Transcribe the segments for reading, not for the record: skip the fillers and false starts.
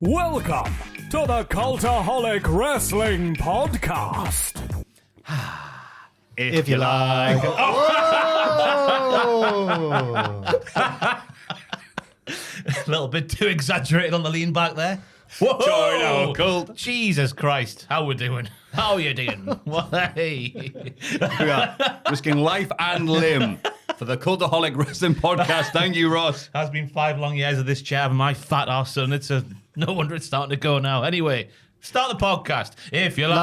Welcome to the Cultaholic Wrestling Podcast. If you like. A little bit too exaggerated on the lean back there. Whoa! Join our cult. Jesus Christ, how we doing? How are you doing? Hey. We are risking life and limb for the Cultaholic Wrestling Podcast. Thank you, Ross. Has been 5 long years of this chair and my fat arse, son. No wonder it's starting to go now. Anyway, start the podcast. If you like.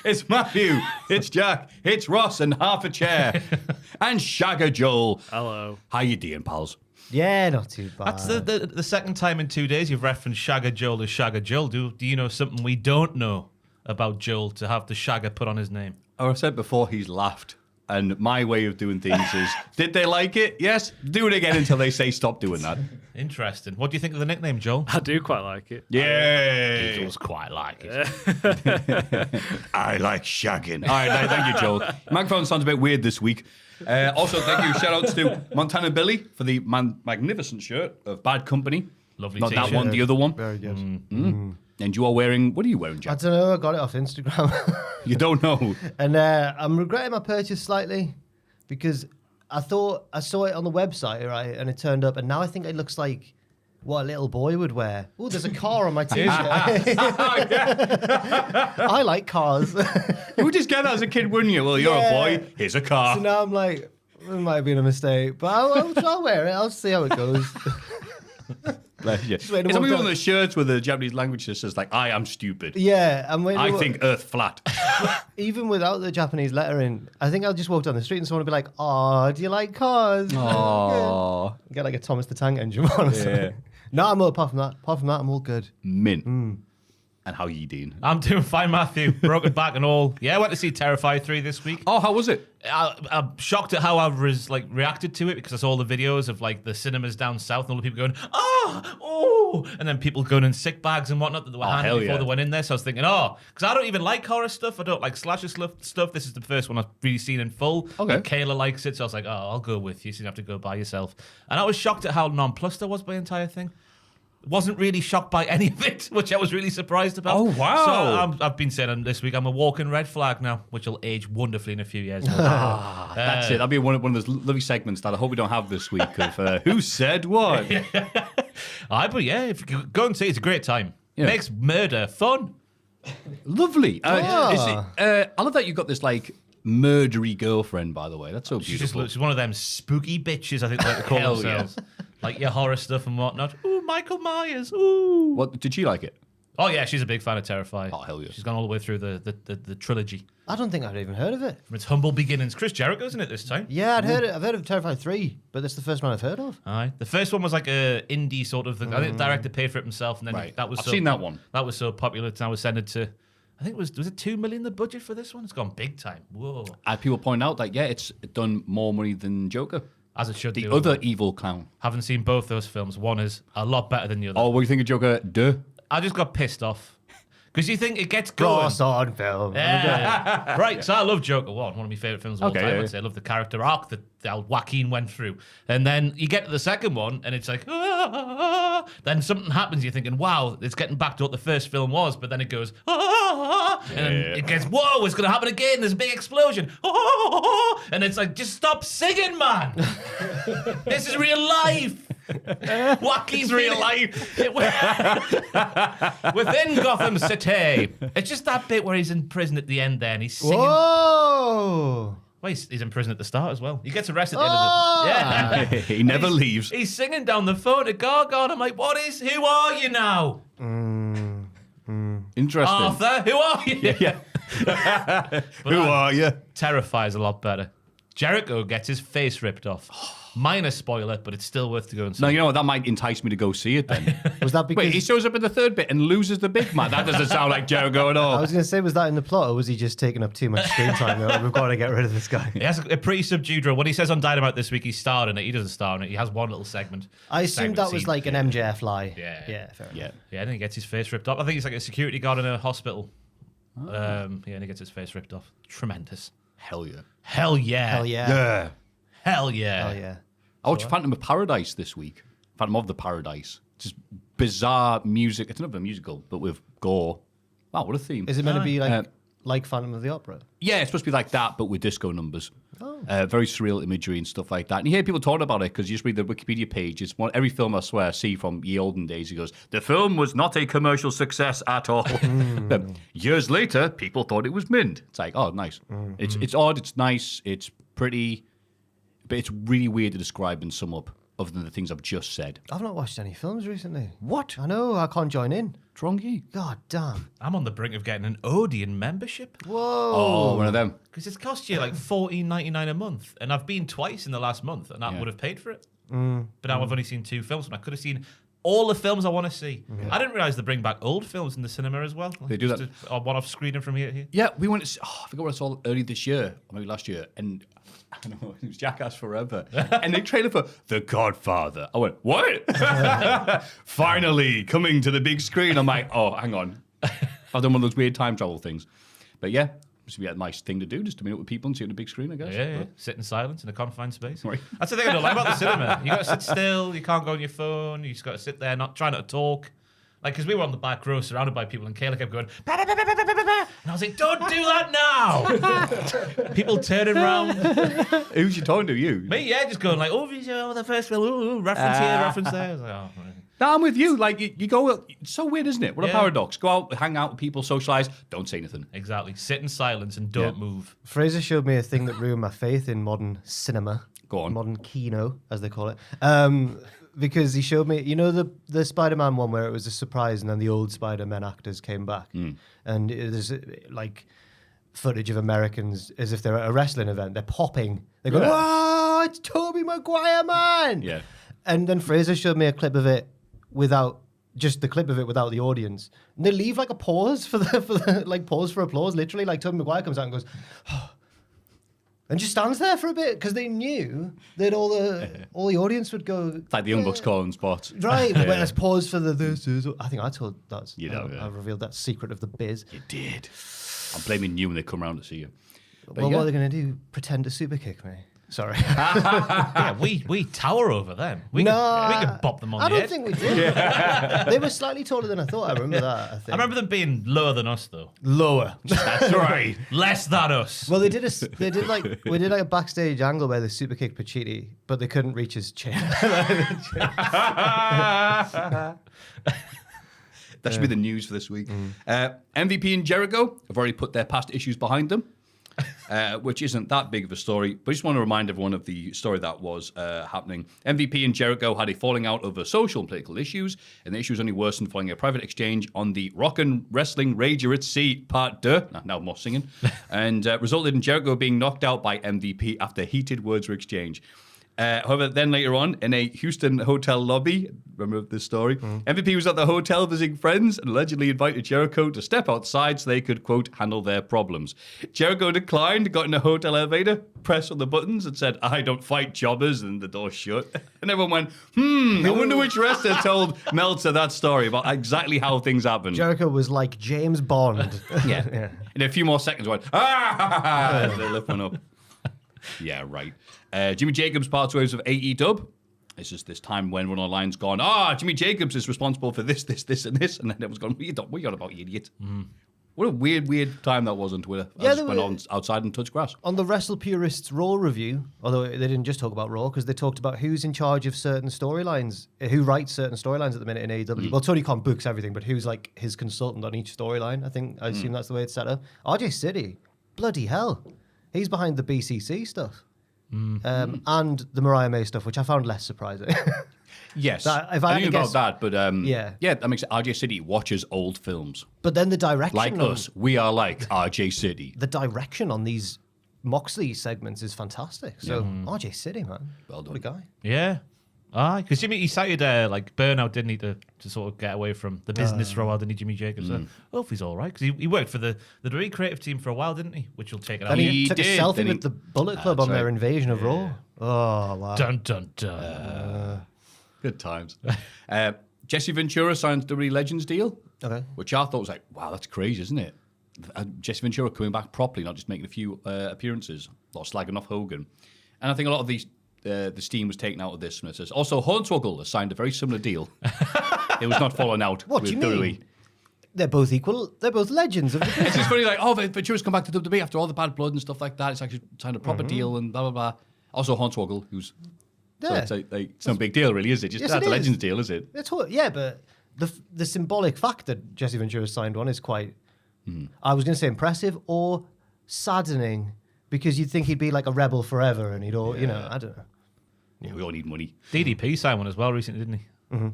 It's Maffew, it's Jack, it's Ross and half a chair. And Shagger Joel. Hello. How you doing, pals? Yeah, not too bad. That's the second time in 2 days you've referenced Shagger Joel as Shagger Joel. Do you know something we don't know about Joel to have the Shagger put on his name? I said before, he's laughed. And my way of doing things is, did they like it? Yes. Do it again until they say stop doing that. Interesting. What do you think of the nickname, Joel? I do quite like it. Yay! Joel's quite like it. I like shagging. All right, thank you, Joel. Microphone sounds a bit weird this week. Also, thank you. Shout outs to Montana Billy for the magnificent shirt of Bad Company. Lovely Not t-shirt. that one, the other one. Very good. And you are wearing, what are you wearing, I Jack? don't know, I got it off Instagram. You don't know. And I'm regretting my purchase slightly because I thought I saw it on the website, right? And it turned up, and now I think it looks like what a little boy would wear. Oh, there's a car on my t-shirt. I like cars. You would just get that as a kid, wouldn't you? Well, you're a boy, here's a car. So now I'm like, it might have been a mistake, but I'll wear it. I'll see how it goes. Bless you. It's wait, like one one of time- the shirts with the Japanese language that says, like, I am stupid. Yeah, I'm waiting. I think Earth flat. Even without the Japanese lettering, I think I'll just walk down the street and someone will be like, "Oh, do you like cars?" Aww. Get like a Thomas the Tank Engine on or something. No, I'm all apart from that, I'm all good. Mint. And how you doing? I'm doing fine, Maffew. Broken back and all. Yeah, I went to see Terrifier 3 this week. Oh, how was it? I'm shocked at how I was reacted to it because I saw all the videos of like the cinemas down south and all the people going, oh, and then people going in sick bags and whatnot that they were handed hell before yeah. they went in there. So I was thinking, because I don't even like horror stuff. I don't like slasher stuff. This is the first one I've really seen in full. Okay. And Kayla likes it, so I was like, I'll go with you. So you have to go by yourself. And I was shocked at how nonplussed I was by the entire thing. Wasn't really shocked by any of it, which I was really surprised about. Oh, wow. So I've been saying this week I'm a walking red flag now, which will age wonderfully in a few years. That's it. That'll be one of those lovely segments that I hope we don't have this week of Who Said What? But yeah, if you go and see it, it's a great time. Yeah. Makes murder fun. Lovely. I love that you've got this, like, murdery girlfriend, by the way. That's so beautiful. She's one of them spooky bitches, I think they like to call Hell themselves. Like your horror stuff and whatnot. Ooh, Michael Myers. Ooh. What, did she like it? Oh yeah, she's a big fan of Terrifier. Oh, hell yeah. She's gone all the way through the trilogy. I don't think I'd even heard of it. From its humble beginnings. Chris Jericho's in it this time. Yeah, I've heard of Terrifier 3, but that's the first one I've heard of. Aye. The first one was like a indie sort of thing. I think the director paid for it himself, and then Right. that was. I've so, seen that one. That was so popular. Now was sent it to. I think was it $2 million the budget for this one? It's gone big time. Whoa. And people point out that, yeah, it's done more money than Joker. As it should The do. other evil clown. Haven't seen both those films. One is a lot better than the other. Oh, what do you think of Joker? Duh. I just got pissed off. Because you think it gets going. Ross on film. Yeah. Right, so I love Joker 1, one of my favourite films of all Okay, time. yeah, I'd say I love the character arc that Joaquin went through. And then you get to the second one, and it's like, then something happens, you're thinking, wow, it's getting back to what the first film was, but then it goes, and it gets, whoa, it's going to happen again, there's a big explosion, and it's like, just stop singing, man. This is real life. Joaquin's real life. Within Gotham City. It's just that bit where he's in prison at the end there and he's singing. Whoa! Well, he's in prison at the start as well. He gets arrested at the end of it. Yeah. He never leaves. He's singing down the phone to Gaga and I'm like, who are you now? Interesting. Arthur, who are you? Yeah. Who are you? Terrifies a lot better. Jericho gets his face ripped off. Minor spoiler, but it's still worth to go and see. No, you know what? That might entice me to go see it then. Was that because... Wait, he shows up in the third bit and loses the big man. That doesn't sound like Jericho at all. I was going to say, was that in the plot, or was he just taking up too much screen time? Like, we've got to get rid of this guy. He has a pretty subdued role. When he says on Dynamite this week he's starred in it, he doesn't star in it. He has one little segment. I assumed that was scene. like an MJF lie. Yeah. Yeah, fair enough. Yeah. Yeah, and he gets his face ripped off. I think he's like a security guard in a hospital. Yeah, and he gets his face ripped off. Tremendous. Hell yeah. Hell yeah. Hell yeah. Yeah. Hell yeah. Oh yeah. I watched Phantom of Paradise this week. Phantom of the Paradise. Just bizarre music. It's another musical, but with gore. Wow, what a theme. Is it meant to be like Phantom of the Opera? Yeah, it's supposed to be like that, but with disco numbers. Very surreal imagery and stuff like that. And you hear people talking about it because you just read the Wikipedia page. It's every film I swear I see from ye olden days. He goes, the film was not a commercial success at all. But years later, people thought it was mint. It's like, oh, nice. It's odd, it's nice, it's pretty, but it's really weird to describe and sum up other than the things I've just said. I've not watched any films recently. What? I know, I can't join in. What's wrong with you? God damn. I'm on the brink of getting an Odeon membership. Whoa. Oh, one of them. Because it's cost you like $14.99 a month. And I've been twice in the last month, and that would have paid for it. But now I've only seen 2 films, and I could have seen all the films I want to see. I didn't realise they bring back old films in the cinema as well. They do that. A one-off screening from here to here. Yeah, we went to see, I forgot what I saw early this year, or maybe last year, and I don't know, it was Jackass Forever. And they trailer for The Godfather. I went, what? Finally, coming to the big screen. I'm like, oh, hang on. I've done one of those weird time travel things. But yeah, this would be a nice thing to do, just to meet up with people and see it on the big screen, I guess. Yeah. Sit in silence in a confined space. Right. That's the thing I don't like about the cinema. You got to sit still. You can't go on your phone. You just got to sit there, try not to talk. Like, because we were on the back row surrounded by people, and Kayla kept going, bah, bah, bah, bah, bah, bah, bah. And I was like, don't do that now. People turning around. Who's you talking to, you? Me, yeah, just going like, the first film, reference here, reference there. I was like, oh, right. No, I'm with you. Like, you go, it's so weird, isn't it? What a Yeah. paradox. Go out, hang out with people, socialise, don't say anything. Exactly. Sit in silence and don't move. Fraser showed me a thing that ruined my faith in modern cinema. Go on. Modern kino, as they call it. Because he showed me, you know, the Spider-Man one where it was a surprise and then the old Spider-Man actors came back. And there's like footage of Americans as if they're at a wrestling event. They're popping. They go, "Whoa, it's Tobey Maguire, man!" Yeah. And then Fraser showed me a clip of it without the audience. And they leave like a pause for the like pause for applause. Literally, like Tobey Maguire comes out and goes, oh, and just stands there for a bit because they knew that all the audience would go. It's like the Young Bucks calling spots. Right, when let's pause for the this is. I think I told that. You know, yeah. I revealed that secret of the biz. You did. I'm blaming you when they come around to see you. But Well, yeah. what are they going to do? Pretend to super kick me? Sorry. Yeah, we tower over them. We could bop them on I the don't head. think we did. They were slightly taller than I thought. I remember that. I think. I remember them being lower than us, though. lower. That's right. Less than us. Well, we did like a backstage angle where they super kicked Pacitti, but they couldn't reach his chin. That should be the news for this week. MVP and Jericho have already put their past issues behind them, which isn't that big of a story. But I just want to remind everyone of the story that was happening. MVP and Jericho had a falling out over social and political issues, and the issues only worsened following a private exchange on the Rock and Wrestling Rager at Sea Part 2, now more singing, and resulted in Jericho being knocked out by MVP after heated words were exchanged. However, then later on, in a Houston hotel lobby, remember this story? MVP was at the hotel visiting friends and allegedly invited Jericho to step outside so they could, quote, handle their problems. Jericho declined, got in a hotel elevator, pressed on the buttons and said, I don't fight jobbers, and the door shut. And everyone went, I wonder which wrestler told Meltzer that story about exactly how things happened. Jericho was like James Bond. Yeah. In a few more seconds, went, ah! They lift one up. Yeah, right. Jimmy Jacobs parts ways with AEW. It's just this time when one online's gone, Jimmy Jacobs is responsible for this, and this. And then everyone's gone, what you on about, you idiot? What a weird time that was on Twitter. I just went on outside and touched grass. On the Wrestle Purists Raw review, although they didn't just talk about Raw, because they talked about who's in charge of certain storylines, who writes certain storylines at the minute in AEW. Well, Tony Khan books everything, but who's like his consultant on each storyline? I assume that's the way it's set up. RJ City, bloody hell. He's behind the BCC stuff. And the Mariah May stuff, which I found less surprising. Yes, If I I had knew to about guess- that, but Yeah. that makes it. RJ City watches old films. But then the direction Like on, us, we are like RJ City. the direction on these Moxley segments is fantastic. So RJ City, man. Well done. What a guy. Yeah. Because Jimmy, he cited like burnout, didn't he, to sort of get away from the business for a while, didn't he, Jimmy Jacobs? So, if he's all right. Because he worked for the WWE creative team for a while, didn't he? Which will take it out. And He he took a did, selfie then he- with the Bullet Club That's on their right. invasion of Raw. Oh, wow. Dun, dun, dun. Good times. Jesse Ventura signs WWE Legends deal, Okay. which I thought was like, wow, that's crazy, isn't it? Jesse Ventura coming back properly, not just making a few appearances, or slagging off Hogan. And I think a lot of these the steam was taken out of this. And it says, also, Hornswoggle has signed a very similar deal. It was not falling out What with do you WWE. mean? They're both equal. They're both legends of the business. It's just funny, like, oh, Ventura's come back to WWE after all the bad blood and stuff like that. It's actually signed a proper deal and blah, blah, blah. Also, Hornswoggle, who's... Yeah. So it's no big deal, really, is it? Just Yes, that's it a is. Legends deal, is it? Yeah, but the symbolic fact that Jesse Ventura signed one is quite, I was going to say impressive or saddening, because you'd think he'd be like a rebel forever and he'd all, I don't know. Yeah, we all need money. DDP signed one as well recently, didn't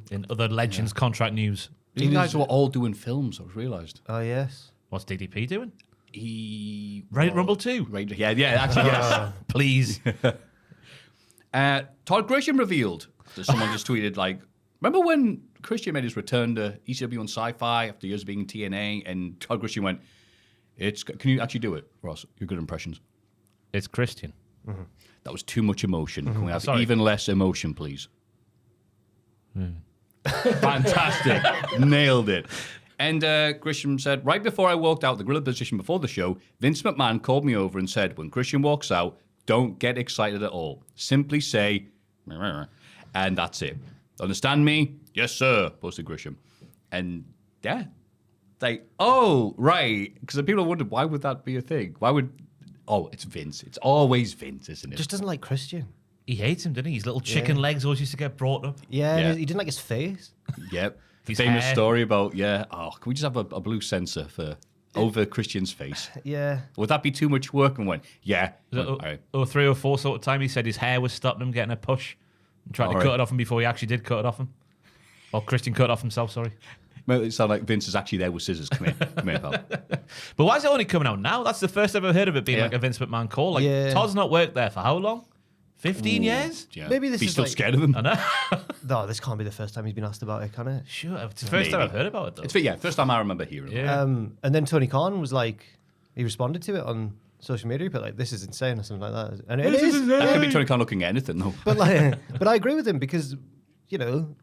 he? In other Legends contract news. You guys were all doing films, I just realised. Oh, yes. What's DDP doing? He... Right, Rumble 2. Right, yeah, actually, yes. Please. Todd Grisham revealed that someone just tweeted, like, remember when Christian made his return to ECW and Sci-Fi after years of being in TNA, and Todd Grisham went, can you actually do it, Ross? Your good impressions. It's Christian. That was too much emotion. Can we have Sorry. even less emotion, please? Fantastic. Nailed it. And Grisham said, right before I walked out the gorilla position before the show, Vince McMahon called me over and said, when Christian walks out, don't get excited at all. Simply say, and that's it. Understand me? Yes, sir, posted Grisham. And yeah, like, oh, right. Because people wondered, why would that be a thing? Why would, it's Vince. It's always Vince, isn't it? Just doesn't like Christian. He hates him, didn't he? His little chicken legs always used to get brought up. Yeah, Yeah. and he didn't like his face. Yep. His Famous hair. story about, can we just have a blue sensor over Christian's face? Yeah. Would that be too much work? And went, yeah. Was it All right. 03 or 04 sort of time? He said his hair was stopping him getting a push. And tried to All cut right. it off him before he actually did cut it off him. Or Christian cut it off himself, sorry. It sounded like Vince is actually there with scissors. Come here, pal. But why is it only coming out now? That's the first I've ever heard of it being Yeah. like a Vince McMahon call. Like, Yeah. Todd's not worked there for how long? 15 years? Yeah. Maybe this Be is still like- scared of him. I know. No, this can't be the first time he's been asked about it, can it? Sure, it's the first time Maybe. I've heard about it though. It's first time I remember hearing it. Yeah. And then Tony Khan was like, he responded to it on social media, but like, this is insane or something like that. And it is. That could be Tony Khan looking at anything, though. But but I agree with him because,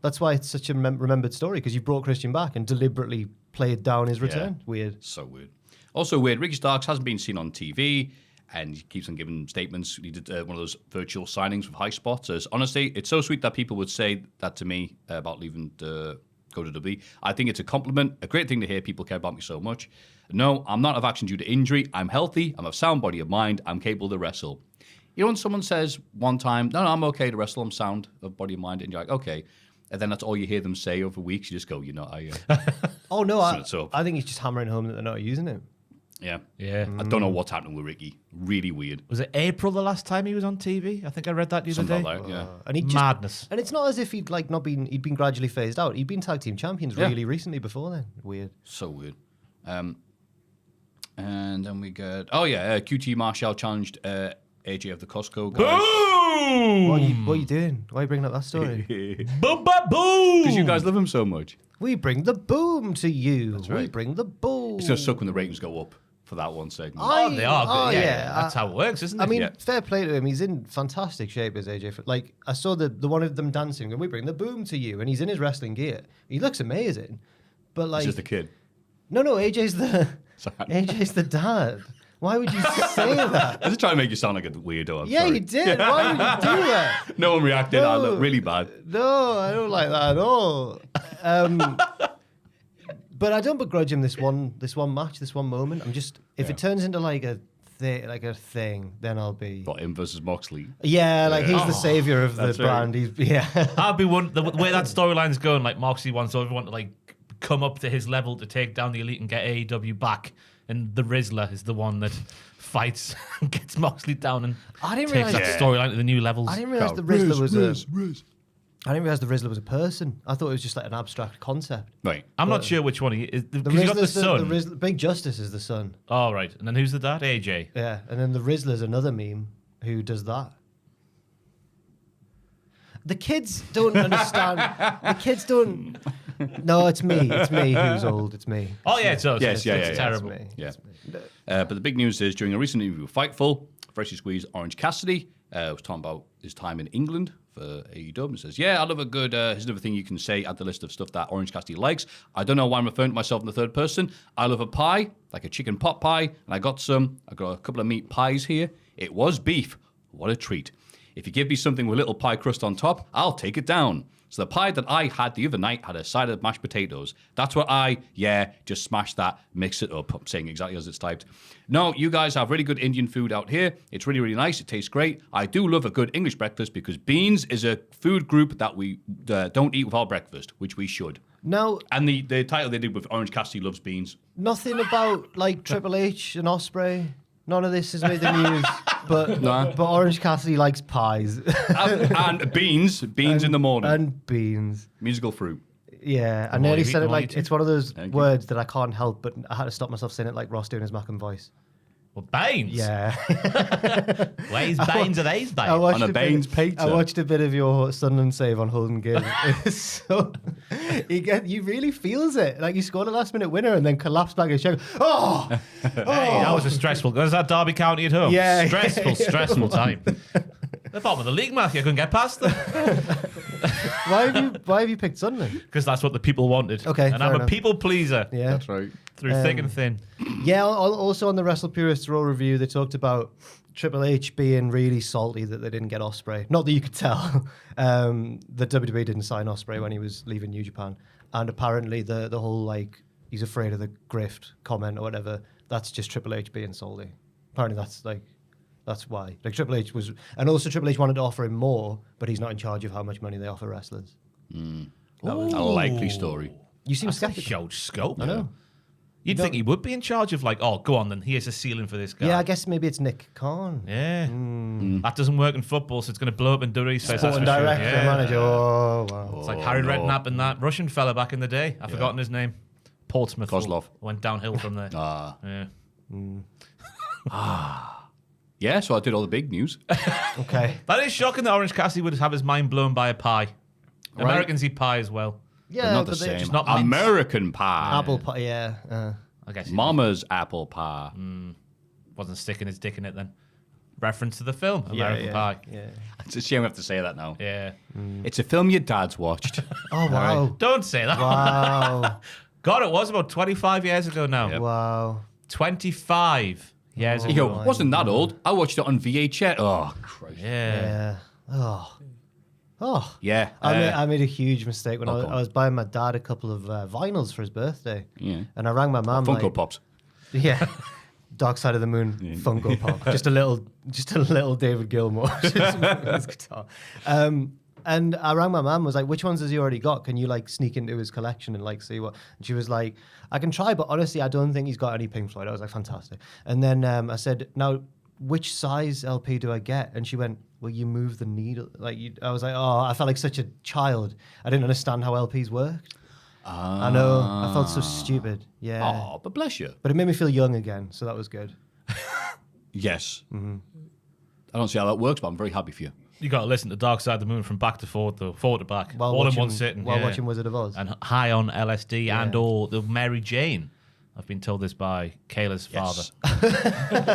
that's why it's such a remembered story, because you brought Christian back and deliberately played down his return. Weird. So weird. Also weird, Ricky Starks hasn't been seen on TV, and he keeps on giving statements. He did one of those virtual signings with High Spot. Says, honestly, it's so sweet that people would say that to me about leaving to go to WWE. I think it's a compliment, a great thing to hear people care about me so much. No, I'm not of action due to injury. I'm healthy. I'm of sound body and mind. I'm capable to wrestle. You know when someone says one time, no, I'm okay to wrestle. I'm sound of body and mind. And you're like, okay. And then that's all you hear them say over weeks. You just go, Oh, no, So- I think he's just hammering home that they're not using it. yeah. Yeah. I don't know what's happening with Ricky. Really weird. Was it April the last time he was on TV? I think I read that the other Something day. like that, yeah. And he just, Madness. And it's not as if he'd he'd been gradually phased out. He'd been tag team champions Yeah. really recently before then. Weird. So weird. And then we get... QT Marshall challenged AJ of the Costco guys. Boom! What are you doing? Why are you bringing up that story? Boom, ba, boom! Because you guys love him so much. We bring the boom to you. We right. bring the boom. It's just suck when the ratings go up for that one segment. Oh, they are. Oh, Good. yeah. That's how it works, isn't it? I mean, Yeah. fair play to him. He's in fantastic shape as AJ. Like, I saw the one of them dancing, and we bring the boom to you, and he's in his wrestling gear. He looks amazing. But like, It's just a kid. no, AJ's Sorry. AJ's the dad. Why would you say that? I was just trying to make you sound like a weirdo. I'm Yeah, sorry. you did. Why would you do that? No one reacted. I No. look really bad. No, I don't like that at all. But I don't begrudge him this one match, this one moment. I'm just, if it turns into like a thing, then I'll be. Got him versus Moxley. Yeah, like he's the savior of the that's right. brand. He's I'd be one. The way that storyline's going, like Moxley wants everyone to like come up to his level to take down the Elite and get AEW back, and the Rizzler is the one that fights and gets Moxley down and I didn't takes realize. that storyline to the new levels. I didn't realize the Rizzler was I didn't realize the Rizzler was a person. I thought it was just like an abstract concept. Right. I'm not sure which one he is. The Because you got the Rizzler's son. the Rizzler, Big Justice is the son. Oh, right. And then who's the dad? AJ. Yeah, and then the Rizzler's another meme who does that. The kids don't understand. The kids don't. No, it's me. It's me who's old. It's me. Oh, yeah, it's us. Yes, It's, yeah, it's yeah, yeah. terrible. It's me. Yeah. It's me. But the big news is during a recent interview with Fightful, Freshly Squeezed Orange Cassidy was talking about his time in England for AEW. And says, yeah, I love a good, here's another thing you can say at the list of stuff that Orange Cassidy likes. I don't know why I'm referring to myself in the third person. I love a pie, like a chicken pot pie, and I got a couple of meat pies here. It was beef. What a treat. If you give me something with a little pie crust on top, I'll take it down. So the pie that I had the other night had a side of mashed potatoes. That's what just smash that, mix it up. I'm saying exactly as it's typed. No, you guys have really good Indian food out here. It's really, really nice. It tastes great. I do love a good English breakfast because beans is a food group that we don't eat with our breakfast, which we should. No. And the title they did with Orange Cassidy loves beans. Nothing about like Triple H and Ospreay. None of this has made the news, but Orange Cassidy likes pies and beans in the morning. and beans. Musical fruit. Yeah, I more nearly you eat, said the it more like you it's one of those Thank you. words that I can't help, but I had to stop myself saying it like Ross doing his Mackham voice. Well, Baines. Yeah, Where's Baines of these I Baines? watched On a Baines pizza. I watched a bit of your Sunderland save on Holden Gill. So he really feels it. Like he scored a last minute winner and then collapsed back and showed. Oh, Hey, that was a stressful. Was that Derby County at home? Yeah. Stressful time. The bottom of the league, Matthew. I couldn't get past them why have you picked Sunderland? because that's what the people wanted. Okay, and fair I'm a enough. people pleaser Yeah, That's right. through thick and thin. Yeah, also on the Wrestle Purists Raw review, they talked about Triple H being really salty that they didn't get Ospreay. Not that you could tell. The WWE didn't sign Ospreay when he was leaving New Japan. And apparently the whole, like, he's afraid of the grift comment or whatever, that's just Triple H being salty. Apparently that's why. Like, Triple H was... And also Triple H wanted to offer him more, but he's not in charge of how much money they offer wrestlers. A likely story. You seem That's a skeptical. huge scope. I know. You'd think he would be in charge of, like, oh, go on then, here's a ceiling for this guy. Yeah, I guess maybe it's Nick Khan. Yeah. That doesn't work in football, so it's going to blow up in WWE's face. That's for Sporting sure. director, Yeah. manager. Oh, wow. It's like Harry Redknapp and that Russian fella back in the day. I've forgotten his name. Portsmouth. Kozlov. Went downhill from there. Yeah. Yeah, so I did all the big news. Okay. That is shocking that Orange Cassidy would have his mind blown by a pie. Americans eat pie as well. Yeah, Not the but they- same. just not mince. American pie. Apple pie, yeah. I guess he Mama's apple pie. wasn't sticking his dick in it then. Reference to the film, American Pie. Yeah. It's a shame we have to say that now. Yeah. It's a film your dad's watched. Oh, wow. Don't say that. Wow. God, it was about 25 years ago now. Wow. 25 years You ago. go, wasn't that old? I watched it on VHS. Oh, Christ. Yeah. Yeah. Oh. Yeah. I made a huge mistake when go I on. was buying my dad a couple of vinyls for his birthday. Yeah. And I rang my mum. Funko like, Pops. Yeah. Dark Side of the Moon Funko Pop. Just a little David Gilmour. His guitar. And I rang my mum, was like, which ones has he already got? Can you like sneak into his collection and like see what? And she was like, I can try, but honestly, I don't think he's got any Pink Floyd. I was like, fantastic. And then I said, now, which size LP do I get? And she went, well, you move the needle. I was like, oh, I felt like such a child. I didn't understand how LPs worked. I know. I felt so stupid. Yeah. Oh, but bless you. But it made me feel young again, so that was good. Yes. I don't see how that works, but I'm very happy for you. You got to listen to Dark Side of the Moon from back to forward, though. Forward to back. All in one sitting. While yeah. watching Wizard of Oz. And high on LSD and or the Mary Jane. I've been told this by Kayla's father.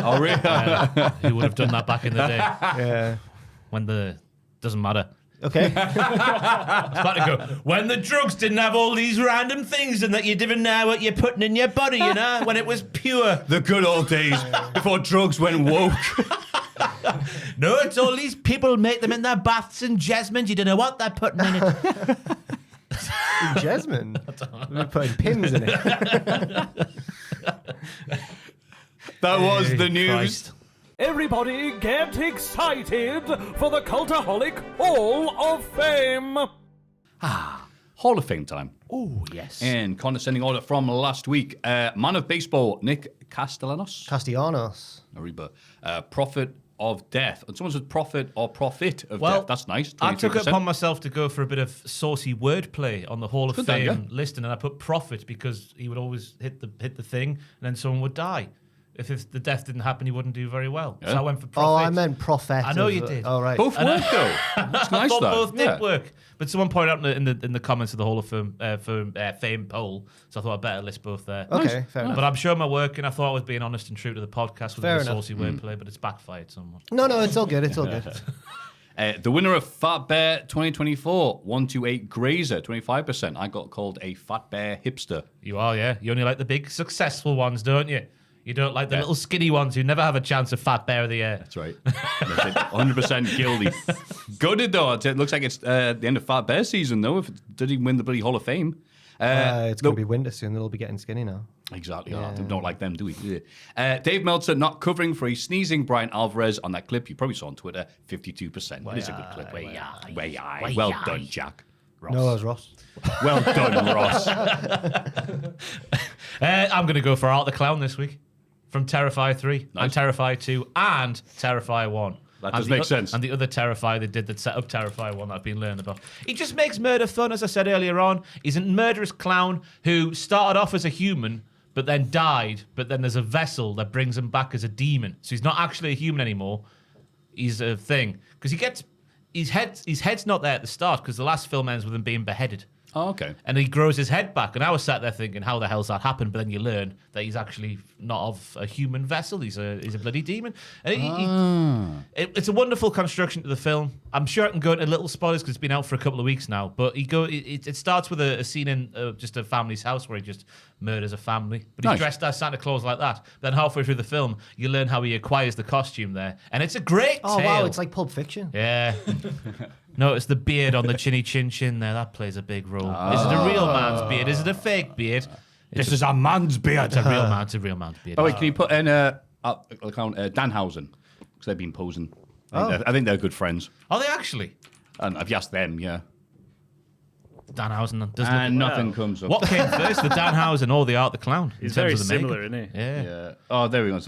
Oh, really? Who would have done that back in the day Yeah. when the... Doesn't matter. Okay. I was about to go, when the drugs didn't have all these random things and that you didn't know what you're putting in your body, you know? When it was pure. The good old days before drugs went woke. No, it's all these people make them in their baths and jasmine. You don't know what they're putting in it. Jasmine. We're putting pins in it. That was the news. Christ. Everybody get excited for the Cultaholic Hall of Fame! Hall of Fame time. Oh, yes. In condescending order from last week, man of baseball, Nick Castellanos. Castellanos. Ariba. Prophet of death. And someone said prophet or prophet of Well, death. That's nice. I took it 23%. upon myself to go for a bit of saucy wordplay on the Hall of Good then, Fame yeah. listing, and I put prophet because he would always hit the thing, and then someone would die. If the death didn't happen, he wouldn't do very well. Yeah. So I went for prophet. Oh, I meant prophet. I know you did. Oh, right. Both work, though. That's I nice, thought though. both Yeah. did work. But someone pointed out in the comments of the Hall of Fame poll, so I thought I'd better list both there. Okay, fair enough. But I'm sure my work, and I thought I was being honest and true to the podcast with Fair the enough. saucy wordplay, but it's backfired somewhat. No, it's all good. It's all good. The winner of Fat Bear 2024, 128 Grazer, 25%. I got called a Fat Bear hipster. You are, yeah. You only like the big successful ones, don't you? You don't like the little skinny ones who never have a chance of Fat Bear of the Year. That's right. That's it. 100% guilty. Gutted though. It looks like it's the end of Fat Bear season though. If it did even win the bloody Hall of Fame. It's going to be winter soon. They'll be getting skinny now. Exactly. Yeah. Oh, don't like them, do we? Yeah. Dave Meltzer not covering for a sneezing Brian Alvarez on that clip you probably saw on Twitter. 52%. It is a good clip. Well done, Jack. Ross. No, it was Ross. Well done, Ross. I'm going to go for Art the Clown this week from Terrifier 3 and Terrifier 2 and Terrifier 1. That does make sense. And the other Terrifier they did that set up Terrifier 1 that I've been learning about. He just makes murder fun, as I said earlier on. He's a murderous clown who started off as a human but then died, but then there's a vessel that brings him back as a demon. So he's not actually a human anymore. He's a thing. Because his head's not there at the start because the last film ends with him being beheaded. Oh, okay. And he grows his head back. And I was sat there thinking, how the hell's that happened? But then you learn that he's actually not of a human vessel. He's a bloody demon. And it's a wonderful construction to the film. I'm sure I can go into little spoilers because it's been out for a couple of weeks now. But it starts with a scene in just a family's house where he just murders a family. But he's dressed as Santa Claus like that. Then halfway through the film, you learn how he acquires the costume there. And it's a great tale. Oh, wow. It's like Pulp Fiction. Yeah. Notice the beard on the chinny chin there. That plays a big role. Is it a real man's beard? Is it a fake beard? This is a man's beard. It's a real man's beard. Oh, wait, can you put in Danhausen? Because they've been posing. I think they're good friends. Are they actually? And I've asked them, yeah. Danhausen does And nothing comes up. What came first, the Danhausen or the Art the Clown? He's very similar, isn't he? Yeah. Oh, there we go.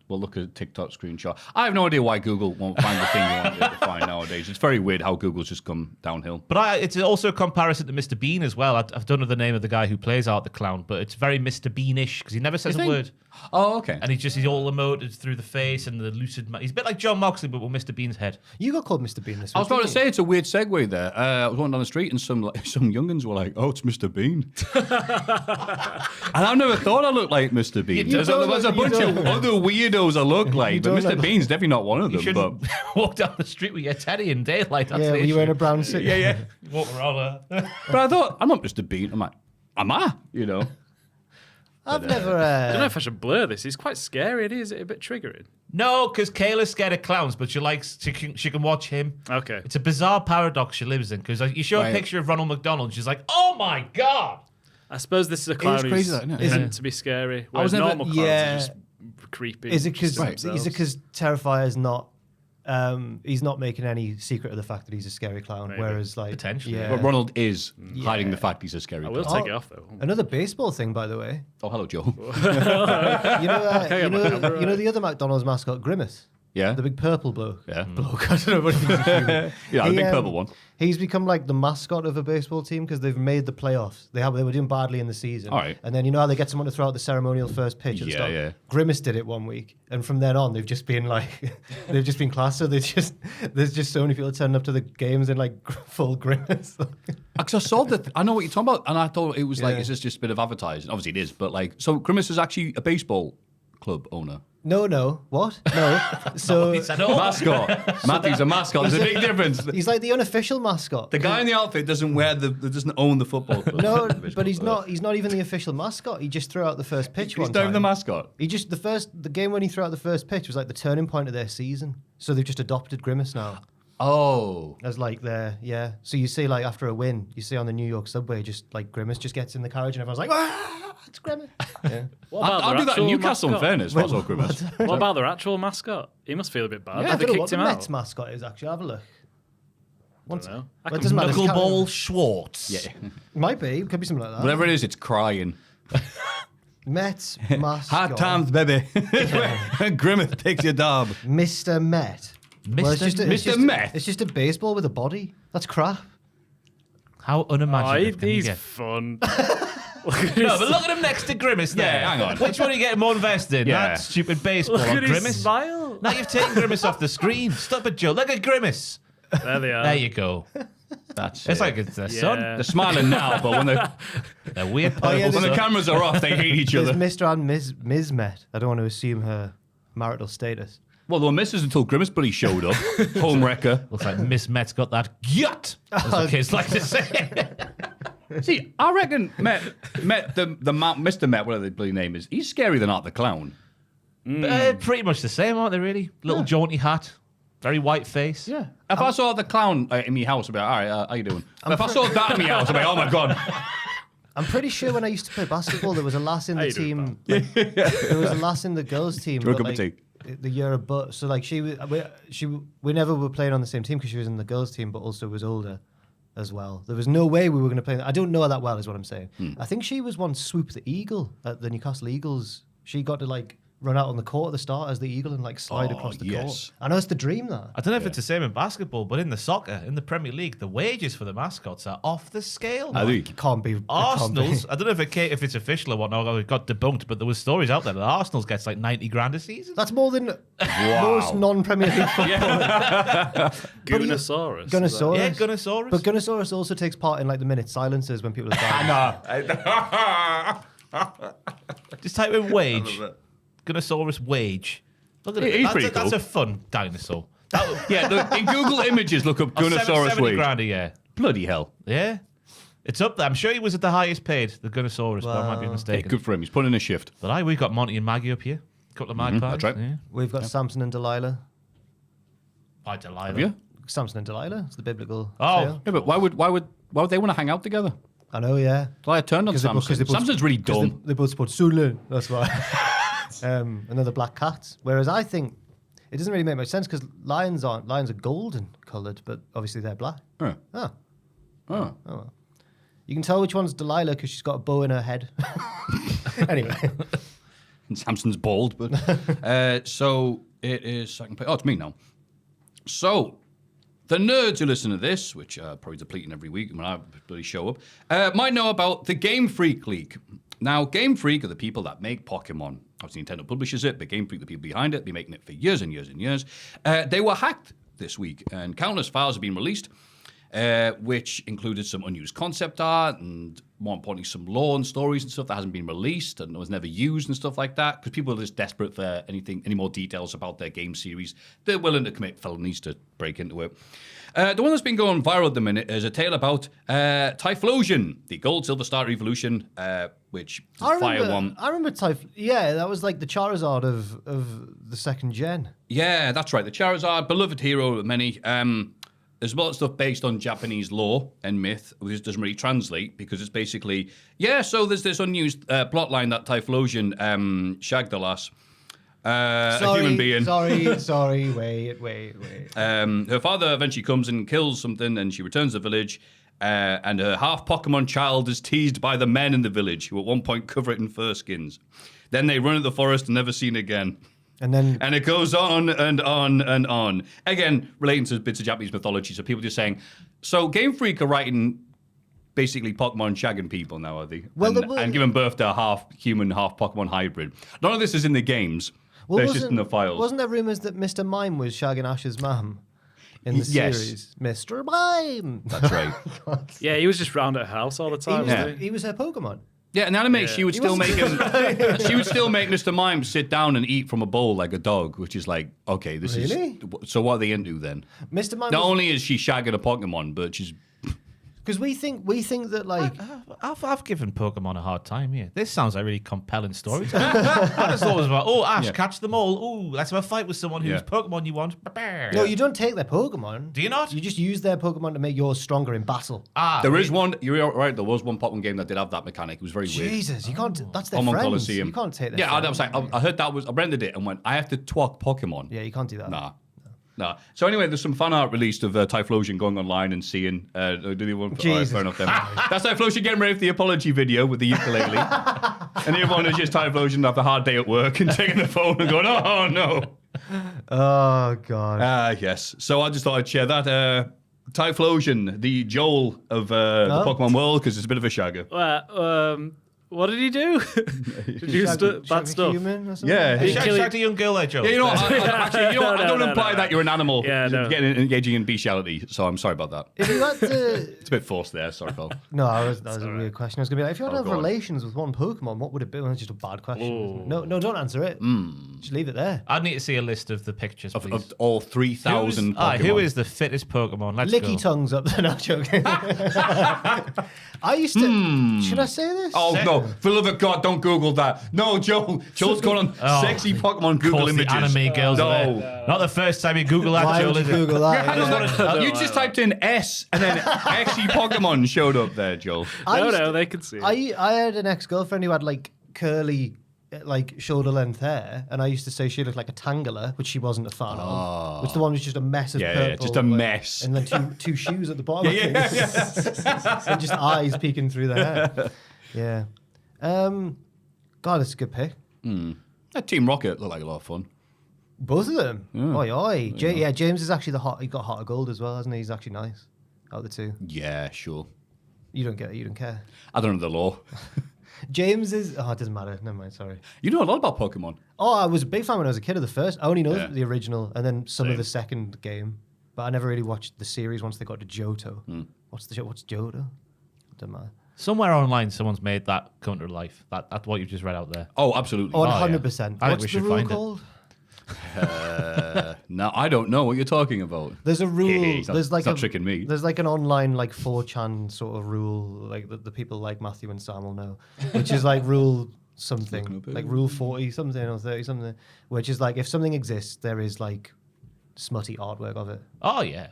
We'll look at a TikTok screenshot. I have no idea why Google won't find the thing you want it to find nowadays. It's very weird how Google's just come downhill. But it's also a comparison to Mr. Bean as well. I don't know the name of the guy who plays Art the Clown, but it's very Mr. Bean-ish because he never says a word. Oh, okay. And he's all emoted through the face and the lucid. He's a bit like John Moxley, but with Mr. Bean's head. You got called Mr. Bean this week. I was about to say it's a weird segue there. I was walking down the street and some young'uns were like, "Oh, it's Mr. Bean," and I never thought I looked like Mr. Bean. There's a bunch of other weirdos I look like, but Mr. Bean's definitely not one of them. You shouldn't walk down the street with your teddy in daylight. That's yeah, you wearing a brown suit. Yeah. Walk around there. But I thought, I'm not Mr. Bean. I'm like, am I? You know. I've never. I don't know if I should blur this. He's quite scary. Is it a bit triggering? No, because Kayla's scared of clowns, but she can watch him. Okay. It's a bizarre paradox she lives in because you show a picture of Ronald McDonald, she's like, "Oh my god!" I suppose this is a clown who's crazy, isn't it? meant to be scary. Whereas normal clowns are just creepy. Is it because Terrifier's not? He's not making any secret of the fact that he's a scary clown. Maybe. Whereas, like, Potentially. yeah. But Ronald is hiding the fact he's a scary I will clown. take it off though. Another baseball thing, by the way. Oh, hello, Joe. You know the other McDonald's mascot, Grimace. Yeah. The big purple bloke. Yeah. Bloke. I don't know what he's Yeah, the big purple one. He's become like the mascot of a baseball team because they've made the playoffs. They were doing badly in the season. All right. And then you know how they get someone to throw out the ceremonial first pitch and stuff? Yeah. Grimace did it one week. And from then on, they've just been like, they've just been class. So there's just so many people turning up to the games in like full Grimace. Because I saw that, I know what you're talking about, and I thought it was like, is this just a bit of advertising? Obviously it is, but like, so Grimace is actually a baseball club owner. No. What? No. So Mascot. Matthew's a mascot. There's a big difference. he's like the unofficial mascot. The guy in the outfit doesn't own the football club. No, but he's not even the official mascot. He just threw out the first pitch one time. He's not even the mascot. The game when he threw out the first pitch was like the turning point of their season. So they've just adopted Grimace now. Oh. As like So you see like after a win, you see on the New York subway, just like Grimace just gets in the carriage and everyone's like, "Ah, it's Grimace." Yeah. I'll do that in Newcastle, in fairness. What's all Grimace? What about their actual mascot? He must feel a bit bad. I Have they don't know what kicked the him Mets out? mascot is actually. Have a look. I don't know. Well, it doesn't matter. Knuckleball Schwartz. Yeah. Might be. Could be something like that. Whatever it is, it's crying. Mets mascot. Hard times, baby. Grimace takes your dog. Mr. Met. Mr. Met? It's just a baseball with a body. That's crap. How unimaginative can you He's get? fun. No, but look at him next to Grimace there. Yeah, hang on. Which one are you getting more invested in? Yeah. That stupid baseball Look or at his Grimace? smile. Now you've taken Grimace off the screen. Stop it, Joe. Look at Grimace. There they are. There you go. That's It's it. like it's their son. Yeah. They're smiling now, but when They're weird. yeah, when the cameras are off, they hate each There's other. Mr. and Ms. Met. I don't want to assume her marital status. Well, there were misses until Grimace Buddy showed up. Home wrecker. Looks like Miss Met's got that gut, as the kids like to say. See, I reckon Met Mr. Met, whatever the bloody name is, he's scarier than Art the Clown. Pretty much the same, aren't they? Really, little jaunty hat, very white face. Yeah. If I saw the clown in my house, I'd be like, all right, how you doing? If I saw that in my house, I'd be like, oh my God. I'm pretty sure when I used to play basketball, there was a lass in the team. There was a lass in the girls' team. Drunk up a tea. The year above, so like we never were playing on the same team because she was in the girls' team, but also was older as well. There was no way we were going to play. I don't know her that well, is what I'm saying. I think she was once Swoop the Eagle at the Newcastle Eagles. She got to like run out on the court at the start as the Eagle and like slide across the court. I know it's the dream, that. I don't know if it's the same in basketball, but in the soccer, in the Premier League, the wages for the mascots are off the scale. I think It can't be. Arsenal's, I don't know if it's official or whatnot, it got debunked, but there was stories out there that Arsenal's gets like 90 grand a season. That's more than most non-Premier League football. Gunnosaurus. Gunnosaurus. Yeah, Gunnosaurus. But Gunnosaurus also takes part in like the minute silences when people are dying. Just type in wage. Gunnosaurus wage. Look at He's it. pretty cool. That's a fun dinosaur. look, in Google Images, look up Gunnosaurus 70 wage. grand a year. Bloody hell. Yeah. It's up there. I'm sure he was at the highest paid, the Gunnosaurus, but I might be Hey, mistaken. good for him. He's putting in a shift. But we've got Monty and Maggie up here. A couple of magpies. That's right. Yeah. We've got Samson and Delilah. Why Delilah? Have you? Samson and Delilah. It's the biblical. Oh. tale. Yeah, but why would they want to hang out together? I know. Yeah. Delilah turned on Samson. Samson's really dumb. They both support Sunlen. That's why. Another black cat. Whereas I think it doesn't really make much sense because lions are golden coloured, but obviously they're black. Oh. Oh. Oh. Well. You can tell which one's Delilah because she's got a bow in her head. Anyway. And Samson's bald, but so it is second place. Oh, it's me now. So the nerds who listen to this, which are probably depleting every week when I bloody show up, might know about the Game Freak League. Now, Game Freak are the people that make Pokemon. Obviously, Nintendo publishes it, but Game Freak, the people behind it, been making it for years and years and years. They were hacked this week, and countless files have been released, which included some unused concept art and, more importantly, some lore and stories and stuff that hasn't been released and was never used and stuff like that, because people are just desperate for any more details about their game series. They're willing to commit felonies to break into it. The one that's been going viral at the minute is a tale about Typhlosion, the Gold Silver Star Evolution, which is Fire One. I remember Yeah, that was like the Charizard of the second gen. Yeah, that's right. The Charizard, beloved hero of many. There's a lot of stuff based on Japanese lore and myth, which doesn't really translate because it's basically, so there's this unused plotline that Typhlosion shagged the lass. A human being. Sorry, wait. Her father eventually comes and kills something, and she returns to the village, and her half Pokemon child is teased by the men in the village, who at one point cover it in fur skins. Then they run into the forest and never seen again. And it goes on and on and on. Again, relating to bits of Japanese mythology, so people just saying, so Game Freak are writing basically Pokemon shagging people now, are they? Well, and giving birth to a half human, half Pokemon hybrid. None of this is in the games. It's just in the files. Wasn't there rumours that Mr. Mime was shagging Ash's mum in the series? Mr. Mime! That's right. Yeah, he was just round at her house all the time. He was her Pokemon. Yeah, in anime, she would still make him. She would still make Mr. Mime sit down and eat from a bowl like a dog, which is like, okay, this is. So what are they into then? Mr. Mime. Not only is she shagging a Pokemon, but she's. Because we think that like I've given Pokemon a hard time here. This sounds like a really compelling story. I just thought it was about, Ash, catch them all. Oh, let's have a fight with someone whose Pokemon you want. No, you don't take their Pokemon. Do you not? You just use their Pokemon to make yours stronger in battle. There is one. You're right. There was one Pokemon game that did have that mechanic. It was very weird. Jesus, you can't. That's their Pokemon friends. Coliseum. You can't take their. Yeah, friends. I was like, I heard that was. I rented it and went, I have to twalk Pokemon. Yeah, you can't do that. Nah. So anyway, there's some fan art released of Typhlosion going online and seeing. Do they want? All right, fair enough then. That's Typhlosion getting ready for the apology video with the ukulele, and the other one is just Typhlosion after a hard day at work and taking the phone and going, "Oh no." Oh god. Yes. So I just thought I'd share that. Typhlosion, the Joel of the Pokemon world, because it's a bit of a shagger. Well, What did he do? Did you bad stuff? Yeah. You shagged a young girl there, Joe. Yeah, I don't imply that you're an animal engaging in bestiality, so I'm sorry about that. If you had to... It's a bit forced there, sorry, Phil. No, that was a weird question. I was going to be like, if you had to have relations with one Pokemon, what would it be? Well, that's just a bad question. No, don't answer it. Just leave it there. I'd need to see a list of the pictures, please. Of all 3,000 Pokemon. Who is the fittest Pokemon? Let's Licky go. tongues up there. No, joking. I used to... Should I say this? Oh, no. For the love of God, don't Google that. No, Joel's going on sexy Pokemon Google images. The anime girls No. Not the first time you Google that, Why Joel, would is you it? Google that? You just typed in S and then sexy Pokemon showed up there, Joel. No, they can see it. I had an ex-girlfriend who had like curly, like shoulder length hair, and I used to say she looked like a Tangela, which she wasn't a fan of. Which the one was just a mess of purple. Yeah, just a mess. And then two shoes at the bottom. Yeah. And just eyes peeking through the hair. Yeah. God, that's a good pick. That Team Rocket looked like a lot of fun. Both of them. Oi. James is actually he got Heart of Gold as well, hasn't he? He's actually nice. Out of the two. Yeah, sure. You don't get it. You don't care. I don't know the law. James is... Oh, it doesn't matter. Never mind. Sorry. You know a lot about Pokemon. Oh, I was a big fan when I was a kid of the first. I only know the original and then some of the second game. But I never really watched the series once they got to Johto. What's Johto? Doesn't matter. Somewhere online, someone's made that come to life. That's what you've just read out there. Oh, absolutely. Oh, 100%. I think What's we the should rule find called? No, I don't know what you're talking about. There's a rule. It's not tricking me. There's like an online like 4chan sort of rule, like the people like Maffew and Sam will know, which is like rule something, like rule 40 something or 30 something, which is like if something exists, there is like smutty artwork of it. Oh, yeah.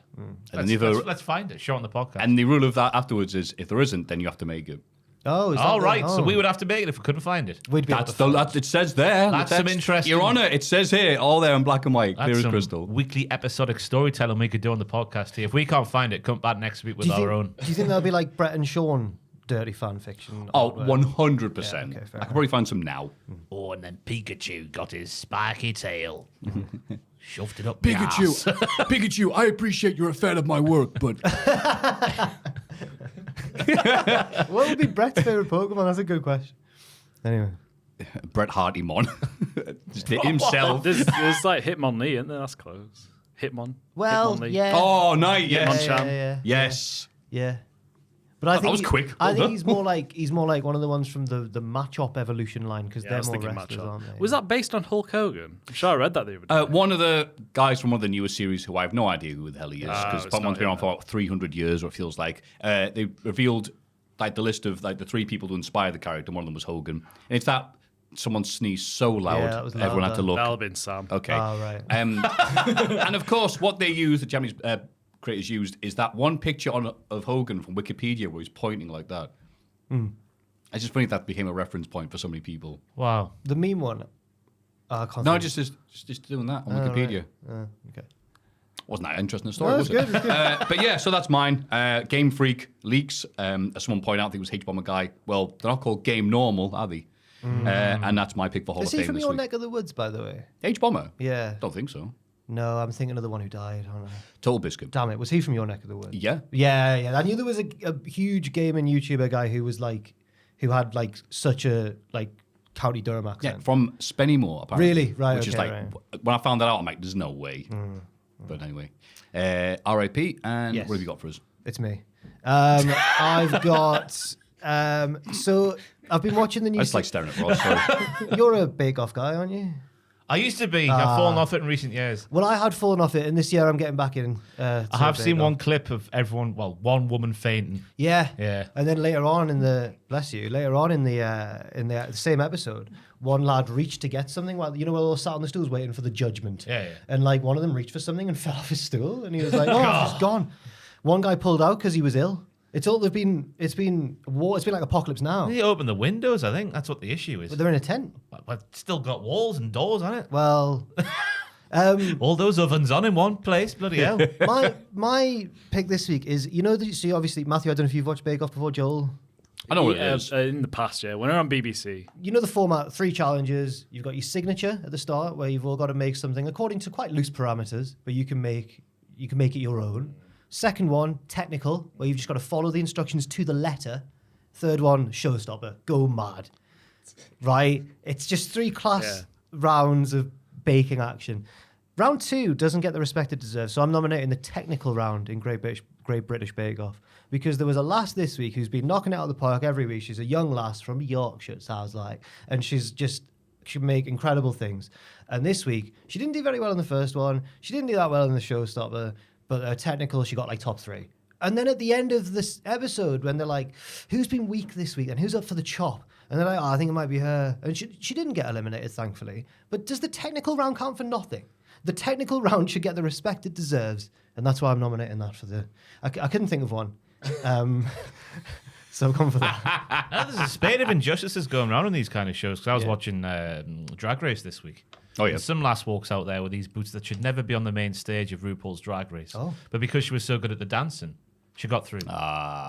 Let's find it. Show it on the podcast. And the rule of that afterwards is if there isn't, then you have to make it. Oh, is that all right. So we would have to make it if we couldn't find it. We'd be It says there. That's some interesting. Your Honor, it says here, all there in black and white, clear as crystal. Weekly episodic storytelling we could do on the podcast here. If we can't find it, come back next week with our own. Do you think there'll be like Brett and Sean dirty fan fiction? Oh, artwork? 100%. Yeah, okay, I fair could probably find some now. Oh, and then Pikachu got his spiky tail. Shoved it up the ass. Pikachu, I appreciate you're a fan of my work, but... What would be Brett's favourite Pokemon? That's a good question. Anyway. Bret Hartymon. Just himself. There's like Hitmonlee, isn't there? That's close. Hitmon. Well, Hitmonlee. yeah. Oh, nice. Yes. Hitmonchan. Yes. Yeah. But I think was quick. I Well think done. he's more like one of the ones from the Matchup evolution line because I they're was more thinking wrestlers, Matchup. aren't they? Was that based on Hulk Hogan? I'm sure I read that the other day. One of the guys from one of the newer series who I have no idea who the hell he is because it's Pokemon's not been on him, for about 300 years, or it feels like. They revealed like the list of like the 3 people who inspired the character. One of them was Hogan. And it's that someone sneezed so loud, that was everyone had to look. That'll have been Sam. Okay. Oh, right. And of course, what they used, the Japanese creators used, is that one picture of Hogan from Wikipedia where he's pointing like that. I just think that became a reference point for so many people. Wow. The meme one. I can't No, think. just doing that on Wikipedia. Right. Okay. Wasn't that an interesting story, No, was it's it? good, it's good. But yeah, so that's mine. Game Freak leaks. As someone pointed out, I think it was H-Bomber Guy. Well, they're not called Game Normal, are they? And that's my pick for Hall Is of he Fame from this your week. neck of the woods, by the way? H-Bomber? Yeah. Don't think so. No, I'm thinking of the one who died. I don't know. Total Biscuit. Damn it. Was he from your neck of the woods? Yeah. Yeah. I knew there was a huge gaming YouTuber guy who was like, who had like such a like County Durham Yeah, accent. from Spennymoor, apparently. Really? Right, Which is okay, like, right. when I found that out, I'm like, there's no way. But anyway. R.I.P. And Yes. what have you got for us? It's me. I've got. So I've been watching the I new. just like staring at Ross. Sorry. You're a Bake Off guy, aren't you? I used to be. I've fallen off it in recent years. Well, I had fallen off it, and this year I'm getting back in. I have seen one clip of everyone, one woman fainting. Yeah. Yeah. And then later on in the same episode, one lad reached to get something while we're all sat on the stools waiting for the judgment. Yeah. And like one of them reached for something and fell off his stool, and he was like, "Oh, it's just gone." One guy pulled out because he was ill. It's been war. It's been like Apocalypse Now. They open the windows. I think that's what the issue is. But they're in a tent. But it's still got walls and doors on it. Well, All those ovens on in one place. Bloody hell. my pick this week is so obviously Matthew. I don't know if you've watched Bake Off before, Joel. I know what it is. In the past, yeah. When we were on BBC. You know the format: 3 challenges. You've got your signature at the start, where you've all got to make something according to quite loose parameters, but you can make it your own. Second one, technical, where you've just got to follow the instructions to the letter. Third one, showstopper. Go mad. Right? It's just 3 class rounds of baking action. Round 2 doesn't get the respect it deserves, so I'm nominating the technical round in Great British Bake Off, because there was a lass this week who's been knocking it out of the park every week. She's a young lass from Yorkshire, it sounds like, and she make incredible things. And this week, she didn't do very well in the first one. She didn't do that well in the showstopper, but technical, she got like top 3. And then at the end of this episode, when they're like, who's been weak this week and who's up for the chop? And they're like, I think it might be her. And she didn't get eliminated, thankfully. But does the technical round count for nothing? The technical round should get the respect it deserves. And that's why I'm nominating that for the... I couldn't think of one. So I've gone for that. There's a spate of injustices going around on these kind of shows, because I was watching Drag Race this week. Oh, yeah. And some lass walks out there with these boots that should never be on the main stage of RuPaul's Drag Race. Oh. But because she was so good at the dancing, she got through. And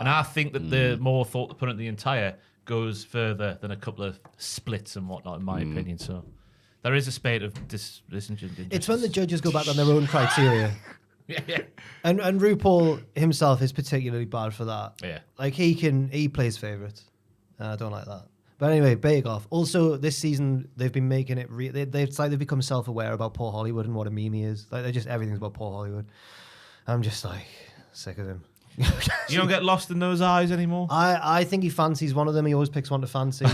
I think that the more thought they put into the entire goes further than a couple of splits and whatnot, in my opinion. So there is a spate of disingenuous. It's when the judges go back on their own criteria. Yeah. And RuPaul himself is particularly bad for that. Yeah. Like he plays favourites. I don't like that. But anyway, Bake Off. Also, this season they've been making it. It's like they've become self-aware about Paul Hollywood and what a meme he is. Like everything's about Paul Hollywood. I'm just like sick of him. You don't get lost in those eyes anymore? I think he fancies one of them. He always picks one to fancy.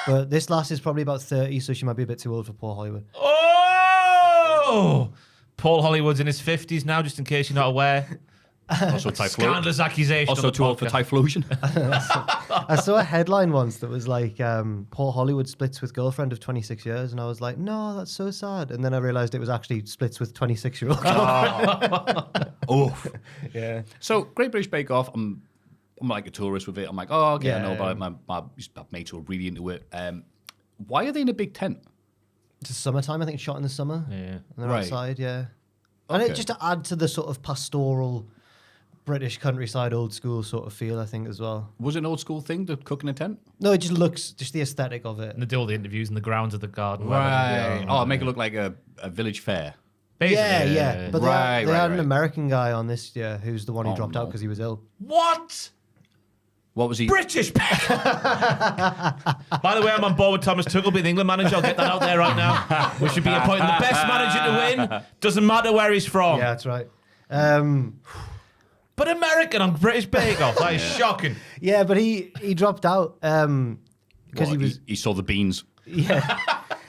But this lass is probably about 30, so she might be a bit too old for Paul Hollywood. Oh! Paul Hollywood's in his 50s now, just in case you're not aware. Also Scandalous accusation. Also too old for Typhlosion. I saw a headline once that was like, Paul Hollywood splits with girlfriend of 26 years. And I was like, no, that's so sad. And then I realised it was actually splits with 26-year-old girlfriend. Oof. Yeah. So, Great British Bake Off, I'm like a tourist with it. I'm like, oh, okay, I know about it. My mates were really into it. Why are they in a big tent? It's summertime, I think, shot in the summer. Yeah. And they're outside, yeah. And it just to add to the sort of pastoral British countryside, old school sort of feel, I think, as well. Was it an old school thing to cook in a tent? No, it just looks, just the aesthetic of it. And they do all the interviews in the grounds of the garden. Right. Make it look like a village fair. Basically, yeah. But they had an American guy on this year who's the one who dropped out because he was ill. What? What was he? British. By the way, I'm on board with Thomas Tuchel being the England manager. I'll get that out there right now. We should be appointing the best manager to win. Doesn't matter where he's from. Yeah, that's right. But American on British Bake Off. That is shocking. Yeah, but he dropped out because he saw the beans. Yeah.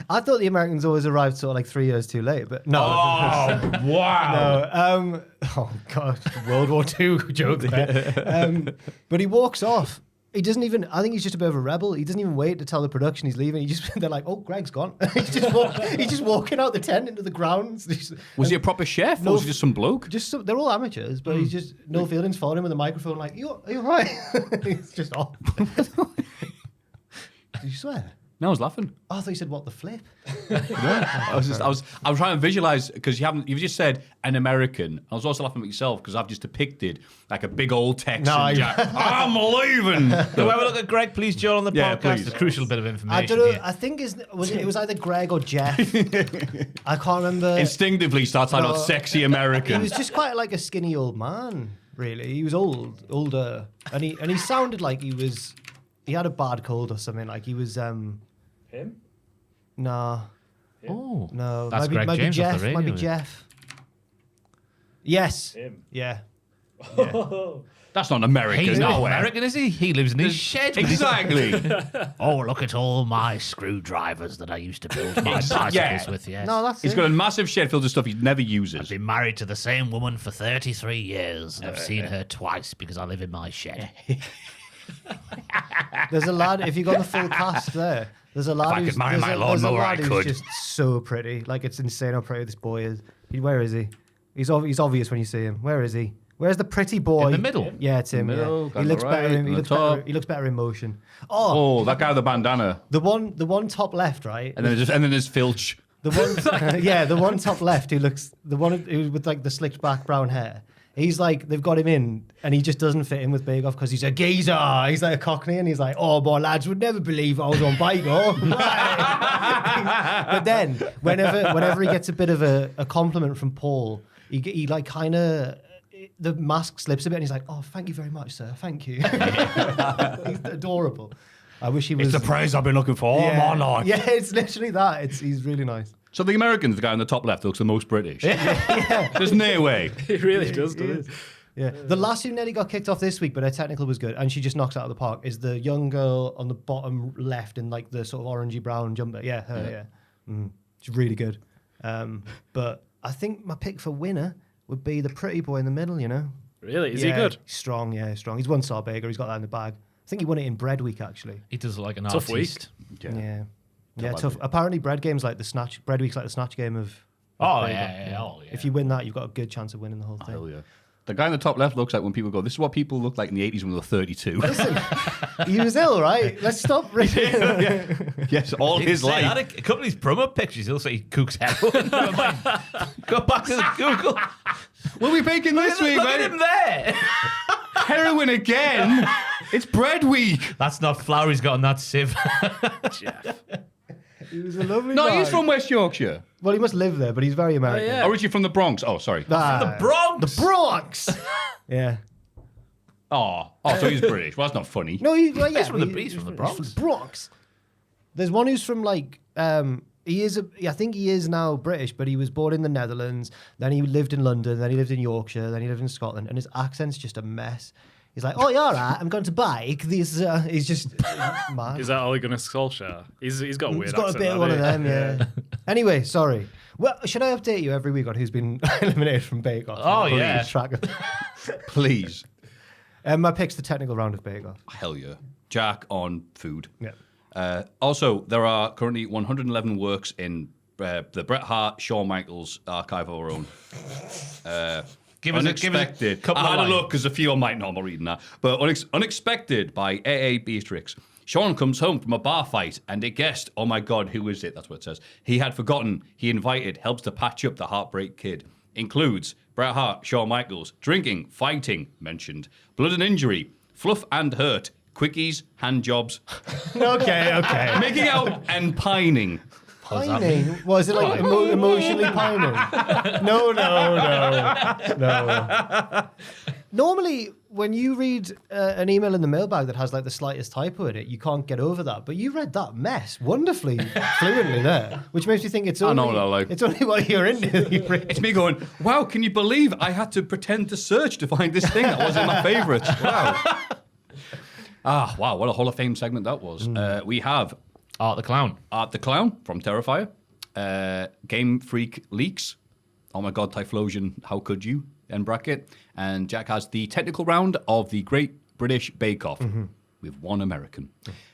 I thought the Americans always arrived sort of like 3 years too late, but no. Oh, wow. No. Oh, God. World War II joke there. But he walks off. He doesn't even, I think he's just a bit of a rebel. He doesn't even wait to tell the production he's leaving. They're like, oh, Greg's gone. he's just walking out the tent into the grounds. Was he a proper chef or was he just some bloke? They're all amateurs, but he's just, Noel Fielding's following him with a microphone like, are you all right? He's just off. Did you swear? No, I was laughing. Oh, I thought you said, what, the flip? I was trying to visualize, because you've just said an American. I was also laughing at yourself because I've just depicted like a big old Texan. I'm leaving. Can we have a look at Greg, please, Joel, on the podcast? Please. It's a crucial bit of information. I don't know. Here. I think it was either Greg or Jeff. I can't remember. Instinctively starts out not sexy American. He was just quite like a skinny old man, really. He was older. And he sounded like he had a bad cold or something. Like he was Him? Nah. Oh, No. That's Greg might be James Jeff. off the radio, Might be yeah. Jeff. Yes. Him. Yeah. That's not American. He's not no way. American, is he? He lives in his shed. Exactly. Oh, look at all my screwdrivers that I used to build my bicycles with, yes. No, that's He's it. got a massive shed filled with stuff he never uses. I've been married to the same woman for 33 years, and I've seen her twice because I live in my shed. There's a lad, if you got the full cast there, there's a lad who's just so pretty. Like, it's insane how pretty this boy is. Where is he? He's obvious when you see him. Where is he? Where's the pretty boy? In the middle? Yeah, it's him. Middle, Yeah. He looks better. He looks better in motion. Oh, that guy with the bandana. the one top left, right? And then there's Filch. The one, yeah, the one top left who with like the slicked back brown hair. He's like, they've got him in, and he just doesn't fit in with Bake Off because he's a geezer. He's like a cockney, and he's like, oh, my lads would never believe I was on Bake Off. But then, whenever he gets a bit of a compliment from Paul, he like kind of, the mask slips a bit, and he's like, "Oh, thank you very much, sir. Thank you." He's adorable. I wish he was. It's the praise I've been looking for all my life. Yeah, it's literally that. He's really nice. So the Americans, the guy on the top left, looks the most British. There's no way. He really does, doesn't he? Yeah. The last who nearly got kicked off this week, but her technical was good, and she just knocks it out of the park, is the young girl on the bottom left in like the sort of orangey brown jumper. Yeah, her, she's really good. But I think my pick for winner would be the pretty boy in the middle, you know? Really? Is he good? He's strong, strong. He's won Star Baker, he's got that in the bag. I think he won it in Bread Week, actually. He does it like an Tough artist. week. Yeah, tough. Apparently, Bread Week's like the Snatch game of Oh, Baker. yeah. If you win that, you've got a good chance of winning the whole thing. Hell yeah. The guy on the top left looks like when people go, this is what people looked like in the 80s when they were 32. Listen, he was ill, right? Let's stop. Yes, all his life. A couple of these promo pictures, he'll say he cooks heroin. Never mind. Go back to the Google. What are we baking this week, Look mate? at him there. Heroin again? It's bread week. That's not flour he's got on that sieve. Jeff. He was a lovely No, guy. he's from West Yorkshire. Well, he must live there, but he's very American. yeah. Or is he from the Bronx? Oh, sorry. The Bronx. The Bronx! Yeah. Oh, so he's British. Well, that's not funny. No, he's from He's from the Bronx. From the Bronx. There's one who's from like I think he is now British, but he was born in the Netherlands. Then he lived in London. Then he lived in Yorkshire. Then he lived in Scotland, and his accent's just a mess. He's like, "Oh, yeah, all right. I'm going to bike these." He's just mad. Is that Ole Gunnar Solskjaer? He's got a weird He's got a accent, bit of one of them, yeah. Anyway, sorry. Well, should I update you every week on who's been eliminated from Bake Off? Oh, yeah. Track of Please. my pick's the technical round of Bake Off. Hell yeah. Jack on food. Yeah. Also, there are currently 111 works in the Bret Hart, Shawn Michaels archive of our own. Give us a couple I had of a look because a few might not be reading that. But unexpected by A.A. Beatrix. Sean comes home from a bar fight and a guest, oh my God, who is it? That's what it says. He had forgotten. He invited, helps to patch up the Heartbreak Kid. Includes Bret Hart, Shawn Michaels, drinking, fighting, mentioned, blood and injury, fluff and hurt, quickies, hand jobs, Okay. making out and pining. Pining? Was it like emotionally pining? No. Normally, when you read an email in the mailbag that has like the slightest typo in it, you can't get over that. But you read that mess wonderfully fluently there, which makes me think it's only, it's only what you're into. It's me going, wow, can you believe I had to pretend to search to find this thing that wasn't my favourite? Wow. Wow, what a Hall of Fame segment that was. We have Art the Clown. Art the Clown from Terrifier. Game Freak Leaks. Oh my God, Typhlosion, how could you? End bracket. And Jack has the technical round of the Great British Bake Off with one American.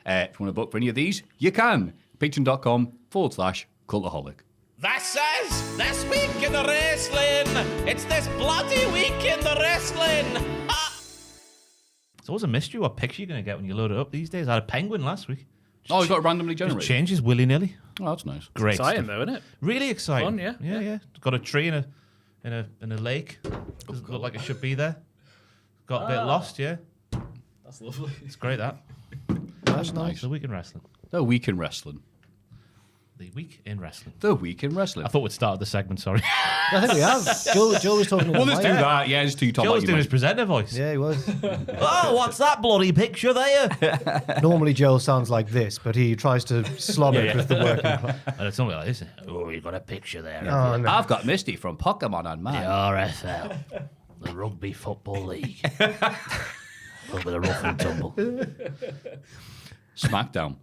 If you want to book for any of these, you can. Patreon.com/Cultaholic. This is This Week in the Wrestling. It's this bloody week in the wrestling. It's always a mystery what picture you're going to get when you load it up these days. I had a penguin last week. Oh, he's got it randomly Just generated. changes willy-nilly. Oh, that's nice. Great Exciting stuff. though, isn't it? Really exciting. Fun, yeah. Yeah. Got a tree in a lake. Doesn't look like it should be there. Got a bit lost, yeah. That's lovely. It's great, that. That's nice. The Week in Wrestling. The Week in Wrestling. The Week in Wrestling. The Week in Wrestling. I thought we'd started the segment, sorry. I think we have. Joe was talking about Well, let's do that. Yeah, just do Tom. Joe was doing his presenter voice. Yeah, he was. Oh, what's that bloody picture there? Normally Joe sounds like this, but he tries to slob it with the working class. And it's something like this. Oh, you got a picture there. Oh, no. I've got Misty from Pokemon on mine. RFL, the Rugby Football League. A little bit of rough and tumble. Smackdown.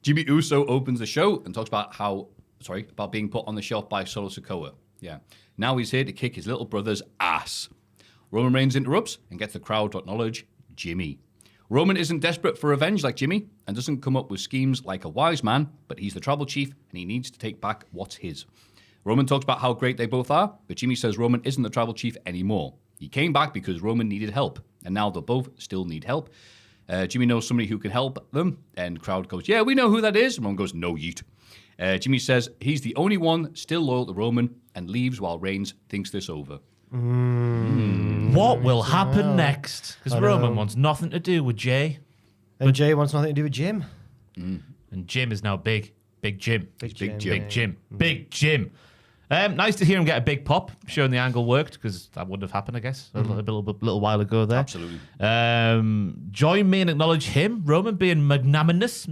Jimmy Uso opens the show and talks about about being put on the shelf by Solo Sikoa. Yeah. Now he's here to kick his little brother's ass. Roman Reigns interrupts and gets the crowd to acknowledge Jimmy. Roman isn't desperate for revenge like Jimmy and doesn't come up with schemes like a wise man, but he's the tribal chief and he needs to take back what's his. Roman talks about how great they both are, but Jimmy says Roman isn't the tribal chief anymore. He came back because Roman needed help, and now they both still need help. Jimmy knows somebody who can help them, and crowd goes, yeah, we know who that is. And Roman goes, no, yeet. Jimmy says he's the only one still loyal to Roman and leaves while Reigns thinks this over. What will happen next? Because Roman wants nothing to do with Jay. And Jay wants nothing to do with Jim. And Jim is now big. Big Jim. Big Jim. Big Jim. Big Jim. Nice to hear him get a big pop, showing the angle worked, because that wouldn't have happened, I guess, a little while ago there. Absolutely. Join me and acknowledge him, Roman, being magnanimous.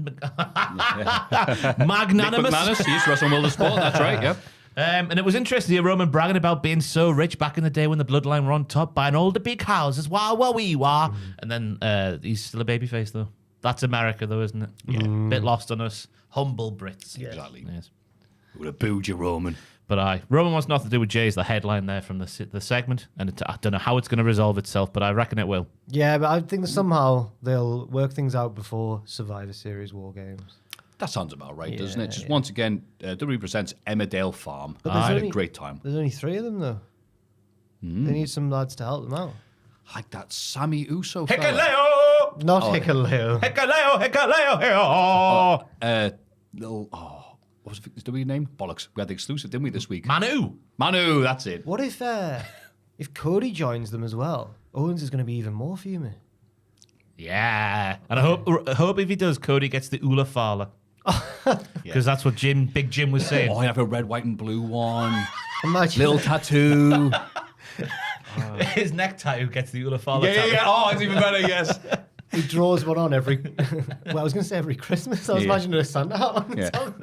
Magnanimous. He's Wrestling World of Sport, that's right, yeah. And it was interesting to hear Roman bragging about being so rich back in the day when the Bloodline were on top, buying all the big houses, we were. And then he's still a babyface, though. That's America, though, isn't it? Yeah. Bit lost on us. Humble Brits. Yeah. Exactly. Yes. Would have booed you, Roman. But Roman wants nothing to do with Jay is the headline there from the segment, and I don't know how it's going to resolve itself, but I reckon it will. Yeah, but I think that somehow they'll work things out before Survivor Series War Games. That sounds about right, doesn't it? Just once again, WWE presents Emmerdale Farm. But I had a great time. There's only 3 of them, though. They need some lads to help them out. Like that Sammy Uso fella. Hikaleo! Not Hikaleo. Hikaleo! What was the WWE name? Bollocks. We had the exclusive, didn't we, this week? Manu, that's it. What if Cody joins them as well? Owens is going to be even more fuming. Yeah. And I hope if he does, Cody gets the Ula Fala. Because that's what Big Jim was saying. Oh, I have a red, white, and blue one. Imagine Little tattoo. His neck tattoo gets the Ula Fala tattoo. Yeah. Oh, it's even better, yes. he draws one on every... well, I was going to say every Christmas. I was imagining a Santa hat on the top.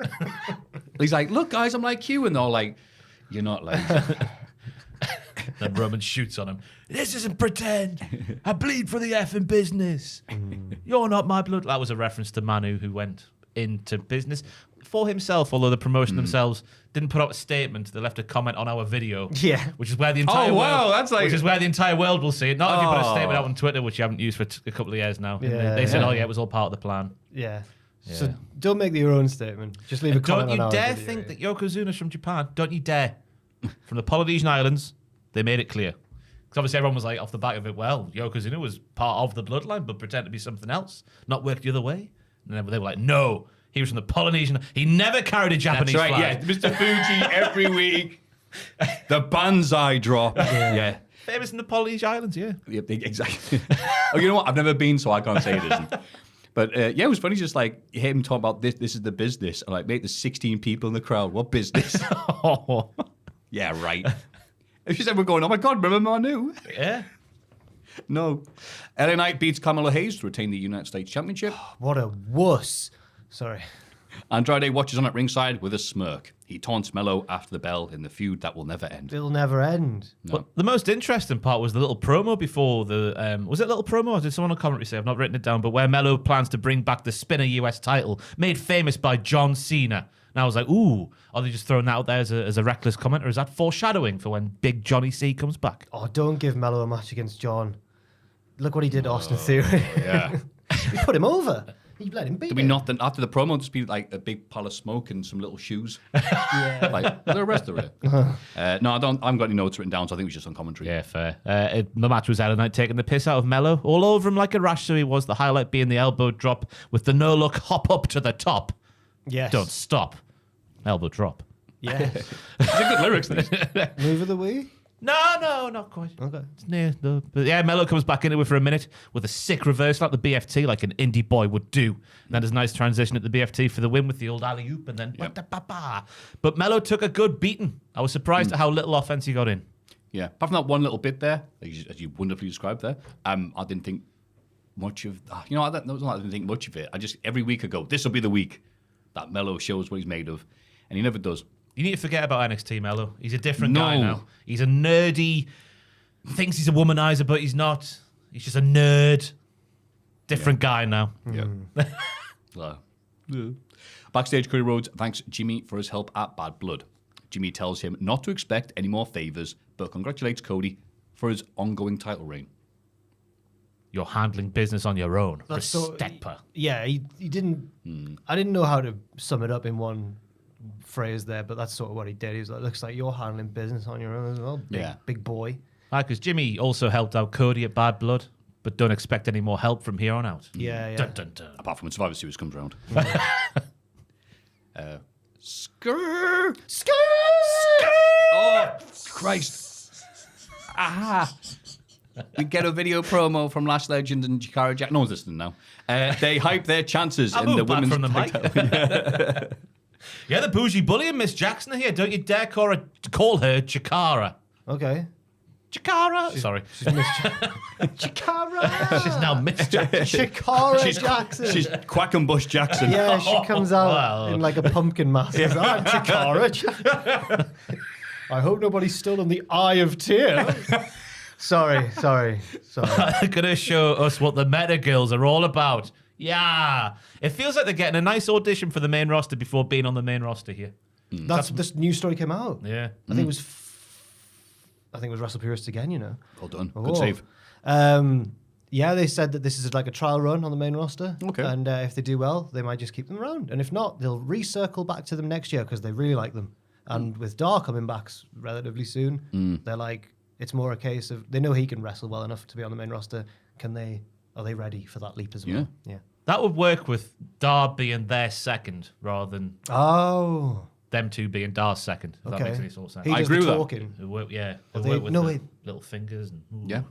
He's like, look, guys, I'm like you. And they're like, you're not like... Then Roman shoots on him. This isn't pretend. I bleed for the effing business. You're not my blood. That was a reference to Manu, who went into business for himself, although the promotion themselves didn't put out a statement. They left a comment on our video. Yeah. Which is where the entire world... that's like... Which is where the entire world will see it. Not if you put a statement out on Twitter, which you haven't used for a couple of years now. Yeah, they said, it was all part of the plan. Yeah. So don't make your own statement. Just leave a comment on our video. Don't you dare think that Yokozuna's from Japan. Don't you dare. From the Polynesian Islands, they made it clear. Because obviously everyone was like, off the back of it, well, Yokozuna was part of the bloodline, but pretend to be something else. Not work the other way. And then they were like, no, he was from the Polynesian. He never carried a Japanese flag. flag. Yeah, Mr. Fuji every week. The banzai drop. Yeah. Famous in the Polynesian Islands, yeah. Exactly. Oh, you know what? I've never been, so I can't say it isn't. But it was funny just like him talking about this is the business. And like, mate, there's 16 people in the crowd. What business? Yeah, right. If she said we're going, oh my God, remember Manu? Yeah. No. LA Knight beats Carmelo Hayes to retain the United States Championship. What a wuss. Sorry. Andrade watches on at ringside with a smirk. He taunts Melo after the bell in the feud that will never end. It'll never end. No. But the most interesting part was the little promo before the... was it a little promo or did someone on commentary say? I've not written it down, but where Melo plans to bring back the Spinner US title, made famous by John Cena. And I was like, ooh, are they just throwing that out there as a reckless comment, or is that foreshadowing for when Big Johnny C comes back? Oh, don't give Melo a match against John. Look what he did to Austin Theory. Yeah. He put him over. He let him beat Did we him. not then after the promo just be like a big pile of smoke and some little shoes? Yeah. Like the rest of it. No, I haven't got any notes written down, so I think it was just on commentary. Yeah, fair. The match was LA Knight taking the piss out of Melo, all over him like a rash, so he was. The highlight being the elbow drop with the no-look hop up to the top. Yes. Don't stop. Elbow drop. Yes. It's a good lyrics. Move of the week? No, not quite. Okay. It's near though. But yeah, Melo comes back into it for a minute with a sick reversal like the BFT, like an indie boy would do. And then there's a nice transition at the BFT for the win with the old alley-oop, and then But Melo took a good beating. I was surprised at how little offense he got in. Yeah, apart from that one little bit there, as you wonderfully described there, I didn't think much of. I didn't think much of it. I just every week I go, this will be the week that Melo shows what he's made of, and he never does. You need to forget about NXT Melo. He's a different guy now. He's a nerdy, thinks he's a womanizer, but he's not. He's just a nerd. Different guy now. Yeah. Backstage, Cody Rhodes thanks Jimmy for his help at Bad Blood. Jimmy tells him not to expect any more favors, but congratulates Cody for his ongoing title reign. You're handling business on your own. That's Respectper. Yeah, he didn't... I didn't know how to sum it up in one phrase there, but that's sort of what he did. He was like, looks like you're handling business on your own as well, big boy. Because Jimmy also helped out Cody at Bad Blood, but don't expect any more help from here on out. Yeah. Dun, dun, dun. Apart from when Survivor Series comes around. Skrrr! Skrrr! Oh, Christ. We get a video promo from Lash Legend and Jakara Jack. No one's listening now. They hype their chances in the women's from the mic. Yeah, the bougie bully and Miss Jackson here. Don't you dare call her Chikara. Okay. Chikara. Sorry. She's Miss Chikara. She's now Miss Jackson. Chikara Jackson. She's Quackenbush Jackson. Yeah, she comes out in like a pumpkin mask. I'm Chikara. I hope nobody's stolen the Eye of Tear. Sorry. They're going to show us what the Meta Girls are all about. Yeah. It feels like they're getting a nice audition for the main roster before being on the main roster here. That's this new story came out. Yeah. I think it was Wrestle Purists again, you know. Well done. Oh. Good save. Yeah, they said that this is like a trial run on the main roster. Okay. And if they do well, they might just keep them around. And if not, they'll recircle back to them next year because they really like them. And with Dar coming back relatively soon, they're like, it's more a case of they know he can wrestle well enough to be on the main roster. Are they ready for that leap as well? Yeah. That would work with Dar being their second rather than them two being Dar's second. If that makes any sort of sense. He I does agree the with that. talking. It work, yeah. It They- work with no, the wait. little fingers. And, Yeah.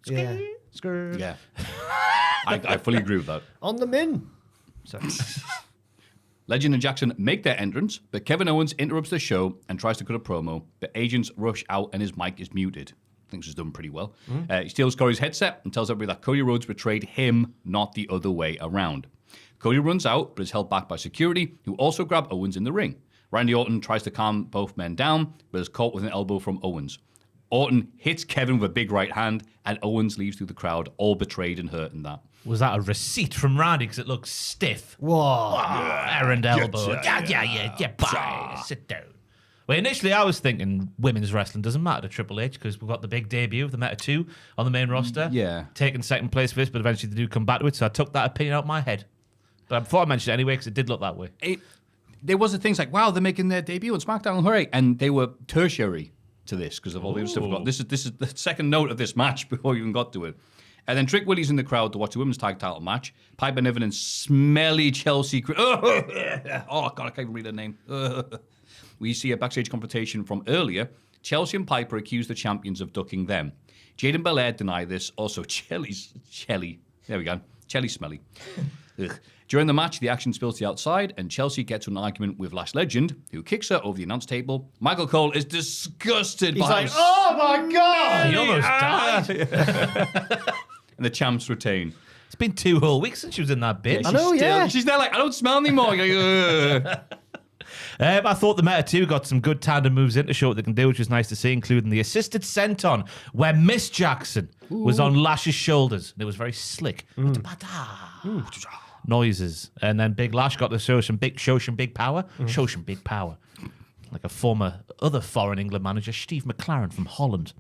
Yeah. Skirt. Yeah. I fully agree with that. On the min. Sorry. Legend and Jackson make their entrance, but Kevin Owens interrupts the show and tries to cut a promo, but agents rush out and his mic is muted. I think this is done pretty well. He steals Cody's headset and tells everybody that Cody Rhodes betrayed him, not the other way around. Cody runs out, but is held back by security, who also grab Owens in the ring. Randy Orton tries to calm both men down, but is caught with an elbow from Owens. Orton hits Kevin with a big right hand, and Owens leaves through the crowd, all betrayed and hurt in that. Was that a receipt from Randy because it looks stiff? Whoa. Errand elbow. Yeah, bye. Sit down. Well, initially I was thinking women's wrestling doesn't matter to Triple H because we've got the big debut of the Meta 2 on the main roster. Yeah. Taking second place for this, but eventually they do come back to it, so I took that opinion out of my head. But before I mentioned it anyway, because it did look that way. There was the things like, wow, they're making their debut on SmackDown, hooray! And they were tertiary to this because of all the other stuff we've got. This is the second note of this match before we even got to it. And then Trick Willie's in the crowd to watch the women's tag title match. Piper Niven and smelly Chelsea. Oh, God, I can't even read her name. We see a backstage confrontation from earlier. Chelsea and Piper accuse the champions of ducking them. Jade and Belair deny this. Also, Chelly. There we go. Chelly Smelly. Ugh. During the match, the action spills to the outside, and Chelsea gets to an argument with Lash Legend, who kicks her over the announce table. Michael Cole is disgusted He's by like, oh my God! He almost died. and the champs retain. It's been 2 whole weeks since she was in that bit. I know, yeah. She's there like, I don't smell anymore. You're like, I thought the Meta 2 got some good tandem moves in to show what they can do, which was nice to see, including the assisted senton, where Miss Jackson was on Lash's shoulders. And it was very slick. Noises. And then Big Lash got to show some big power. Show some big power. Like a other foreign England manager, Steve McLaren from Holland.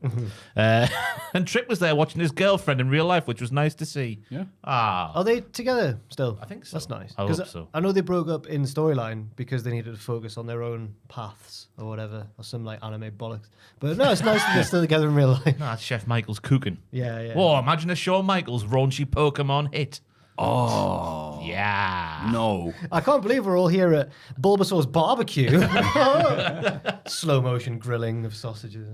And Trick was there watching his girlfriend in real life, which was nice to see. Yeah. Ah. Are they together still? I think so. That's nice. I 'Cause hope so. I know they broke up in storyline because they needed to focus on their own paths or whatever, or some like anime bollocks. But no, it's nice that they're still together in real life. Nah, it's Chef Michael's cooking. Yeah. Oh, imagine a Shawn Michaels raunchy Pokemon hit. oh, Yeah. no. I can't believe we're all here at Bulbasaur's barbecue. Slow motion grilling of sausages.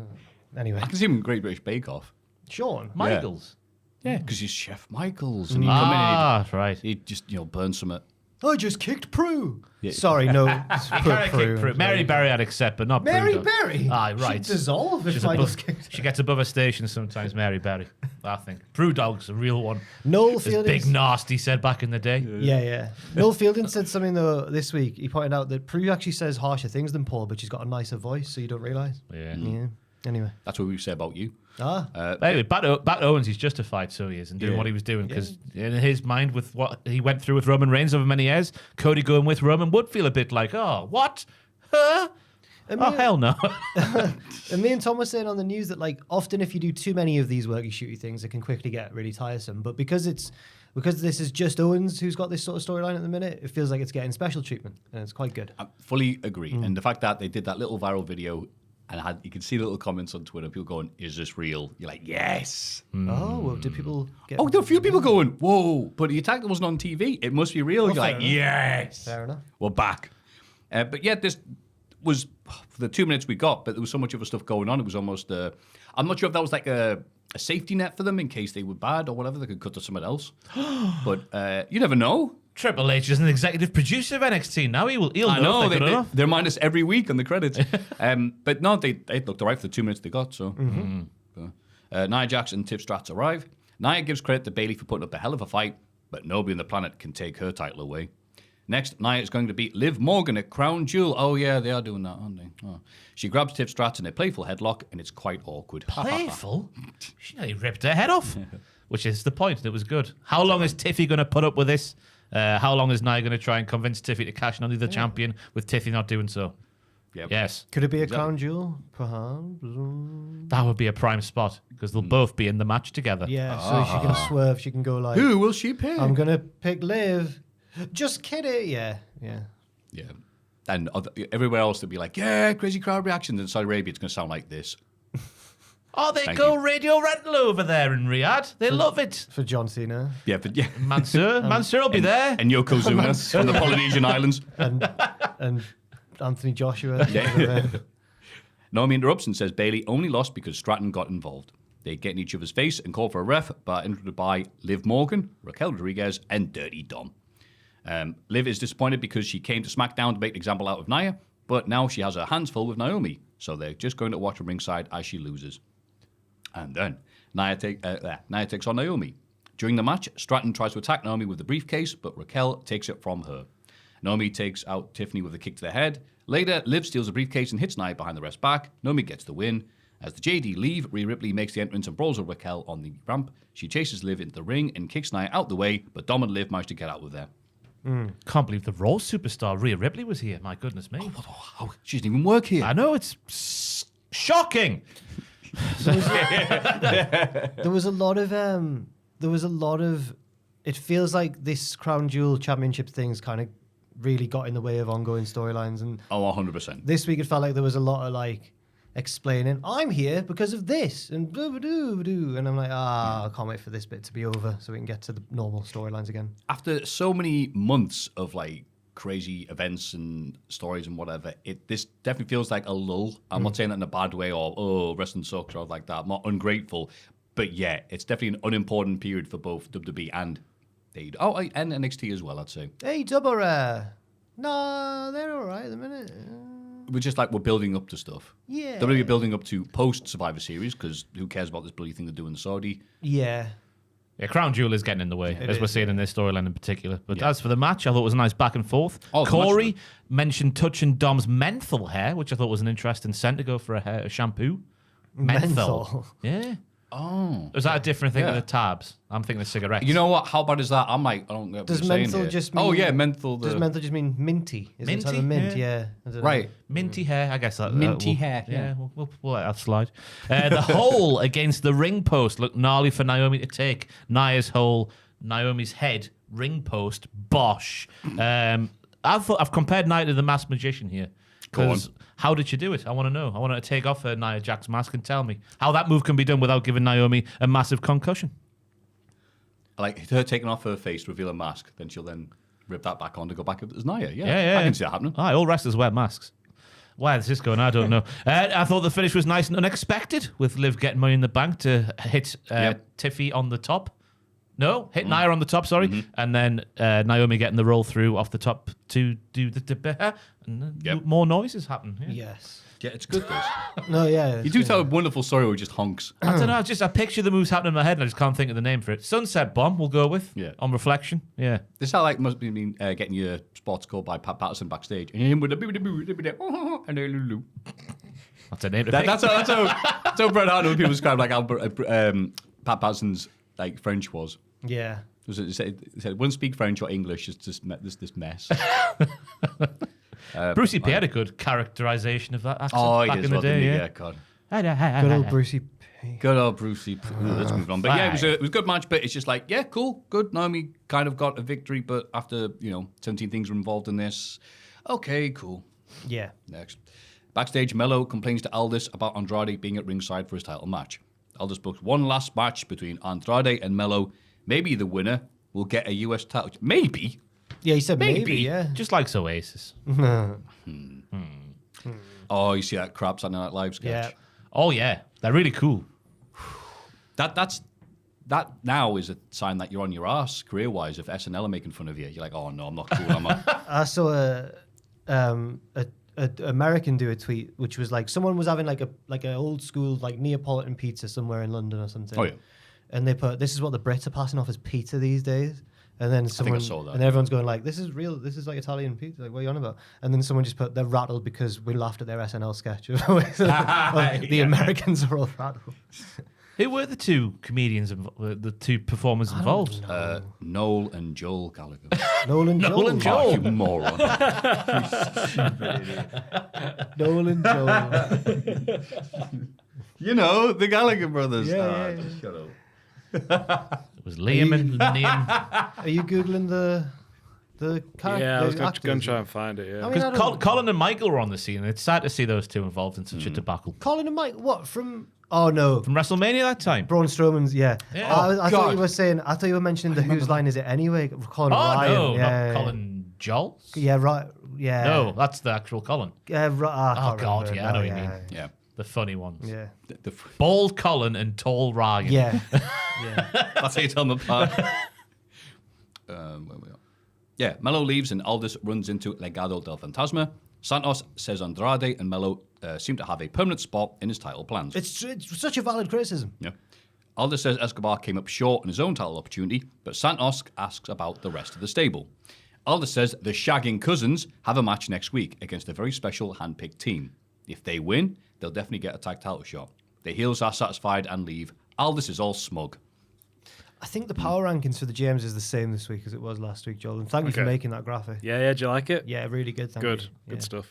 Anyway, I can see him in Great British Bake Off. Sean. Michaels. Yeah, because he's Chef Michaels. And you come in and Ah, right. he'd just, burn some. I just kicked Prue. Yeah. Sorry, no. Can't kick Prue. Mary Berry I'd accept, but not Mary Prue. Berry. Ah, right. She'd dissolve if She's Michael's above, kicked. she gets above her station sometimes, Mary Berry. I think. Prue Dog's a real one. Noel As Fielding. Big Nasty said back in the day. Yeah. Noel Fielding said something though this week. He pointed out that Prue actually says harsher things than Paul, but she's got a nicer voice, so you don't realise. Yeah. Yeah. Anyway. That's what we say about you. But anyway, back to Owens, he's justified, so he is, and doing what he was doing, because in his mind, with what he went through with Roman Reigns over many years, Cody going with Roman would feel a bit like, oh, what? Huh? Oh, hell no. And me and Tom were saying on the news that like often if you do too many of these worky shooty things, it can quickly get really tiresome. But because this is just Owens who's got this sort of storyline at the minute, it feels like it's getting special treatment, and it's quite good. I fully agree. And the fact that they did that little viral video and you can see little comments on Twitter, people going, is this real? You're like, yes. Oh, well, did people get... Oh, there were a few people going, whoa, but the attack wasn't on TV. It must be real. You're like, fair enough. yes. Fair enough. We're back. But yeah, this was for the 2 minutes we got, but there was so much other stuff going on. It was almost, I'm not sure if that was like a safety net for them in case they were bad or whatever. They could cut to someone else. But you never know. Triple H is an executive producer of NXT now. He'll I know know if they're good enough. they remind us every week on the credits. But no, they looked all right for the 2 minutes they got. So Nia Jax and Tiff Stratz arrive. Nia gives credit to Bayley for putting up a hell of a fight, but nobody on the planet can take her title away. Next, Nia is going to beat Liv Morgan at Crown Jewel. Oh yeah, they are doing that, aren't they? Oh. She grabs Tiff Stratz in a playful headlock, and it's quite awkward. Playful? She nearly ripped her head off, which is the point. It was good. How long is Tiffy going to put up with this? How long is Nia going to try and convince Tiffy to cash in on the champion with Tiffy not doing so? Yep. Yes. Could it be a crown jewel? Perhaps. That would be a prime spot because they'll both be in the match together. Yeah, so she can swerve. She can go like, Who will she pick? I'm going to pick Liv. Just kidding. Yeah. Yeah. And everywhere else they'll be like, yeah, crazy crowd reactions. In Saudi Arabia, it's going to sound like this. Oh, they Thank go you. radio rental over there in Riyadh. They love it. For John Cena. Yeah, but yeah. Mansoor will be there. And Yokozuna from the Polynesian Islands. And Anthony Joshua. Yeah. Naomi interrupts and says Bayley only lost because Stratton got involved. They get in each other's face and call for a ref, but interrupted by Liv Morgan, Raquel Rodriguez, and Dirty Dom. Liv is disappointed because she came to SmackDown to make an example out of Nia, but now she has her hands full with Naomi, so they're just going to watch her ringside as she loses. And then Nia takes on Naomi. During the match, Stratton tries to attack Naomi with the briefcase, but Raquel takes it from her. Naomi takes out Tiffany with a kick to the head. Later, Liv steals the briefcase and hits Nia behind the ref's back. Naomi gets the win. As the JD leave, Rhea Ripley makes the entrance and brawls with Raquel on the ramp. She chases Liv into the ring and kicks Nia out the way, but Dom and Liv manage to get out of there. Can't believe the Raw superstar Rhea Ripley was here. My goodness me. Oh, she doesn't even work here. I know, it's shocking. There was a lot of. It feels like this Crown Jewel Championship thing's kind of really got in the way of ongoing storylines. And Oh, 100%. this week it felt like there was a lot of like explaining, I'm here because of this, and boo-ba-doo-ba-doo. And I'm like, I can't wait for this bit to be over so we can get to the normal storylines again. After so many months of like crazy events and stories and whatever, this definitely feels like a lull. I'm not saying that in a bad way or wrestling sucks or like that. I'm not ungrateful, but yeah, it's definitely an unimportant period for both WWE and AEW. Oh, and NXT as well, I'd say. Hey, no, they're all right at the minute. We're just like, we're building up to stuff. Yeah. WWE building up to post-Survivor Series, because who cares about this bloody thing they're doing in Saudi? Yeah. Yeah, Crown Jewel is getting in the way, as we're seeing in this storyline in particular. But Yeah. as for the match, I thought it was a nice back and forth. Oh, Corey much mentioned touching Dom's menthol hair, which I thought was an interesting scent to go for a shampoo. Menthol. Yeah. Oh. Was that a different thing Yeah. than the tabs? I'm thinking of cigarettes. You know what? How bad is that? I'm like, I don't get what Does you're saying menthol here. just mean... Oh, yeah, menthol. Does menthol just mean minty? Is it a type Minty? of mint? Yeah. Yeah. I don't know. Right. Minty hair, I guess that. Minty we'll- hair, yeah. Yeah, we'll let that slide. The hole against the ring post looked gnarly for Naomi to take. Nia's hole, Naomi's head, ring post, bosh. I've compared Nia to the masked magician here. Go on. Because how did she do it? I want to know. I want her to take off her Nia Jax mask and tell me how that move can be done without giving Naomi a massive concussion. Like her taking off her face, reveal a mask, then she'll then rip that back on to go back as Nia. Yeah, Yeah. I can see that happening. Aye, all wrestlers wear masks. Why is this going? I don't know. I thought the finish was nice and unexpected, with Liv getting Money in the Bank to hit Tiffy on the top. No, hit Nia on the top, sorry. And then Naomi getting the roll through off the top to do the and then more noises happen. Yeah. Yes. Yeah, it's good, this. No, yeah. You do tell a wonderful story where it just honks. I don't know. I picture the moves happening in my head and I just can't think of the name for it. Sunset Bomb, we'll go with. Yeah. On reflection. Yeah. This how like must be getting your spots called by Pat Patterson backstage. And him with the That's a name to pick. that's how Bret Hart and people describe like Pat Patterson's like French was. Yeah. It said wouldn't speak French or English, just this mess. Brucey P had a good characterization of that accent back yes, in the day. Yeah. God. Good old Brucey P. Good old Brucey. Let's move on. But yeah, it was a good match, but it's just like, yeah, cool, good. Naomi kind of got a victory, but after, 17 things were involved in this. Okay, cool. Yeah. Next. Backstage, Mello complains to Aldis about Andrade being at ringside for his title match. Aldis books one last match between Andrade and Mello. Maybe the winner will get a US title. Maybe. Yeah, he said maybe yeah. Just like Oasis. Oh, you see that crap Saturday Night Live sketch? Yeah. Oh, yeah. They're really cool. That's that now is a sign that you're on your ass career-wise. If SNL are making fun of you, you're like, oh no, I'm not cool. I saw a American do a tweet which was like someone was having like an old school like Neapolitan pizza somewhere in London or something. Oh yeah. And they put, this is what the Brits are passing off as pizza these days. And then someone, I saw that. and everyone's going like, this is real. This is like Italian pizza. Like, what are you on about? And then someone just put, they're rattled because we laughed at their SNL sketch. The Americans are all rattled. Who were the two comedians, the two performers involved? Noel and Joel Gallagher. Noel and Joel. Oh, you moron. Noel and Joel. You know, the Gallagher brothers. Yeah. Shut up. It was Liam and Liam. Are you Googling the character? Yeah, I was going to actors? try and find it, yeah. I mean, I Because don't- Colin and Michael were on the scene, and it's sad to see those two involved in such a debacle. Colin and Mike, what, from... Oh, no. From WrestleMania that time. Braun Strowman's, yeah. Yeah. I thought God. you were saying, I thought you were mentioning the Whose Line Is It Anyway? Colin Oh, Ryan. no, yeah, not Colin Joel. Yeah, right. Yeah. No, that's the actual Colin. Yeah, right. Oh, God, yeah, I know what you mean. Yeah. The funny ones. Yeah. Bald Colin and tall Ryan. Yeah. That's how you tell them apart. Where we are. Yeah, Melo leaves and Aldis runs into Legado del Fantasma. Santos says Andrade and Melo seem to have a permanent spot in his title plans. It's such a valid criticism. Yeah. Aldis says Escobar came up short in his own title opportunity, but Santos asks about the rest of the stable. Aldis says the Shagging Cousins have a match next week against a very special hand-picked team. If they win, they'll definitely get a tag title shot. The heels are satisfied and leave. Aldis is all smug. I think the power rankings for the GMs is the same this week as it was last week, Joel. And thank you for Okay. making that graphic. Yeah, do you like it? Yeah, really good. Thank Good. you. Good Yeah. stuff.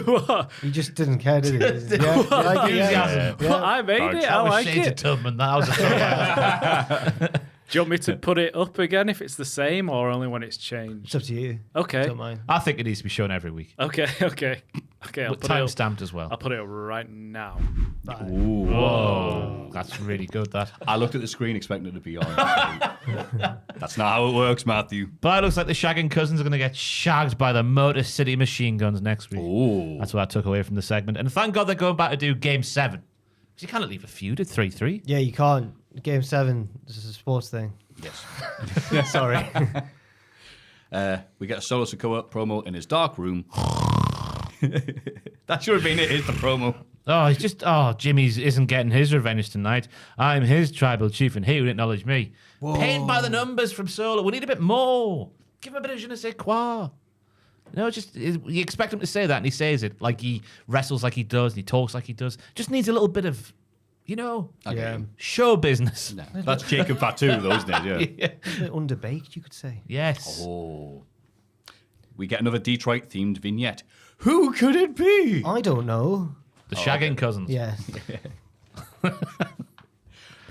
What? He just didn't care, did he? Yeah, you like it? Yeah. Well, I made it. I That was like Shades of it. Tubman. That was a Do you want me to put it up again if it's the same or only when it's It's changed? up to you. Okay. Don't mind. I think it needs to be shown every week. Okay. I'll But put it time up. stamped as well. I'll put it up right now. Whoa. That's really good, that. I looked at the screen expecting it to be on. That's not how it works, Matthew. But it looks like the Shagging Cousins are going to get shagged by the Motor City Machine Guns next week. Ooh. That's what I took away from the segment. And thank God they're going back to do Game 7. Because you can't leave a feud at 3-3. Yeah, you can't. Game 7, this is a sports thing. Yes. Sorry. We get a Solo Sikoa promo in his dark room. That should have been it. It's the promo. Oh, he's just, Jimmy's isn't getting his revenge tonight. I'm his tribal chief and he would acknowledge me. Paid by the numbers from Solo. We need a bit more. Give him a bit of je ne sais quoi. No, just, you expect him to say that and he says it. Like he wrestles like he does and he talks like he does. Just needs a little bit of, Yeah. show business. No, that's Jacob Fatu, though, isn't it? Yeah. A bit underbaked, you could say. Yes. Oh. We get another Detroit-themed vignette. Who could it be? I don't know. The Shagging Cousins. Yeah.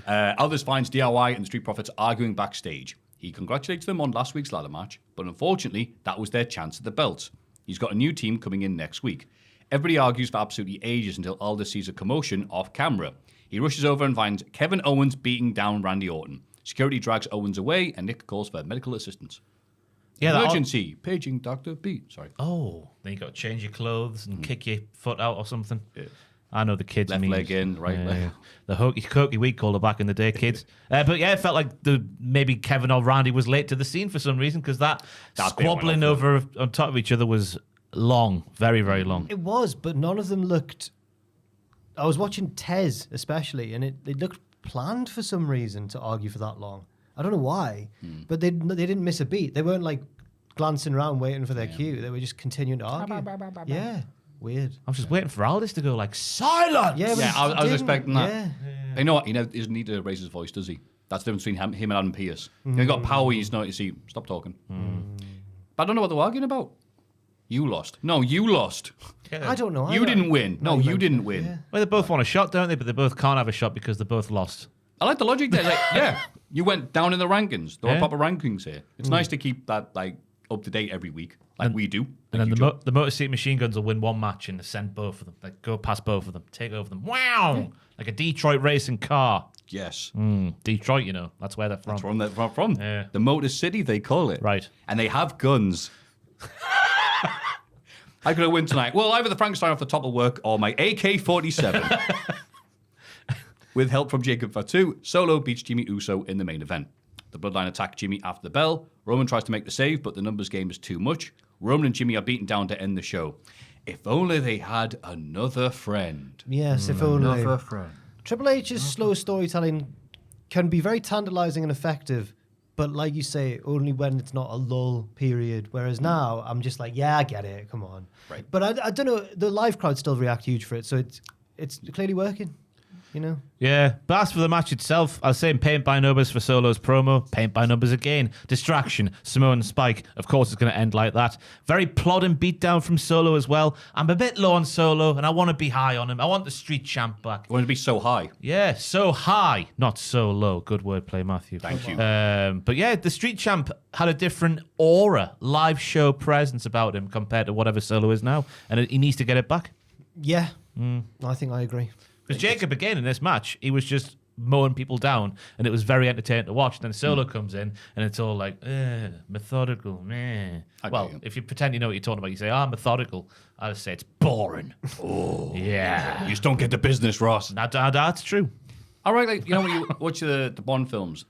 Aldis finds DIY and the Street Profits arguing backstage. He congratulates them on last week's ladder match, but unfortunately, that was their chance at the belts. He's got a new team coming in next week. Everybody argues for absolutely ages until Aldis sees a commotion off camera. He rushes over and finds Kevin Owens beating down Randy Orton. Security drags Owens away, and Nick calls for medical assistance. Yeah, that Emergency, paging Dr. B. Sorry. Oh, then you got to change your clothes and kick your foot out or something. Yeah. I know the kids. Left memes. leg in, right leg. The hokey week caller back in the day, kids. But yeah, it felt like maybe Kevin or Randy was late to the scene for some reason because that bit squabbling went off, over on top of each other was long, very, very long. It was, but none of them looked... I was watching Tez, especially, and it looked planned for some reason to argue for that long. I don't know why, but they didn't miss a beat. They weren't like glancing around waiting for their cue. They were just continuing to argue. Yeah, weird. I was just waiting for Aldis to go like, silence! Yeah, but Yeah, I was didn't. expecting that. Yeah. You know what? He doesn't need to raise his voice, does he? That's the difference between him and Adam Pearce. He's got power, he's not, you see, stop talking. But I don't know what they're arguing about. You lost. No, you lost. I don't know. You either. didn't win. No, you didn't win. Yeah. Well, they both want a shot, don't they? But they both can't have a shot because they both lost. I like the logic there. Like, yeah, you went down in the rankings. There are Yeah. proper rankings here. It's nice to keep that like up to date every week, like we do. And then Thank the you, Joe. the Motor City Machine Guns will win one match and send both of them. Like go past both of them, take over them. Wow! Like a Detroit racing car. Yes. Detroit, you know, that's where they're from. That's where they're from. Yeah. The Motor City, they call it. Right. And they have guns. I could win tonight. Well, either the Frankenstein off the top will work or my AK-47. With help from Jacob Fatu, Solo beats Jimmy Uso in the main event. The Bloodline attack Jimmy after the bell. Roman tries to make the save, but the numbers game is too much. Roman and Jimmy are beaten down to end the show. If only they had another friend. Yes, if only. Another friend. Triple H's slow storytelling can be very tantalizing and effective, but like you say, only when it's not a lull period. Whereas now, I'm just like, yeah, I get it. Come on. Right. But I don't know. The live crowd still react huge for it, so it's clearly working. You know? Yeah, but as for the match itself, I was saying paint by numbers for Solo's promo, paint by numbers again. Distraction, Samoan Spike. Of course, it's going to end like that. Very plodding beatdown from Solo as well. I'm a bit low on Solo, and I want to be high on him. I want the street champ back. You want to be so high. Yeah, so high, not so low. Good wordplay, Maffew. Thank you. But yeah, the street champ had a different aura, live show presence about him compared to whatever Solo is now, and he needs to get it back. Yeah. I think I agree. Because Jacob, again, in this match, he was just mowing people down, and it was very entertaining to watch. Then Solo comes in, and it's all like, methodical, meh. Well, if you pretend you know what you're talking about, you say, methodical. I just say it's boring. Oh. Yeah. You just don't get the business, Ross. That's true. All right, like, you know, when you watch the Bond films,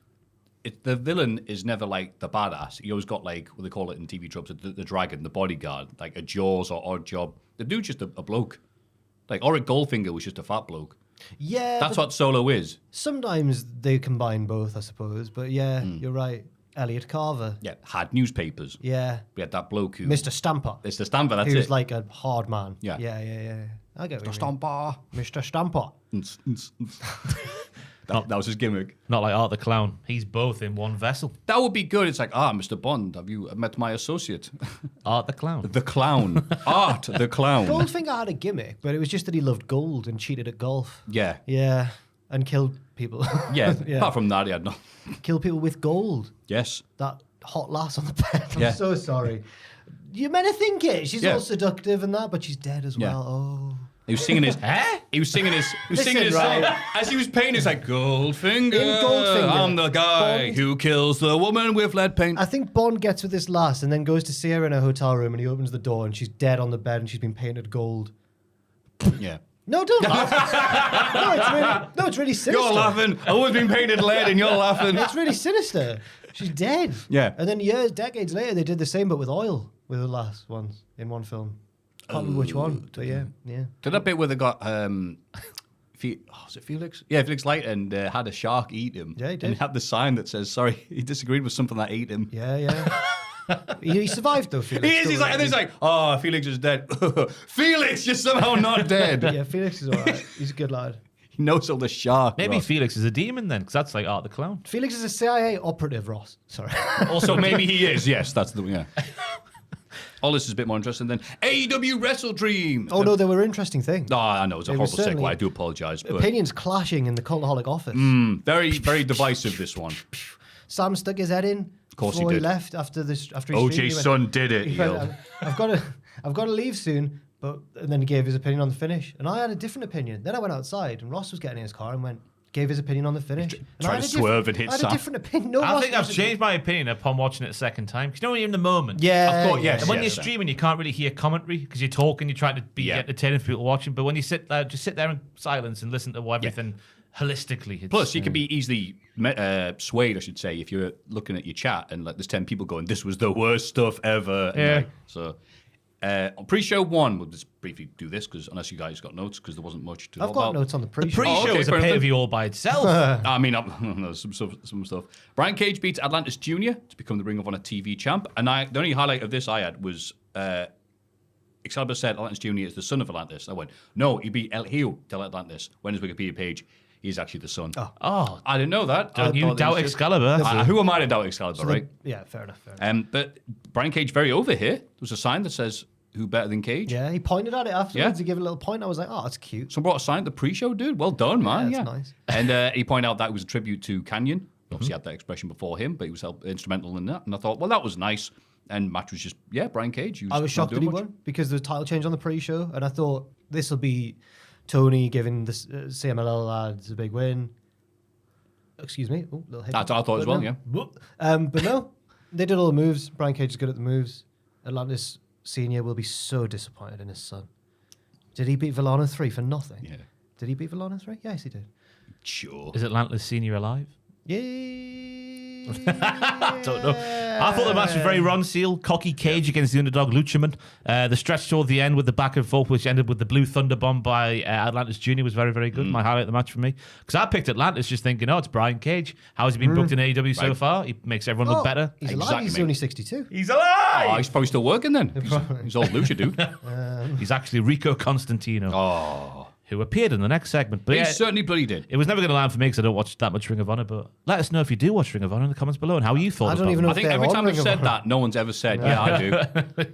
the villain is never like the badass. You always got like, what they call it in TV tropes, the dragon, the bodyguard, like a Jaws or Odd Job. The dude's just a bloke. Like, Auric Goldfinger was just a fat bloke. Yeah. That's what Solo is. Sometimes they combine both, I suppose. But yeah, you're right. Elliot Carver. Yeah, had newspapers. Yeah. We had that bloke who... Mr. Stamper. Mr. Stamper, that's he it. was like a hard man. Yeah. Yeah. I get what Mr. you mean. Stamper. Mr. Stamper. That was his gimmick. Not like Art the Clown. He's both in one vessel. That would be good. It's like, Mr. Bond, have you met my associate? Art the Clown. The clown. Art the clown. Goldfinger had a gimmick, but it was just that he loved gold and cheated at golf. Yeah. Yeah. And killed people. Yeah. Apart from that, he had no... Killed people with gold. Yes. That hot lass on the bed. I'm Yeah. so sorry. You're meant to think it. She's Yeah. all seductive and that, but she's dead as Yeah. well. Oh. He was singing his... He was singing his Listen, song. right. As he was painting, it's like, Goldfinger, In Goldfinger, I'm the guy Bond- who kills the woman with lead paint. I think Bond gets with this lass and then goes to see her in a hotel room and he opens the door and she's dead on the bed and she's been painted gold. Yeah. No, don't laugh. No, it's really sinister. You're laughing. I've always been painted lead and you're laughing. It's really sinister. She's dead. Yeah. And then decades later, they did the same but with oil with the last ones in one film. Can't remember which one, but yeah. Did that bit where they got was it Felix? Yeah, Felix Leiter and had a shark eat him. Yeah, he did. And he had the sign that says, sorry, he disagreed with something that ate him. Yeah. he survived though, Felix. He is. He's like, and he's like, Felix is dead. Felix, you're somehow not dead. Yeah, Felix is alright. He's a good lad. He knows all the shark. Maybe Ross. Felix is a demon then, because that's like Art the Clown. Felix is a CIA operative, Ross. Sorry. Also, maybe he is. Yes, that's the yeah. All this is a bit more interesting than AEW WrestleDream. Oh no, there were interesting things. No, I know it's a It was horrible segue. certainly I do apologise. But Opinions clashing in the Cultaholic office. very, very divisive. This one. Sam stuck his head in course he before he did. left after he streamed. OJ's He went- son did it. he went, I've got to leave soon. And then he gave his opinion on the finish, and I had a different opinion. Then I went outside, and Ross was getting in his car and gave his opinion on the finish. And tried I had to a swerve and hit I had Sam. a different opinion. No, I Ross think I've was- changed my opinion upon watching it a second time. Because you know when you're in the moment. Yeah, Of course, yes. And when you're streaming, you can't really hear commentary because you're talking, you're trying to be Yeah. entertaining for people watching. But when you sit there, just sit there in silence and listen to everything holistically. It's, Plus, you can be easily swayed, I should say, if you're looking at your chat and like there's 10 people going, "This was the worst stuff ever." And, Yeah. like, so, on pre-show one, we'll just briefly do this because unless you guys got notes, because there wasn't much to I've talk got about. notes on the the pre-show. pre-show okay, is a fair enough. pay-per-view all by itself. I mean, no, some stuff. Brian Cage beats Atlantis Jr. to become the Ring of Honor TV champ. And the only highlight of this I had was Excalibur said Atlantis Jr. is the son of Atlantis. I went, no, he beat El Hijo del Atlantis. When his Wikipedia page, he's actually the son. Oh, I didn't know that. I don't you thought doubt that was just- Excalibur? Who am I to doubt Excalibur, right? Yeah, fair enough. But Brian Cage very over here. There was a sign that says, who better than Cage? Yeah, he pointed at it afterwards. Yeah. He gave a little point. I was like, oh, that's cute. Someone brought a sign at the pre-show, dude. Well done, man. Yeah, that's nice. And he pointed out that it was a tribute to Canyon. Obviously had that expression before him, but he was instrumental in that. And I thought, well, that was nice. And match was just, Brian Cage. I was shocked that he won because there was a title change on the pre-show, and I thought this will be Tony giving the CMLL lads a big win. Excuse me. Oh, little hiccup. I thought as well, yeah. But no, they did all the moves. Brian Cage is good at the moves. Atlantis Senior will be so disappointed in his son. Did he beat Villano 3 for nothing? Yeah. Did he beat Villano 3? Yes, he did. Sure. Is Atlantis Senior alive? Yay! I don't know. I thought the match was very Ron Seal, cocky cage against the underdog Luchaman. The stretch toward the end with the back and forth, which ended with the blue thunder bomb by Atlantis Jr. was very, very good. My highlight of the match for me. Because I picked Atlantis just thinking, it's Brian Cage. How has he been booked in AEW so far? He makes everyone look better. He's alive. He's only 62. He's alive! Oh, he's probably still working then. He's old Lucha dude. He's actually Rico Constantino, who appeared in the next segment. But He certainly bloody did. it was never going to land for me because I don't watch that much Ring of Honor. But let us know if you do watch Ring of Honor in the comments below and how you thought I don't about even it. know I think they're every on time I've Ring of said Honor. that, no one's ever said, yeah, I do.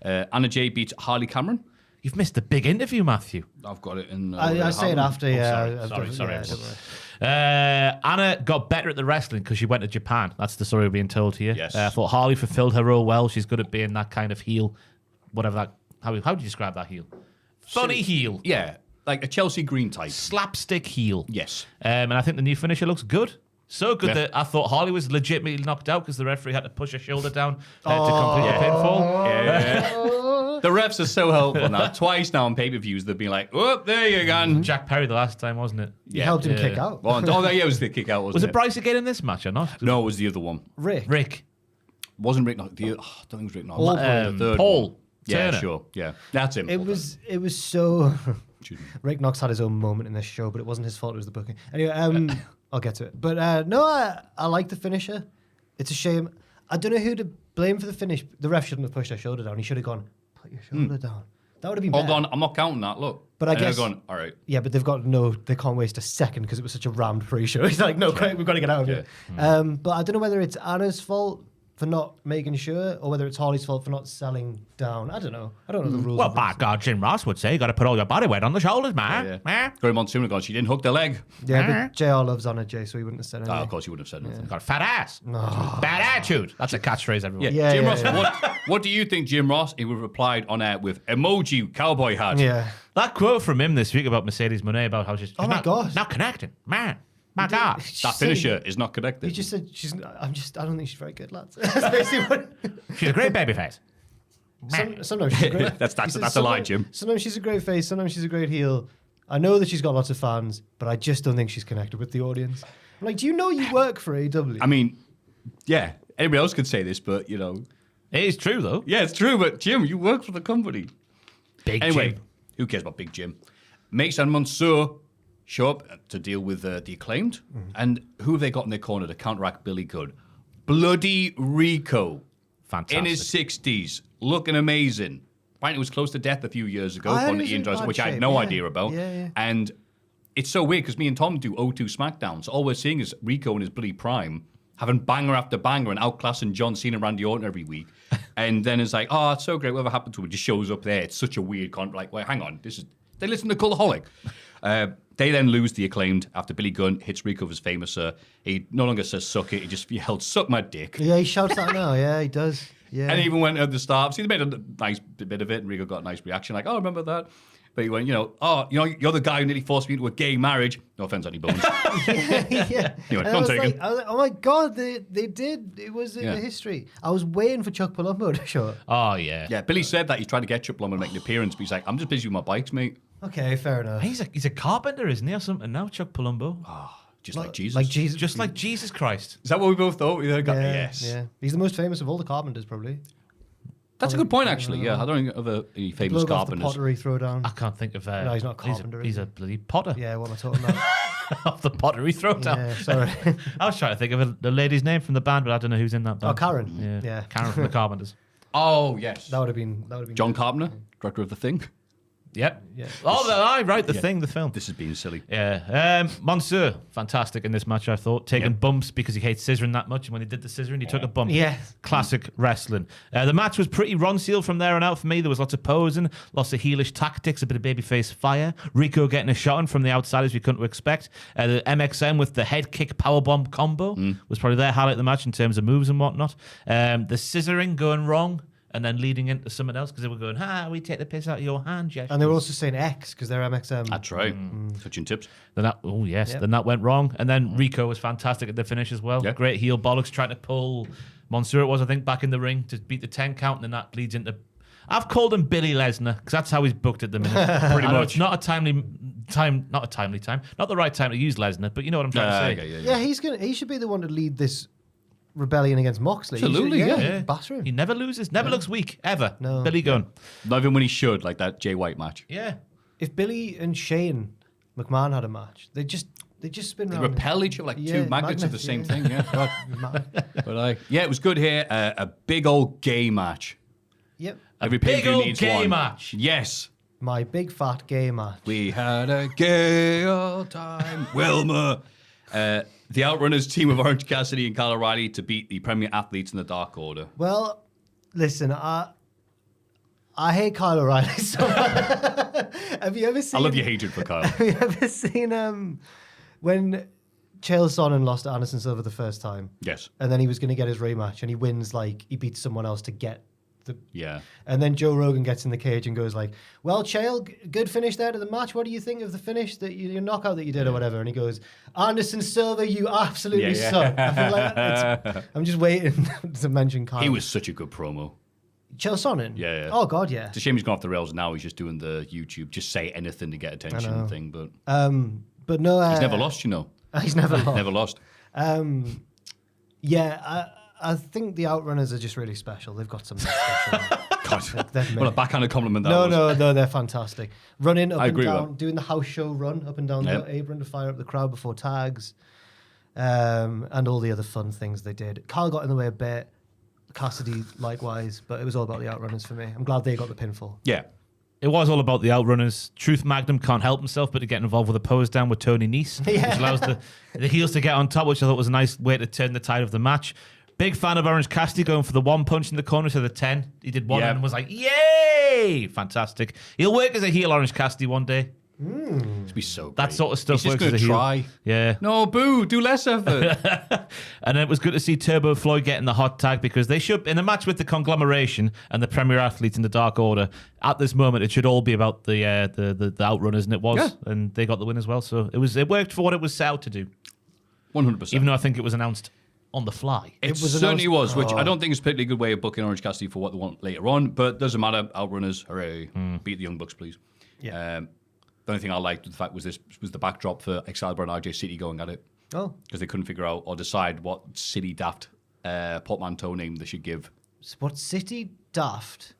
Yeah. Anna Jay beats Harley Cameron. You've missed a big interview, Maffew. I've got it in. I say it after, yeah. Sorry. Yeah, don't worry. Anna got better at the wrestling because she went to Japan. That's the story we're being told here. Yes. I thought Harley fulfilled her role well. She's good at being that kind of heel. Whatever that. How do you describe that heel? Funny heel. Yeah, like a Chelsea Green type. Slapstick heel. Yes. And I think the new finisher looks good. So good Yeah. that I thought Harley was legitimately knocked out because the referee had to push her shoulder down to complete the pinfall. Yeah. The refs are so helpful now. Twice now on pay-per-views, they've been like, oh, there you go. Jack Perry the last time, wasn't it? He helped him kick out. It was the kick out, wasn't Was it Bryce again in this match or not? No, it was the other one. Rick. Wasn't Rick Knox. I don't think it was Rick Knox. Paul. The third Paul one. Yeah, Turner. sure. Yeah, that's him. It was so. Excuse me. Rick Knox had his own moment in this show, but it wasn't his fault. It was the booking. Anyway, I'll get to it. But no, I like the finisher. It's a shame. I don't know who to blame for the finish. The ref shouldn't have pushed her shoulder down. He should have gone, put your shoulder down. That would have been Hold better. on, I'm not counting that. Look. But I And they're guess- going, all right. Yeah, but they can't waste a second because it was such a rammed pre-show. He's like, no, quick, we've got to get out of here. But I don't know whether it's Anna's fault for not making sure or whether it's Harley's fault for not selling down. I don't know the rules. Well, of by wrestling. God, Jim Ross would say you got to put all your body weight on the shoulders, man. Yeah. Graham Monsoon gone, she didn't hook the leg. Yeah, but JR loves Anna Jay, so he wouldn't have said anything. Of course, you wouldn't have said anything. Got a fat ass. Bad attitude. That's a catchphrase, everyone. Yeah, Jim yeah, Ross. yeah. What do you think, Jim Ross? He would have replied on air with emoji cowboy hat. Yeah. That quote from him this week about Mercedes Monet about how she's Oh my God. not connecting, man. My God. That finisher is not connected. He just said I don't think she's very good, lads. That's basically what. She's a great baby face. Sometimes she's a great. That's he said, a lie, Jim. Sometimes she's a great face. Sometimes she's a great heel. I know that she's got lots of fans, but I just don't think she's connected with the audience. I'm like, do you know you work for AEW? I mean, yeah, anybody else could say this, but, you know. It is true, though. Yeah, it's true, but Jim, you work for the company. Big Anyway, Jim. who cares about Big Jim? Mace and Mansoor show up to deal with the Acclaimed. And who have they got in their corner to counteract Billy Gunn? Bloody Rico. Fantastic. In his 60s, looking amazing. Apparently, was close to death a few years ago, I heard according he was to Ian in Johnson, bad which I had shape, no yeah. idea about. Yeah. And it's so weird because me and Tom do O2 Smackdowns. All we're seeing is Rico in his bloody prime, having banger after banger and outclassing John Cena and Randy Orton every week. And then it's like, oh, it's so great. Whatever happened to him just shows up there. It's such a weird like, wait, hang on. They listen to Cultaholic. They then lose the Acclaimed after Billy Gunn hits Rico with his famous, he no longer says suck it, he just yelled, suck my dick. Yeah, he shouts that now. Yeah, he does. Yeah. And he even went at the start. See, they made a nice bit of it, and Rico got a nice reaction, like, oh, remember that? But he went, you're the guy who nearly forced me into a gay marriage. No offense, any bones. yeah. Anyway, And I don't was take like, him. I was like, oh my God, they did. It was in Yeah. the history. I was waiting for Chuck Palumbo to show up. Oh, yeah. Yeah, Billy said that he's trying to get Chuck Plummer to make an appearance, but he's like, I'm just busy with my bikes, mate. Okay, fair enough. He's a carpenter, isn't he, or something now, Chuck Palumbo? Just like Jesus. Like Jesus. Just like Jesus Christ. Is that what we both thought? We got, Yeah, yes. Yeah. He's the most famous of all the carpenters, probably. That's a good point, actually. Yeah, I don't think of any famous Bloke off the carpenters. pottery throwdown. I can't think of... No, he's not a carpenter, He's is a he? bloody potter. Yeah, what am I talking about? Off the pottery throwdown. Yeah, sorry. I was trying to think of the lady's name from the band, but I don't know who's in that band. Oh, Karen. Yeah. Yeah. Karen from the Carpenters. Oh, yes. That would have been. John Carpenter, director of The Thing. Yep. Yeah. Oh, right, the thing, the film. This is being silly. Yeah. Mansoor, fantastic in this match, I thought. Taking bumps because he hates scissoring that much. And when he did the scissoring, he took a bump. Yeah. Classic wrestling. The match was pretty Ron Seal from there on out for me. There was lots of posing, lots of heelish tactics, a bit of babyface fire. Rico getting a shot in from the outside as we couldn't expect. The MXM with the head kick powerbomb combo was probably their highlight of the match in terms of moves and whatnot. The scissoring going wrong. And then leading into something else because they were going, we take the piss out of your hand, Jeff. And they were also saying X because they're MXM. That's right. Touching tips. Then that went wrong. And then Rico was fantastic at the finish as well. Yeah. Great heel bollocks trying to pull Mansoor, it was, I think, back in the ring to beat the 10 count. And then that leads into I've called him Billy Lesnar because that's how he's booked at the minute. Pretty much. Not a timely time. Not the right time to use Lesnar, but you know what I'm trying to say. Yeah, he should be the one to lead this rebellion against Moxley. Absolutely, yeah. Batter him. He never loses, never looks weak, ever. No. Billy Gunn. Not even when he should, like that Jay White match. Yeah. If Billy and Shane McMahon had a match, they just spin They around. repel each other like two magnets of the same thing. Yeah, Mad. but it was good here. A big old gay match. Yep. Every big pay-per-view old needs gay one. match. Yes. My big fat gay match. We had a gay old time, Wilma. The Outrunners team of Orange Cassidy and Kyle O'Reilly to beat the Premier Athletes in the Dark Order. Well, listen, I hate Kyle O'Reilly so much. Have you ever seen? I love your hatred for Kyle. Have you ever seen when Chael Sonnen lost to Anderson Silva the first time? Yes. And then he was going to get his rematch, and he wins like he beats someone else to get the. Yeah. And then Joe Rogan gets in the cage and goes like, "Well, Chael, good finish there to the match. What do you think of the finish your knockout that you did or whatever?" And he goes, "Anderson Silva, you absolutely suck." I feel like I'm just waiting to mention Kyle. He was such a good promo. Chael Sonnen. Yeah. Oh God, yeah. It's a shame he's gone off the rails now. He's just doing the YouTube, just say anything to get attention thing. But But no, he's never lost, you know. He's never lost. Never lost. Yeah, I think the Outrunners are just really special. They've got something special. God, what a backhanded compliment that was. No, they're fantastic. Running up I and agree with down, that. doing the house show run up and down Yep. the apron to fire up the crowd before tags, and all the other fun things they did. Kyle got in the way a bit, Cassidy likewise, but it was all about the Outrunners for me. I'm glad they got the pinfall. Yeah. It was all about the Outrunners. Truth Magnum can't help himself but to get involved with a pose down with Tony Nese, which allows the heels to get on top, which I thought was a nice way to turn the tide of the match. Big fan of Orange Cassidy going for the one punch in the corner to the 10. He did one and was like, yay! Fantastic. He'll work as a heel, Orange Cassidy, one day. It'd be so great. That sort of stuff He's just works as a gonna heel. try. Yeah. No, boo, do less effort. And it was good to see Turbo Floyd getting the hot tag because they should, in a match with the conglomeration and the Premier Athletes in the Dark Order, at this moment, it should all be about the Outrunners, and it was. Yeah. And they got the win as well. So it worked for what it was set out to do. 100%. Even though I think it was announced on the fly. It was certainly announced- was, which I don't think is a particularly good way of booking Orange Cassidy for what they want later on, but doesn't matter. Outrunners, hooray. Beat the Young Bucks, please. Yeah. The only thing I liked with the fact was this was the backdrop for Excalibur and RJ City going at it. Oh, Because they couldn't figure out or decide what city daft portmanteau name they should give. what City Daft?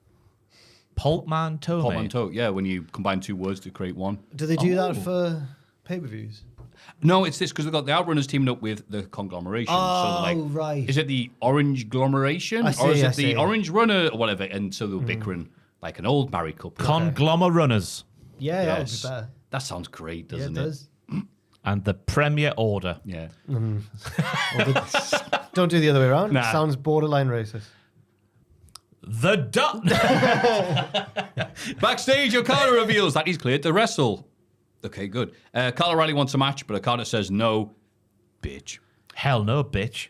Portmanteau. Portmanteau, yeah, when you combine two words to create one. Do they do that Oh. for pay-per-views? No, it's this because they've got the Outrunners teaming up with the conglomeration. Oh, so like, right. Is it the Orange Glomeration? I see, or is I it the see. Orange Runner or whatever? And so they were bickering like an old married couple. Conglomerunners. Yeah, Yes. that would be better. That sounds great, Yeah, doesn't it does. And the Premier Order. Yeah. Don't do the other way around. Nah. Sounds borderline racist. The Backstage, Okada reveals that he's cleared to wrestle. Okay, good. Kyle O'Reilly wants a match, but Okada says no. Bitch. Hell no, bitch.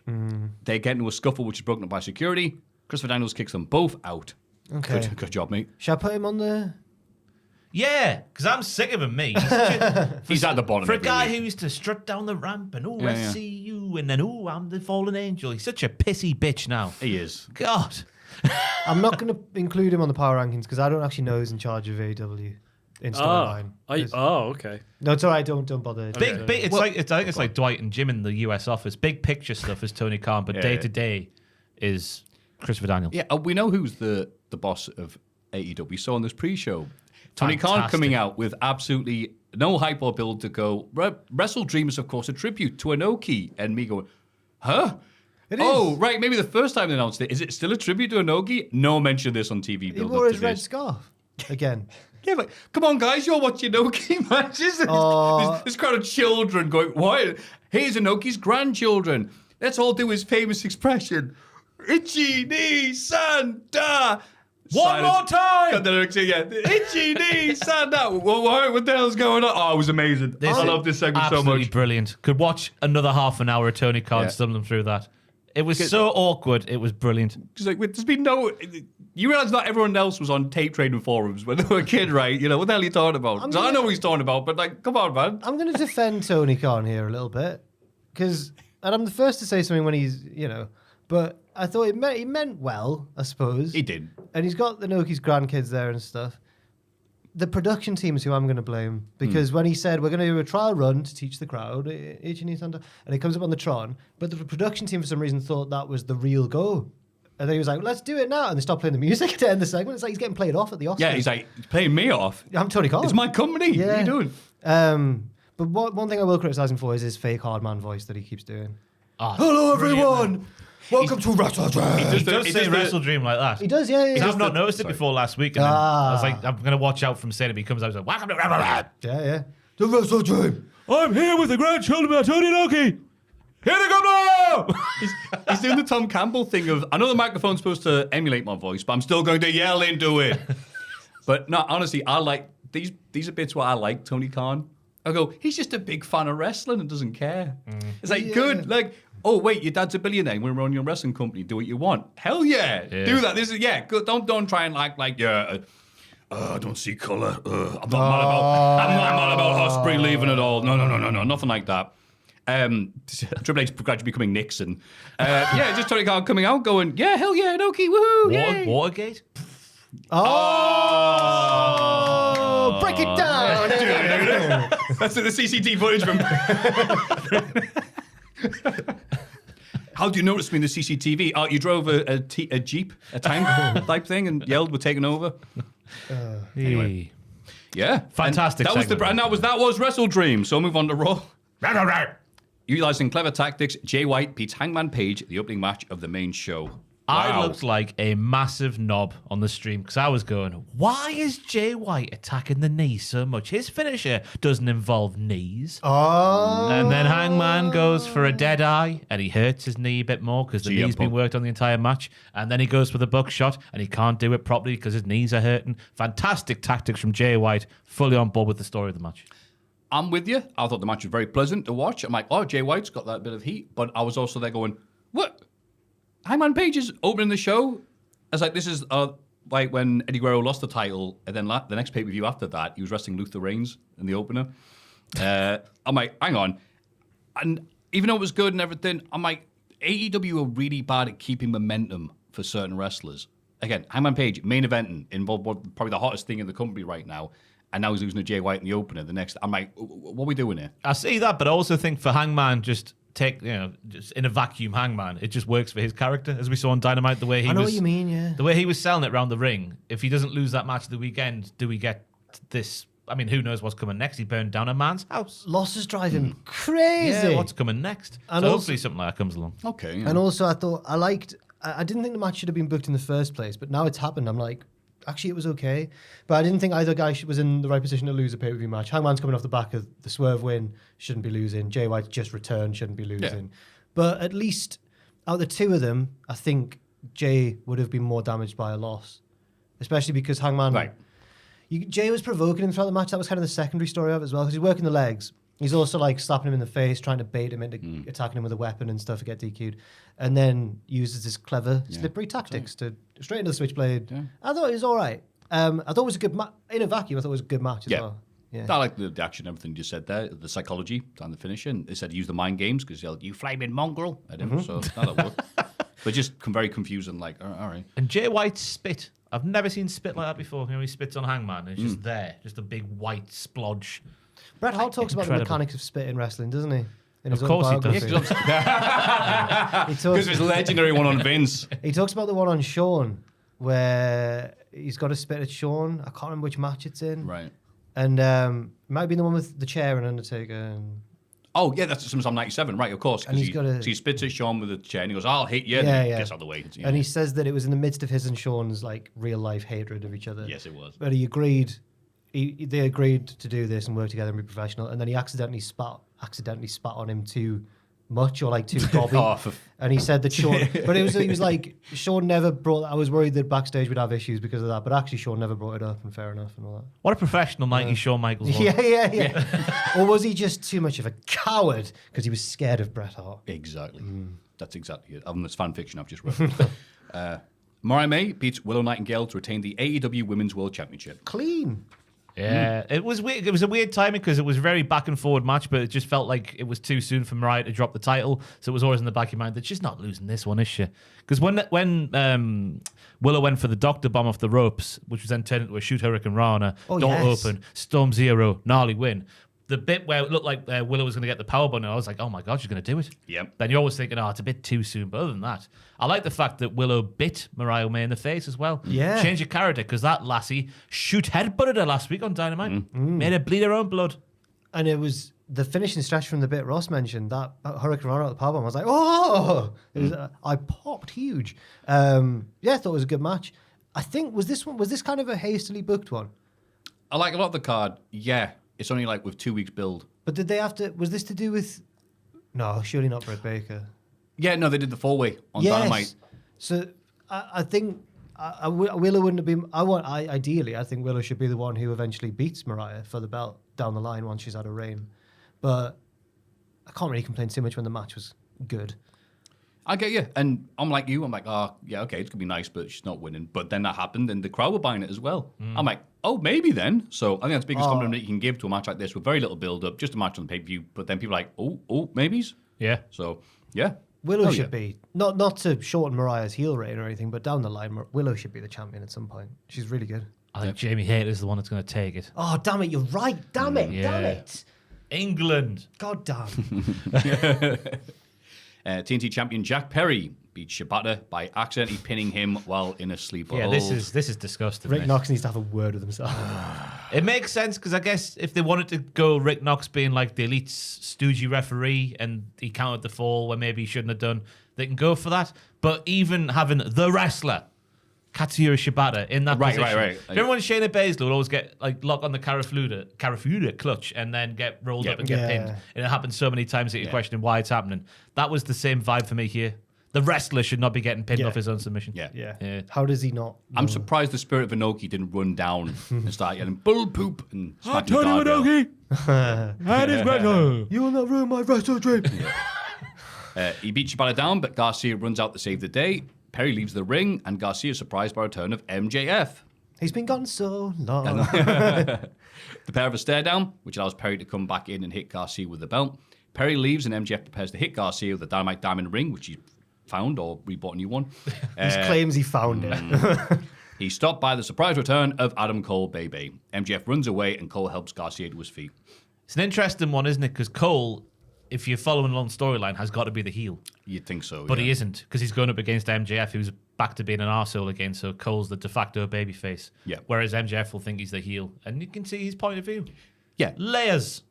They get into a scuffle, which is broken up by security. Christopher Daniels kicks them both out. Okay. Good job, mate. Shall I put him on the... Yeah, because I'm sick of him, mate. He's at the bottom For a every guy week. who used to strut down the ramp and, Yeah, I yeah. see you, and then, I'm the fallen angel. He's such a pissy bitch now. He is. God. I'm not going to include him on the power rankings because I don't actually know who's in charge of AEW in storyline. Okay. No, it's all right. Don't bother. Big, it's like I think it's like Dwight and Jim in the US office. Big picture stuff is Tony Khan, but Yeah, day yeah. to day is Christopher Daniels. Yeah, we know who's the boss of AEW. We saw on this pre-show. Tony Khan Fantastic. coming out with absolutely no hype or build to go. WrestleDream is, of course, a tribute to Inoki. And me going, huh? Oh, right. Maybe the first time they announced it. Is it still a tribute to Inoki? No mention of this on TV. He Build wore up his to red this. scarf again. Yeah, but come on, guys, you're watching Inoki matches. This crowd of children going, why? Here's Inoki's grandchildren. Let's all do his famous expression. Ichi ni san da. One more time! Got the lyrics in, yeah. Ichi ni san da. What the hell's going on? Oh, it was amazing. I love this segment so Absolutely much. brilliant. Could watch another half an hour of Tony Khan Yeah. stumbling through that. It was so awkward. It was brilliant. Just like, there's been no. You realize not everyone else was on tape trading forums when they were a kid, right? You know, what the hell are you talking about? I know what he's talking about, but like, come on, man. I'm going to defend Tony Khan here a little bit and I'm the first to say something when he's, but I thought he meant well, I suppose. He did. And he's got the Noki's grandkids there and stuff. The production team is who I'm going to blame, because when he said we're going to do a trial run to teach the crowd, and it comes up on the Tron, but the production team for some reason thought that was the real go. And then he was like, let's do it now. And they stopped playing the music to end the segment. It's like he's getting played off at the Oscars. Yeah, he's like, he's playing me off. I'm Tony Khan. It's my company. Yeah. What are you doing? But one thing I will criticise him for is his fake hard man voice that he keeps doing. Oh, Hello, everyone. Welcome to WrestleDream. He does say WrestleDream like that. He does, yeah. I've not noticed it before last week. And then I was like, I'm going to watch out from saying it. He comes out and says, welcome to WrestleDream. Yeah. The WrestleDream. I'm here with the grandchildren of Tony Noki. Here they come now! He's doing the Tom Campbell thing of, I know the microphone's supposed to emulate my voice, but I'm still going to yell into it. But no, honestly, I like, these are bits where I like Tony Khan. I go, he's just a big fan of wrestling and doesn't care. It's like, good, like, oh, wait, your dad's a billionaire. We're running your wrestling company. Do what you want. Hell yeah. Do that. This is, good. Don't try and like, I don't see colour. I'm not mad about Ospreay leaving at all. No, nothing like that. Triple H gradually becoming Nixon. Just Tony Khan coming out going, yeah, hell yeah, Noki, woohoo, yay. Watergate? Oh, break it down. That's the CCTV footage from... How do you notice me in the CCTV? Oh, you drove a Jeep, a tank type thing and yelled, we're taking over. Anyway. Yeah. Fantastic That was that was WrestleDream. So move on to Raw. Utilizing clever tactics, Jay White beats Hangman Page at the opening match of the main show. I looked like a massive knob on the stream because I was going, why is Jay White attacking the knee so much? His finisher doesn't involve knees. Oh. And then Hangman goes for a dead eye and he hurts his knee a bit more because the knee's been worked on the entire match. And then he goes for the buckshot and he can't do it properly because his knees are hurting. Fantastic tactics from Jay White, fully on board with the story of the match. I'm with you. I thought the match was very pleasant to watch. I'm like, oh, Jay White's got that bit of heat. But I was also there going, what? Hangman Page is opening the show. I was like, this is like when Eddie Guerrero lost the title, and then the next pay-per-view after that, he was wrestling Luther Reigns in the opener. I'm like, hang on. And even though it was good and everything, I'm like, AEW are really bad at keeping momentum for certain wrestlers. Again, Hangman Page, main eventing, involved probably the hottest thing in the company right now. And now he's losing to Jay White in the opener. The next, I'm like, what are we doing here? I see that, but I also think for Hangman, just in a vacuum, Hangman, it just works for his character, as we saw on Dynamite. The way he what you mean, yeah. The way he was selling it around the ring. If he doesn't lose that match of the weekend, do we get this? I mean, who knows what's coming next? He burned down a man's house. Losses drive him crazy. Yeah, what's coming next? And so also, hopefully something like that comes along. Okay. Yeah. And also, I didn't think the match should have been booked in the first place, but now it's happened. I'm like, actually, it was okay. But I didn't think either guy was in the right position to lose a pay-per-view match. Hangman's coming off the back of the Swerve win, shouldn't be losing. Jay White's just returned, shouldn't be losing. Yeah. But at least out of the two of them, I think Jay would have been more damaged by a loss. Especially because Hangman... Right. Jay was provoking him throughout the match. That was kind of the secondary story of it as well, because he's working the legs. He's also like slapping him in the face, trying to bait him into attacking him with a weapon and stuff to get DQ'd. And then uses this clever, slippery tactics to straight into the switchblade. Yeah. I thought it was all right. I thought it was a good match. In a vacuum, I thought it was a good match as well. Yeah. I like the action, everything you said there, the psychology on the finish. And they said use the mind games because you flaming mongrel at him. So that'll work. But just very confusing, like, all right. And Jay White's spit. I've never seen spit like that before. He spits on Hangman. It's just there. Just a big white splodge. Bret Hart talks about the mechanics of spit in wrestling, doesn't he? Of course he does. Because it's legendary one on Vince. He talks about the one on Shawn where he's got to spit at Shawn. I can't remember which match it's in. Right. And it might be the one with the chair and Undertaker. And oh, yeah, that's SummerSlam 97, right, of course. And so he spits at Shawn with a chair and he goes, I'll hit you. And he gets out of the way. And he says that it was in the midst of his and Shawn's like real life hatred of each other. Yes, it was. But he agreed. They agreed to do this and work together and be professional. And then he accidentally spat on him too much or like too gobby. And he said that Shawn, but he was like, Shawn never brought, I was worried that backstage would have issues because of that, but actually Shawn never brought it up, and fair enough and all that. What a professional night Shawn Michaels was. Yeah. Or was he just too much of a coward because he was scared of Bret Hart? Exactly. That's exactly it. This fan fiction I've just read. Mariah May beats Willow Nightingale to retain the AEW Women's World Championship. Clean. Yeah, it was weird. It was a weird timing because it was a very back and forward match, but it just felt like it was too soon for Mariah to drop the title. So it was always in the back of your mind that she's not losing this one, is she? Because when Willow went for the Doctor Bomb off the ropes, which was then turned into a Shoot Hurricane Rana, door open, Storm Zero, gnarly win. The bit where it looked like Willow was going to get the powerbomb, and I was like, oh my God, she's going to do it. Yep. Then you're always thinking, oh, it's a bit too soon. But other than that, I like the fact that Willow bit Mariah May in the face as well. Yeah. Change your character, because that lassie headbutted her last week on Dynamite. Made her bleed her own blood. And it was the finishing stretch from the bit Ross mentioned, that Hurricane Rana at the powerbomb. I was like, oh! It was, I popped huge. I thought it was a good match. I think, was this kind of a hastily booked one? I like a lot of the card. Yeah. It's only like with 2 weeks build. But did they have to, was this to do with, no, surely not Britt Baker. Yeah, no, they did the 4-way on Dynamite. So I think Willow wouldn't have been, ideally, I think Willow should be the one who eventually beats Mariah for the belt down the line once she's out of reign. But I can't really complain too much when the match was good. I get you. And I'm like you. I'm like, oh, yeah, okay, it's going to be nice, but she's not winning. But then that happened, and the crowd were buying it as well. I'm like, oh, maybe then. So I think that's the biggest compliment that you can give to a match like this with very little build-up, just a match on the pay-per-view. But then people are like, oh, maybes? Yeah. So, yeah. Willow should be, not to shorten Mariah's heel reign or anything, but down the line, Willow should be the champion at some point. She's really good. I think Jamie Hayter's the one that's going to take it. Oh, damn it, you're right. Damn it. England. God damn. TNT champion Jack Perry beat Shibata by accidentally pinning him while in a sleeper hold. This is disgusting. Rick Knox needs to have a word with himself. It makes sense because I guess if they wanted to go Rick Knox being like the elite stoogey referee and he counted the fall where maybe he shouldn't have done, they can go for that. But even having the wrestler, Katsuyori Shibata, in that position. Right. Remember when Shayna Baszler would always get like lock on the Karafuda clutch and then get rolled up and get pinned? And it happens so many times that you're questioning why it's happening. That was the same vibe for me here. The wrestler should not be getting pinned off his own submission. Yeah. How does he not? I'm surprised the Spirit of Inoki didn't run down and start yelling bull poop and smack the guardrail. That is better. You will not ruin my wrestle dream. He beat Shibata down, but Garcia runs out to save the day. Perry leaves the ring, and Garcia is surprised by the return of MJF. He's been gone so long. The pair of a stare down, which allows Perry to come back in and hit Garcia with the belt. Perry leaves, and MJF prepares to hit Garcia with the Dynamite Diamond ring, which he found or rebought a new one. He claims he found it. He's stopped by the surprise return of Adam Cole, baby. MJF runs away, and Cole helps Garcia to his feet. It's an interesting one, isn't it? Because Cole, if you're following along storyline, has got to be the heel. You'd think so, But he isn't, because he's going up against MJF, who's back to being an arsehole again, so Cole's the de facto babyface. Yeah. Whereas MJF will think he's the heel. And you can see his point of view. Yeah. Layers.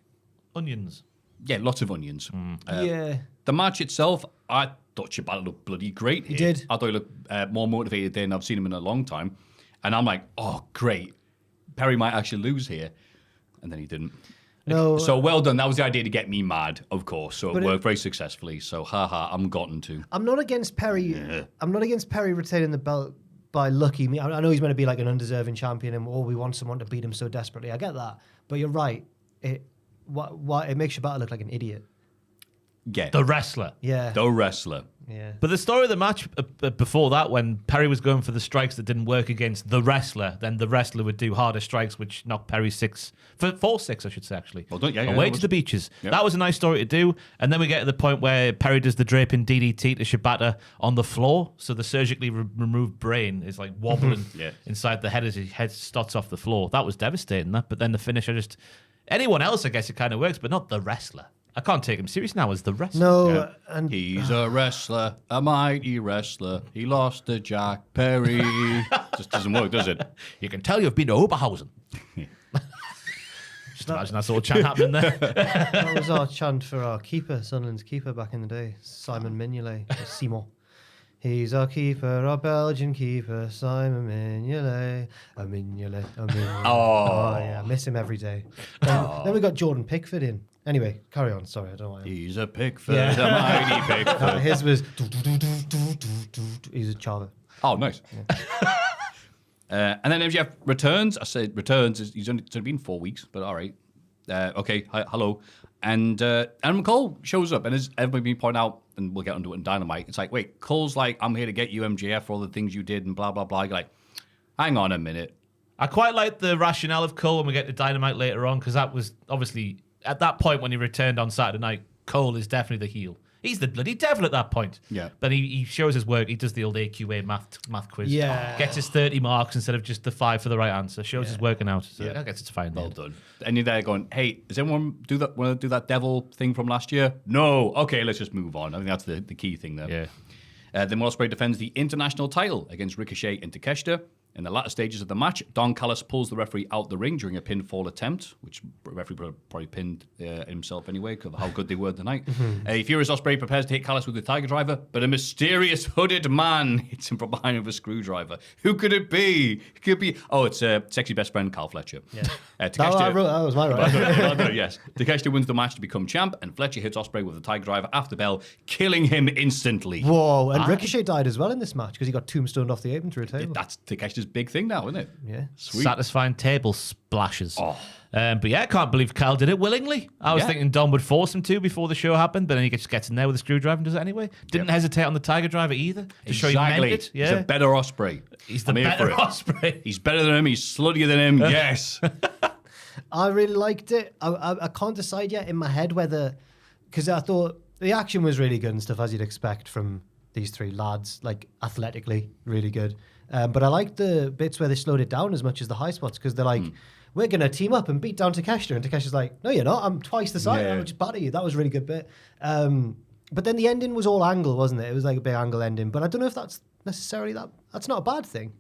Onions. Yeah, lots of onions. Yeah. The match itself, I thought Shibata looked bloody great. He did. I thought he looked more motivated than I've seen him in a long time. And I'm like, oh, great. Perry might actually lose here. And then he didn't. No. So well done. That was the idea to get me mad, of course. So But it worked very successfully. So I'm gotten to. I'm not against Perry. I'm not against Perry retaining the belt by lucky. I know he's meant to be like an undeserving champion, and we want someone to beat him so desperately. I get that, but you're right. It makes Shibata look like an idiot. Yeah. The wrestler. Yeah. The wrestler. Yeah. But the story of the match before that, when Perry was going for the strikes that didn't work against the wrestler, then the wrestler would do harder strikes, which knocked Perry 4-6, I should say, actually. Well done, Away to the beaches. Yeah. That was a nice story to do. And then we get to the point where Perry does the draping DDT to Shibata on the floor. So the surgically removed brain is like wobbling inside the head as his head starts off the floor. That was devastating, that. But then the finisher anyone else, I guess it kind of works, but not the wrestler. I can't take him serious now as the wrestler. No, and He's a wrestler, a mighty wrestler. He lost to Jack Perry. Just doesn't work, does it? You can tell you've been to Oberhausen. Just imagine that sort of chant happening there. that was our chant for our keeper, Sunderland's keeper back in the day, Simon Mignolet, or Simon. He's our keeper, our Belgian keeper, Simon Mignolet. Mignolet. Oh, yeah, I miss him every day. Then we got Jordan Pickford in. Anyway, carry on. Sorry, I don't want to. He's a Pickford, a mighty Pickford. His was. He's a Chava. Oh, nice. And then MJF returns. I said returns. It's only been 4 weeks, but all right. Okay, hello. And Adam Cole shows up, and as everybody been pointing out, and we'll get onto it in Dynamite, it's like, wait, Cole's like, I'm here to get you, MJF, for all the things you did, and blah, blah, blah. You're like, hang on a minute. I quite like the rationale of Cole when we get to Dynamite later on, because that was obviously at that point when he returned on Saturday night. Cole is definitely the heel. He's the bloody devil at that point. Yeah. But he shows his work. He does the old AQA math quiz. Yeah. Gets his 30 marks instead of just the 5 for the right answer. Shows his working out. So I guess it's fine. Well done. And you're there going, hey, does anyone want to do that devil thing from last year? No. Okay, let's just move on. I think that's the key thing there. Yeah. Then Ospreay defends the international title against Ricochet and Takeshita. In the latter stages of the match, Don Callis pulls the referee out the ring during a pinfall attempt, which the referee probably pinned himself anyway because of how good they were tonight. A furious Ospreay prepares to hit Callis with the Tiger Driver, but a mysterious hooded man hits him from behind with a screwdriver. Who could it be? It could be... Oh, it's sexy best friend Carl Fletcher. Yeah. Takeshita, that was my right. yes. Takeshita wins the match to become champ, and Fletcher hits Ospreay with the Tiger Driver after bell, killing him instantly. Whoa, and Ricochet died as well in this match because he got tombstoned off the apron through a table. That's Takeshita's big thing now, isn't it? Yeah. Sweet. Satisfying table splashes. But yeah, I can't believe Cal did it willingly. I was thinking Don would force him to before the show happened, but then he just gets in there with a screwdriver and does it anyway. Didn't hesitate on the Tiger Driver either to show he meant it. Yeah. He's a better Ospreay. He's the better Ospreay. He's better than him. He's sluttier than him. Yes. I really liked it. I can't decide yet in my head whether... Because I thought the action was really good and stuff, as you'd expect from these three lads, like athletically, really good. But I liked the bits where they slowed it down as much as the high spots, because they're like, we're going to team up and beat down Takeshita. And Takeshita's like, no, you're not. I'm twice the size. I'll just batter you. That was a really good bit. But then the ending was all angle, wasn't it? It was like a big angle ending. But I don't know if that's necessarily that's not a bad thing.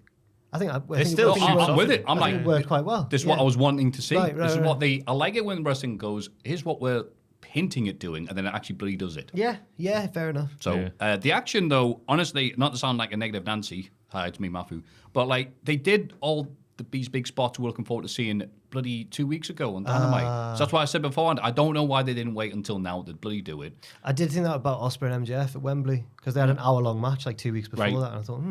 I'm with it. I'm like, it worked quite well. This is what I was wanting to see. This is what they... I like it when wrestling goes, here's what we're hinting at doing, and then it actually bloody does it. Yeah, fair enough. So the action, though, honestly, not to sound like a negative Nancy, hi, it's me, Maffew, but like they did all these big spots we're looking forward to seeing bloody 2 weeks ago on Dynamite. So that's why I said before, I don't know why they didn't wait until now to bloody do it. I did think that about Ospreay and MJF at Wembley, because they had an hour-long match like 2 weeks before that, and I thought,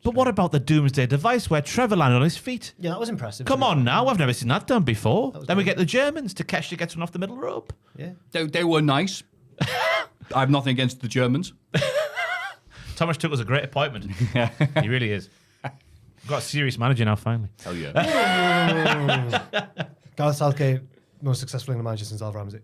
But what about the Doomsday device where Trevor landed on his feet? Yeah, that was impressive. Come on now, I've never seen that done before. Then we get the Germans. Takeshita gets one off the middle rope. Yeah. They were nice. I have nothing against the Germans. Thomas Tuchel's a great appointment. He really is. We've got a serious manager now, finally. Hell yeah. Gareth Southgate, most successful England manager since Alf Ramsey.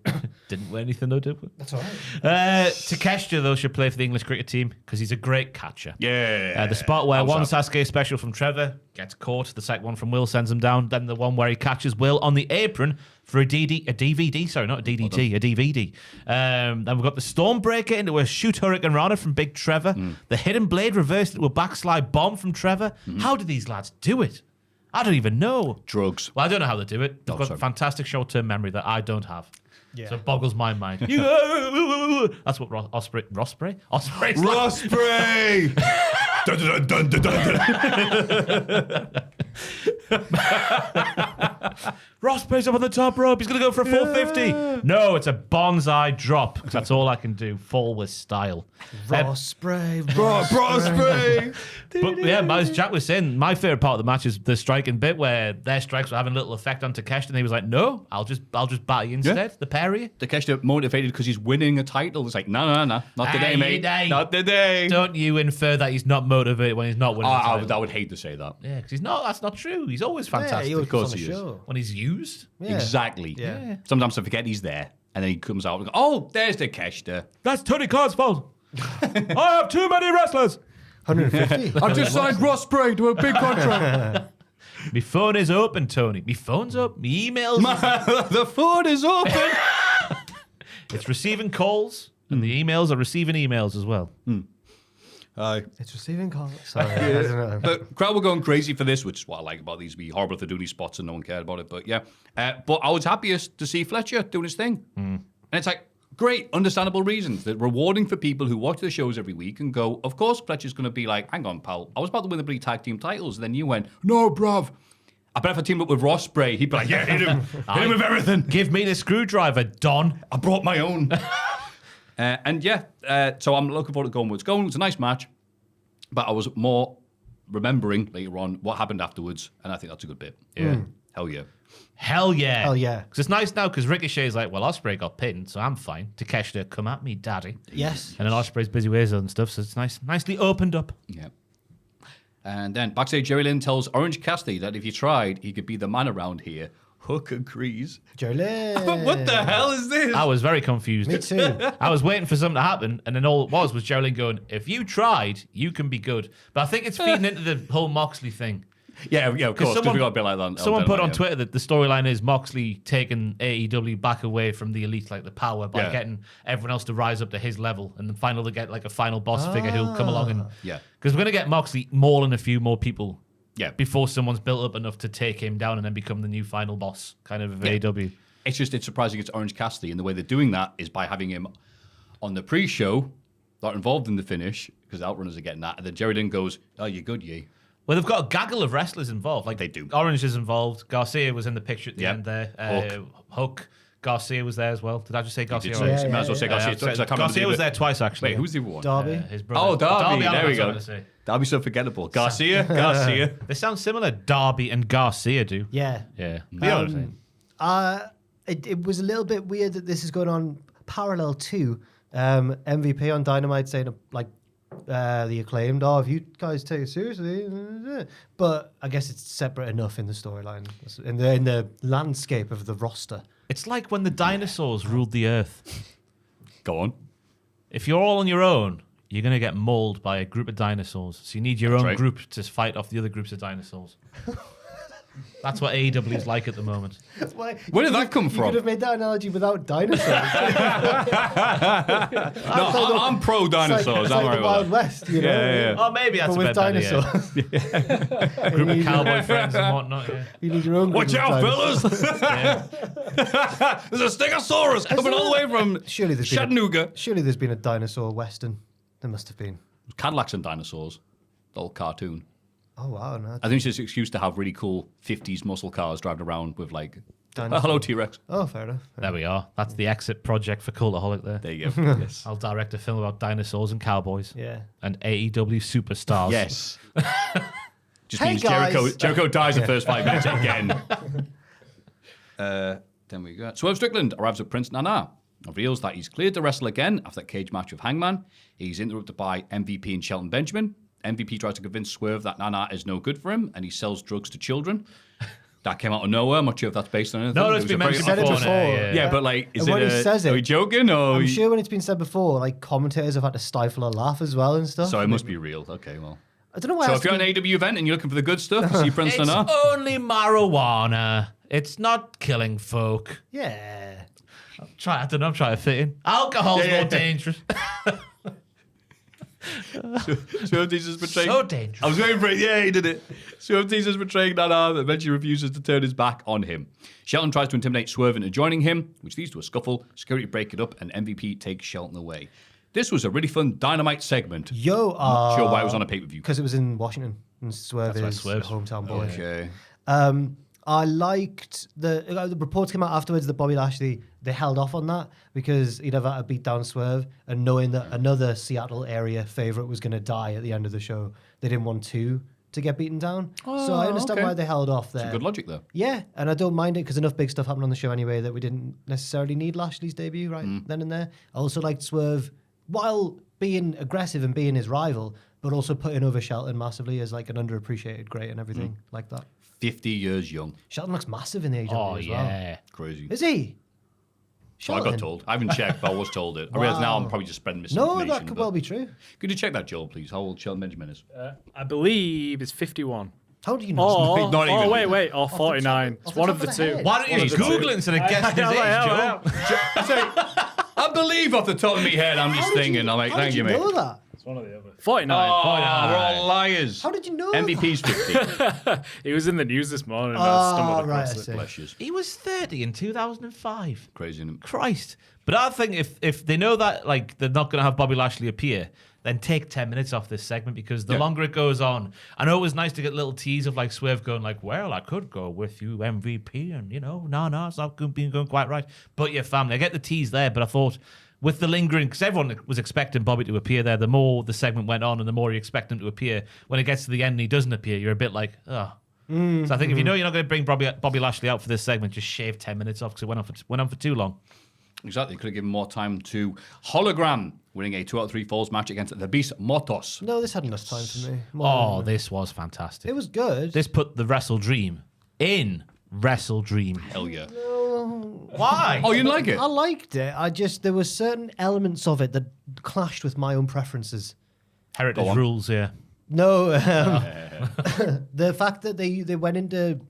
Didn't win anything though, did we? That's all right. Takeshita, though, should play for the English cricket team because he's a great catcher. Yeah. The spot where one Sasuke special from Trevor gets caught, the second one from Will sends him down, then the one where he catches Will on the apron for a DVD, sorry, not a DDT, a DVD. Then we've got the Stormbreaker into a shoot Hurricane Rana from Big Trevor. The Hidden Blade reversed into a backslide bomb from Trevor. How do these lads do it? I don't even know. Drugs. Well, I don't know how they do it. They've got fantastic short-term memory that I don't have. Yeah. So it boggles my mind. That's what Ospreay. Dun, dun, dun, dun, dun, dun. Ospreay's up on the top rope. He's going to go for a 450. No, it's a bonsai drop. Because that's all I can do. Fall with style. Ospreay. But yeah, as Jack was saying, my favourite part of the match is the striking bit where their strikes were having a little effect on Takeshita, and he was like, "No, I'll just batter you instead." The parry. Takeshita motivated because he's winning a title. It's like, no, not today, mate. Not today. Don't you infer that he's not motivated when he's not winning? I would hate to say that. Yeah, because he's not. That's not true. He's always fantastic. Of course he is. When he's used. Yeah. Exactly. Yeah. Sometimes I forget he's there, and then he comes out and goes, "Oh, there's Takeshita." That's Tony Khan's fault. I have too many wrestlers. 150. I've just signed Ross Spray to a big contract. My phone is open, Tony. My phone's up. My emails. The phone is open. It's receiving calls, and the emails are receiving emails as well. It's receiving calls. Sorry, I don't know. But crowd were going crazy for this, which is what I like about these. Be horrible if they do these spots and no one cared about it. But yeah, but I was happiest to see Fletcher doing his thing, and it's like great, understandable reasons. That rewarding for people who watch the shows every week and go, of course Fletcher's going to be like, hang on, pal, I was about to win the bloody tag team titles, and then you went, no, bruv. I bet if I teamed up with Ross Spray, he'd be like, yeah, hit him with everything. Give me the screwdriver, Don. I brought my own. And yeah, so I'm looking forward to going where it's going. It was a nice match, but I was more remembering later on what happened afterwards, and I think that's a good bit. Yeah. Hell yeah. Hell yeah. Hell yeah. Because it's nice now, because Ricochet's like, well, Ospreay got pinned, so I'm fine. Takeshita, come at me, daddy. Yes. And then Ospreay's busy with his own stuff, so it's nicely opened up. Yeah. And then backstage, Jerry Lynn tells Orange Cassidy that if he tried, he could be the man around here. Hook agrees. Jerry Lynn. What the hell is this? I was very confused. Me too. I was waiting for something to happen, and then all it was Geraldine going, if you tried, you can be good. But I think it's feeding into the whole Moxley thing. Yeah, of course. Because we got a bit like that. Someone put on Twitter that the storyline is Moxley taking AEW back away from the elite, like the power, by getting everyone else to rise up to his level, and then finally get like a final boss figure who'll come along and because we're gonna get Moxley mauling a few more people. Yeah. Before someone's built up enough to take him down and then become the new final boss kind of AEW. It's surprising it's Orange Cassidy, and the way they're doing that is by having him on the pre-show, not involved in the finish, because the Outrunners are getting that, and then Jerry Lynn goes, "Oh, you're good, ye." Well, they've got a gaggle of wrestlers involved. Like they do. Orange is involved. Garcia was in the picture at the end there. Hook. Garcia was there as well. Did I just say Garcia? You might as well say Garcia. Garcia was there twice, actually. Wait, who's the other one? Darby. His brother. Oh, Darby. There we go. go. Darby's so forgettable. Garcia. They sound similar. Darby and Garcia do. Yeah. Yeah. You know what I'm saying? It was a little bit weird that this is going on parallel to MVP on Dynamite saying the Acclaimed, if you guys take it seriously, but I guess it's separate enough in the storyline, in the landscape of the roster. It's like when the dinosaurs ruled the earth. Go on. If you're all on your own, you're going to get mauled by a group of dinosaurs. So you need your own group to fight off the other groups of dinosaurs. That's what AEW is like at the moment. Where did that come from? You could have made that analogy without dinosaurs. I'm pro dinosaurs. It's like the Wild West, you know? Yeah. Oh, maybe that's but a with better dinosaurs. A group of cowboy friends and whatnot. Yeah. You need your own. Watch out, fellas! There's a Stegosaurus coming all the way from Chattanooga. Surely there's been a dinosaur western. There must have been. Cadillacs and dinosaurs. The old cartoon. Oh, wow. No, I think it's just an excuse to have really cool 50s muscle cars driving around with dinosaurs. Hello, T-Rex. Oh, fair enough. There we are. That's the exit project for Cultaholic there. There you go. Yes. I'll direct a film about dinosaurs and cowboys. Yeah. And AEW superstars. Yes. Just Hey, means guys. Jericho dies the first 5 minutes again. Then we go. Swerve Strickland arrives at Prince Nana. Reveals that he's cleared to wrestle again after that cage match with Hangman. He's interrupted by MVP and Shelton Benjamin. MVP tries to convince Swerve that Nana is no good for him and he sells drugs to children. That came out of nowhere. I'm not sure if that's based on anything. No, it's been mentioned before. Yeah, but is when he says are we joking? Or I'm sure when it's been said before, commentators have had to stifle a laugh as well and stuff. So it must be real. Okay, well. I don't know why. So if you're at an AEW event and you're looking for the good stuff, see Prince It's Nana. only marijuana. It's not killing folk. Yeah. I'm trying to fit in. Alcohol's more dangerous. Swerve teases betraying. So dangerous. I was waiting for it. Yeah, he did it. Swerve teases betraying Nana, but eventually refuses to turn his back on him. Shelton tries to intimidate Swerve into joining him, which leads to a scuffle. Security break it up, and MVP takes Shelton away. This was a really fun Dynamite segment. Yo, not sure why it was on a pay-per-view. Because it was in Washington, and Swerve is a hometown boy. Okay. I liked the reports came out afterwards that Bobby Lashley, they held off on that because he'd have had to beat down Swerve, and knowing that another Seattle area favorite was going to die at the end of the show, they didn't want to get beaten down. So I understand why they held off there. Some good logic there. Yeah, and I don't mind it because enough big stuff happened on the show anyway that we didn't necessarily need Lashley's debut then and there. I also liked Swerve, while being aggressive and being his rival, but also putting over Shelton massively as an underappreciated great and everything like that. 50 years young. Shelton looks massive in the AEW as well. Crazy. Is he? So I got told. I haven't checked, but I was told it. I realize now I'm probably just spreading misinformation. No, that could well be true. Could you check that, Joel, please? How old Shelton Benjamin is? I believe it's 51. How do you know? Wait. Or 49. It's one of the two. Why don't you just Google it instead of guessing his age, Joe? I believe off the top of my head, I'm just thinking. I'm like, thank you, mate. How did you know that? It's one of the other. 49. We're all liars. How did you know MVP's 50. He was in the news this morning. And I stumbled across it. Bless you. He was 30 in 2005. Crazy, isn't it? Christ. But I think if they know that they're not going to have Bobby Lashley appear, then take 10 minutes off this segment because the longer it goes on, I know it was nice to get a little tease of Swerve going well, I could go with you MVP and no, it's not going quite right. But your family, I get the tease there, but I thought with the lingering, because everyone was expecting Bobby to appear there, the more the segment went on and the more you expect him to appear, when it gets to the end and he doesn't appear, you're a bit like, oh. So I think if you know you're not going to bring Bobby Lashley out for this segment, just shave 10 minutes off because it went on for too long. Exactly. Could have given more time to Hologram winning a 2 out of 3 falls match against the Beast Motos. No, this had enough time for me. Oh, this was fantastic. It was good. This put the WrestleDream in WrestleDream. Hell yeah. Why? Oh, you didn't like it? I liked it. There were certain elements of it that clashed with my own preferences. Heritage rules, yeah. No, the fact that they went into,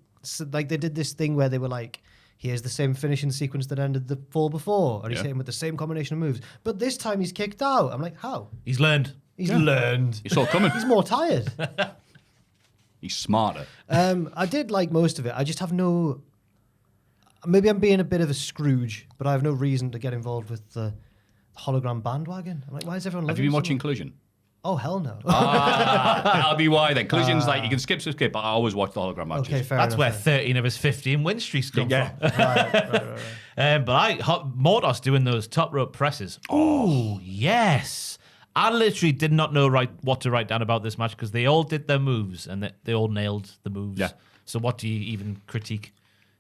like, they did this thing where they were like, here's the same finishing sequence that ended the fall before, and he's hitting with the same combination of moves. But this time he's kicked out. I'm like, how? He's learned. He's learned. You saw it coming. He's more tired. He's smarter. I did like most of it. I just have no... Maybe I'm being a bit of a Scrooge, but I have no reason to get involved with the hologram bandwagon. I'm like, why is everyone Have loving you it been so watching much? Collision? Oh, hell no. That'll be why then. Collision's like, you can skip, but I always watch the hologram matches. Okay, fair That's enough. where 13 of his 15 win streaks come from. Right. But Mordos doing those top rope presses. Oh, yes. I literally did not know what to write down about this match because they all did their moves and they all nailed the moves. Yeah. So what do you even critique?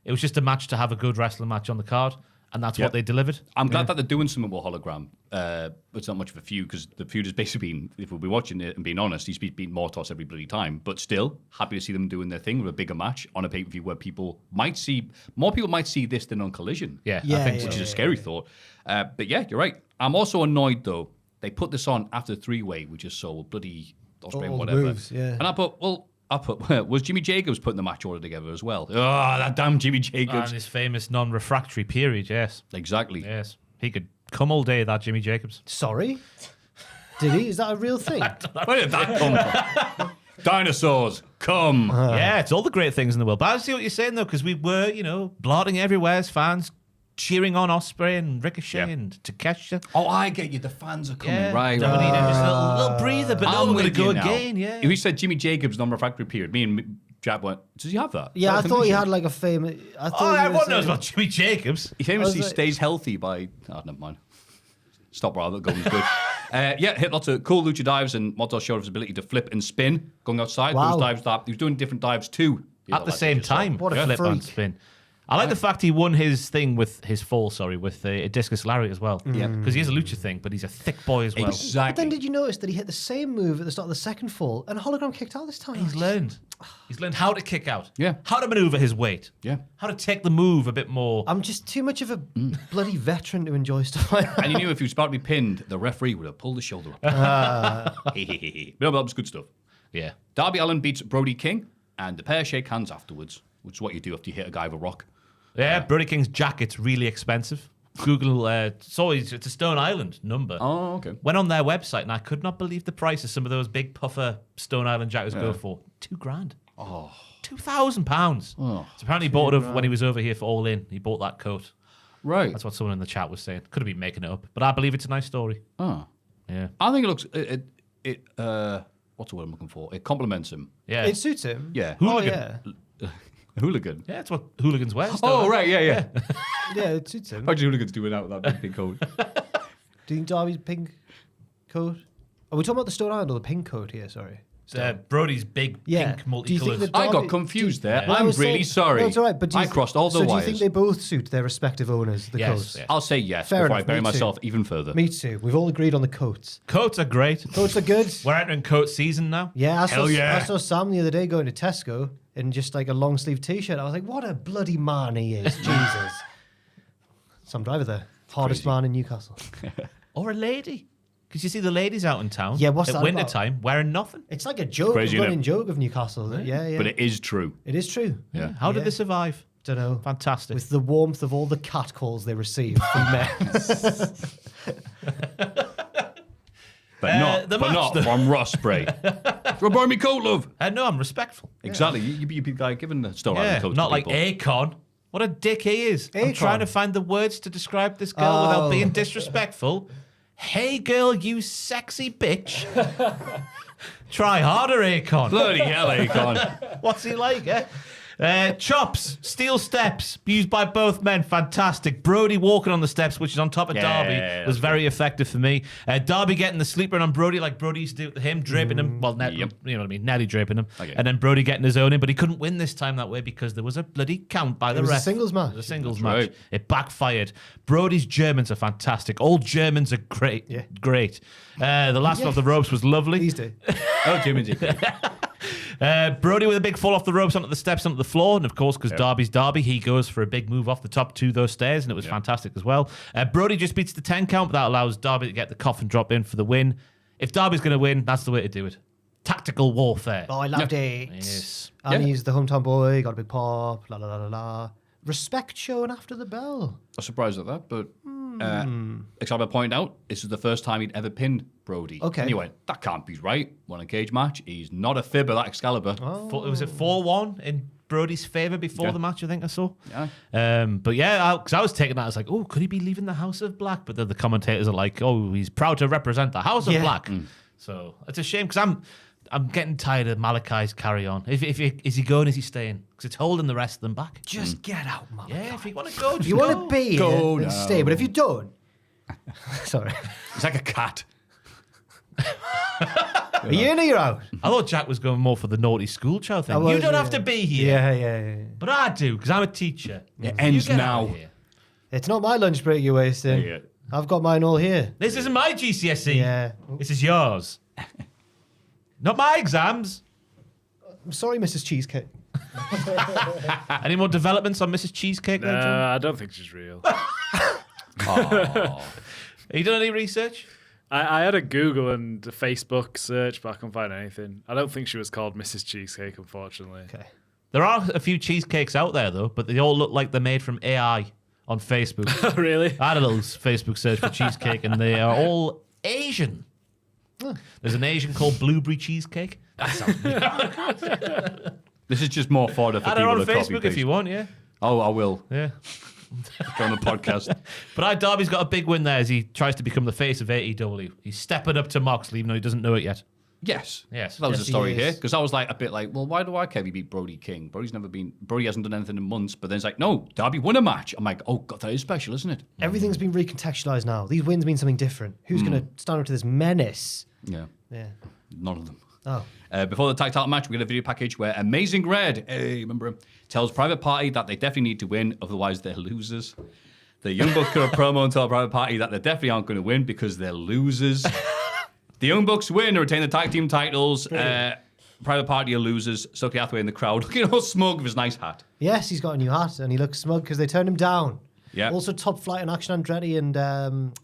It was just a match to have a good wrestling match on the card, and that's what they delivered. I'm glad that they're doing something with hologram. It's not much of a feud because the feud has basically been, if we'll be watching it and being honest, he's beating Mortos every bloody time. But still, happy to see them doing their thing with a bigger match on a pay-per-view where more people might see this than on Collision. Yeah, I think which is a scary thought. But yeah, you're right. I'm also annoyed though. They put this on after the 3-way, which is so bloody Osprey and All the whatever. moves, yeah. And I put, was Jimmy Jacobs putting the match order together as well? Oh, that damn Jimmy And Jacobs. his famous non-refractory period, yes. Exactly. Yes. He could come all day, that Jimmy Jacobs. Sorry? Did he? Is that a real thing? Where did that come from? Dinosaurs, come. Yeah, it's all the great things in the world. But I see what you're saying, though, because we were, blotting everywhere as fans, cheering on Osprey and Ricochet and Takeshita. Oh, I get you. The fans are coming. Yeah, Right. We needed just a little breather, but no, I'm we're going with to go you now. again, yeah. If he said Jimmy Jacobs non-refractory period, me and Jab went, does he have that? Yeah, I That's thought he amazing. had like a famous... Oh, everyone knows about Jimmy Jacobs. He famously I was like- stays healthy by... Oh, never mind. Stop rather, going good. Hit lots of cool lucha dives, and Motos showed his ability to flip and spin going outside. Wow. Those dives, he was doing different dives too. At the same time. What a flip and freak. spin. I like the fact he won his thing with his fall, with a discus lariat as well. Yeah. Because he is a lucha thing, but he's a thick boy as well. But Exactly. then did you notice that he hit the same move at the start of the second fall and Hologram kicked out this time? He's learned. He's learned how to kick out. Yeah. How to maneuver his weight. Yeah. How to take the move a bit more. I'm just too much of a bloody veteran to enjoy stuff like that. And you knew if he was about to be pinned, the referee would have pulled his shoulder up. No, that was good stuff. Yeah. Darby Allin beats Brody King, and the pair shake hands afterwards, which is what you do after you hit a guy with a rock. Yeah, Brody King's jacket's really expensive. Google, it's a Stone Island number. Oh, okay. Went on their website and I could not believe the prices some of those big puffer Stone Island jackets go for. $2,000. Oh. £2,000. Oh, So apparently he bought it when he was over here for All In. He bought that coat. Right. That's what someone in the chat was saying. Could have been making it up, but I believe it's a nice story. Oh. Yeah. I think it looks... what's the word I'm looking for? It compliments him. Yeah. It suits him. Yeah. Hooligan. Oh, yeah. Hooligan. Yeah, it's what hooligans wear. Stone Oh, Island. right, yeah. Yeah, it suits him. How do hooligans do without that big pink coat? Do you think Darby's pink coat? Are we talking about the Stone Island or the pink coat here? Sorry. Brody's big Yeah. pink Do you think multicolours. that I got Darby- confused there. Well, I I'm was really saying- sorry. No, it's all right, but I crossed all the so wires. do you think they both suit their respective owners, the Yes, coats? yes. I'll say yes Fair before I enough, bury me too. myself even further. Me too. We've all agreed on the coats. Coats are great. Coats are good. We're entering coat season now. Yeah, Hell yeah. I saw Sam the other day going to Tesco in just like a long sleeve t-shirt. I was like, what a bloody man he is. Jesus. Sam Driver there. Hardest man in Newcastle. Or a lady. Because you see the ladies out in town Yeah, what's at that winter about? time wearing nothing. It's like a joke, Crazy, a innit? running joke of Newcastle. Isn't it? Yeah, yeah. But it is true. It is true. Yeah. How did Yeah. they survive? Don't know. Fantastic. With the warmth of all the catcalls they receive from men. But the not match, though. from Ross Spray. You're buying me coat, love. No, I'm respectful. Exactly. You'd be the guy giving the Stone Yeah, Island coats not to like people. Akon. What a dick he is. I'm Akon. trying to find the words to describe this girl without Oh. being disrespectful. Hey, girl, you sexy bitch. Try harder, Akon. Bloody hell, Akon. What's he like, eh? Chops, steel steps, used by both men, fantastic. Brody walking on the steps, which is on top of Darby, was very effective for me. Darby getting the sleeper on Brody like Brody used to do to him, draping him. Well, you know what I mean, nearly draping him. Okay. And then Brody getting his own in, but he couldn't win this time that way because there was a bloody count by the ref. It was a singles match. It was a singles match. Right. It backfired. Brody's Germans are fantastic. All Germans are great. Yeah. Great. The last one off the ropes was lovely. These do. Oh, Jimmy. Brody with a big fall off the ropes onto the steps onto the floor, and of course because Darby's Darby, he goes for a big move off the top to those stairs, and it was fantastic as well. Brody just beats the 10 count, but that allows Darby to get the coffin drop in for the win. If Darby's going to win, that's the way to do it. Tactical warfare. Oh, I loved it. Yes. And he's the hometown boy, got a big pop, la la la la la. Respect shown after the bell. I was surprised at that, but Excalibur pointed out this is the first time he'd ever pinned Brody. Okay. And he went, that can't be right. Won a cage match. He's not a fibber, that Excalibur. Was it 4-1 in Brody's favour before the match, I think I saw? Yeah. But yeah, because I was taking that, I was like, oh, could he be leaving the House of Black? But then the commentators are like, oh, he's proud to represent the House of Black. So it's a shame because I'm getting tired of Malachi's carry on. Is he going? Is he staying? Because it's holding the rest of them back. Just get out, Malachi. Yeah, if you want to go, just you go. want to be here, then stay. But if you don't, sorry, He's like a cat. are you in or you're out? I thought Jack was going more for the naughty school child thing. You don't have to be here. Yeah. But I do because I'm a teacher. It ends now. It's not my lunch break you're wasting. Yeah. I've got mine all here. This isn't my GCSE. Yeah. This is yours. Not my exams. I'm sorry, Mrs. Cheesecake. Any more developments on Mrs. Cheesecake? No, I don't think she's real. Have you done any research? I had a Google and a Facebook search, but I couldn't find anything. I don't think she was called Mrs. Cheesecake, unfortunately. Okay. There are a few cheesecakes out there, though, but they all look like they're made from AI on Facebook. Really? I had a little Facebook search for cheesecake, and they are all Asian. There's an Asian called blueberry cheesecake. That sounds weird. This is just more fodder for Add people her on to Facebook copy if you want, yeah. Oh, I will. Yeah. Go on the podcast. But Darby's got a big win there as he tries to become the face of AEW. He's stepping up to Moxley, even though he doesn't know it yet. Yes. Yes. That was Yes, the story he here. is. Because I was like, a bit like, well, why do I care if he beat Brody King? Brody hasn't done anything in months. But then it's like, no, Darby won a match. I'm like, oh, God, that is special, isn't it? Everything's been recontextualized now. These wins mean something different. Who's going to stand up to this menace? Yeah. Yeah. None of them. Oh. Before the tag title match, we get a video package where Amazing Red, hey, remember him, tells Private Party that they definitely need to win, otherwise they're losers. The Young Bucks cut a promo and tell Private Party that they definitely aren't going to win because they're losers. The Young Bucks win and retain the tag team titles. Private Party are losers. Stokely Hathaway in the crowd looking all smug with his nice hat. Yes, he's got a new hat and he looks smug because they turned him down. Yeah. Also, Top Flight and Action Andretti and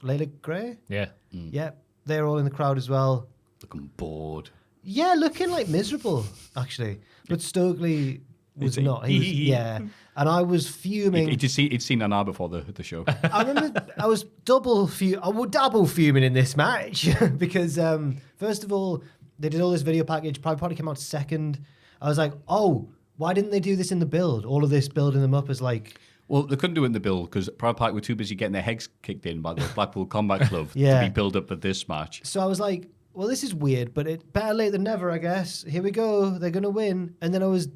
Layla Gray. Yeah. Yeah, they're all in the crowd as well. Looking bored. Yeah, looking like miserable, actually. But Stokely was not. He was, yeah. And I was fuming. He'd seen Nana before the show. I remember I was double fuming in this match because, first of all, they did all this video package. Private Party came out second. I was like, oh, why didn't they do this in the build? All of this building them up as like... Well, they couldn't do it in the build because Private Party were too busy getting their heads kicked in by the Blackpool Combat Club to be built up for this match. So I was like, well, this is weird, but it better late than never, I guess. Here we go. They're going to win. And then I was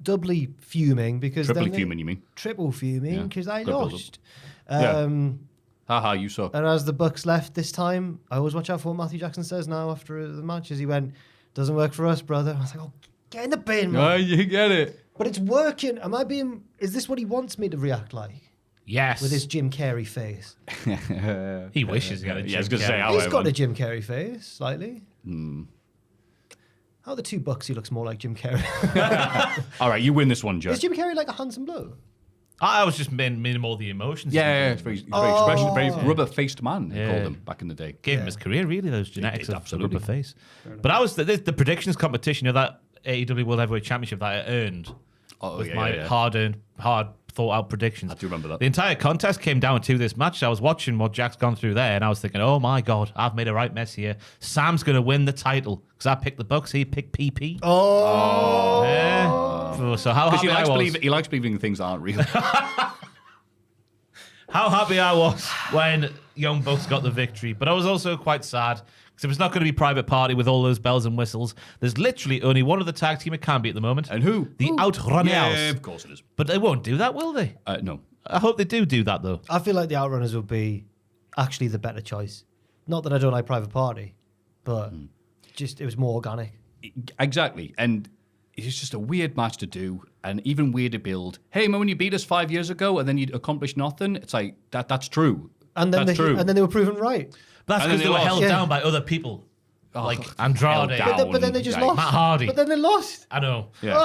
doubly fuming because... Triply fuming, you mean? Triple fuming because I Good lost. Haha, you suck. And as the Bucks left this time, I always watch out for what Matthew Jackson says now after the match as he went, doesn't work for us, brother. I was like, oh, get in the bin, man. Oh, you get it. But it's working. Is this what he wants me to react like? Yes. With his Jim Carrey face. He wishes he had a Jim I was going to say, Carrey. He's got a Jim Carrey face, slightly. How are the two Bucks, he looks more like Jim Carrey. All right, you win this one, Joe. Is Jim Carrey like a handsome blow? I was just meaning more the emotions. Yeah, it's very expression, very rubber-faced man, they called him back in the day. Gave him his career, really, those genetics of absolutely. rubber face. But I was the predictions competition of that AEW World Heavyweight Championship that I earned with my hard thought-out predictions. I do remember that. The entire contest came down to this match. I was watching what Jack's gone through there, and I was thinking, oh my God, I've made a right mess here. Sam's going to win the title because I picked the Bucks, he picked PP. Oh! Yeah. So how happy I was. He likes believing things that aren't real. How happy I was when Young Bucks got the victory. But I was also quite sad So if it's not going to be Private Party with all those bells and whistles, there's literally only one other tag team it can be at the moment. And who? The Outrunners. Yeah, of course it is. But they won't do that, will they? No. I hope they do that, though. I feel like the Outrunners would be actually the better choice. Not that I don't like Private Party, but just it was more organic. Exactly. And it's just a weird match to do and even weird to build. Hey, remember when you beat us 5 years ago and then you accomplished nothing? It's like, that's true. And then that's true. And then they were proven right. That's And because then they were they held lost. down by other people. Like held Andrade. down. But then they just Yikes. lost. Matt Hardy. But then they lost. I know. Yeah.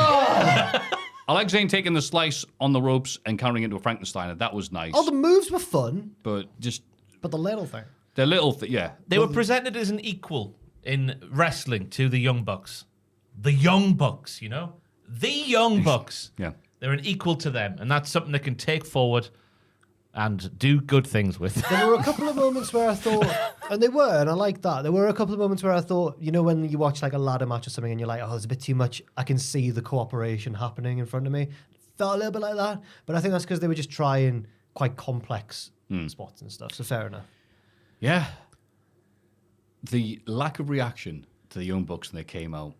I like Zayn taking the slice on the ropes and countering into a Frankensteiner. That was nice. All the moves were fun, But just but the little thing. the little yeah. They were presented as an equal in wrestling to the Young Bucks. The Young Bucks, you know? The Young Bucks. Yeah. They're an equal to them, and that's something they can take forward and do good things with. There were a couple of moments where I thought, and they were, and I like that. There were a couple of moments where I thought, you know, when you watch like a ladder match or something and you're like, oh, there's a bit too much. I can see the cooperation happening in front of me. Felt a little bit like that. But I think that's because they were just trying quite complex spots and stuff. So fair enough. Yeah. The lack of reaction to the Young Bucks when they came out.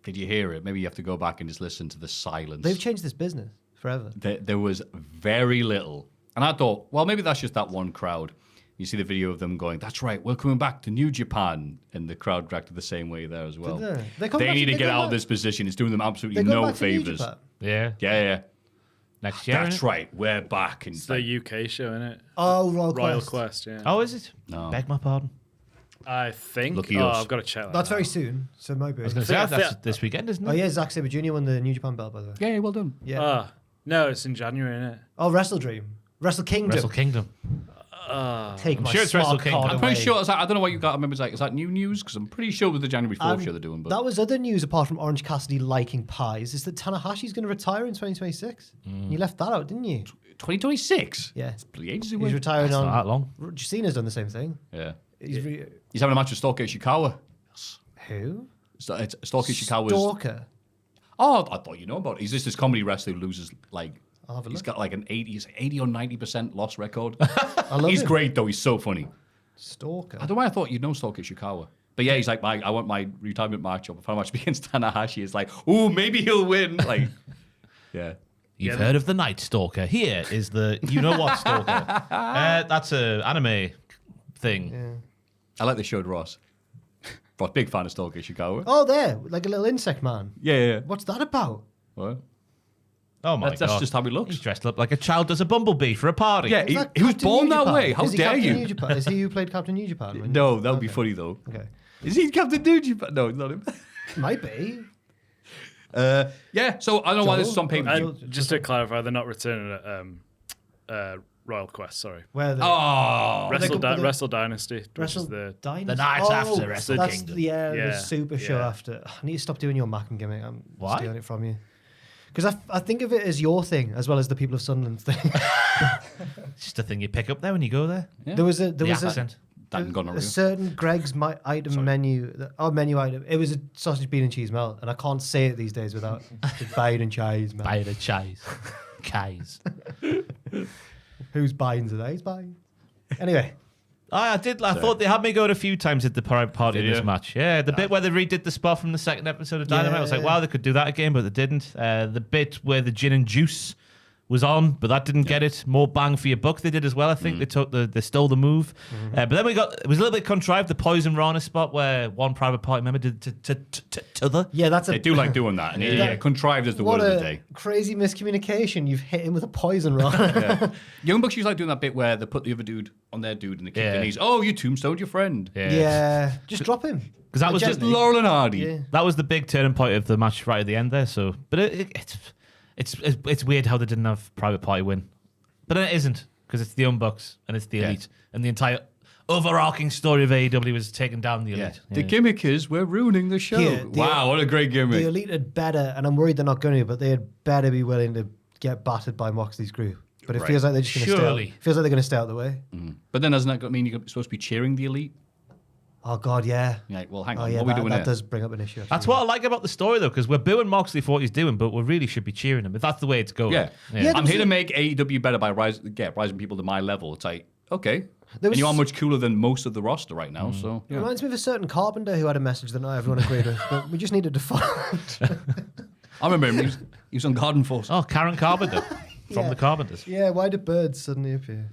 Did you hear it? Maybe you have to go back and just listen to the silence. They've changed this business forever. There was very little. And I thought, well, maybe that's just that one crowd. You see the video of them going, that's right, we're coming back to New Japan. And the crowd reacted the same way there as well. Did they? They come back need to they get go out of back- this position. It's doing them absolutely They go no back to New favors. Japan. Yeah. Yeah. Next year. That's innit? right, we're back. And It's the UK show, isn't it? Oh, Royal Royal Quest. Quest, yeah. Oh, is it? No. Beg my pardon. I think. Lucky oh, us. I've got to check that. That's out. very soon, so it might be. I was going to think- say, I that's think- this weekend, isn't it? Oh yeah, Zack Sabre Jr. won the New Japan belt, by the way. Yeah, well done. Yeah. Ah, no, it's in January, isn't it? Oh, WrestleDream, Wrestle Kingdom. Wrestle Kingdom. Take my sure it's smart Wrestle Kingdom. card I'm pretty away. sure, I don't know what you got. I remember, is that new news? Because I'm pretty sure it was the January 4th show they're doing. But That was other news apart from Orange Cassidy liking pies. Is that Tanahashi's going to retire in 2026? You left that out, didn't you? 2026? Yeah. It's bloody ages He's away. retiring Not that on. long. Cena's done the same thing. Yeah. He's He's having a match with Stalker Ishikawa. who? It's Stalker Ishikawa's... Stalker. Oh, I thought you know about it. He's just this comedy wrestler who loses, like... I'll have a He's look. got like an 80 or 90% loss record. I love He's him. great, though. He's so funny. Stalker. I don't know why I thought you'd know Stalker Ishikawa. But yeah, he's like, I want my retirement match up. If I match against Tanahashi, it's like, ooh, maybe he'll win. Like, yeah. You've heard of the Night Stalker. Here is the you-know-what Stalker. That's an anime thing. I like the show Ross. Ross, big fan of Stalker Ishikawa. Oh, there, like a little insect man. Yeah. What's that about? What? Oh, my That's God. just how he looks. He's dressed up like a child does a bumblebee for a party. Yeah, Is that he was Captain born New that Japan? way. How Is he dare Captain New you? Japan? Is he who played Captain New Japan? No, that would be Okay. funny, though. Okay. Is he Captain New Japan? No, not him. Might be. Yeah, so I don't know why this is on pay-per-view. And just to clarify, they're not returning at Royal Quest, sorry. Where the Oh, Wrestle Dynasty, which Wrestle is the... Dynasty? The night after Wrestle that's Kingdom. The, the Yeah, super show yeah. after. I need to stop doing your Mac and gimmick. I'm Why? stealing it from you. Because I think of it as your thing as well as the people of Sunderland's thing. It's just a thing you pick up there when you go there. There was a The accent. that and gone a certain Greg's menu item. It was a sausage, bean, and cheese melt, and I can't say it these days without buying and cheese melt. Buy the cheese. Keys. Who's buying today? He's buying. Anyway, I thought they had me going a few times at the private party in Did this you? match. Yeah, the bit where they redid the spot from the second episode of Dynamite. I was like, Yeah. wow, they could do that again, but they didn't. The bit where the gin and juice was on, but that didn't get it. More bang for your buck they did as well. I think they stole the move. But then it was a little bit contrived, the Poison Rana spot where one private party member did to the. yeah, that's a They do like doing that. And yeah, contrived is the what word of a the day. crazy miscommunication. You've hit him with a poison rod. Young Bucks usually like doing that bit where they put the other dude on their dude and they kick Yeah. the knees. Oh, you tombstoned your friend. Yeah, just drop him. Because that was Just Gently. Laurel and Hardy. Yeah. that was the big turning point of the match right at the end there. So, but it's weird how they didn't have private party win, but then it isn't because it's the Young Bucks and it's the Yeah. Elite and the entire overarching story of AEW is taking down the Yeah. Elite. The gimmick is we're ruining the show. Yeah, the- Wow, what a great The gimmick. Elite had better, and I'm worried they're not going to, but they had better be willing to get battered by Moxley's group. But it Right. feels like they're just going to stay. Surely. Feels like they're going to stay out of the way. But then doesn't that mean you're supposed to be cheering the Elite? Oh God, yeah. You're like, well, hang Oh on, yeah, what are we that, doing that here? does bring up an issue. That's what I like about the story though, because we're booing Moxley for what he's doing, but we really should be cheering him. If that's the way it's going. Yeah. Yeah, I'm there here to was make AEW better by rising people to my level. It's like, okay, And you are much cooler than most of the roster right now. So It reminds me of a certain Carpenter who had a message that not everyone agreed with, but we just needed to find. I remember him. He was on Garden Force. Oh, Karen Carpenter from Yeah. the Carpenters. Yeah, why did birds suddenly appear?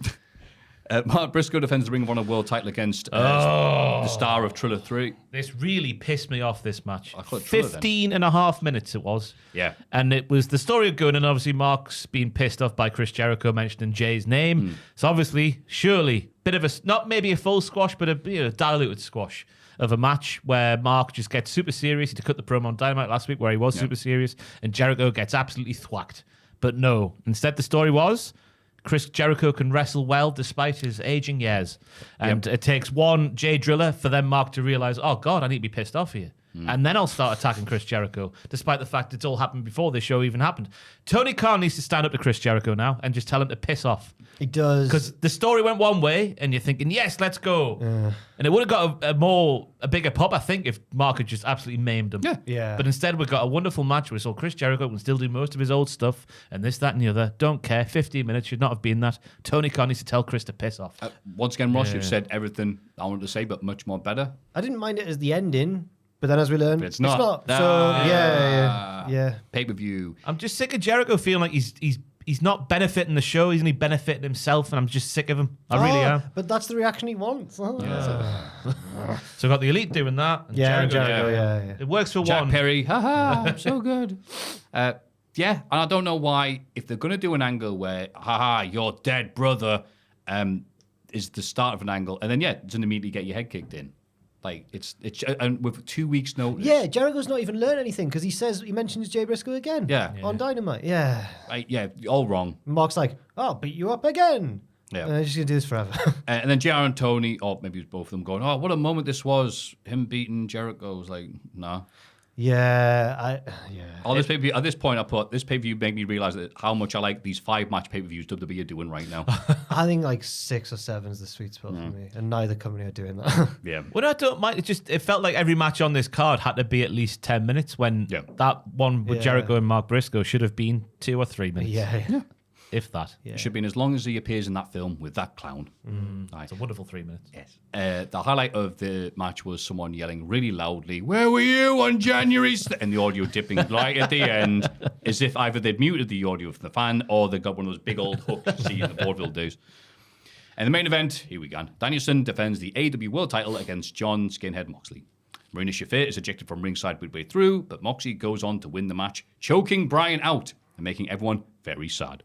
Mark Briscoe defends the Ring of Honor World title against the star of Triller 3. This really pissed me off, this match. I thought Triller 15 and a half minutes it was. Yeah. And it was the story of going, and obviously Mark's being pissed off by Chris Jericho mentioning Jay's name. So obviously, surely, bit of a, not maybe a full squash, but a diluted squash of a match where Mark just gets super serious. He cut the promo on Dynamite last week where he was super serious, and Jericho gets absolutely thwacked. But no, instead the story was Chris Jericho can wrestle well despite his aging years. And it takes one Jay Driller for then Mark to realize, oh God, I need to be pissed off here. And then I'll start attacking Chris Jericho, despite the fact it's all happened before this show even happened. Tony Khan needs to stand up to Chris Jericho now and just tell him to piss off. He does. Because the story went one way, and you're thinking, yes, let's go. And it would have got a bigger pop, I think, if Mark had just absolutely maimed him. Yeah. But instead, we've got a wonderful match where we saw Chris Jericho can still do most of his old stuff, and this, that, and the other. Don't care. 15 minutes should not have been that. Tony Khan needs to tell Chris to piss off. Once again, Ross, you've said everything I wanted to say, but much more better. I didn't mind it as the ending, but then as we learned, It's not. So, yeah. Pay-per-view. I'm just sick of Jericho feeling like he's not benefiting the show. He's only benefiting himself, and I'm just sick of him. I really am. But that's the reaction he wants. So I've got the Elite doing that. And Jericho, yeah. It works for Jack one. Perry, haha, so good. Yeah, and I don't know why, if they're going to do an angle where, haha, your dead brother is the start of an angle, and then, doesn't immediately get your head kicked in. Like, it's and with 2 weeks' notice. Yeah, Jericho's not even learned anything because he mentions Jay Briscoe again. On Dynamite. Yeah. All wrong. Mark's like, I'll beat you up again. Yeah. And I'm just going to do this forever. And then JR and Tony, or maybe it was both of them, going, oh, what a moment this was. Him beating Jericho. I was like, nah. This pay-per-view, at this point, I put, this pay-per-view made me realize that how much I like these 5-match pay-per-views WWE are doing right now. I think like 6 or 7 is the sweet spot for me. And neither company are doing that. Yeah. Well, I don't mind. It felt like every match on this card had to be at least 10 minutes when that one with Jericho and Mark Briscoe should have been 2 or 3 minutes. Yeah. If that. It should be as long as he appears in that film with that clown. It's a wonderful 3 minutes. Yes. The highlight of the match was someone yelling really loudly, "Where were you on January?" And the audio dipping right at the end, as if either they'd muted the audio from the fan or they got one of those big old hooks you see in the vaudeville days. And the main event, here we go. Danielson defends the AEW World title against John Skinhead Moxley. Marina Shafir is ejected from ringside midway through, but Moxley goes on to win the match, choking Bryan out and making everyone very sad.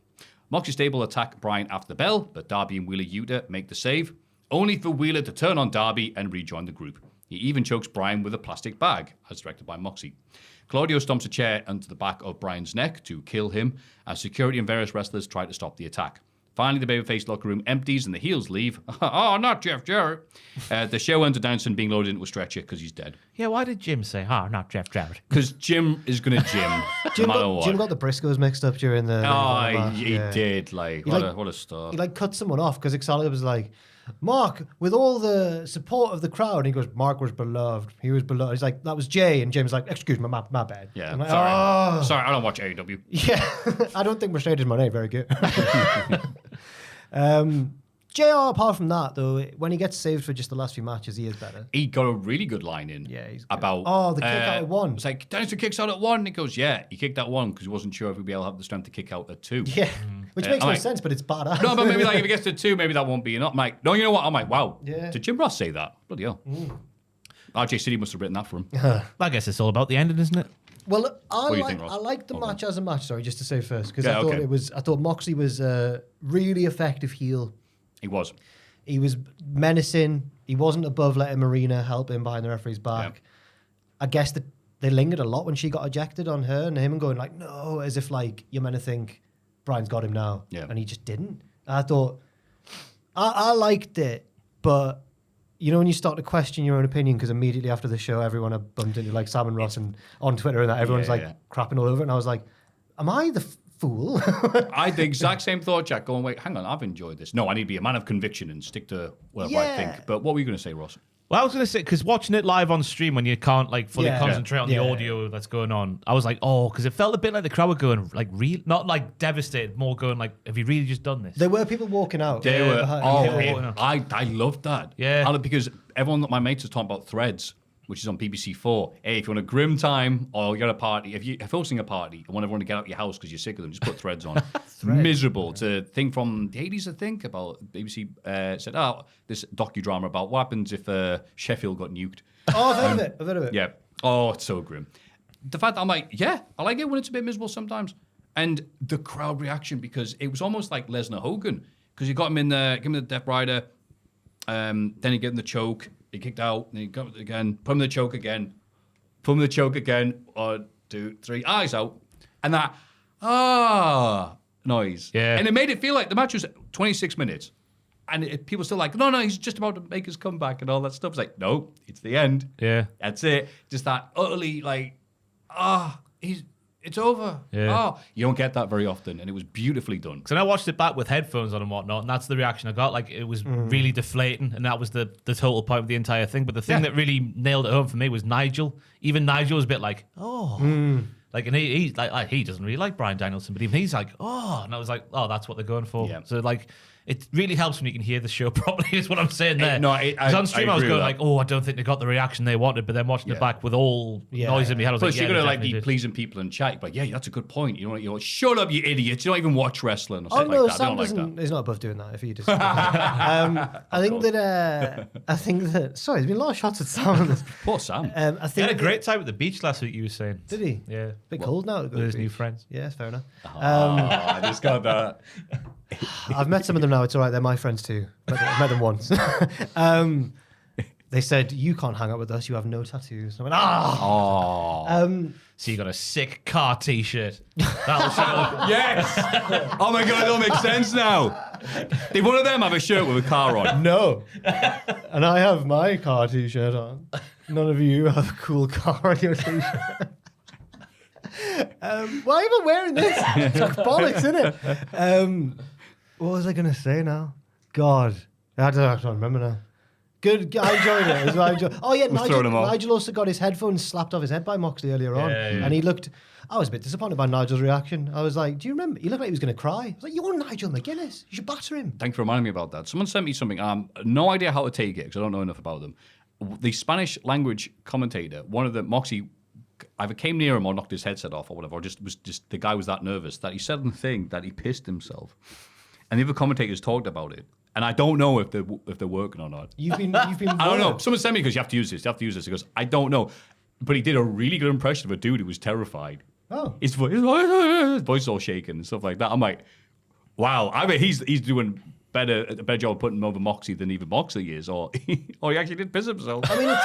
Moxley's stable attack Bryan after the bell, but Darby and Wheeler Yuta make the save, only for Wheeler to turn on Darby and rejoin the group. He even chokes Bryan with a plastic bag, as directed by Moxley. Claudio stomps a chair onto the back of Bryan's neck to kill him, as security and various wrestlers try to stop the attack. Finally, the babyface locker room empties and the heels leave. Oh, not Jeff Jarrett. The show ends with Danielson being loaded into a stretcher because he's dead. Yeah, why did Jim say, not Jeff Jarrett? Because Jim is going to Jim, no matter what. Jim got the Briscoes mixed up during the... He did. Like, what a star. He like cut someone off because Excalibur was like, Mark, with all the support of the crowd, and he goes, Mark was beloved. He was beloved. He's like, that was Jay. And Jim's like, excuse me, my bad. Yeah, I'm like, sorry. Sorry, I don't watch AEW. Yeah, I don't think Mercedes Moné very good. JR, apart from that, though, when he gets saved for just the last few matches, he is better. He got a really good line in. Yeah, he's good. About the kick out at 1. It's like, Danielson kicks out at 1. And he goes, yeah, he kicked out 1 because he wasn't sure if he'd be able to have the strength to kick out at 2. Yeah, which makes no like, sense, but it's badass. No, but maybe like if he gets to 2, maybe that won't be enough. I'm like, no, you know what? I'm like, wow. Yeah. Did Jim Ross say that? Bloody hell. RJ City must have written that for him. I guess it's all about the ending, isn't it? Well, do you think, Ross? I liked the match as a match. Sorry, just to say first, because Yeah, I thought Moxley was a really effective heel. He was. He was menacing. He wasn't above letting Marina help him behind the referee's back. Yeah. I guess that they lingered a lot when she got ejected on her and him, and going like, no, as if like you're meant to think Bryan's got him now, and he just didn't. I thought I liked it, but you know when you start to question your own opinion because immediately after the show, everyone had bumped into like Sam and Ross and on Twitter and that everyone's crapping all over it, and I was like, am I the fool? I had the exact same thought, Jack, going, wait, hang on, I've enjoyed this. No, I need to be a man of conviction and stick to whatever I think. But what were you going to say, Ross? Well, I was going to say, because watching it live on stream when you can't like fully concentrate on the audio that's going on, I was like, because it felt a bit like the crowd were going like not like devastated, more going like, have you really just done this? There were people walking out. They were. I loved that. Yeah. Because everyone, my mates, was talking about Threads, which is on BBC 4. Hey, if you want a grim time or you're at a party, if you're hosting a party and want everyone to get out of your house because you're sick of them, just put Threads on. Miserable. It's a thing from the 80s, I think, about BBC said, this docudrama about what happens if Sheffield got nuked. Oh, I've heard of it. Yeah. Oh, it's so grim. The fact that I'm like, I like it when it's a bit miserable sometimes. And the crowd reaction, because it was almost like Lesnar Hogan, because you got him in the Death Rider, then you get him the choke, he kicked out, then he got it again, put him in the choke again, 1, 2, 3, eyes out, and that noise. Yeah. And it made it feel like the match was 26 minutes. And people still like, no, he's just about to make his comeback and all that stuff. It's like, no, it's the end. Yeah. That's it. Just that utterly like, it's over. Yeah. You don't get that very often. And it was beautifully done. So I watched it back with headphones on and whatnot, and that's the reaction I got. Like, it was really deflating, and that was the total point of the entire thing. But the thing that really nailed it home for me was Nigel. Even Nigel was a bit like, like, and he's like he doesn't really like Bryan Danielson, but even he's like, and I was like, that's what they're going for. Yeah. So like, it really helps when you can hear the show properly, is what I'm saying there. I on stream I was agree going with like, I don't think they got the reaction they wanted, but then watching it back with all noise in my head, I was Plus, like, you're going to like they be did. pleasing people in chat. But that's a good point. You know, shut up, you idiots. You don't even watch wrestling or Oh something no, like that. I Sam don't like doesn't. that. He's not above doing that. If he disagree. I think that. Sorry, there's been a lot of shots at Sam on this. Poor Sam. I He think had a great time at the beach last week, you were saying. Did he? Yeah. Bit cold now. to go With to his the new beach. friends. Yes, fair enough. I just got that. I've met some of them now. It's all right. They're my friends too. I've met them once. They said, you can't hang out with us. You have no tattoos. And I went, So you got a sick car T-shirt. That'll show. Yes. Oh my god, it all makes sense now. Did one of them have a shirt with a car on? no. And I have my car T-shirt on. None of you have a cool car on your T-shirt. Why am I wearing this? It's like bollocks, isn't it? What was I going to say now? God. I don't remember now. Good. I enjoyed it. As well. Oh, yeah. Nigel also got his headphones slapped off his head by Moxley earlier on. Yeah. And he looked... I was a bit disappointed by Nigel's reaction. I was like, do you remember? He looked like he was going to cry. I was like, you're Nigel McGuinness. You should batter him. Thanks for reminding me about that. Someone sent me something. No idea how to take it because I don't know enough about them. The Spanish language commentator, one of the Moxie, either came near him or knocked his headset off or whatever, or the guy was that nervous that he said on the thing that he pissed himself. And the other commentators talked about it. And I don't know if they're working or not. You've been. I don't know. Someone sent me because you have to use this. He goes, I don't know. But he did a really good impression of a dude who was terrified. Oh. His voice all shaking and stuff like that. I'm like, wow. I mean, he's doing a better job of putting him over Moxie than even Moxley is, or he actually did piss himself. I mean,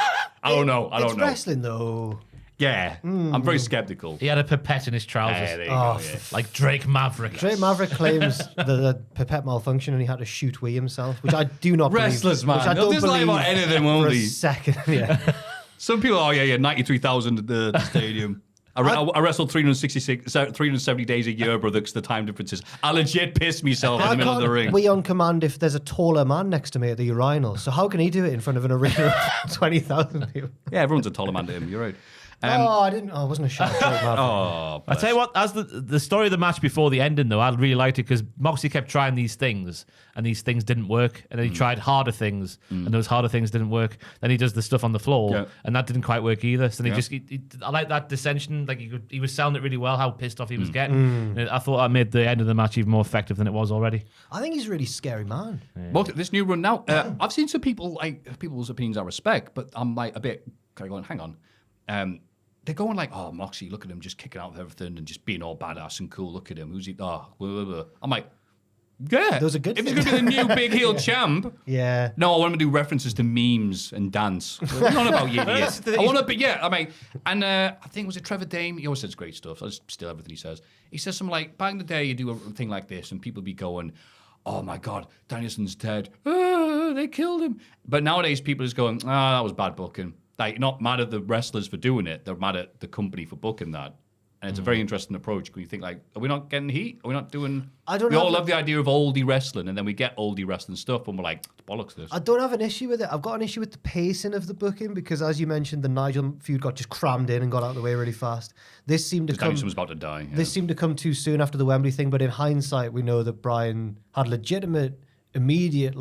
I don't know. It's wrestling, though. Yeah, I'm very skeptical. He had a pipette in his trousers. There you go, yeah. Like Drake Maverick. Drake Maverick claims the pipette malfunction and he had to shoot wee himself, which I do not believe. Restless, man. Which I They'll don't just lie believe about anything, for won't a they? second. Yeah. Some people, 93,000 at the stadium. I wrestled 370 days a year, brother, because the time differences. I legit pissed myself in the middle of the ring. We on command if there's a taller man next to me at the urinal. So how can he do it in front of an arena of 20,000 people? Yeah, everyone's a taller man to him. You're right. I wasn't a shot. Oh, I tell you what, as the story of the match before the ending, though, I really liked it because Moxley kept trying these things, and these things didn't work. And then he tried harder things, and those harder things didn't work. Then he does the stuff on the floor, and that didn't quite work either. So then I like that dissension. Like he was selling it really well, how pissed off he was getting. And I thought that made the end of the match even more effective than it was already. I think he's a really scary man. Well, this new run now, I've seen some people, people's opinions I respect, but I'm like a bit kind of going, hang on. They're going like, oh, Moxie, look at him just kicking out with everything and just being all badass and cool. Look at him. Who's he? Oh, blah, blah, blah. I'm like, yeah. Those are good If he's things. going to be the new big heel champ. Yeah. No, I want him to do references to memes and dance. What are you on about, you idiot? I want to be, I think, was it Trevor Dame? He always says great stuff. I just steal everything he says. He says something like, back in the day, you do a thing like this and people be going, oh my God, Danielson's dead. They killed him. But nowadays, people are just going, that was bad booking. Like, not mad at the wrestlers for doing it. They're mad at the company for booking that. And it's a very interesting approach. When you think like, are we not getting heat? Are we not doing? I don't we all have love the idea of oldie wrestling, and then we get oldie wrestling stuff, and we're like, bollocks this. I don't have an issue with it. I've got an issue with the pacing of the booking because, as you mentioned, the Nigel feud got just crammed in and got out of the way really fast. This seemed to come. Danielson was about to die. Yeah. This seemed to come too soon after the Wembley thing. But in hindsight, we know that Brian had legitimate, immediate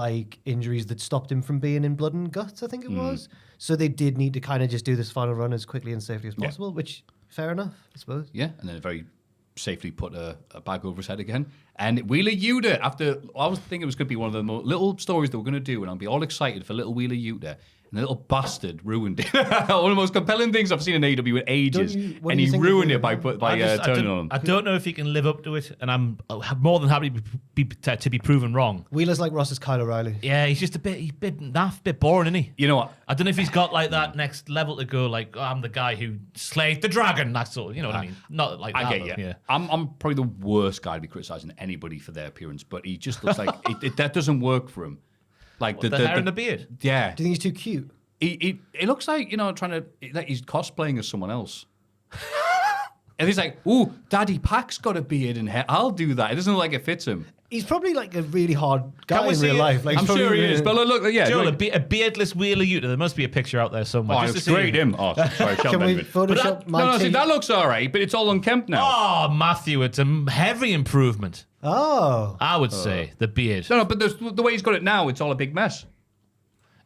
injuries that stopped him from being in Blood and Guts. I think it was. So they did need to kind of just do this final run as quickly and safely as possible, which fair enough, I suppose. Yeah, and then very safely put a bag over his head again. And Wheeler Yuta, after I was thinking it was going to be one of the little stories that we're going to do, and I'll be all excited for little Wheeler Yuta. And the little bastard ruined it. One of the most compelling things I've seen in AEW in ages. And he ruined it by turning on him. I don't know if he can live up to it, and I'm more than happy to be proven wrong. Wheeler's like Ross's Kyle O'Reilly. Yeah, he's just a bit naff, a bit boring, isn't he? You know what? I don't know if he's got like that next level to go, like, oh, I'm the guy who slayed the dragon, that sort of, you know what I mean? Not like that. I get you. Yeah. I'm probably the worst guy to be criticising anybody for their appearance, but he just looks like that doesn't work for him. Like the hair and the beard. Yeah. Do you think he's too cute? He looks like, like he's cosplaying as someone else. And he's like, ooh, Daddy Pac's got a beard and hair. I'll do that. It doesn't look like it fits him. He's probably like a really hard guy in see real it? life. Like, I'm sure he is. But look, yeah. Joel, like, a beardless Wheeler Yuta. There must be a picture out there somewhere. oh, just it's to see great, him. Oh, sorry, Can we Photoshop my No, see, teeth? that looks all right, but it's all unkempt now. Oh, Maffew, it's a heavy improvement. Oh. I would say the beard. No, but the way he's got it now, it's all a big mess.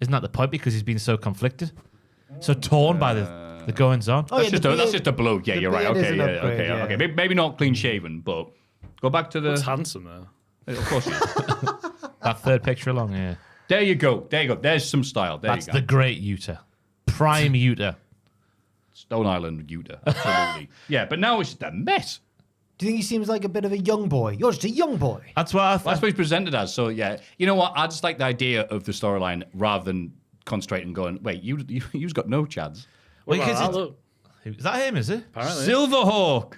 Isn't that the point? Because he's been so conflicted, so torn by the goings on. Oh, yeah, That's just a blow. Yeah, the you're right. beard is Okay, an yeah, upgrade, okay, yeah. okay. Maybe not clean shaven, but go back to the. Looks handsome though. Of course he is. That third picture along, yeah. There you go. There's some style. There That's you go. the great Yuta, prime Yuta. Stone Island Yuta. Absolutely. Yeah, but now it's just a mess. Do you think he seems like a bit of a young boy? You're just a young boy. That's what I That's thought. what he's presented as. So yeah, you know what? I just like the idea of the storyline rather than concentrating and going, wait, you've got no chads. Well, Wow, because that it's- look, is that him? Is it? apparently. Silverhawk.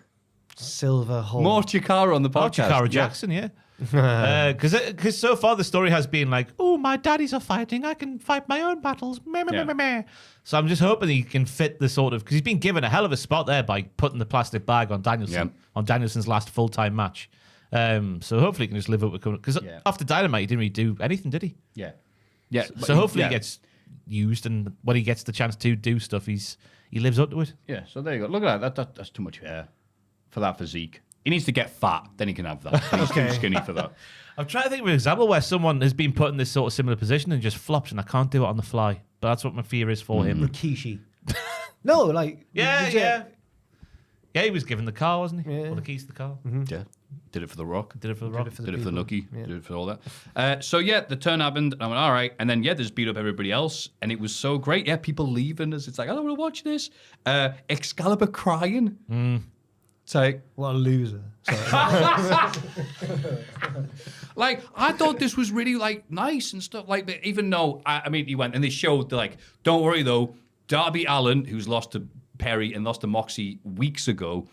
Silver Hole. More Chikara on the Oh, podcast. Chikara Yeah. Jackson, yeah. Because so far the story has been like, oh, my daddies are fighting, I can fight my own battles. Meh, meh, Yeah. meh, meh, meh. So I'm just hoping he can fit the sort of, because he's been given a hell of a spot there by putting the plastic bag on Danielson on Danielson's last full-time match. So hopefully he can just live up with, because after Dynamite he didn't really do anything, did he? Yeah. Yeah. So hopefully he gets used, and when he gets the chance to do stuff, he lives up to it. Yeah, so there you go. Look at that. That's too much hair for that physique. He needs to get fat, then he can have that. He's too skinny for that. I'm trying to think of an example where someone has been put in this sort of similar position and just flops, and I can't do it on the fly. But that's what my fear is for him. Rikishi. No, like. legit. Yeah, he was given the car, wasn't he? Yeah. Or the keys to the car. Yeah. Did it for The Rock. Did it for the Rock. Did it for the Nookie. Yeah. Did it for all that. So yeah, the turn happened, and I went, all right. And then, just beat up everybody else. And it was so great. Yeah, people leaving us. It's like, I don't want to watch this. Excalibur crying. It's like, What a loser. Sorry. like, I thought this was really, like, nice and stuff. Like, even though, I mean, he went, and they showed, like, don't worry, though, Darby Allin, who's lost to Perry and lost to Moxie weeks ago.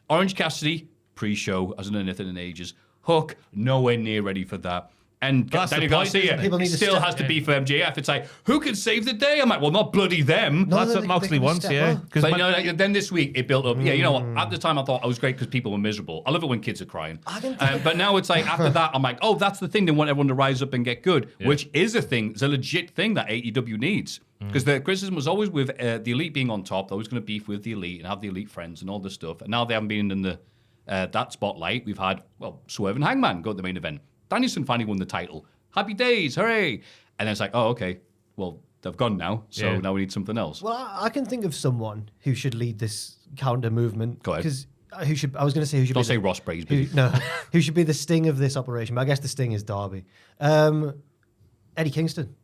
Orange Cassidy, pre-show, hasn't done anything in ages. Hook, nowhere near ready for that. And That's Daniel the point, Garcia isn't it? People need to still step has to be for MJF. It's like, who can save the day? I'm like, well, not bloody them. No, That's they- what they Moxley can wants, step yeah. up. Because But like, then this week it built up. Yeah, you know what? At the time I thought I was great because people were miserable. I love it when kids are crying. But now it's like after that I'm like, oh, that's the thing. They want everyone to rise up and get good, which is a thing. It's a legit thing that AEW needs. Because the criticism was always with the Elite being on top. They're always going to beef with the Elite and have the Elite friends and all this stuff. And now they haven't been in the that spotlight. We've had, Swerve and Hangman go to the main event. Danielson finally won the title. Happy days, hooray! And then it's like, oh, okay, well, they've gone now, so now we need something else. Well, I can think of someone who should lead this counter movement. Go ahead. Because who should? I was going to say who should. Don't be say the- Ross Braisby. Who should be the sting of this operation? But I guess the sting is Darby. Eddie Kingston.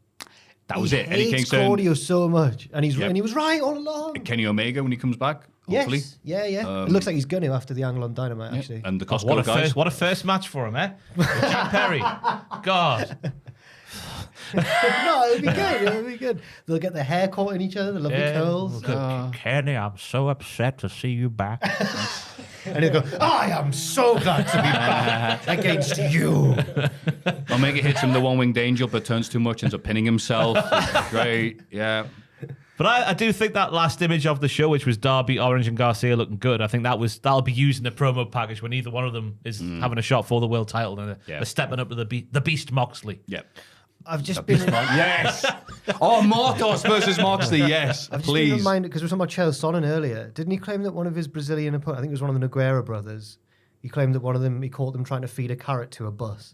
That was He it. Eddie hates Kingston, Claudio so much, and Yep. he was right all along. Kenny Omega when he comes back, hopefully. Yes, yeah. It looks like he's going to after the angle on Dynamite, actually. And the Costco what a guys. what a first match for him, eh? With Jack Perry. God. No, it'll be good. It'll be good. They'll get their hair caught in each other, the lovely curls. Kenny, I'm so upset to see you back. And he'll go, I am so glad to be back against you. Omega hits him the one-winged angel, but turns too much, ends up pinning himself. Great, yeah. But I do think that last image of the show, which was Darby, Orange, and Garcia looking good, I think that'll be used in the promo package when either one of them is having a shot for the world title and they're stepping up to the Beast Moxley. Yep. I've just been... Yes. Oh, Mortos versus Moxley, yes. I've just please. been reminded, because we were talking about Chael Sonnen earlier, didn't he claim that one of his Brazilian opponents, I think it was one of the Nogueira brothers, he claimed that one of them, he caught them trying to feed a carrot to a bus.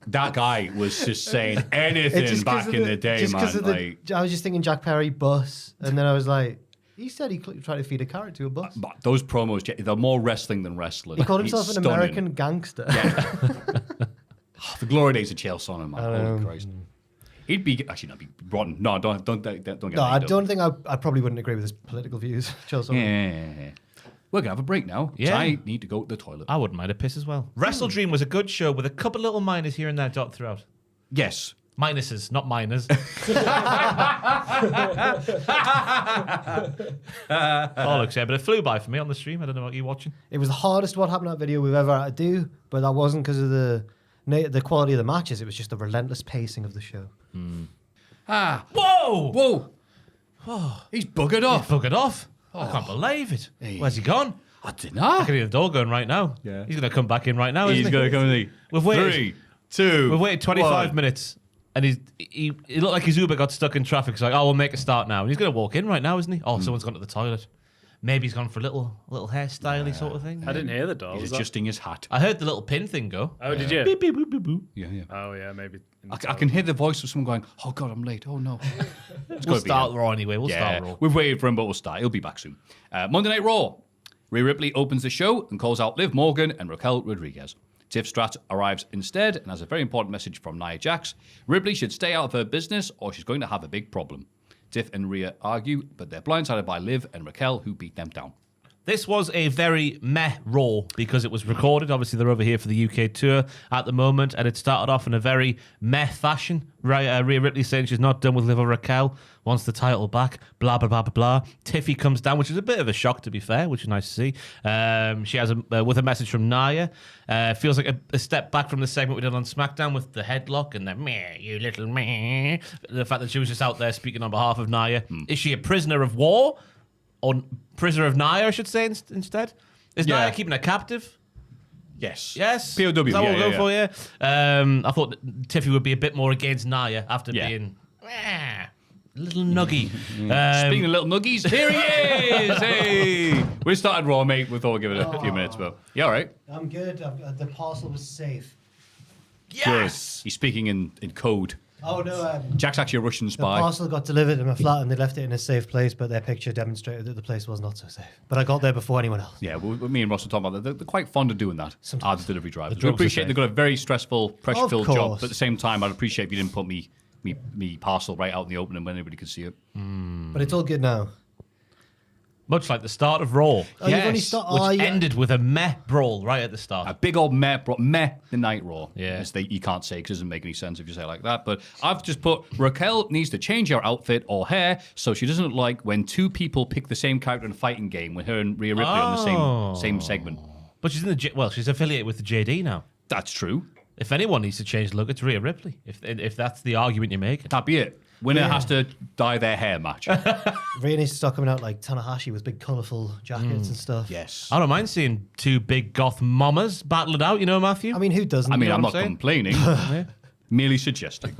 That guy was just saying anything back in the day, man. I was just thinking Jack Perry, bus, and then I was like, he said he tried to feed a carrot to a bus. But those promos, they're more wrestling than wrestling. He called himself It's an stunning. American gangster. Yeah. The glory days of Chael Sonnen, man. Holy Christ. He'd be actually not be rotten. No, don't get. No, I don't think I probably wouldn't agree with his political views. Chael Sonnen. Yeah. We're gonna have a break now. Yeah. I need to go to the toilet. I wouldn't mind a piss as well. WrestleDream was a good show with a couple little minors here and there dot throughout. Yes. Minuses, not minors. Bollocks, yeah, but it flew by for me on the stream. I don't know what you're watching. It was the hardest What Happened That video we've ever had to do, but that wasn't because of the quality of the matches. It was just the relentless pacing of the show. Whoa! He's buggered off. Buggered off. I can't believe it. Hey. Where's he gone? I don't know. I can hear the door going right now. Yeah. He's going to come back in right now, He's isn't gonna he? come in. We've waited. 3, 2. We've waited 25 1. minutes. And he looked like his Uber got stuck in traffic. He's like, we'll make a start now. And he's going to walk in right now, isn't he? Oh, someone's gone to the toilet. Maybe he's gone for a little hairstyly sort of thing. I didn't hear the door. He's Was that? adjusting his hat. I heard the little pin thing go. Oh, did you? Beep, beep, boop, boop, boop. Yeah. Oh, yeah, maybe. in the I toilet. can hear the voice of someone going, "Oh God, I'm late. Oh no." We'll gotta be start him. Raw anyway. We'll Yeah, start Raw. we've waited for him, but we'll start. He'll be back soon. Monday Night Raw. Rhea Ripley opens the show and calls out Liv Morgan and Raquel Rodriguez. Tiff Stratt arrives instead and has a very important message from Nia Jax. Ripley should stay out of her business or she's going to have a big problem. Tiff and Rhea argue, but they're blindsided by Liv and Raquel, who beat them down. This was a very meh Raw because it was recorded. Obviously, they're over here for the UK tour at the moment, and it started off in a very meh fashion. Rhea Ripley saying she's not done with Liv or Raquel, wants the title back, blah, blah, blah, blah, blah. Tiffy comes down, which is a bit of a shock, to be fair, which is nice to see. She has with a message from Nia. Feels like a step back from the segment we did on SmackDown with the headlock and the meh, you little meh. The fact that she was just out there speaking on behalf of Nia. Is she a prisoner of war? Or prisoner of Nia, I should say, instead. Is Nia keeping her captive? Yes. Yes. POW. Is that what we're going for, yeah. I thought Tiffy would be a bit more against Nia after being a little nuggy. Speaking of little nuggies, here he is. Hey, we started Raw, mate. We thought we'd give it a few minutes, but yeah, all right. I'm good. The parcel was safe. Yes. Good. He's speaking in code. Oh, no. Jack's actually a Russian The spy. parcel got delivered in my flat and they left it in a safe place, but their picture demonstrated that the place was not so safe. But I got there before anyone else. Yeah, me and Ross were talking about that. They're quite fond of doing that. Sometimes. The delivery drivers. We drugs are appreciate safe. they've got a very stressful, pressure-filled Of job. course. But at the same time, I'd appreciate if you didn't put me parcel right out in the open and when anybody could see it. But it's all good now. Much like the start of Raw. Oh, you've only Which ended with a meh brawl right at the start. A big old meh the night Raw. Yeah. You can't say because it doesn't make any sense if you say it like that. But I've just put Raquel needs to change her outfit or hair so she doesn't look like when two people pick the same character in a fighting game with her and Rhea Ripley on the same segment. But she's in she's affiliated with the JD now. That's true. If anyone needs to change the look, it's Rhea Ripley. If that's the argument you're making. That'd be it. Winner has to dye their hair match. Rhea needs to start coming out like Tanahashi with big colourful jackets and stuff. Yes. I don't mind seeing two big goth mamas battle it out, you know, Maffew? I mean, who doesn't? I mean, know I'm what not I'm saying? complaining. Merely suggesting.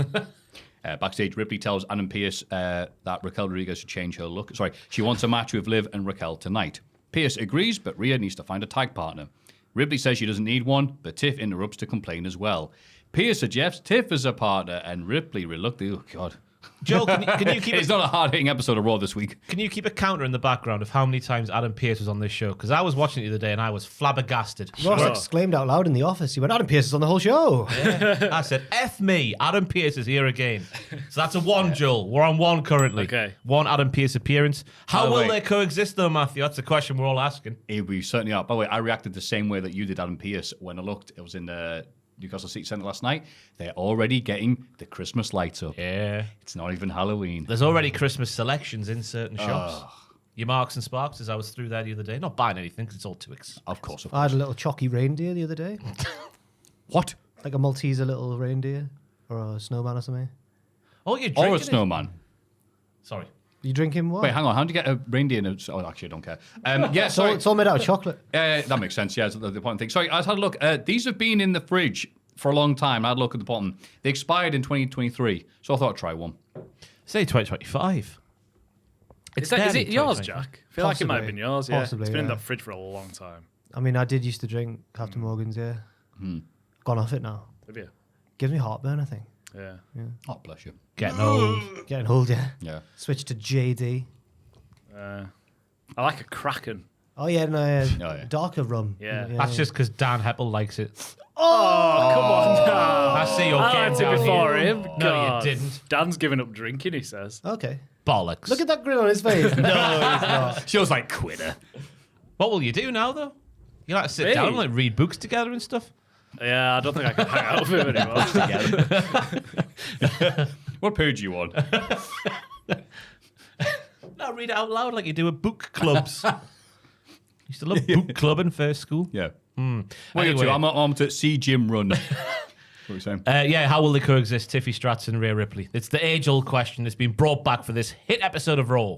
Backstage, Ripley tells Adam Pearce that Raquel Rodriguez should change her look. Sorry, she wants a match with Liv and Raquel tonight. Pearce agrees, but Rhea needs to find a tag partner. Ripley says she doesn't need one, but Tiff interrupts to complain as well. Pearce suggests Tiff as a partner, and Ripley reluctantly. Oh God. Joe, can you keep It's not a hard-hitting episode of Raw this week. Can you keep a counter in the background of how many times Adam Pearce was on this show? Because I was watching it the other day and I was flabbergasted. Ross exclaimed out loud in the office. He went, Adam Pearce is on the whole show. I said, F me, Adam Pearce is here again. So that's a one, Joel. We're on one currently. Okay. One Adam Pearce appearance. How By the will way- they coexist though, Matthew? That's the question we're all asking. We certainly are. By the way, I reacted the same way that you did, Adam Pearce, when I looked. It was in the Newcastle City Centre last night. They're already getting the Christmas lights up. Yeah. It's not even Halloween. There's already Christmas selections in certain shops. Your Marks and Sparks, as I was through there the other day. Not buying anything because it's all too expensive. Of course. I had a little chalky reindeer the other day. What? Like a Malteser little reindeer or a snowman or something. Oh, you're Or drinking a snowman. Sorry. You drinking what? Wait, hang on. How do you get a reindeer? Oh, actually, I don't care. Yeah, sorry. It's all made out of chocolate. That makes sense. Yeah, that's the important thing. Sorry, I just had a look. These have been in the fridge for a long time. I had a look at the bottom. They expired in 2023, so I thought I'd try one. Say 2025. Is it yours, Jack? I feel like it might have been yours. Yeah, Possibly, it's been in yeah. that fridge for a long time. I mean, I did used to drink Captain Morgan's, yeah. Gone off it now. Have you? Gives me heartburn, I think. Yeah. Oh, bless you. Getting old. Getting old, yeah. Yeah. Switch to JD. I like a Kraken. Oh, yeah, no, yeah. yeah. Darker rum. Yeah. That's just because Dan Heppel likes it. Oh, come on now. I see your I game liked it down before here. him. No, God. you didn't. Dan's given up drinking, he says. Okay. Bollocks. Look at that grin on his face. No, he's not. She was like, quitter. What will you do now, though? You like to sit Me? down and like read books together and stuff? Yeah, I don't think I can hang out with him anymore. What page are you on? No, read it out loud like you do at book clubs. Used to love book club in first school. Yeah. What are you up Anyway. to? I'm on to see Jim run. What are you saying? Yeah, how will they coexist, Tiffy Stratton and Rhea Ripley? It's the age-old question that's been brought back for this hit episode of Raw.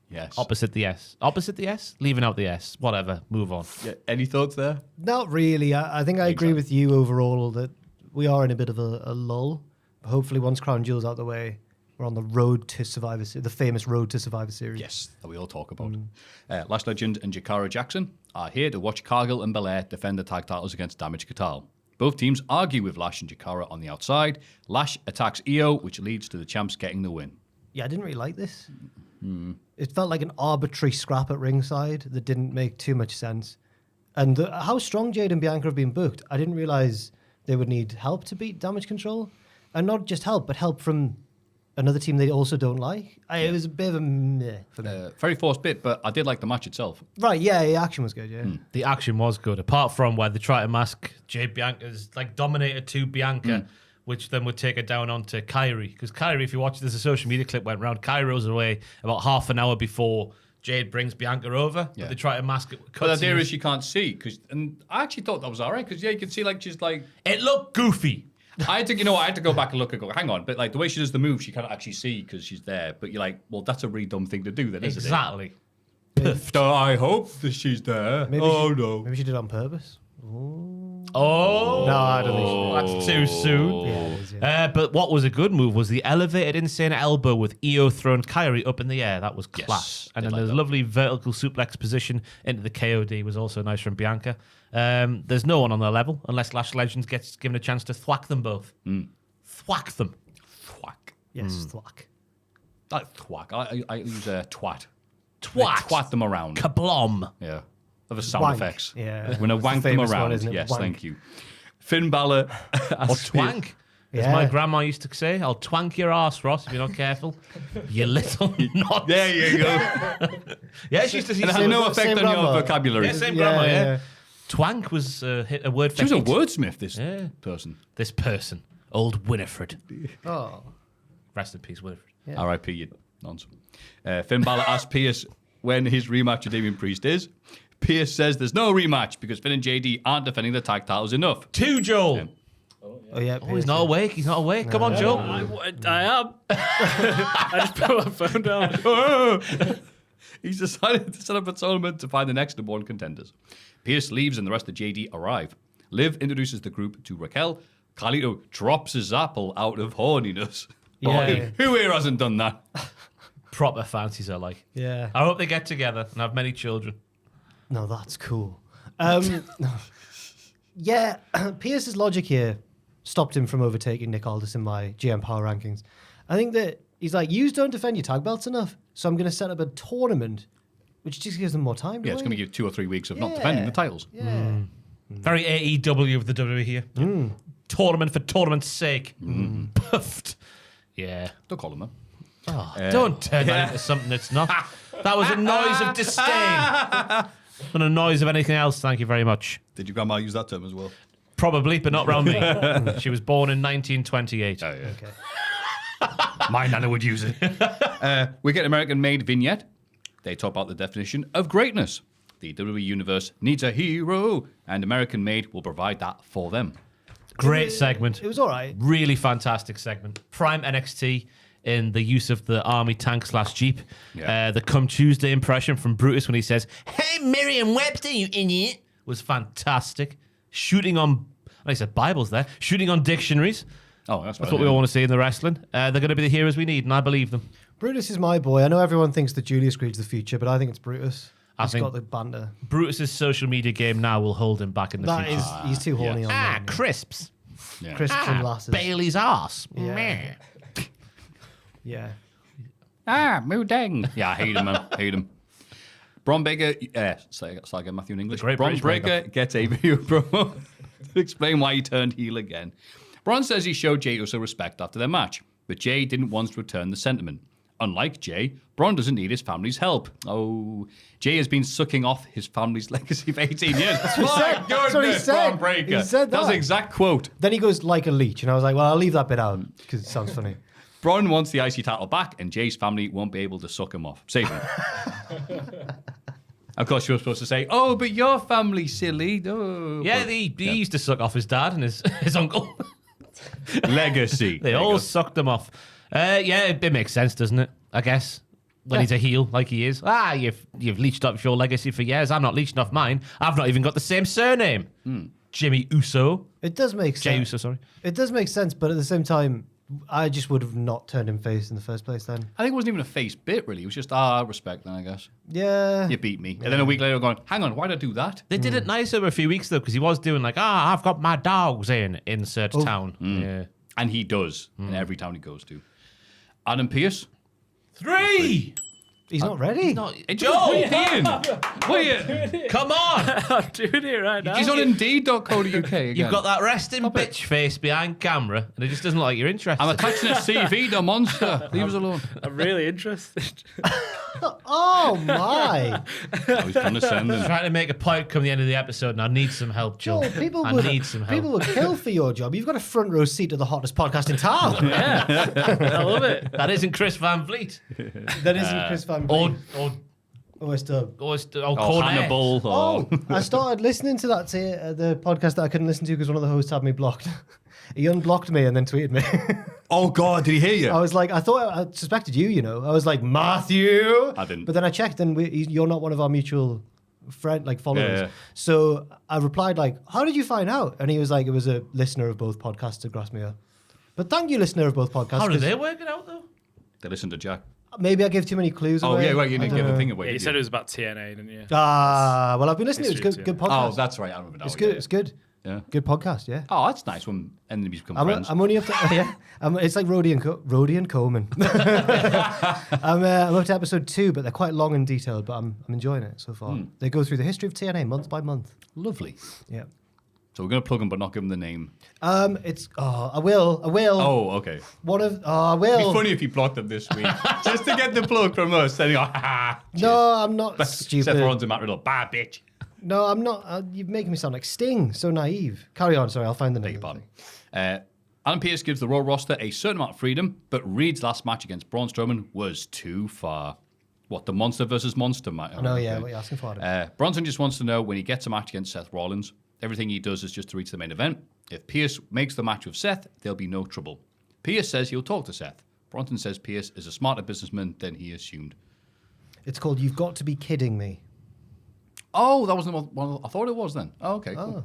Yes. Opposite the S. Opposite the S? Leaving out the S. Whatever. Move on. Yeah, any thoughts there? Not really. I think I agree with you overall that we are in a bit of a lull. Hopefully, once Crown Jewel's out the way, we're on the road to Survivor Series, the famous road to Survivor Series. Yes, that we all talk about. Lash Legend and Jakara Jackson are here to watch Cargill and Belair defend the tag titles against Damage Katal. Both teams argue with Lash and Jakara on the outside. Lash attacks Io, which leads to the champs getting the win. Yeah, I didn't really like this. It felt like an arbitrary scrap at ringside that didn't make too much sense. And how strong Jade and Bianca have been booked, I didn't realize they would need help to beat Damage Control. And not just help, but help from another team they also don't like. It was a bit of a meh for me. Very forced bit, but I did like the match itself. Right, yeah, the action was good, yeah. The action was good, apart from where they try to mask Jade Bianca's like dominator to Bianca, which then would take her down onto Kyrie. Because Kyrie, if you watch, there's a social media clip went around. Kyrie was away about half an hour before Jade brings Bianca over. Yeah. But they try to mask it with But the idea cutscenes. is you can't see, and I actually thought that was all right, because, yeah, you can see, like, she's like... It looked goofy. I had to go back and look and go, hang on, but, like, the way she does the move, she can't actually see because she's there. But you're like, well, that's a really dumb thing to do then, isn't Exactly. it? I hope that she's there. No. Maybe she did it on purpose. Oh. No, I don't think she That's too soon. Yeah, it is, yeah. But what was a good move was the elevated insane elbow with Io throwing Kyrie up in the air. That was Yes, class. And did then like the that. lovely vertical suplex position into the KOD was also nice from Bianca. There's no one on their level unless Lash Legends gets given a chance to thwack them both. Thwack them. Thwack. Yes, thwack. Like thwack. I use twat. Twat. Twat them around. Kablom. Yeah. Other sound Wank. effects. Yeah. We're going to It's wank the them famous one, around. isn't it? Yes, Wank. thank you. Finn Balor. Or twank. As Yeah. my grandma used to say, I'll twank your ass, Ross, if you're not careful. You little nut. There you go. Yeah, she used to It has say no same effect on your grandma. vocabulary. Yeah, same grandma, yeah. Twank was a word for She was a hit. wordsmith, this Yeah. person. This person, old Winifred. Oh. Rest in peace, Winifred. Yeah. R.I.P. you nonsense. Finn Balor asked Pierce when his rematch with Damian Priest is. Pierce says there's no rematch because Finn and JD aren't defending the tag titles enough. Two, Joel. Yeah. Oh, yeah. Oh, he's not awake. He's not awake. Come on, Joel. I am. I just put my phone down. He's decided to set up a tournament to find the next number one contenders. Pierce leaves and the rest of JD arrive. Liv introduces the group to Raquel. Carlito drops his apple out of horniness. Yeah. Who here hasn't done that? Proper fancies are like. Yeah. I hope they get together and have many children. No, that's cool. Yeah, Pierce's logic here stopped him from overtaking Nick Aldis in my GM power rankings. I think that he's like, you don't defend your tag belts enough, so I'm going to set up a tournament, which just gives them more time. Yeah, it's going to give 2 or 3 weeks of not defending the titles. Yeah. Very AEW of the WWE here. Tournament for tournament's sake. Puffed. Yeah. Don't call him that. Oh, don't turn that into something that's not. That was a noise of disdain. Not a noise of anything else, thank you very much. Did your grandma use that term as well? Probably, but not round me. She was born in 1928. Oh, yeah. Okay. My nana would use it. We get an American-made vignette. They talk about the definition of greatness. The WWE Universe needs a hero, and American-made will provide that for them. Great segment. It was all right. Really fantastic segment. Prime NXT. in the use of the army tank / jeep. Yeah. The Come Tuesday impression from Brutus when he says, "Hey, Merriam-Webster, you idiot," was fantastic. Shooting on, I said Bibles there, shooting on dictionaries. Oh, that's What we all want to see in the wrestling. They're going to be the heroes we need, and I believe them. Brutus is my boy. I know everyone thinks that Julius Creed's the future, but I think it's Brutus. He's think got the banter. Brutus's social media game now will hold him back in the That future. is, he's too horny on that. Crisps. Yeah. Crisps and lasses. Bailey's arse. Yeah. Meh. Yeah. Moodang. Yeah, I hate him, man. Hate him. Braun Breaker, say again, Maffew in English. The Great Braun British Breaker gets a video promo to explain why he turned heel again. Braun says he showed Jey Uso respect after their match, but Jey didn't want to return the sentiment. Unlike Jey, Braun doesn't need his family's help. Oh, Jey has been sucking off his family's legacy for 18 years. That's what he said. Braun Breaker. He said That's that. the exact quote. Then he goes like a leech, and I was like, well, I'll leave that bit out because it sounds funny. Braun wants the IC title back, and Jay's family won't be able to suck him off. Save him. Of course, you were supposed to say, "Oh, but your family, silly." Oh, Yeah, but- he used to suck off his dad and his uncle. legacy. They There you all go. sucked him off. Yeah, it makes sense, doesn't it? I guess. When he's a heel like he is. You've leached off your legacy for years. I'm not leeching off mine. I've not even got the same surname. Jimmy Uso. It does make sense. Jey Uso, sorry. It does make sense, but at the same time, I just would have not turned him face in the first place then. I think it wasn't even a face bit, really. It was just, respect then, I guess. Yeah. You beat me. And then a week later, going, hang on, why did I do that? They did it nice over a few weeks, though, because he was doing like, I've got my dogs in insert town. Yeah. And he does in every town he goes to. Adam Pearce. 3! He's not ready. No, Hey, Joe! Ian! Wait, Come on! I'm doing it right now. he's on Indeed.co.uk again. You've got that resting Stop it. bitch face behind camera, and it just doesn't look like you're interested. I'm attaching a CV, the monster. Leave us alone. I'm really interested. Oh my! I was condescending. I'm trying to make a point come the end of the episode, and I need some help, Joe. Joel, people I would need some help. people would kill for your job. You've got a front row seat to the hottest podcast in town. I love it. That isn't Chris Van Vliet. That isn't Chris Van Or, Vliet. or, Oh, it's dub. or, or Or Cornet. Hannibal. Oh, I started listening to that the podcast that I couldn't listen to because one of the hosts had me blocked. He unblocked me and then tweeted me. Oh, God, did he hear you? I was like, I suspected you, you know. I was like, Maffew. I didn't. But then I checked and you're not one of our mutual followers. Yeah. So I replied like, how did you find out? And he was like, it was a listener of both podcasts that grassed me up. But thank you, listener of both podcasts. How did 'cause they work it out, though? They listened to Jack. Maybe I gave too many clues Oh, away. yeah, right, you didn't I give don't the thing know. away. Yeah, you did said you? it was about TNA, didn't you? Well, I've been listening. It's History good of podcast. Oh, that's right. I remember that. It's one, good. yeah. It's good. Yeah. Good podcast, yeah. Oh, that's nice when enemies become friends. I'm only up to yeah. It's like Rhodey and Coleman. I'm up to episode 2, but they're quite long and detailed. But I'm enjoying it so far. They go through the history of TNA month by month. Lovely. Yeah. So we're going to plug him, but not give him the name. I will. Oh, okay. I It'd will. be funny if you blocked them this week. Just to get the plug from us. Then you go, ha ha. No, I'm not Seth stupid. Rollins and Matt Riddle. Bad bitch. No, I'm not. You're making me sound like Sting. So naive. Carry on. Sorry, I'll find the name. Beg your pardon. Adam Pearce gives the Raw roster a certain amount of freedom, but Reed's last match against Braun Strowman was too far. What, the monster versus monster match? I know, yeah. What are you asking for? Adam? Bronson just wants to know when he gets a match against Seth Rollins, everything he does is just to reach the main event. If Pearce makes the match with Seth, there'll be no trouble. Pearce says he'll talk to Seth. Bronson says Pearce is a smarter businessman than he assumed. It's called You've Got to Be Kidding Me. Oh, that wasn't the one I thought it was then. Oh, okay, cool.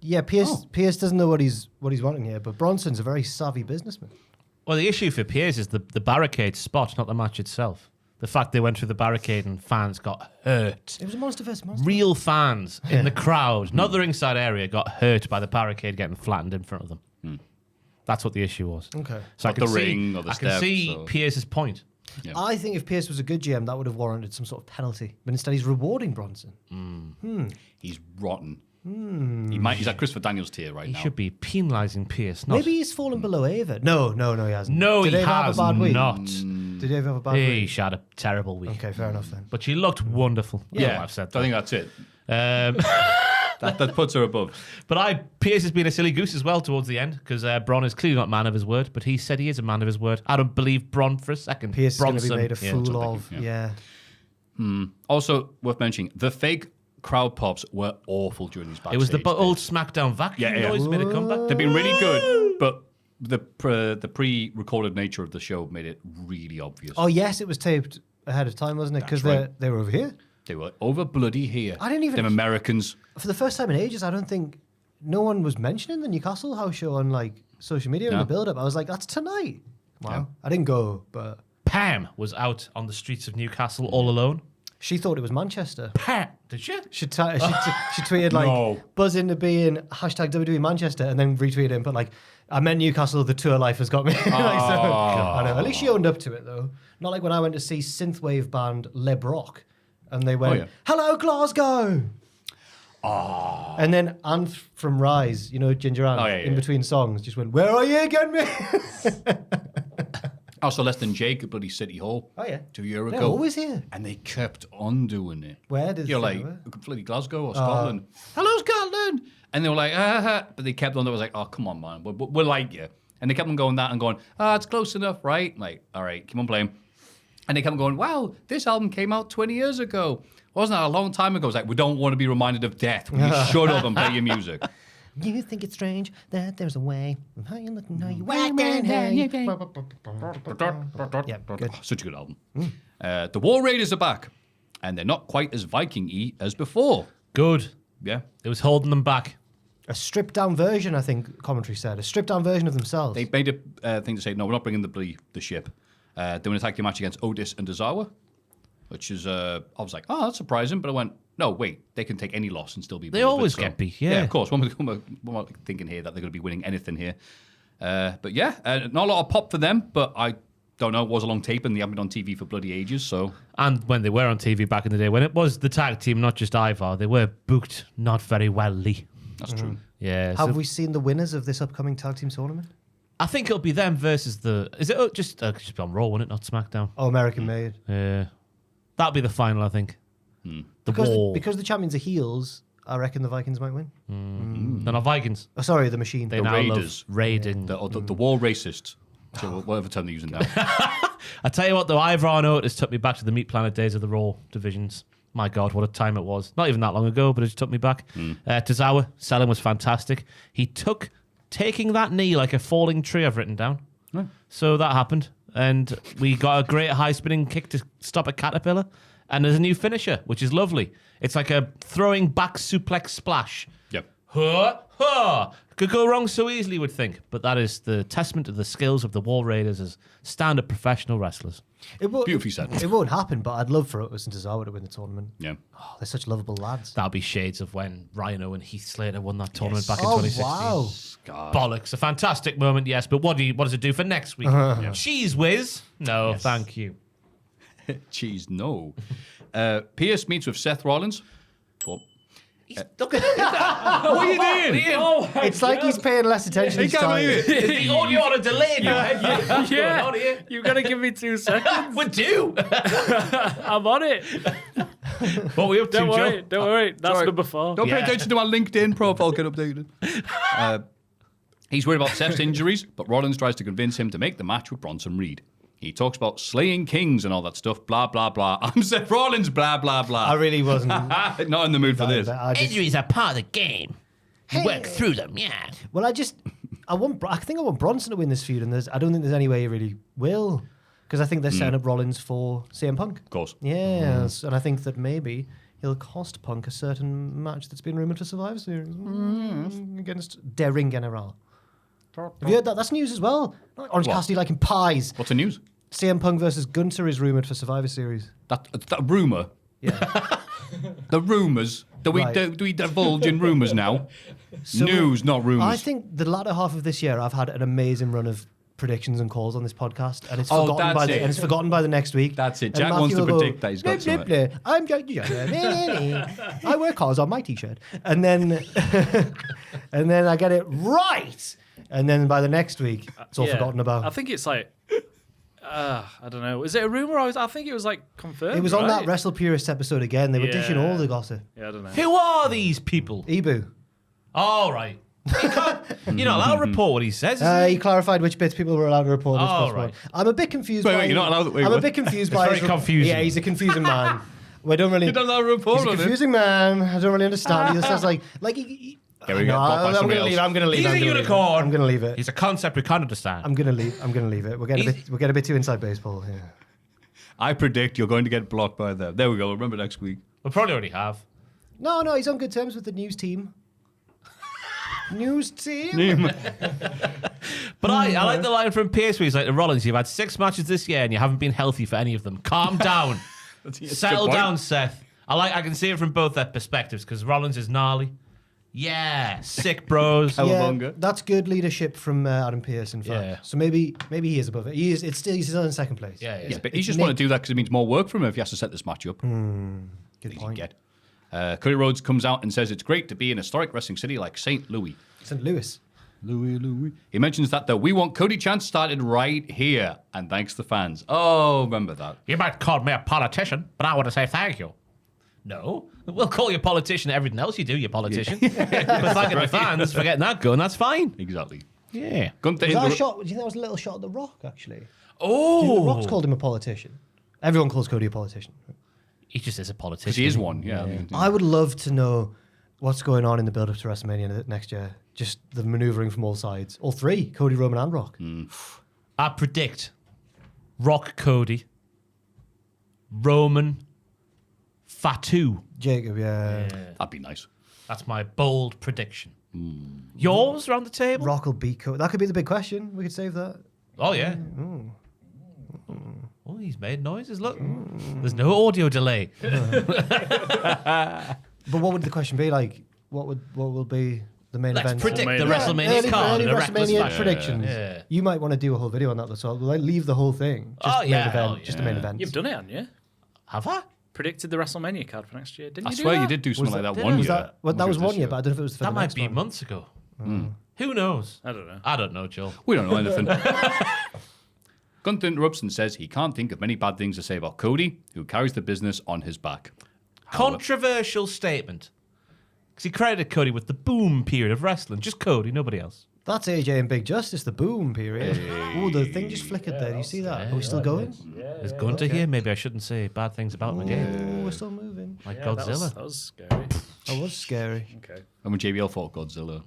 Yeah, Pierce doesn't know what he's wanting here, but Bronson's a very savvy businessman. Well, the issue for Piers is the barricade spot, not the match itself. The fact they went through the barricade and fans got hurt. It was a monster versus monster. Real fans in the crowd, not the ringside area, got hurt by the barricade getting flattened in front of them. That's what the issue was. Okay. So Not the ring or the I can steps see or- Pierce's point. Yeah. I think if Pierce was a good GM, that would have warranted some sort of penalty. But instead, he's rewarding Bronson. He's rotten. He's at Christopher Daniels tier right He now. should be penalising Pierce. Not, Maybe he's fallen below Ava. No, he hasn't. no, Did he Ava have has a bad week? not. Did Ava have a bad He week? had a terrible week. Okay, fair enough then. But she looked wonderful. Yeah, I've said I that. think that's it. Um, That puts her above. but Pierce has been a silly goose as well towards the end because Bron is clearly not a man of his word, but he said he is a man of his word. I don't believe Bron for a second. Pierce is going to be Bronson. made a Yeah. fool thank of. you. Yeah. Also, worth mentioning, the fake crowd pops were awful during these backstage. It was the bits. old SmackDown vacuum Yeah. noise made a comeback. They've been really good, but the pre-recorded nature of the show made it really obvious. Oh yes, it was taped ahead of time, wasn't it? Because they were over here. They were over bloody here. I didn't even. Them Americans. For the first time in ages, I don't think no one was mentioning the Newcastle house show on like social media in the build-up. I was like, that's tonight. Wow. Yeah. I didn't go, but Pam was out on the streets of Newcastle all alone. She thought it was Manchester. Pam, did she? She tweeted like buzz into being hashtag WWE Manchester and then retweeted him, but like I meant Newcastle. The tour life has got me. Like, I know. At least she owned up to it though. Not like when I went to see synthwave band Le Brock, and they went, "Hello Glasgow." Oh. And then Anth from Rise, you know, Ginger Anth, in between songs, just went, "Where are you again, me?" Also, less than Jake at bloody City Hall. Oh yeah, 2 years ago. They're always here, and they kept on doing it. Where did you're like bloody Glasgow or Scotland? Hello, Scotland, and they were like, but they kept on. They was like, oh come on, man, we're like you, and they kept on going that and going, it's close enough, right? Like, all right, keep on playing, and they kept on going, wow, this album came out 20 years ago. Wasn't that a long time ago? It's like, we don't want to be reminded of death. Will you shut up and play your music? You think it's strange that there's a way of how you look and how you act and how you... Yeah, good. Such a good album. The War Raiders are back, and they're not quite as Viking-y as before. Good. Yeah. It was holding them back. A stripped-down version, I think commentary said. A stripped-down version of themselves. They made a thing to say, no, we're not bringing the ship. They're going to attack your match against Otis and Tozawa, which is, I was like, oh, that's surprising, but I went, no, wait, they can take any loss and still be. They always get beat, yeah. Yeah, of course. We're not thinking here that they're going to be winning anything here. But yeah, not a lot of pop for them, but I don't know. It was a long tape and they haven't been on TV for bloody ages, so. And when they were on TV back in the day, when it was the tag team, not just Ivar, they were booked not very well-ly. That's true. Yeah. Have we seen the winners of this upcoming tag team tournament? I think it'll be them versus the. Is it just on Raw, won't it? Not SmackDown. Oh, American Made. Yeah. That'll be the final, I think. Because the champions are heels, I reckon the Vikings might win. They're not Vikings. Oh, sorry, the Machine. They the now Raiders. love raiding. The War Racists. Whatever term they're using now. I tell you what, though, Ivar and Otis took me back to the Meat Planet days of the Raw divisions. My God, what a time it was. Not even that long ago, but it just took me back. Tozawa, selling was fantastic. He took taking that knee like a falling tree, I've written down. So that happened. And we got a great high spinning kick to stop a caterpillar. And there's a new finisher, which is lovely. It's like a throwing back suplex splash. Yep. Could go wrong so easily, would think. But that is the testament to the skills of the War Raiders as stand-up professional wrestlers. Beautifully said. It won't happen, but I'd love for Otis and Tozawa to win the tournament. Yeah. Oh, they're such lovable lads. That'll be shades of when Rhino and Heath Slater won that tournament back in 2016. Wow. God. Bollocks. A fantastic moment, yes. But what does it do for next week? Cheese whiz? No, thank you. Cheese, no. Pierce meets with Seth Rollins. What? Look at that. What are you doing? Oh, it's like he's paying less attention each time. Is the audio on a delay now? Yeah. You've got to give me 2 seconds. We do. I'm on it. What were we up to, Joe? Don't worry. That's number 4. Don't pay attention to my LinkedIn profile get updated. He's worried about Seth's injuries, but Rollins tries to convince him to make the match with Bronson Reed. He talks about slaying kings and all that stuff, blah, blah, blah. I'm Seth Rollins, blah, blah, blah. I really wasn't. Not in the mood for this. Injuries are part of the game. You work through them, yeah. Well, I think I want Bronson to win this feud, and I don't think there's any way he really will, because I think they're setting up Rollins for CM Punk. Of course. Yes, and I think that maybe he'll cost Punk a certain match that's been rumoured for Survivor Series against Der Ring General. Have you heard that? That's news as well. Orange Cassidy liking pies. What's the news? CM Punk versus Gunther is rumoured for Survivor Series. That rumour? Yeah. The rumours? Do we divulge in rumours now? So news, not rumours. I think the latter half of this year, I've had an amazing run of predictions and calls on this podcast, and it's forgotten by the next week. That's it. And Jack Matthew wants to will predict that he's got something. I'm Jack. I wear cars on my t-shirt, and then I get it right, and then by the next week, it's all forgotten about. I think it's like. I don't know. Is it a rumor? I think it was like confirmed. It was on that Wrestle Purist episode again. They were dishing all the gossip. Yeah, I don't know. Who are these people? Ibu. All right. You're not allowed to report what he says. He clarified which bits people were allowed to report. Right. I'm a bit confused. Wait, you're not allowed. I'm a bit confused by. Very confusing. Yeah, he's a confusing man. We don't really. You don't know how to report he's a confusing man. I don't really understand. He just says like Here we go. I'm going to leave. He's a unicorn. I'm going to leave it. He's a concept we can't understand. I'm going to leave it. We're getting a bit too inside baseball here. I predict you're going to get blocked by them. There we go. Remember next week. We probably already have. No, he's on good terms with the news team. News team. But I like the line from Pierce where he's like, to Rollins, you've had 6 matches this year and you haven't been healthy for any of them. Calm down. Settle down, Seth. I can see it from both their perspectives because Rollins is gnarly. Yeah, sick bros. That's good leadership from Adam Pearce, in fact. Yeah. So maybe he is above it. He's still in second place. Yeah. But he just want to do that because it means more work for him if he has to set this match up. Good point. Cody Rhodes comes out and says it's great to be in a historic wrestling city like St. Louis. St. Louis. Louis. He mentions that the We Want Cody chant started right here and thanks to fans. Oh, remember that. You might call me a politician, but I want to say thank you. No, we'll call you a politician everything else you do, you politician. But thanking the fans for getting that going, that's fine. Exactly. Yeah. Was that a shot? Do you think that was a little shot at The Rock, actually? Do Oh. you think The Rock's called him a politician? Everyone calls Cody a politician. He just is a politician. Because he is one, yeah. I would love to know what's going on in the build-up to WrestleMania next year. Just the maneuvering from all sides. All three, Cody, Roman, and Rock. I predict Rock Cody, Roman, Fatu. Jacob, yeah. That'd be nice. That's my bold prediction. Yours around the table? Rock will beat Cody. That could be the big question. We could save that. Oh, yeah. Oh, he's made noises. Look. There's no audio delay. But what would the question be like? What will be the main Let's event? predict the Yeah, WrestleMania card early in a reckless WrestleMania fashion. predictions. Yeah. You might want to do a whole video on that, though, so I'll leave the whole thing. Just Oh, the yeah. main event. Oh, Just the main event. You've done it, haven't you? Have I? Predicted the WrestleMania card for next year, didn't I you? swear do you that? did do something like that did one I? year. That was this 1 year, but I don't know if it was for That the might next be one. months ago. Who knows? I don't know. I don't know, Joel. We don't know anything. Gunther interrupts and says he can't think of many bad things to say about Cody, who carries the business on his back. Controversial statement. Because he credited Cody with the boom period of wrestling. Just Cody, nobody else. That's AJ and Big Justice, the boom period. Oh, the thing just flickered there. Do you see that? Are we still going? Is Gunter here? Maybe I shouldn't say bad things about him again. Oh, we're still moving. Like That Godzilla. was scary. That was scary. Okay. And when JBL fought Godzilla.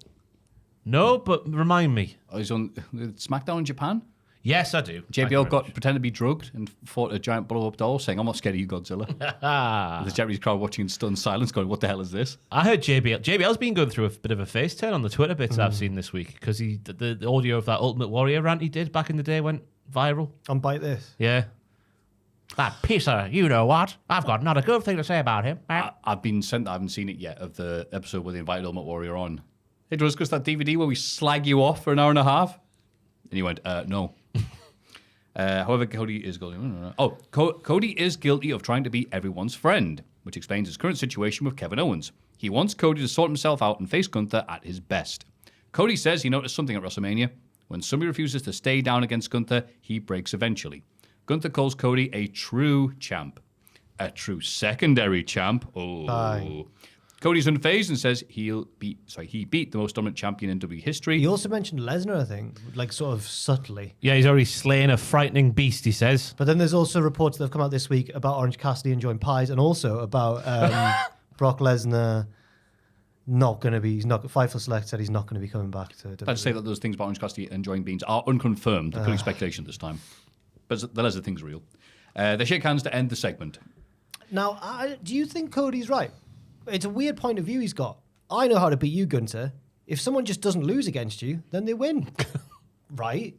No, but remind me. Oh, he's on Smackdown in Japan. Yes, I do. JBL pretended to be drugged and fought a giant blow-up doll, saying, "I'm not scared of you, Godzilla." The Japanese crowd watching in stunned silence, going, "What the hell is this?" I heard JBL's been going through a bit of a face turn on the Twitter bits I've seen this week because the audio of that Ultimate Warrior rant he did back in the day went viral. On Bite This. Yeah. That piece of, you know what? I've got not a good thing to say about him. I've been sent. I haven't seen it yet of the episode where they invited Ultimate Warrior on. It was because that DVD where we slag you off for an hour and a half, and he went, "No." However, Cody is guilty. Cody is guilty of trying to be everyone's friend, which explains his current situation with Kevin Owens. He wants Cody to sort himself out and face Gunther at his best. Cody says he noticed something at WrestleMania. When somebody refuses to stay down against Gunther, he breaks eventually. Gunther calls Cody a true champ. A true secondary champ. Oh. Aye. Cody's unfazed and says he beat the most dominant champion in WWE history. He also mentioned Lesnar, I think, like sort of subtly. Yeah, he's already slain a frightening beast, he says. But then there's also reports that have come out this week about Orange Cassidy enjoying pies, and also about Brock Lesnar not going to be. Fightful Select said he's not going to be coming back to WWE. I'd say that those things about Orange Cassidy enjoying beans are unconfirmed. They're purely speculation this time. But the Lesnar thing's real. They shake hands to end the segment. Now, do you think Cody's right? It's a weird point of view he's got. I know how to beat you, Gunther. If someone just doesn't lose against you, then they win. Right?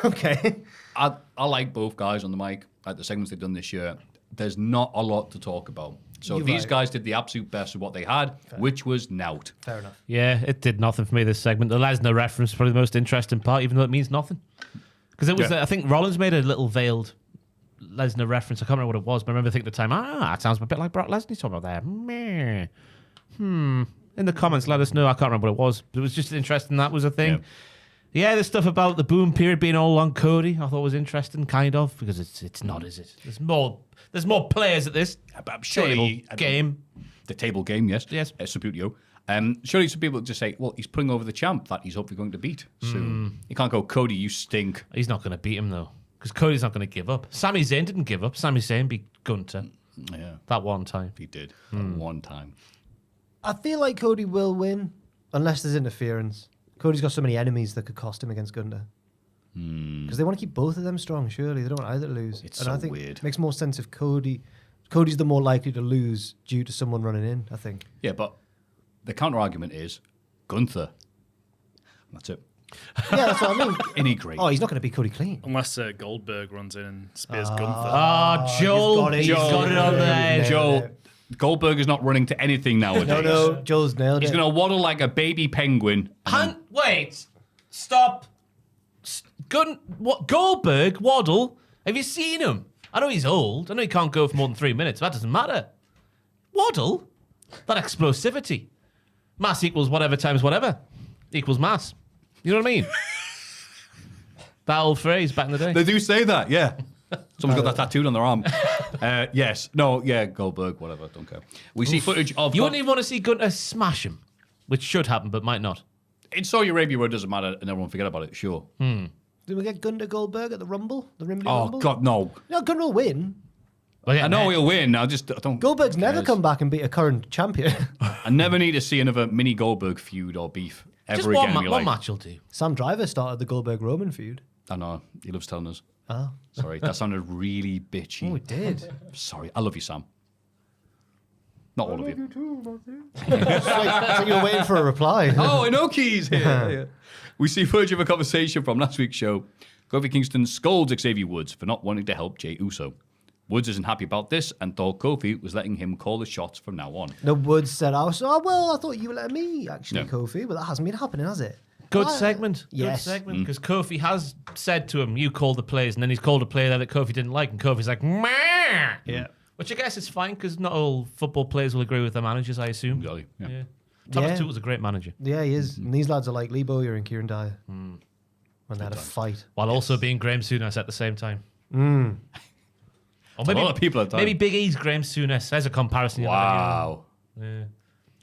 Okay. I like both guys on the mic at the segments they've done this year. There's not a lot to talk about. So You're these right. guys did the absolute best of what they had, which was nout. Fair enough. Yeah, it did nothing for me this segment. The Lesnar reference is probably the most interesting part, even though it means nothing. Because it was, I think Rollins made a little veiled Lesnar reference. I can't remember what it was, but I remember thinking at the time, it sounds a bit like Brock Lesnar he's talking about there. Meh. In the comments, let us know. I can't remember what it was, but it was just interesting that was a thing. Yeah, the stuff about the boom period being all on Cody, I thought was interesting, kind of, because it's not, is it? There's more players at this Surely, game. The table game, yes. Yes. Subutio. Surely some people just say, well, he's putting over the champ that he's hopefully going to beat soon. You can't go, Cody, you stink. He's not going to beat him, though, because Cody's not going to give up. Sami Zayn didn't give up. Sami Zayn beat Gunther Yeah, that one time. he did. One time. I feel like Cody will win, Unless there's interference. Cody's got so many enemies that could cost him against Gunther. Because they want to keep both of them strong, surely. They don't want either to lose. It's and so I think weird. It makes more sense if Cody's the more likely to lose due to someone running in, I think. Yeah, but the counter-argument is Gunther. That's it. Yeah, that's what I mean. Any great. Oh, he's not going to be Cody clean. Unless Goldberg runs in and spears Gunther. Ah, Joel, he's got it on there. Joel, Goldberg is not running to anything nowadays. No, Joel's nailed He's it. going to waddle like a baby penguin. Wait, stop. Goldberg, Waddle, have you seen him? I know he's old. I know he can't go for more than 3 minutes. But that doesn't matter. Waddle? That explosivity. Mass equals whatever times whatever equals mass. You know what I mean? That old phrase back in the day. They do say that, yeah. Someone's got that tattooed on their arm. Yes. No, yeah, Goldberg, whatever, don't care. We see footage of... You wouldn't even want to see Gunther smash him, which should happen, but might not. In Saudi Arabia where it doesn't matter and everyone forget about it, sure. Did we get Gunther Goldberg at the Rumble? The Rimley Oh, Rumble? God, no. No, Gunther will win. Well, yeah, I know next. he'll win. I don't... Goldberg's never cares. come back and beat a current champion. I never need to see another mini Goldberg feud or beef ever Just again. one, in my one life. match will do. Sam Driver started the Goldberg-Roman feud. I know. He loves telling us. Oh. Sorry, that sounded really bitchy. Oh, it did. Sorry. I love you, Sam. Not all of you. It's like you were waiting for a reply. Oh, I know Keys here. Yeah. We see footage of a conversation from last week's show. Kofi Kingston scolds Xavier Woods for not wanting to help Jey Uso. Woods isn't happy about this and thought Kofi was letting him call the shots from now on. No, Woods said, I thought you were letting me, actually, No. Kofi, but that hasn't been happening, has it? Good Ah, segment. yes. Good segment. Because Kofi has said to him, you call the plays, and then he's called a play there that Kofi didn't like, and Kofi's like, meh. Yeah. Which I guess is fine, because not all football players will agree with their managers, I assume. Exactly, yeah. Yeah. Thomas Yeah. Tuchel's a great manager. Yeah, he is. And these lads are like Lee Bowyer and Kieran Dyer. When they had a fight. While also being Graham Souness at the same time. Or A lot of people at the time. maybe Big E's Graham Souness. There's a comparison. Wow. Yeah.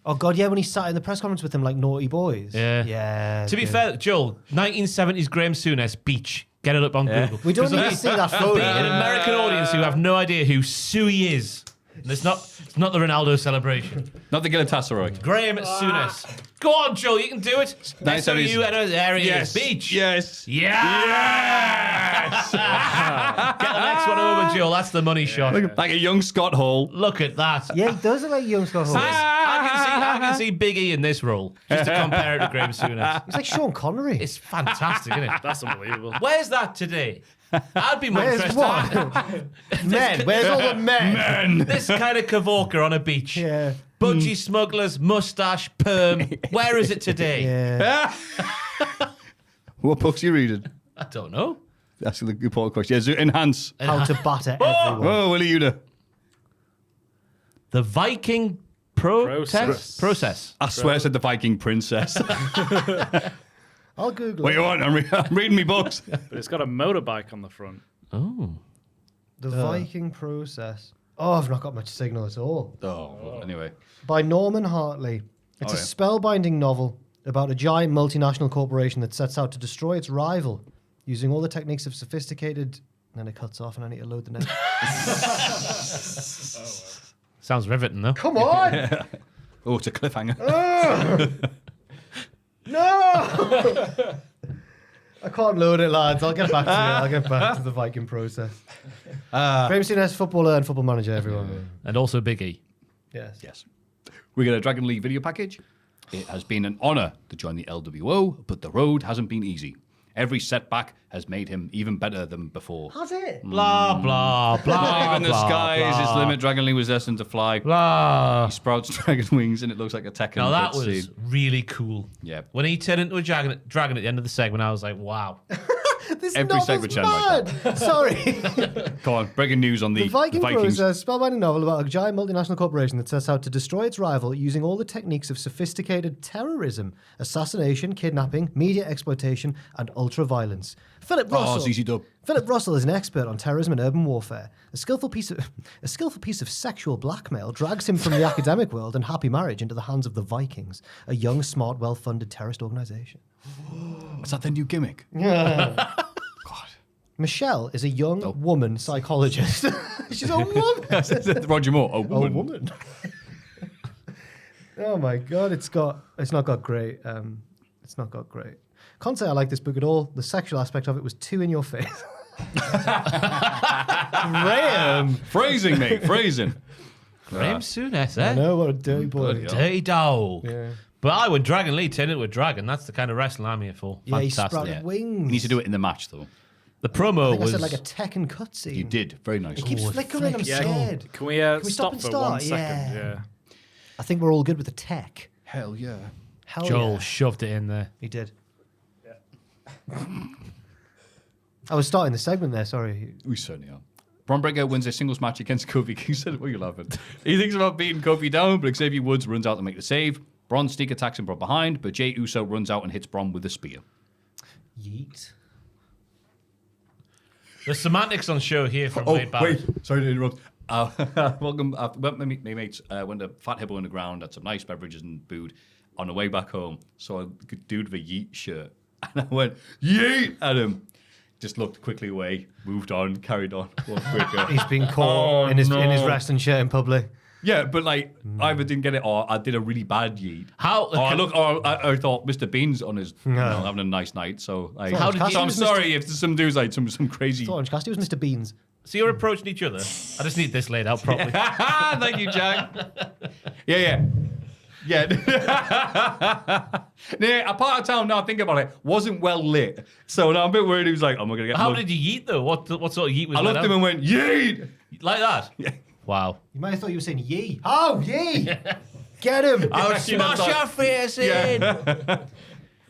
Oh, God, yeah, when he sat in the press conference with them like naughty boys. Yeah. Yeah. To be good. fair, Joel, 1970s Graham Souness, Beach. Get it up on Google. We don't Because need to see that photo. an American audience who have no idea who Sui is. And it's not the Ronaldo celebration. Not the Galatasaray. Graham Souness. Go on, Joel, you can do it. Nice S-O-U, there he is. Beach. Yes. Yes. Get the next one over, Joel. That's the money shot. Like a young Scott Hall. Look at that. Yeah, he does look like young Scott Hall. I can see Big E in this role, just to compare it to Graham Souness. He's like Sean Connery. It's fantastic, isn't it? That's unbelievable. Where's that today? I'd be more Where's interested. what? Men. Where's all the men? This kind of Kavorka on a beach. Yeah. Budgie smugglers, mustache, perm. Where is it today? Yeah. What books are you reading? I don't know. That's the important question. Yeah, enhance. How to batter everyone. Oh, Willie Uda. The Viking process. I swear I said the Viking princess. I'll Google What it. you want? I'm reading me books. But it's got a motorbike on the front. Oh. The Viking Process. Oh, I've not got much signal at all. Oh, well, anyway. By Norman Hartley. It's a yeah. spellbinding novel about a giant multinational corporation that sets out to destroy its rival using all the techniques of sophisticated... And then it cuts off and I need to load the next. Sounds riveting, though. Come on! Oh, it's a cliffhanger. No! I can't load it, lads. I'll get back to it. I'll get back to the Viking Process. Graham Souness, footballer and football manager, everyone. And also Big E. Yes. Yes. We got a Dragon League video package. It has been an honour to join the LWO, but the road hasn't been easy. Every setback has made him even better than before. Has it? Blah, blah, blah. Even the blah, skies, blah, his limit. Dragon League was destined to fly. Blah. He sprouts dragon wings and it looks like a Tekken. Now that was cutscene. really cool. Yeah. When he turned into a dragon at the end of the segment, I was like, wow. This Every novel's segment sounds like mad. Sorry. Come on, breaking news on The Viking Process, spellbinding novel about a giant multinational corporation that sets out to destroy its rival using all the techniques of sophisticated terrorism, assassination, kidnapping, media exploitation, and ultra-violence. Philip Russell. ZZ Dub. Philip Russell is an expert on terrorism and urban warfare. A skillful piece of sexual blackmail drags him from the academic world and happy marriage into the hands of the Vikings, a young, smart, well-funded terrorist organization. Is that the new gimmick? Michelle is a young woman psychologist. She's a woman. Roger Moore. A A woman. woman. Oh my god, it's not got great. It's not got great. Can't say I like this book at all. The sexual aspect of it was too in your face. Graham. Phrasing, mate. Phrasing. Graham Souness, I eh? know, what a dirty boy. Bloody hell. Dirty dog. Yeah. But when Dragon Lee turned into a dragon, that's the kind of wrestling I'm here for. Yeah, he Fantastic. sprouted wings. You need to do it in the match, though. The I promo think I was said like a Tekken cutscene. You did. Very nice. It keeps flickering, I'm Yeah, scared. Can we we stop and for start? 1 second? Yeah. I think we're all good with the tech. Hell yeah. Hell Joel yeah. shoved it in there. He did. I was starting the segment there, sorry. We certainly are. Bron Breakker wins a singles match against Kofi Kingston. What are you laughing? He thinks about beating Kofi down, but Xavier Woods runs out to make the save. Bron sneak attacks him from behind, but Jey Uso runs out and hits Bron with a spear. Yeet. The semantics on show here from Wade Barrett. Sorry to interrupt. Welcome. My mates went to Fat Hippo Underground, had some nice beverages and booed. On the way back home, saw a dude with a Yeet shirt. And I went, Yeet! At him. Just looked quickly away, moved on, carried on. Quicker. He's been caught in his wrestling shirt in public. Yeah, but like, I either didn't get it or I did a really bad Yeet. How? I thought Mr. Bean's on his, having a nice night. So, like, How did so you- I'm sorry if some dude's like some crazy. Orange Cassidy was Mr. Beans. So you're approaching each other. I just need this laid out properly. Thank you, Jack. Yeah. Yeah. A part of town, now I think about it, wasn't well lit. So now I'm a bit worried. He was like, I'm going to get How did you yeet though? What sort of yeet was I that? looked at him and went, Yeet! Like that? Yeah. Wow. You might have thought you were saying yee. Oh, yee! Get him! Smash your face in!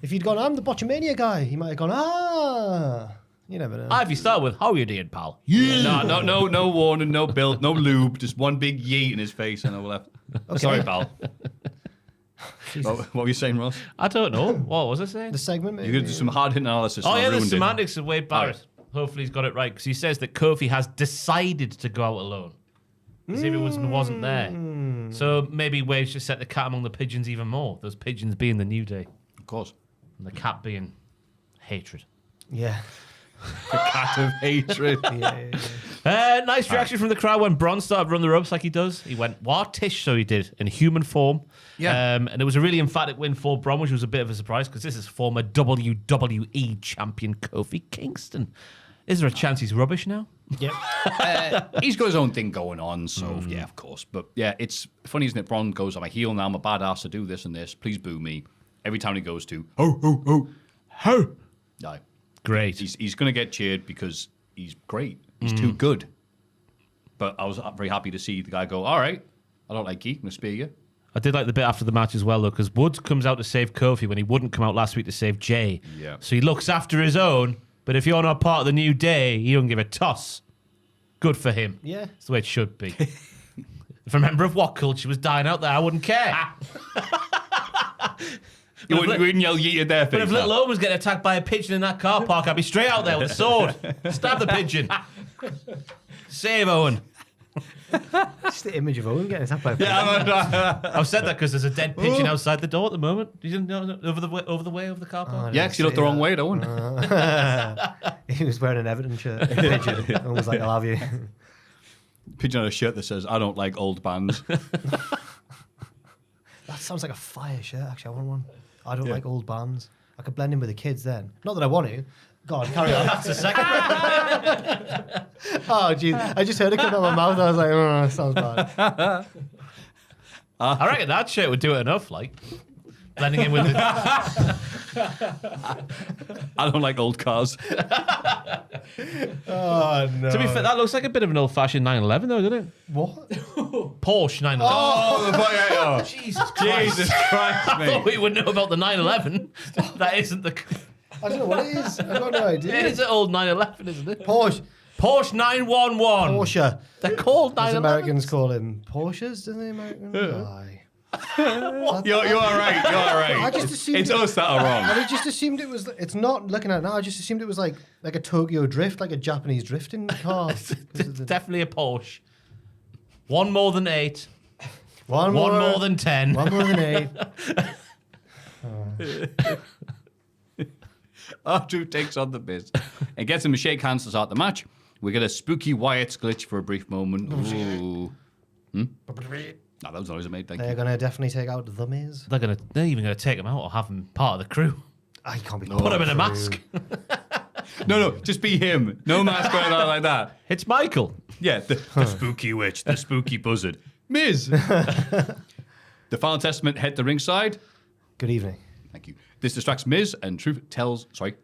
If you'd gone, I'm the Botchamania guy, he might have gone, ah. You never know. If you start with, how you doing, pal? No warning, no build, no lube, just one big yeet in his face and I left. Okay. Sorry, pal. What were you saying, Ross? I don't know. What was I saying? The segment, maybe. You're going to do some hard hitting analysis. Oh, and I yeah, the ruined it. semantics of Wade Barrett. Hopefully he's got it right because he says that Kofi has decided to go out alone. Xavier Woods wasn't there. So maybe Wade's just set the cat among the pigeons even more. Those pigeons being the New Day Of course. and the cat being hatred. Yeah. The cat of hatred. Nice reaction from the crowd when Bron started running the ropes like he does. He went, what? Tish, so he did, in human form. Yeah. And it was a really emphatic win for Bron, which was a bit of a surprise because this is former WWE champion Kofi Kingston. Is there a chance he's rubbish now? Yep. He's got his own thing going on, so yeah, of course. But yeah, it's funny, isn't it? Bron goes, I'm a heel now, I'm a badass to do this and this. Please boo me. Every time he goes to, ho. No. Great. He's going to get cheered because he's great. He's too good. But I was very happy to see the guy go, all right, I don't like you, I'm going to spear you. I did like the bit after the match as well, though, because Woods comes out to save Kofi when he wouldn't come out last week to save Jay. Yeah. So he looks after his own, but if you're not part of the New Day, he don't give a toss. Good for him. Yeah. It's the way it should be. If a member of What Culture was dying out there, I wouldn't care. You wouldn't yell yeet at their face. But if little Owen was getting attacked by a pigeon in that car park, I'd be straight out there with a sword. Stab the pigeon. Save Owen. Just the image of Owen getting attacked by a I've said that because there's a dead pigeon outside the door at the moment. You didn't know over the the car park? Yeah, because you looked the wrong way, don't you? He was wearing an Everton shirt. A pigeon. And was like, I'll have you. Pigeon on a shirt that says, I don't like old bands. That sounds like a fire shirt, actually. I want one. I don't like old bands. I could blend in with the kids then. Not that I want to. God, carry on. That's a second. Oh, jeez. I just heard it come out of my mouth. I was like, oh, that sounds bad. I reckon that shirt would do it enough, like. Blending in with the... I don't like old cars. Oh, no. To be fair, that looks like a bit of an old-fashioned 911, though, doesn't it? What? Porsche 911. Oh, Jesus Christ. Jesus Christ, I thought mate. we would know about the 911. That isn't the... I don't know what it is. I've got no idea. It is an old 911, isn't it? Porsche. Porsche 911. Porsche. They're called As 911. Americans call him Porsches, don't they, Americans? Aye. You're all right. You're all right. I just assumed It's us that are wrong. I just assumed it was. It's not looking at it now. I just assumed it was like a Tokyo drift, like a Japanese drifting car. It's definitely a Porsche. One more than 8. One More than 10. One more than 8. R2 takes on the biz and gets him to shake hands to start the match. We get a spooky Wyatt's glitch for a brief moment. Ooh. No, that was noise I made. Thank They're you. going to definitely take out The Miz. They're even going to take him out or have him part of the crew. I can't be Put him in a mask. No, just be him. No mask going on like that. It's Michael. Yeah, the spooky witch, the spooky buzzard. Miz. The Final Testament head to ringside. Good evening. Thank you. This distracts Miz, and Truth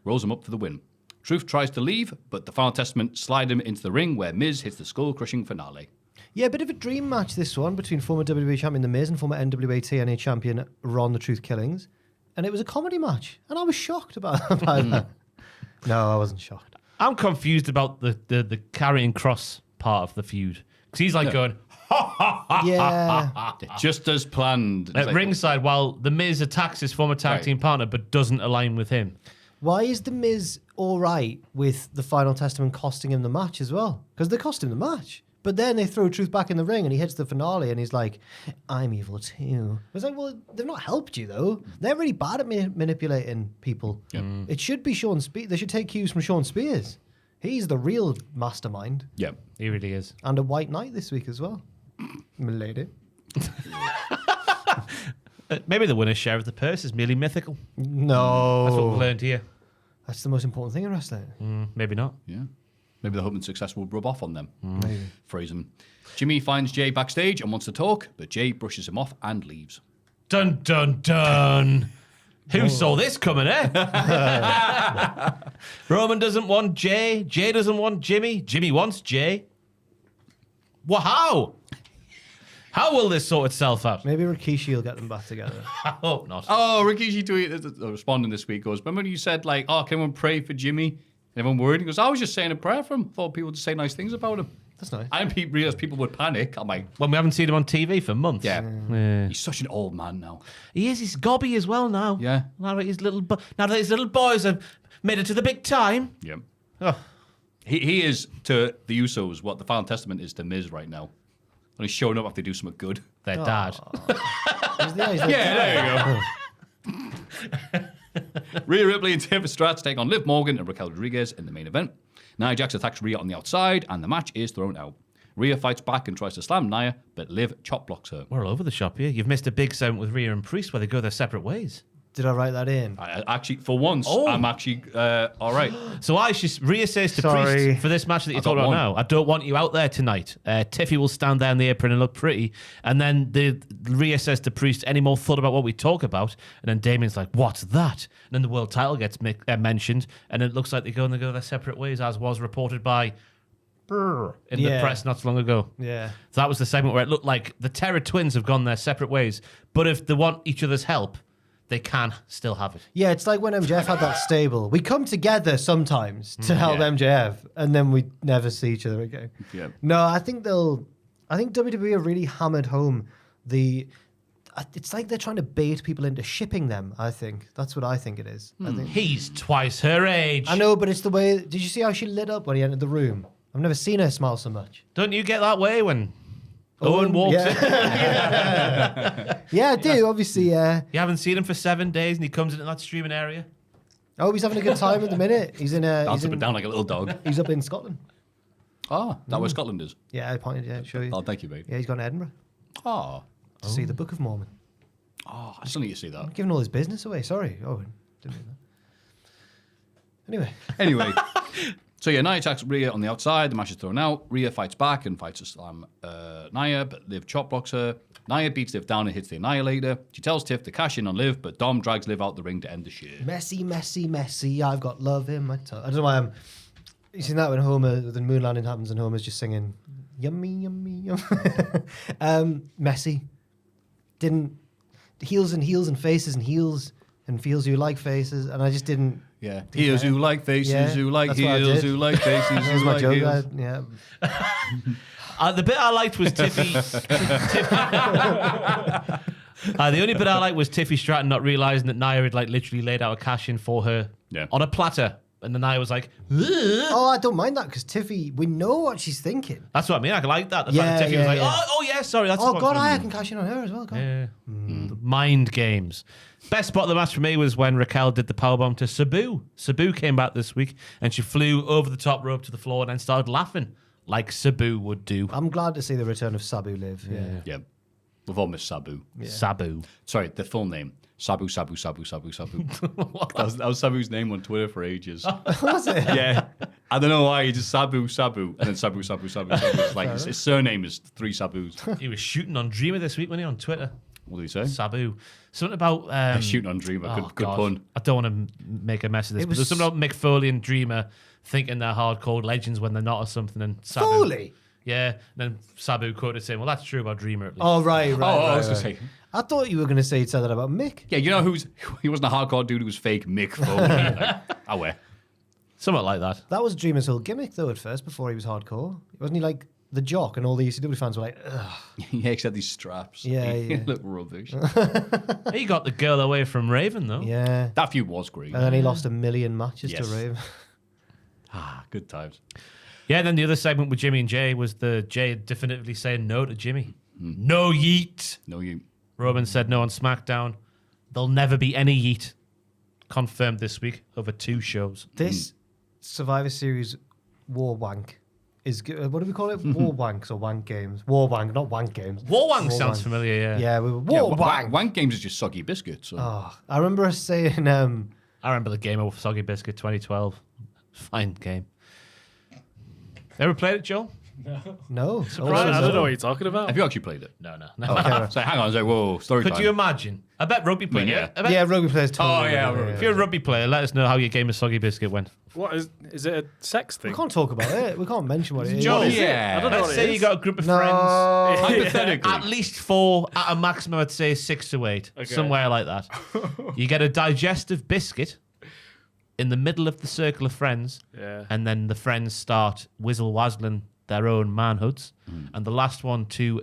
rolls him up for the win. Truth tries to leave, but the Final Testament slide him into the ring where Miz hits the skull-crushing finale. Yeah, a bit of a dream match, this one, between former WWE champion The Miz and former NWA TNA champion Ron the Truth Killings. And it was a comedy match. And I was shocked about that. No, I wasn't shocked. I'm confused about the carrying cross part of the feud. Because he's like going, Yeah. Just as planned. at ringside while The Miz attacks his former tag team partner but doesn't align with him. Why is The Miz all right with the Final Testament costing him the match as well? Because they cost him the match. But then they throw Truth back in the ring and he hits the finale and he's like, I'm evil too. I was like, well, they've not helped you though. They're really bad at manipulating people. Yep. It should be Sean Spears. They should take cues from Sean Spears. He's the real mastermind. Yeah. He really is. And a white knight this week as well. Milady. Maybe the winner's share of the purse is merely mythical. No. That's what we've learned here. That's the most important thing in wrestling. Maybe not. Yeah. Maybe they're hoping success will rub off on them. Maybe. Phrasing. Jimmy finds Jay backstage and wants to talk, but Jay brushes him off and leaves. Dun, dun, dun. Who saw this coming, eh? Roman doesn't want Jay. Jay doesn't want Jimmy. Jimmy wants Jay. Well, how? How will this sort itself out? Maybe Rikishi will get them back together. I hope not. Oh, Rikishi tweeted, responding this week, goes, remember when you said, like, oh, can everyone pray for Jimmy? And everyone worried. He goes, I was just saying a prayer for him. Thought people would say nice things about him. That's nice. I didn't realize people would panic. I'm like, When we haven't seen him on TV for months. yeah. He's such an old man now. He is. He's gobby as well now. Yeah. Now that his little boys have made it to the big time. Yeah. Oh. He is to the Usos what the Final Testament is to Miz right now. And he's showing up after they do something good. Their dad. There you go. Rhea Ripley and Tiff Stratz take on Liv Morgan and Raquel Rodriguez in the main event. Nia Jax attacks Rhea on the outside, and the match is thrown out. Rhea fights back and tries to slam Nia, but Liv chop blocks her. We're all over the shop here. You've missed a big segment with Rhea and Priest where they go their separate ways. Did I write that in? Actually, for once, I'm actually all right. So Rhea says to Sorry. Priest for this match that you're got talking about one. now, I don't want you out there tonight. Tiffy will stand there in the apron and look pretty. And then Rhea says to Priest, any more thought about what we talk about? And then Damien's like, what's that? And then the world title gets mentioned. And it looks like they go their separate ways, as was reported by in the press not so long ago. Yeah. So that was the segment where it looked like the Terror Twins have gone their separate ways. But if they want each other's help, they can still have it. Yeah, it's like when MJF had that stable. We come together sometimes to help MJF, and then we never see each other again. Yeah. No, I think WWE have really hammered home it's like they're trying to bait people into shipping them, I think. That's what I think it is. I think. He's twice her age. I know, but it's the way... Did you see how she lit up when he entered the room? I've never seen her smile so much. Don't you get that way when Owen walks in? Yeah, I do, obviously, yeah. You haven't seen him for 7 days and he comes into that streaming area? Oh, he's having a good time at the minute. He's in Dance up and down like a little dog. He's up in Scotland. Oh, that where Scotland is. Yeah, I pointed, yeah, show you. Oh, thank you, mate. Yeah, he's gone to Edinburgh Oh, to see the Book of Mormon. I still need to see that. Giving all his business away, sorry. Oh, didn't mean that. Anyway, so yeah, Nia attacks Rhea on the outside. The match is thrown out. Rhea fights back and fights to slam Nia, but Liv chop blocks her. Nia beats Liv down and hits the Annihilator. She tells Tiff to cash in on Liv, but Dom drags Liv out the ring to end the shit. Messy, messy, messy. I've got love in my tongue. I don't know why I'm... You seen that when the moon landing happens and Homer's just singing, yummy, yummy, yum. Messy. Didn't... Heels and heels and faces and heels and feels you like faces, and I just didn't... Yeah. Heels who like faces, Yeah, who like that's what I heels, did. who like faces, That who was my like joke. heels. Yeah. The bit I liked was Tiffy. The only bit I liked was Tiffy Stratton not realizing that Nia had like literally laid out a cash in for her on a platter. And then Nia was like, ugh. Oh, I don't mind that because Tiffy, we know what she's thinking. That's what I mean. I like that. The Yeah, fact that Tiffy yeah, was like, yeah. oh yeah, sorry. That's Oh, what God, I'm I can cash in on her as well. God. Yeah. Mind games. Best spot of the match for me was when Raquel did the powerbomb to Sabu. Sabu came back this week and she flew over the top rope to the floor and then started laughing like Sabu would do. I'm glad to see the return of Sabu Liv. Yeah. Yeah. We've all missed Sabu. Sabu. Sorry, the full name. Sabu. that was Sabu's name on Twitter for ages. Was it? Yeah. I don't know why. He just Sabu. And then Sabu. It's like his surname is 3 Sabus. He was shooting on Dreamer this week, wasn't he, on Twitter? What did he say? Sabu. Something about... Shooting on Dreamer. oh, Good God. pun. I don't want to make a mess of this, but there's something about Mick Foley and Dreamer thinking they're hardcore legends when they're not or something. And Sabu, Foley? Yeah. And then Sabu quoted saying, well, that's true about Dreamer at least. Oh, right. I was going to say... I thought you were going to say that about Mick. Yeah, you know he wasn't a hardcore dude who was fake Mick Foley. Like, I wear. Something like that. That was Dreamer's whole gimmick, though, at first, before he was hardcore. Wasn't he like the jock, and all the ECW fans were like, ugh. Yeah, except these straps. Yeah. Look rubbish. He got the girl away from Raven, though. Yeah. That feud was great. And then he lost 1 million matches Yes. to Raven. Good times. Yeah, then the other segment with Jimmy and Jay was the Jay definitively saying no to Jimmy. No yeet. No, you. Roman said no on SmackDown. There'll never be any yeet. Confirmed this week over 2 shows. This Survivor Series war wank is what do we call it? War wanks or wank games? War wank, not wank games. War Wank sounds wank. familiar, yeah. Yeah, we were war wank. Wank games is just soggy biscuits. So. Oh, I remember us saying, I remember the game of Soggy Biscuit 2012. Fine game. Ever played it, Joel? no. I don't know what you're talking about. Have you actually played it? No. So hang on, I was like, whoa, story Could time. you imagine? I bet rugby player. Yeah. I bet, Yeah, rugby players. Totally Oh, yeah, remember, rugby. If you're a rugby player, let us know how your game of Soggy Biscuit went. What is it a sex thing? We can't talk about it. We can't mention what it is. Joel, Yeah. I don't know let's what it say you is. got a group of No. friends. Hypothetically. At least 4, at a maximum, I'd say 6 to 8. Okay. Somewhere like that. You get a digestive biscuit in the middle of the circle of friends, Yeah. and then the friends start whizzle-wazzling their own manhoods, and the last one to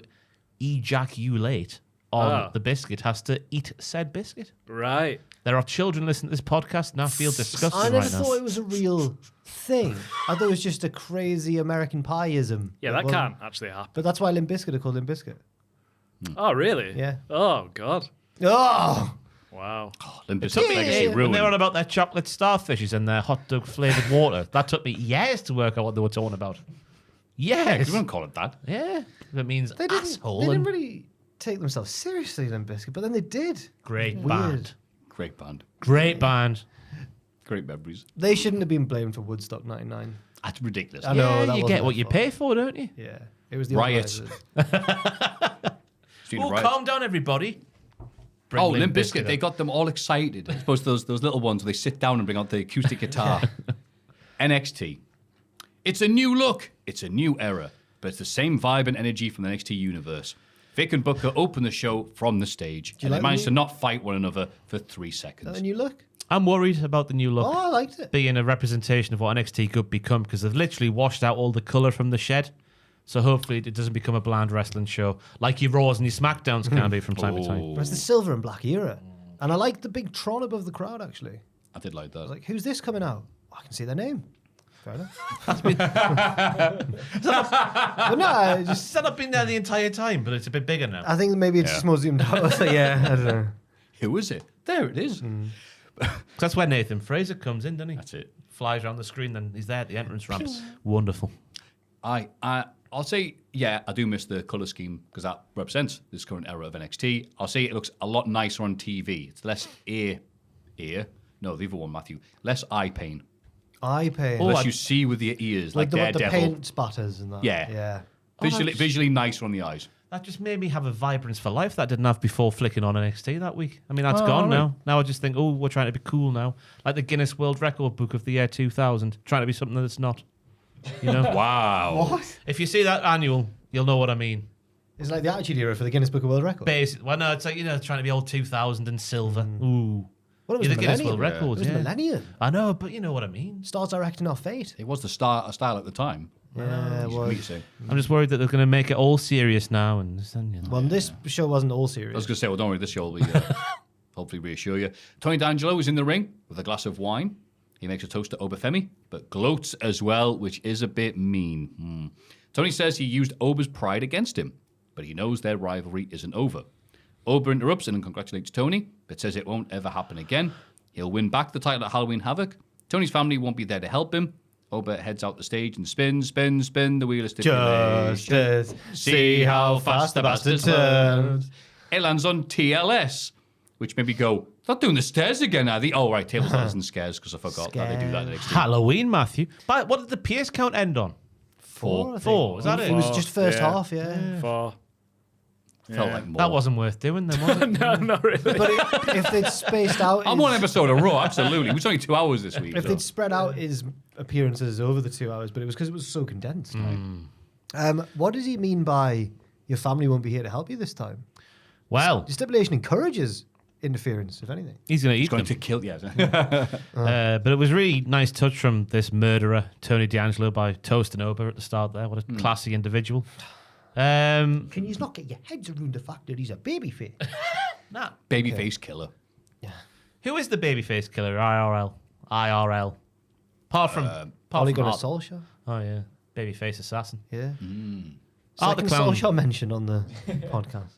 ejaculate on the biscuit has to eat said biscuit. Right. There are children listening to this podcast and I feel disgusted I never right now. thought it was a real thing. I thought it was just a crazy American pieism. Yeah, that can't actually happen. But that's why Limp Bizkit are called Limp Bizkit. Oh, really? Yeah. Oh, God. Oh! Wow. Limp It took Bizkit me legacy when ruined. they were on about their chocolate starfishes and their hot dog flavoured water. That took me years to work out what they were talking about. Yes. We don't call it that. Yeah. That means They didn't, asshole. they didn't and really take themselves seriously, Limp Bizkit, but then they did. great Weird. band. Great band. Great band. Great memories. They shouldn't have been blamed for Woodstock 99. That's ridiculous. I know, Yeah, that you wasn't get their what you fault. pay for, don't you? Yeah. It was the Riots. organisers. Student Oh, riots. calm down, everybody. Bring Oh, Limp Bizkit, up. they got them all excited. I suppose those little ones where they sit down and bring out the acoustic guitar. NXT. It's a new look. It's a new era. But it's the same vibe and energy from the NXT universe. Vic and Booker open the show from the stage. And like they managed the to not fight one another for 3 Is that seconds. a new look? I'm worried about the new look Oh, I liked it. being a representation of what NXT could become because they've literally washed out all the colour from the shed. So hopefully it doesn't become a bland wrestling show like your Raws and your SmackDowns can be from time to time. It was the silver and black era. And I liked the big Tron above the crowd, actually. I did like that. I was like, who's this coming out? Oh, I can see their name. Fair enough. But no, I just... It's not been there the entire time, but it's a bit bigger now. I think maybe it's just more zoomed out. I was like, yeah, I don't know. Who is it? There it is. That's where Nathan Fraser comes in, doesn't he? That's it. Flies around the screen, then he's there at the entrance ramps. Wonderful. I'll say, yeah, I do miss the colour scheme because that represents this current era of NXT. I'll say it looks a lot nicer on TV. It's less no, the other one, Maffew. Less eye pain. Eye pain. Less you see with your ears, like the Daredevil. paint spatters and that. Yeah. Yeah. Visually nicer on the eyes. That just made me have a vibrance for life that I didn't have before flicking on NXT that week. I mean, that's Oh, gone right. now. Now I just think, oh, we're trying to be cool now. Like the Guinness World Record book of the year 2000. Trying to be something that's not. You know? Wow. What? If you see that annual, you'll know what I mean. It's like the Attitude Era for the Guinness Book of World Records. Well, no, it's like, trying to be old 2000 and silver. Ooh. Well, it was You're the the Guinness millennium. World Records, It was yeah. millennium. I know, but you know what I mean. Stars directing our fate. It was the style at the time. Yeah, it Easy for me to was. say. I'm just worried that they're going to make it all serious now. And Well, this show wasn't all I was serious. going to say, well, don't worry, this show will be, hopefully reassure you. Tony D'Angelo is in the ring with a glass of wine. He makes a toast to Obafemi, but gloats as well, which is a bit mean. Tony says he used Oba's pride against him, but he knows their rivalry isn't over. Oba interrupts and congratulates Tony, but says it won't ever happen again. He'll win back the title at Halloween Havoc. Tony's family won't be there to help him, Oba heads out the stage and spin the wheel of stipulation. Just see how fast the bastard turns. It lands on TLS, which made me go, they're doing the stairs again, are they? Oh, right, tables, ladders, and scares, because I forgot that they do that in NXT. Halloween, Maffew. But what did the PS count end on? 4. I think. 4. Is that it? It was just first half, yeah. 4. Felt like more. That wasn't worth doing then, was it? No, not really. But if they'd spaced out, I'm on episode of Raw, absolutely. It was only 2 hours this week. if so. they'd spread out his appearances over the 2 hours, but it was because it was so condensed. Right? What does he mean by your family won't be here to help you this time? Well, The stipulation encourages interference, if anything. he's going to eat He's going them. to kill, yes. But it was really nice touch from this murderer, Tony D'Angelo, by toasting Oba at the start there. What a classy individual. Can you not get your heads around the fact that he's a babyface? Nah. Babyface killer. Who is the babyface killer? IRL. Apart from Polygon Art. Assault Show? Oh yeah, babyface assassin. Yeah. Art the Second Clown. Soul Show mention on the podcast.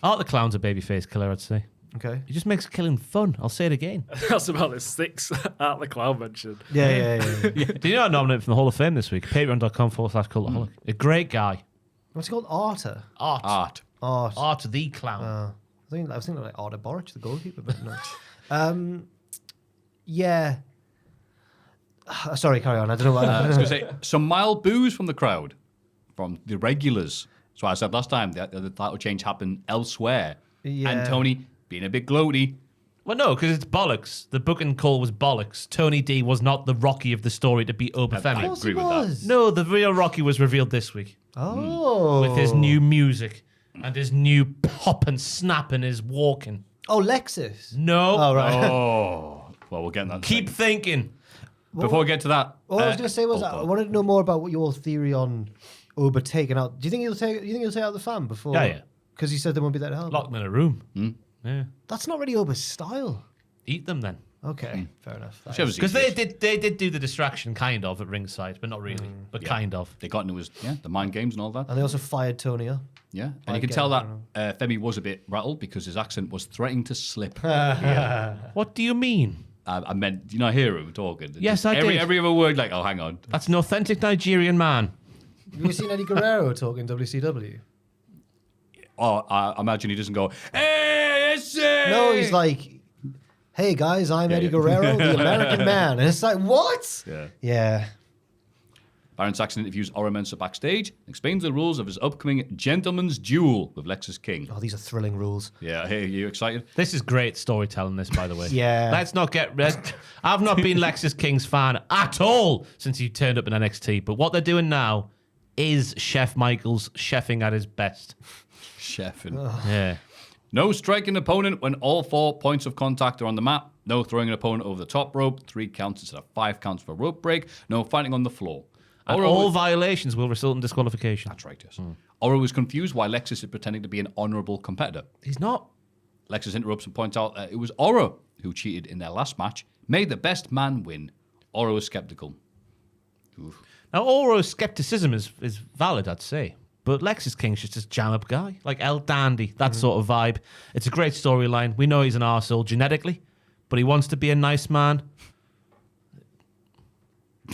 Art the Clown's a babyface killer, I'd say. Okay. He just makes killing fun. I'll say it again. That's about the 6 Art the Clown mentioned. Yeah. Did you know I nominated from the Hall of Fame this week? Patreon.com/Cultaholic. A great guy. What's it called? Arter? Art the Clown. I was thinking like Arter Boric, the goalkeeper, but no. Yeah. Sorry, carry on. I don't know why. I was going to say, some mild boos from the crowd, from the regulars. So I said last time, the title change happened elsewhere. Yeah. And Tony, being a bit gloaty, Well, no, because it's bollocks. The booking call was bollocks. Tony D was not the Rocky of the story to beat I Obafemi. agree with that. No, the real Rocky was revealed this week Oh. with his new music and his new pop and snap and his walking. Oh, Lexus. No. Oh, right. Oh, well, we'll get in that. Keep thinking. Before we get to that, What I was going to say was I oh, wanted to know more about what your theory on Oba taking out. Do you think he'll take out the fan before? Yeah. Because he said they won't be there to help. Lock them in a room. Yeah. That's not really Oba's style. Eat them then. Okay, fair enough. That whichever's is- Because easiest. they did do the distraction kind of at ringside, but not really. But Yeah. kind of. They got into his, the mind games and all that. And they also fired Tony up. Yeah, and Mind you can games, tell I that Femi was a bit rattled because his accent was threatening to slip. What do you mean? I meant, do you not hear him talking? Yes, I every, did. Every other word, like, oh, hang on. That's an authentic Nigerian man. Have you seen Eddie Guerrero talking WCW? Oh, I imagine he doesn't go, hey, it's No, he's like, hey guys, I'm Eddie yeah. Guerrero, the American man. And it's like, what? Yeah. Yeah. Baron Saxon interviews Ora Mensah backstage, explains the rules of his upcoming Gentleman's Duel with Lexus King. Oh, these are thrilling rules. Yeah, hey, are you excited? This is great storytelling, this, by the way. Yeah. Let's not get... I've not been Lexus King's fan at all since he turned up in NXT, but what they're doing now is Chef Michaels chefing at his best. Chef. And Yeah. no striking an opponent when all 4 points of contact are on the mat. No throwing an opponent over the top rope. 3 counts instead of 5 counts for a rope break. No fighting on the floor. And Ora all was- violations will result in disqualification. That's right, yes. Ora was confused why Lexus is pretending to be an honourable competitor. He's not. Lexus interrupts and points out that it was Ora who cheated in their last match, made the best man win. Ora was skeptical. Oof. Now, Oro's skepticism is valid, I'd say. But Lexus King's just a jam-up guy, like El Dandy, that sort of vibe. It's a great storyline. We know he's an arsehole genetically, but he wants to be a nice man.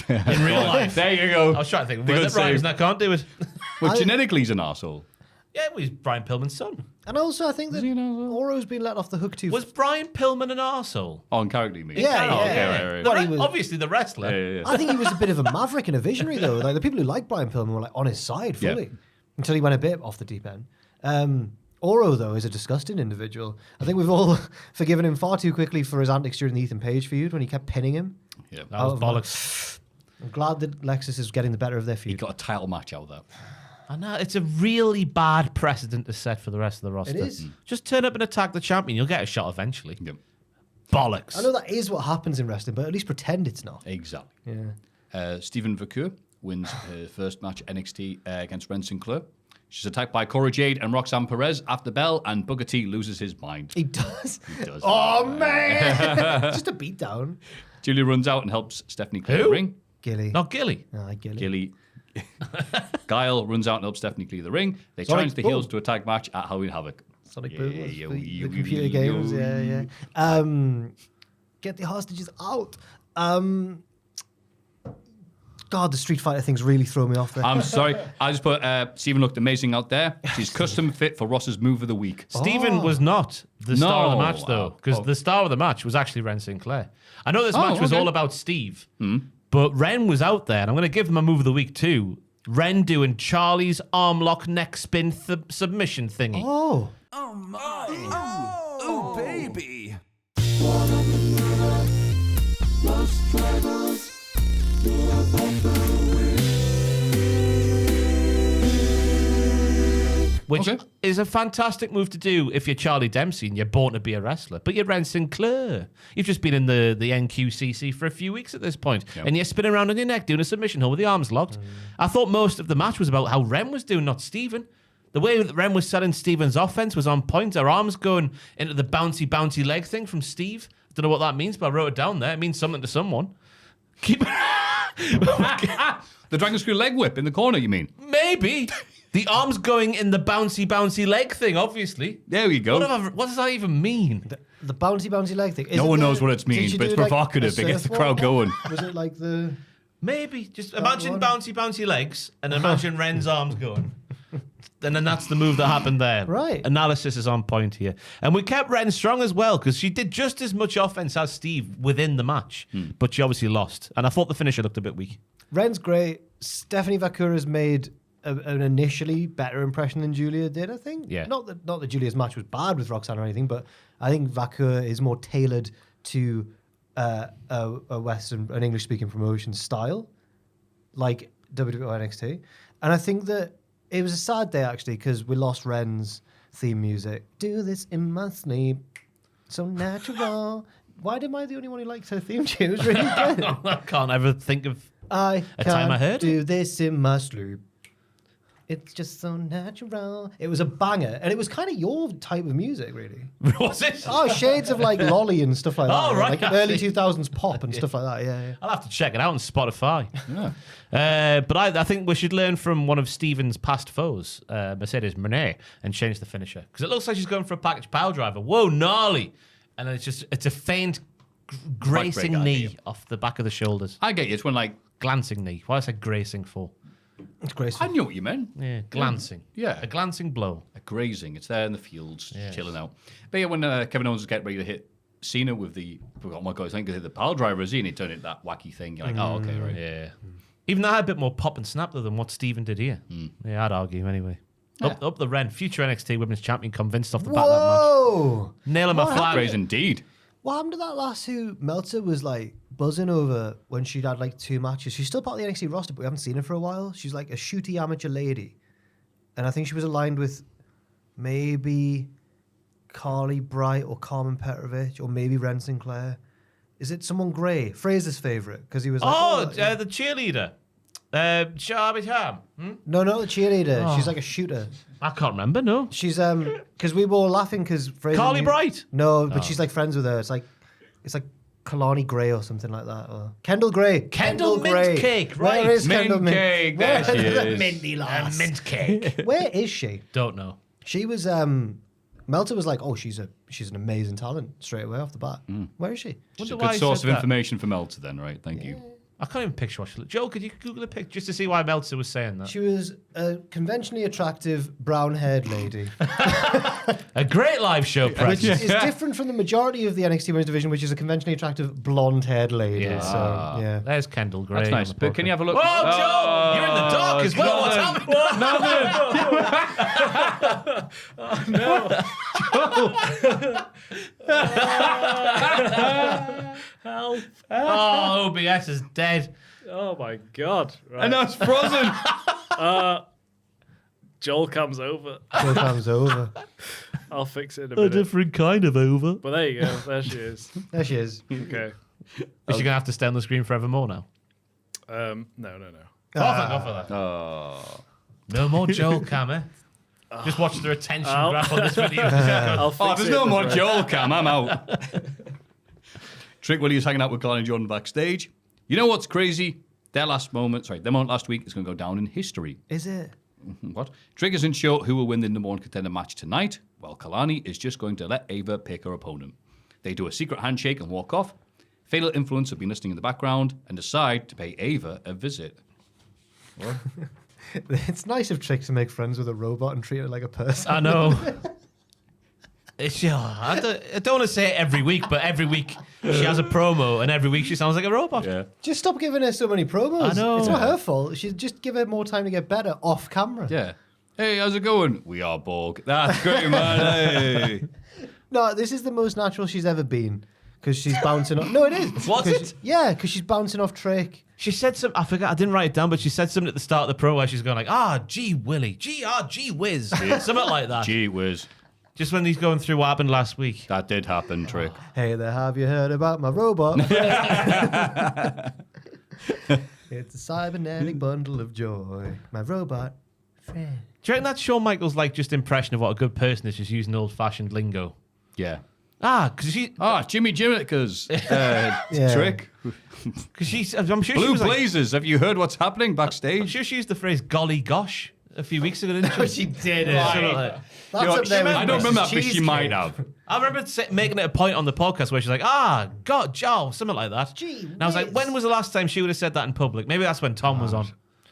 In real life. There you go. I was trying to think of The words good that rhymes save. and I can't do it. Well, genetically, he's an arsehole. Yeah, well, he's Brian Pillman's son. And also, I think that he an arsehole? Oro's been let off the hook too. Was Brian Pillman an arsehole? On character, you mean? Yeah, Oh, yeah. okay, right, right. What, he was- Obviously the wrestler. Yeah. I think he was a bit of a maverick and a visionary, though. Like the people who like Brian Pillman were like on his side fully until he went a bit off the deep end. Oro, though, is a disgusting individual. I think we've all forgiven him far too quickly for his antics during the Ethan Page feud when he kept pinning him. Yeah. That was Oh, bollocks. I'm glad that Lexus is getting the better of their He feud. got a title match out of that. I know, it's a really bad precedent to set for the rest of the roster. It is. Just turn up and attack the champion. You'll get a shot eventually. Yep. Bollocks. I know that is what happens in wrestling, but at least pretend it's not. Exactly. Yeah. Stephen Vacour wins her first match at NXT against Ren Sinclair. She's attacked by Cora Jade and Roxanne Perez after the bell, and Booker T loses his mind. He does. He does. Oh, man. Just a beatdown. Julie runs out and helps Stephanie clear Who? the ring. Gilly. Not Gilly. Gilly. Gilly. Guile runs out and helps Stephanie clear the ring. They Sonic challenge the Boom. heels to a tag match at Halloween Havoc. Sonic Yeah, Boom was yo, the yo, computer yo, games. yo. Yeah. Get the hostages out. God, the Street Fighter things really throw me off there. I'm sorry. I just put Stephen looked amazing out there. She's custom fit for Ross's move of the week. Stephen was not the star of the match, though, because Oh. the star of the match was actually Ren Sinclair. I know this match was okay. all about Steve, but Ren was out there, and I'm going to give him a move of the week, too. Ren doing Charlie's arm lock neck spin submission thingy. Oh. Oh, baby. Which Okay. is a fantastic move to do if you're Charlie Dempsey and you're born to be a wrestler. But you're Ren Sinclair. You've just been in the NQCC for a few weeks at this point, and you're spinning around on your neck doing a submission hold with the arms locked. I thought most of the match was about how Ren was doing, not Steven. The way that Ren was selling Steven's offense was on point. Her arms going into the bouncy leg thing from Steve. I don't know what that means, but I wrote it down there. It means something to someone. Keep The Dragon Screw leg whip in the corner, you mean? Maybe. The arms going in the bouncy leg thing, obviously. There we go. What does that even mean? The bouncy leg thing. No one knows what it means, did she but it's do, like, provocative. a It gets the surfboard? crowd going. Was it like the... Maybe. Just imagine one. bouncy legs and imagine Ren's arms going. And then that's the move that happened there. Right. Analysis is on point here. And we kept Ren strong as well because she did just as much offense as Steve within the match. But she obviously lost. And I thought the finisher looked a bit weak. Ren's great. Stephanie Vakura's made an initially better impression than Julia did, I think. Yeah. Not that Julia's match was bad with Roxanne or anything, but I think Vakura is more tailored to a Western, an English-speaking promotion style, like WWE NXT. And I think that it was a sad day, actually, because we lost Ren's theme music. Do this in my sleep, so natural. Why am I the only one who likes her theme tune? It was really good. I can't ever think of I A time I heard do this in my sleep. It's just so natural. It was a banger, and it was kind of your type of music, really. Was it? Oh, shades of like Lolly and stuff like that. Oh, right, Like I early see. 2000s pop and stuff like that. Yeah. I'll have to check it out on Spotify. But I think we should learn from one of Steven's past foes, Mercedes Moné, and change the finisher. Because it looks like she's going for a package pile driver. Whoa, gnarly. And then it's a faint gracing Backbreak knee idea. off the back of the shoulders. I get you. It's when, like, Glancing knee. Why did I say gracing for? It's graceful. I knew what you meant. Yeah, glancing. Yeah. A glancing blow. A grazing. It's there in the fields, Yes. chilling out. But yeah, when Kevin Owens was getting ready to hit Cena with the, oh my God, I think the pile driver, is he? And he turned into that wacky thing. You're like, oh, okay, right. Yeah. Even that had a bit more pop and snap though than what Steven did here. Yeah, I'd argue anyway. Up the Ren, future NXT Women's Champion, convinced off the bat of that match. Whoa! Nail him a flag. Praise indeed. What happened to that lass who Meltzer was like buzzing over when she'd had like 2 matches? She's still part of the NXT roster, but we haven't seen her for a while. She's like a shooty amateur lady. And I think she was aligned with maybe Carly Bright or Carmen Petrovich or maybe Ren Sinclair. Is it someone grey? Fraser's favourite, because he was like... The cheerleader. Sharby Ham. No, not the cheerleader. She's like a shooter. I can't remember, no. She's because we were all laughing because Fraser Carly knew- Bright? No, but she's like friends with her. It's like Kalani Gray or something like that. Or Kendall Gray. Kendall Mint Cake, right. Where is Mint Kendall Mint? Cake, Where there she the is. minty lass? Mint cake. Where is she? Don't know. She was Meltzer was like, oh, she's an amazing talent straight away off the bat. Where is she? It's Wonder a why good he source said of that. information for Meltzer then, right? Thank you. I can't even picture what she looked. Joe, could you Google a picture just to see why Meltzer was saying that? She was a conventionally attractive brown-haired lady, A great live show which presence. is different from the majority of the NXT Women's division, which is a conventionally attractive blonde-haired lady. Yeah. So yeah. There's Kendall Gray. That's nice. on the But can you have a look? Whoa, Joe! You're in the dark as well. What's happening? Help. Oh, OBS is dead. Oh my God. Right. And now it's frozen. Joel comes over. So comes over. I'll fix it in a minute. kind of over. But there you go. There she is. There she is. Okay. Is she going to have to stay on the screen forevermore now? No. Oh, thank God for that. Oh. No more Joel Cam, eh? Just watch the retention Ow. graph on this video. I'll fix Oh, there's it no in a more minute. Joel Cam. I'm out. Trick Willie's hanging out with Colin and Jordan backstage. You know what's crazy? Their moment last week is going to go down in history. Is it? What? Trick isn't sure who will win the number one contender match tonight, while Kalani is just going to let Ava pick her opponent. They do a secret handshake and walk off. Fatal Influence have been listening in the background and decide to pay Ava a visit. What? It's nice of Trick to make friends with a robot and treat her like a person. I know. I don't want to say it every week, but every week she has a promo and every week she sounds like a robot. Yeah. Just stop giving her so many promos. I know. It's not her fault. She'd just give her more time to get better off camera. Yeah. Hey, how's it going? We are Borg. That's great, man. Hey. No, this is the most natural she's ever been. Because she's bouncing off. No, it is. Was 'Cause it? Yeah, because she's bouncing off Trick. She said some. I forgot. I didn't write it down, but she said something at the start of the pro where she's going like, gee willy, gee whiz, something like that. Gee whiz. Just when he's going through what happened last week. That did happen, Trick. Hey there, have you heard about my robot? It's a cybernetic bundle of joy. My robot friend. Do you reckon that's Shawn Michaels' like just impression of what a good person is, just using old-fashioned lingo? Yeah. Because Jimmy Jimmickers. Yeah. Trick. I'm sure she Blue was like, Blazers. Have you heard what's happening I'm backstage? sure she used the phrase "golly gosh" a few weeks ago, didn't she? She did it. Something like- That's You know, up there with I don't remember that, but she cheesecake. might have. I remember making it a point on the podcast where she's like, God, Joe, something like that. Gee and I was like, whiz. when was the last time she would have said that in public? Maybe that's when Tom was on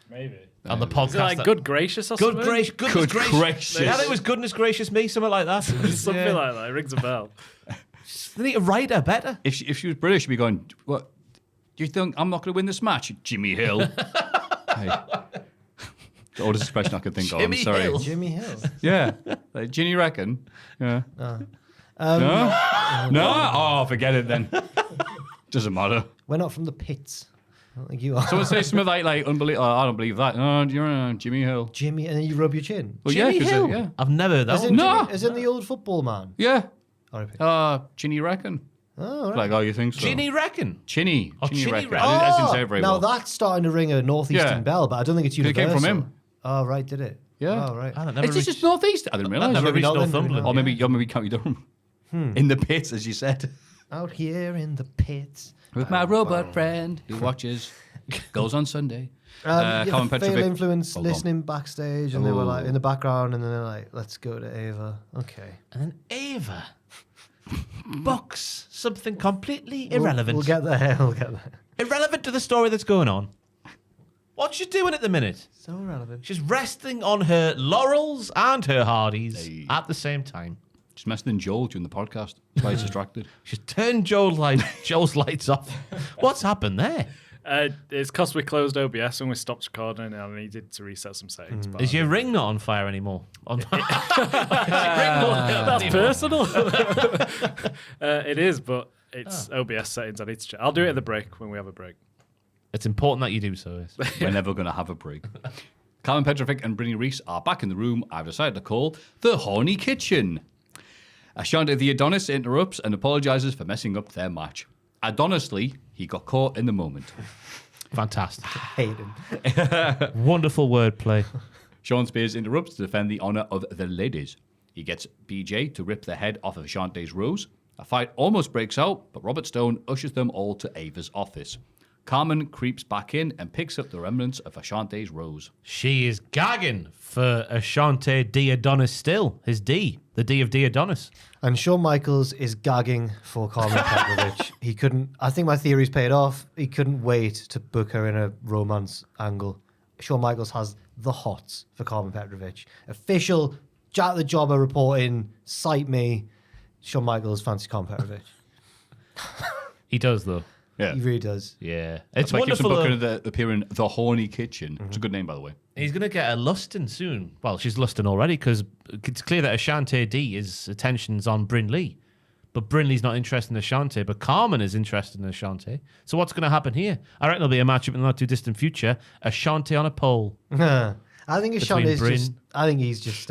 Maybe. the podcast. Is it like good gracious or something? Goodness Good gracious. gracious. Yeah, I think it was goodness gracious me, something like that. Something like that. It rings a bell. They need to write her better. If she was British, she'd be going, what? Do you think I'm not going to win this match, Jimmy Hill? Hey. The oldest expression I could think of. I'm Jimmy sorry. Hill. Jimmy Hill. Yeah. Like, Ginny reckon? Yeah. Um, No? No? Oh, forget it then. Doesn't matter. We're not from the pits. I don't think you are. Someone say something like unbelievable. Oh, I don't believe that. No, you're Jimmy Hill. Jimmy, and then you rub your chin. Well, Jimmy yeah, 'cause, Hill. yeah. I've never heard that As one. in, No. Jimmy, as in the old football man. Yeah. R.I.P. Ginny reckon. Oh, right. Like, oh, you think so? Ginny reckon. Chinny. Oh, Chinny Chinny reckon. reckon. I didn't say it very now well. that's starting to ring a northeastern Yeah. bell, but I don't think it's It universal. came from him. Oh, right, did it? Yeah. Oh, right. I don't never It's just reached- northeast. I didn't realise. never Maybe reached not. Northumberland. Or maybe County Durham. In the pits, as you said. Out here in the pits. With my robot friend who watches, goes on Sunday. Yeah, Colin Fatal Petrovic. Influence Hold on. listening backstage, and they were like Oh. in the background, and then they're like, "Let's go to Ava." Okay, And then Ava books something completely irrelevant. We'll get there. We'll get there. Irrelevant to the story that's going on. What's she doing at the minute? So relevant. She's resting on her laurels and her hardies Hey. at the same time. Just messing in Joel during the podcast. That's why he's distracted. She's turned Joel's lights off. What's happened there? It's because we closed OBS and we stopped recording and I needed to reset some settings. But Is your ring not on fire anymore? that's personal. It is, but it's OBS settings I need to check. I'll do it at the break when we have a break. It's important that you do so. We're never going to have a break. Colin Petrovic and Brittany Reese are back in the room I've decided to call the Horny Kitchen. Ashante the Adonis interrupts and apologises for messing up their match. Adonisly, he got caught in the moment. Fantastic. Hate him. Wonderful wordplay. Sean Spears interrupts to defend the honour of the ladies. He gets BJ to rip the head off of Ashante's Rose. A fight almost breaks out, but Robert Stone ushers them all to Ava's office. Carmen creeps back in and picks up the remnants of Ashante's Rose. She is gagging for Ashante D. Adonis still. His D. The D of D. Adonis. And Shawn Michaels is gagging for Carmen Petrovich. He couldn't. I think my theory's paid off. He couldn't wait to book her in a romance angle. Shawn Michaels has the hots for Carmen Petrovich. Official Jack the Jobber reporting. Cite me. Shawn Michaels fancy Carmen Petrovich. He does, though. Yeah. He really does. Yeah. That's It's why he keeps on wonderful. booking appear in the Horny Kitchen. It's a good name, by the way. He's going to get a lusting soon. Well, she's lusting already because it's clear that Ashante D is attention's on Bryn Lee. But Bryn Lee's not interested in Ashante, but Carmen is interested in Ashante. So what's going to happen here? I reckon there'll be a matchup in the not too distant future. Ashante on a pole. I think Between Ashante's Bryn- just. I think he's just.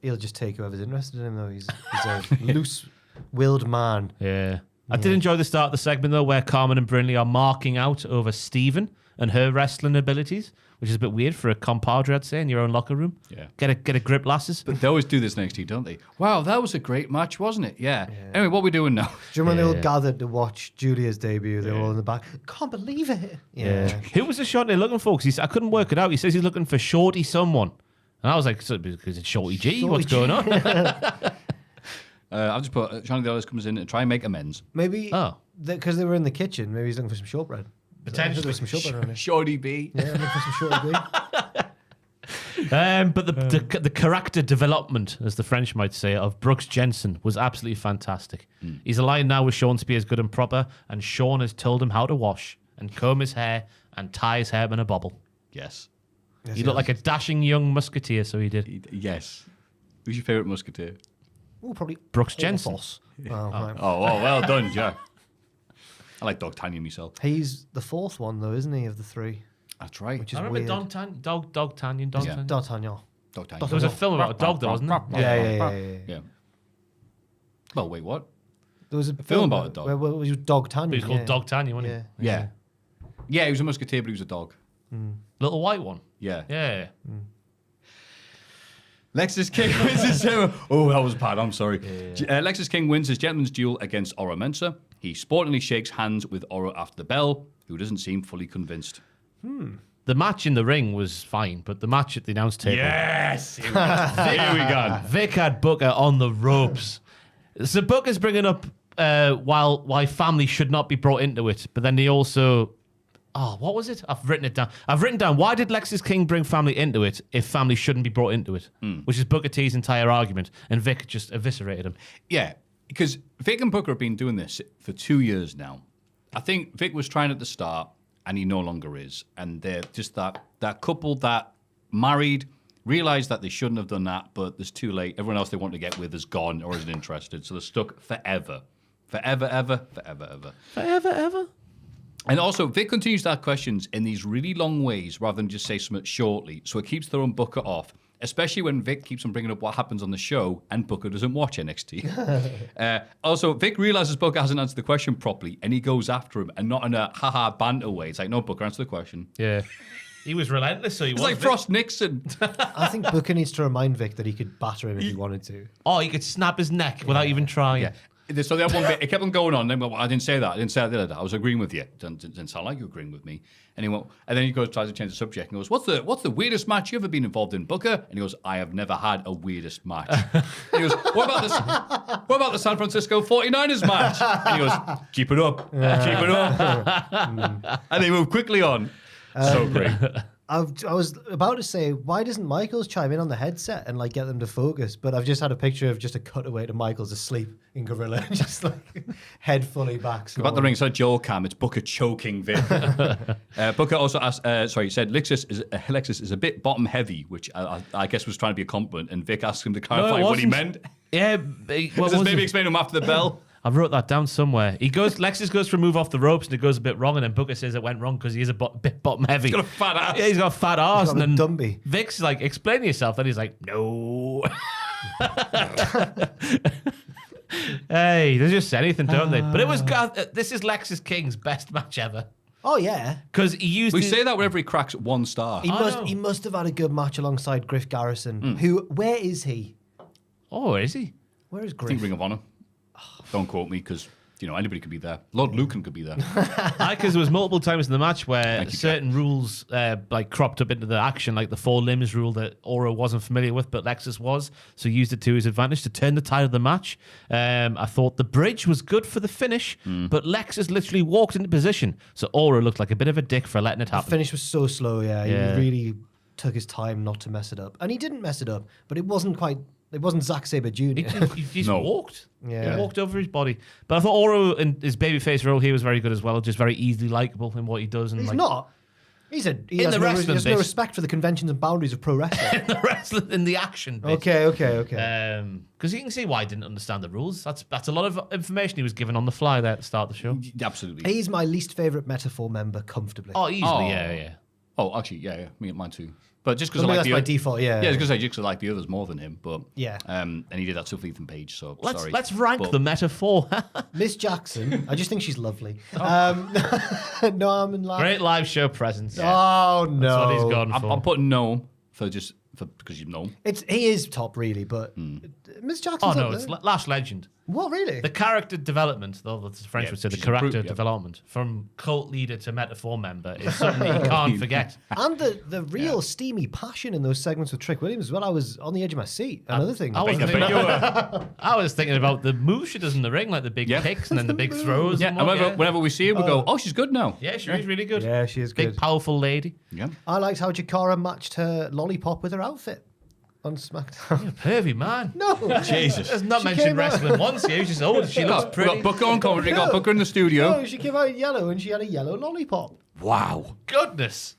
He'll just take whoever's interested in him, though. He's a loose-willed man. Yeah. I did enjoy the start of the segment, though, where Carmen and Brynley are marking out over Steven and her wrestling abilities, which is a bit weird for a compadre, I'd say, in your own locker room. Yeah. Get a grip, lasses. But they always do this next to you, don't they? Wow, that was a great match, wasn't it? Yeah. Anyway, what are we doing now? Do you remember when they Yeah. all gathered to watch Julia's debut? They were all in the back. Can't believe it. Yeah. Who was Ashante looking for? Because I couldn't work it out. He says he's looking for Shorty someone. And I was like, so, because it's Shorty G? Shorty What's G. going on? I've just put Johnny the Ellis comes in and try and make amends. Maybe Oh. because they were in the kitchen. Maybe he's looking for some shortbread. Potentially. There's some shortbread around here. Shorty B. Yeah, looking for some shortbread. But the character development, as the French might say, of Brooks Jensen was absolutely fantastic. He's aligned now with Sean to be as good and proper, and Sean has told him how to wash and comb his hair and tie his hair in a bobble. Yes. He looked like a dashing young musketeer, so he did. Yes. Who's your favourite musketeer? Ooh, probably Brooks Jensen. Oh, right. Oh, well done, Jack. I like D'Artagnan myself. He's the fourth one, though, isn't he, of the three? That's right. Which is I remember weird. Dog Tanyan. Yeah. D'Artagnan. D'Artagnan. There was a film about a dog, though, wasn't there? Yeah. Yeah. Well, wait, what? There was a film about a dog. Where it was Dog Tanyan. He was called Dog Tanyan, wasn't Yeah. he? Yeah. Yeah, he was a musketeer, but he was a dog. Little white one. Yeah. Yeah. Lexus King wins his... Oh, that was bad. I'm sorry. Lexus King wins his gentleman's duel against Oro Mensah. He sportingly shakes hands with Oro after the bell, who doesn't seem fully convinced. The match in the ring was fine, but the match at the announce table. Yes! Here we go. Vic had Booker on the ropes. So Booker's bringing up why family should not be brought into it, but then he also... Oh, what was it? I've written it down. Why did Lexus King bring family into it if family shouldn't be brought into it? Which is Booker T's entire argument, and Vic just eviscerated him. Yeah, because Vic and Booker have been doing this for 2 years now. I think Vic was trying at the start, and he no longer is. And they're just that couple that married, realised that they shouldn't have done that, but it's too late. Everyone else they want to get with is gone or isn't interested, so they're stuck forever. Forever, ever. Forever, ever? And also, Vic continues to ask questions in these really long ways rather than just say something shortly, so it keeps throwing Booker off, especially when Vic keeps on bringing up what happens on the show and Booker doesn't watch NXT. Also, Vic realizes Booker hasn't answered the question properly, and he goes after him, and not in a haha banter way. It's like, no, Booker, answer the question. Yeah. He was relentless, so he was. It's like Frost Nixon. I think Booker needs to remind Vic that he could batter him if he wanted to. Oh, he could snap his neck without even trying. Yeah. So they had one bit, it kept on going on. Then, well, I didn't say that. I didn't say that. I was agreeing with you. Didn't sound like you were agreeing with me. And he went, and then he tries to change the subject and goes, "What's the weirdest match you ever been involved in, Booker?" And he goes, "I have never had a weirdest match." And he goes, "What about the San Francisco 49ers match?" And he goes, "Keep it up, keep it up." And they move quickly on. So great. I was about to say, why doesn't Michaels chime in on the headset and like get them to focus? But I've just had a picture of just a cutaway to Michaels asleep in Gorilla, just like head fully back. About the ring, so Joel Cam, it's Booker choking Vic. Booker also asked, he said Lexus is a bit bottom heavy, which I guess was trying to be a compliment, and Vic asked him to clarify what he meant. Yeah, Maybe explain him after the bell. I wrote that down somewhere. Lexus goes for a move off the ropes and it goes a bit wrong, and then Booker says it went wrong because he is a bit bottom heavy. He's got a fat ass. Yeah, he's got a fat ass. got And a then dumpy. Vic's like, explain yourself. Then he's like, no. Hey, they just say anything, don't they? But it was this is Lexus King's best match ever. Oh yeah, Because he used We say that whenever he cracks 1 star. he must have had a good match alongside Griff Garrison. Where is he? Oh, is he? Where is I think Griff? Ring of Honor. Don't quote me, because anybody could be there. Lord Lucan could be there. Because there was multiple times in the match where certain rules cropped up into the action, like the 4 limbs rule that Oro wasn't familiar with, but Lexus was, so he used it to his advantage to turn the tide of the match. I thought the bridge was good for the finish, but Lexus literally walked into position, so Oro looked like a bit of a dick for letting it The happen. finish was so slow. Yeah, Yeah. he really took his time not to mess it up, and he didn't mess it up. But it wasn't Zack Sabre Jr. He just No. walked. Yeah. He walked over his body. But I thought Oro in his babyface role, he was very good as well, just very easily likable in what he does. And He's like, not. He has the no, wrestling he has no bit. respect for the conventions and boundaries of pro wrestling. the wrestling in the action bit. Okay. Because you can see why I didn't understand the rules. That's a lot of information he was given on the fly there at the start of the show. Absolutely. He's my least favorite Metaphor member, comfortably. Oh, easily, Oh. yeah. Oh, actually, yeah. Mine too. But just because I I mean, like that's the by other, default, yeah. Yeah, I was going to say, just because I like the others more than him. But Yeah. and he did that stuff with Ethan Page, so sorry. Let's rank But- the metaphor. Miss Jackson, I just think she's lovely. Norman Ladd. Great live show presence. Oh no, That's what he's gone for. I'm putting no for because you know. He is top, really, but Miss Jackson's Oh no, up it's there. Lash Legend. What, really? The character development, though the French would say the she's character improved, yeah. development from cult leader to Metaphor member is something you can't forget. And the real steamy passion in those segments with Trick Williams as well. I was on the edge of my seat. Another thing. I was thinking about the moves she does in the ring, like the big kicks and then the big throws. Yeah, and and what, whenever we see her, we go, oh, she's good now. yeah, she is really good. Yeah, she is Big, good. powerful lady. Yeah. I liked how Jakara matched her lollipop with her outfit on SmackDown. Pervy, man. No. Jesus. Has not She mentioned came out- wrestling once here. She's just, oh, she looks We pretty. got Booker on commentary, got Booker in the studio. No, she came out in yellow and she had a yellow lollipop. Wow. Goodness.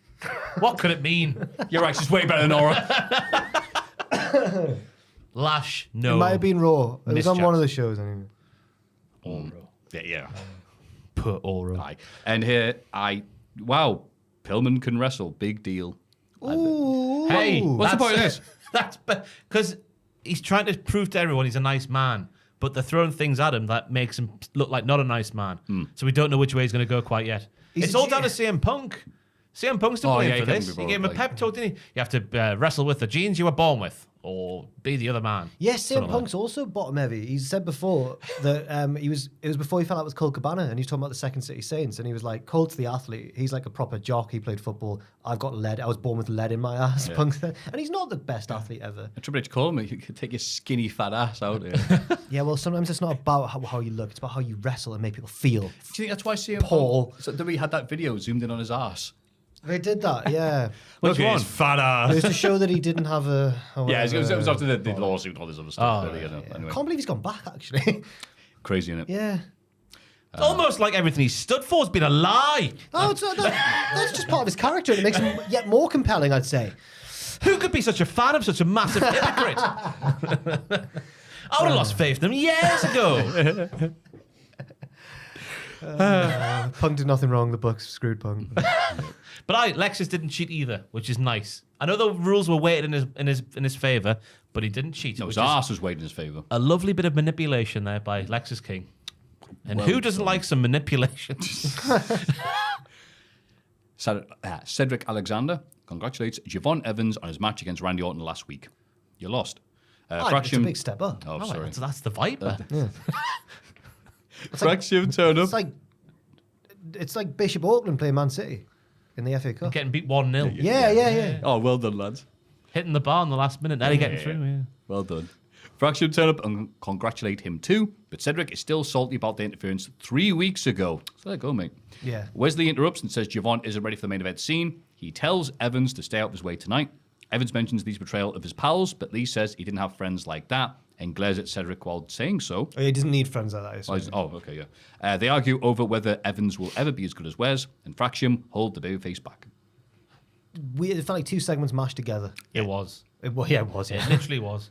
What could it mean? You're right, she's way better than Aura. Lash, no. It might have been Raw. It was on Mischance. one of the shows anyway. Yeah. Put aura. Aye. And here, wow, Pillman can wrestle. Big deal. Ooh. Hey, What's the point of this? That's because he's trying to prove to everyone he's a nice man, but they're throwing things at him that makes him look like not a nice man. So we don't know which way he's going to go quite yet. He's It's a all G- down to CM Punk. CM Punk's to Oh, blame yeah, for he this. couldn't be He gave him a brought pep talk, didn't he? You have to wrestle with the genes you were born with, or be the other man. Yes, Something CM like Punk's also bottom heavy. He said before that it was before he fell out with Colt Cabana, and he was talking about the Second City Saints, and he was like, Colt's the athlete. He's like a proper jock. He played football. I've got lead. I was born with lead in my ass. Punk said. And he's not the best athlete ever. Triple H called me. You could take your skinny fat ass out here. Yeah, well, sometimes it's not about how you look. It's about how you wrestle and make people feel. Do you think that's why CM Paul. Punk? So we had that video zoomed in on his ass. They did that, yeah. Which one? fat It ass. was to show that he didn't have a Yeah, it was whatever. after the lawsuit and all this other stuff. Oh, really, you know. I Anyway, can't believe he's gone back, actually. crazy, innit? Yeah. It's almost like everything he stood for has been a lie. Oh, that's just part of his character, and it makes him yet more compelling, I'd say. Who could be such a fan of such a massive hypocrite? I would have lost faith in him years ago. Punk did nothing wrong. The Bucks screwed Punk. But Lexus didn't cheat either, which is nice. I know the rules were weighted in his favor, but he didn't cheat. No, which his is ass was weighted in his favour. a lovely bit of manipulation there by Lexus King. And who doesn't like some manipulation? Cedric Alexander congratulates Javon Evans on his match against Randy Orton last week. You lost. It's a big step up. Oh, Oh, sorry. that's the Viper. Fraction turn up. It's like Bishop Auckland playing Man City in the FA Cup. Getting beat 1-0. Yeah. Oh, well done, lads. Hitting the bar in the last minute. Nearly getting through, yeah. Well done. Fraction turn up and congratulate him too, but Cedric is still salty about the interference 3 weeks ago. So there you go, mate. Yeah. Wesley interrupts and says Javon isn't ready for the main event scene. He tells Evans to stay out of his way tonight. Evans mentions Lee's betrayal of his pals, but Lee says he didn't have friends like that and glares at Cedric while saying so. Oh, he doesn't need friends like that. Okay, yeah. They argue over whether Evans will ever be as good as Wes, and Fraction hold the babyface back. It felt like two segments mashed together. It was. It was. It literally was.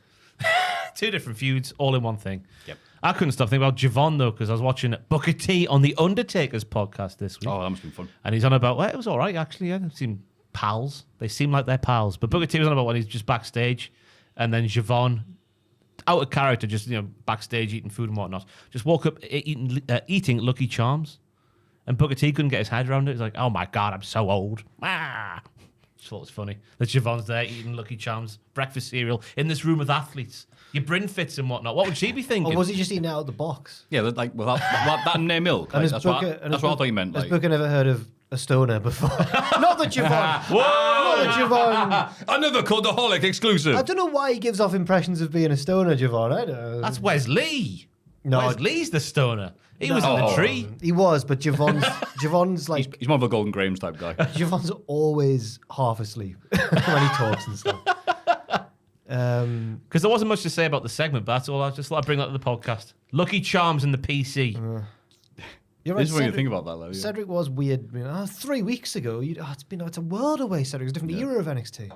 Two different feuds, all in one thing. Yep. I couldn't stop thinking about Javon, though, because I was watching Booker T on The Undertaker's podcast this week. Oh, that must have been fun. And he's on about, well, it was all right, actually. Yeah, they seem pals. They seem like they're pals. But Booker T was on about when he's just backstage, and then Javon, out of character, just backstage eating food and whatnot, just woke up eating Lucky Charms. And Booker T couldn't get his head around it. He's like, oh my God, I'm so old. Just thought it was funny that Javon's there eating Lucky Charms, breakfast cereal, in this room with athletes. Your Bryn fits and whatnot. What would she be thinking? Or was he just eating it out of the box? Yeah, like without that and their milk. Like, that's what I thought you meant. Has Like, Booker never heard of a stoner before? Not the Javon. Not the Javon. another Cultaholic exclusive. I don't know why he gives off impressions of being a stoner, Javon. I don't know. That's Wesley. No, Wesley's the stoner. He was in the tree. He was, but Javon's like He's more of a Golden Grahams type guy. Javon's always half asleep when he talks and stuff. Because there wasn't much to say about the segment, but that's all. I just thought I'd bring that to the podcast. Lucky Charms in the PC. You're This is what you Cedric- think about that, though. Yeah. Cedric was weird. 3 weeks ago. It's a world away. Cedric, it's a different era of NXT.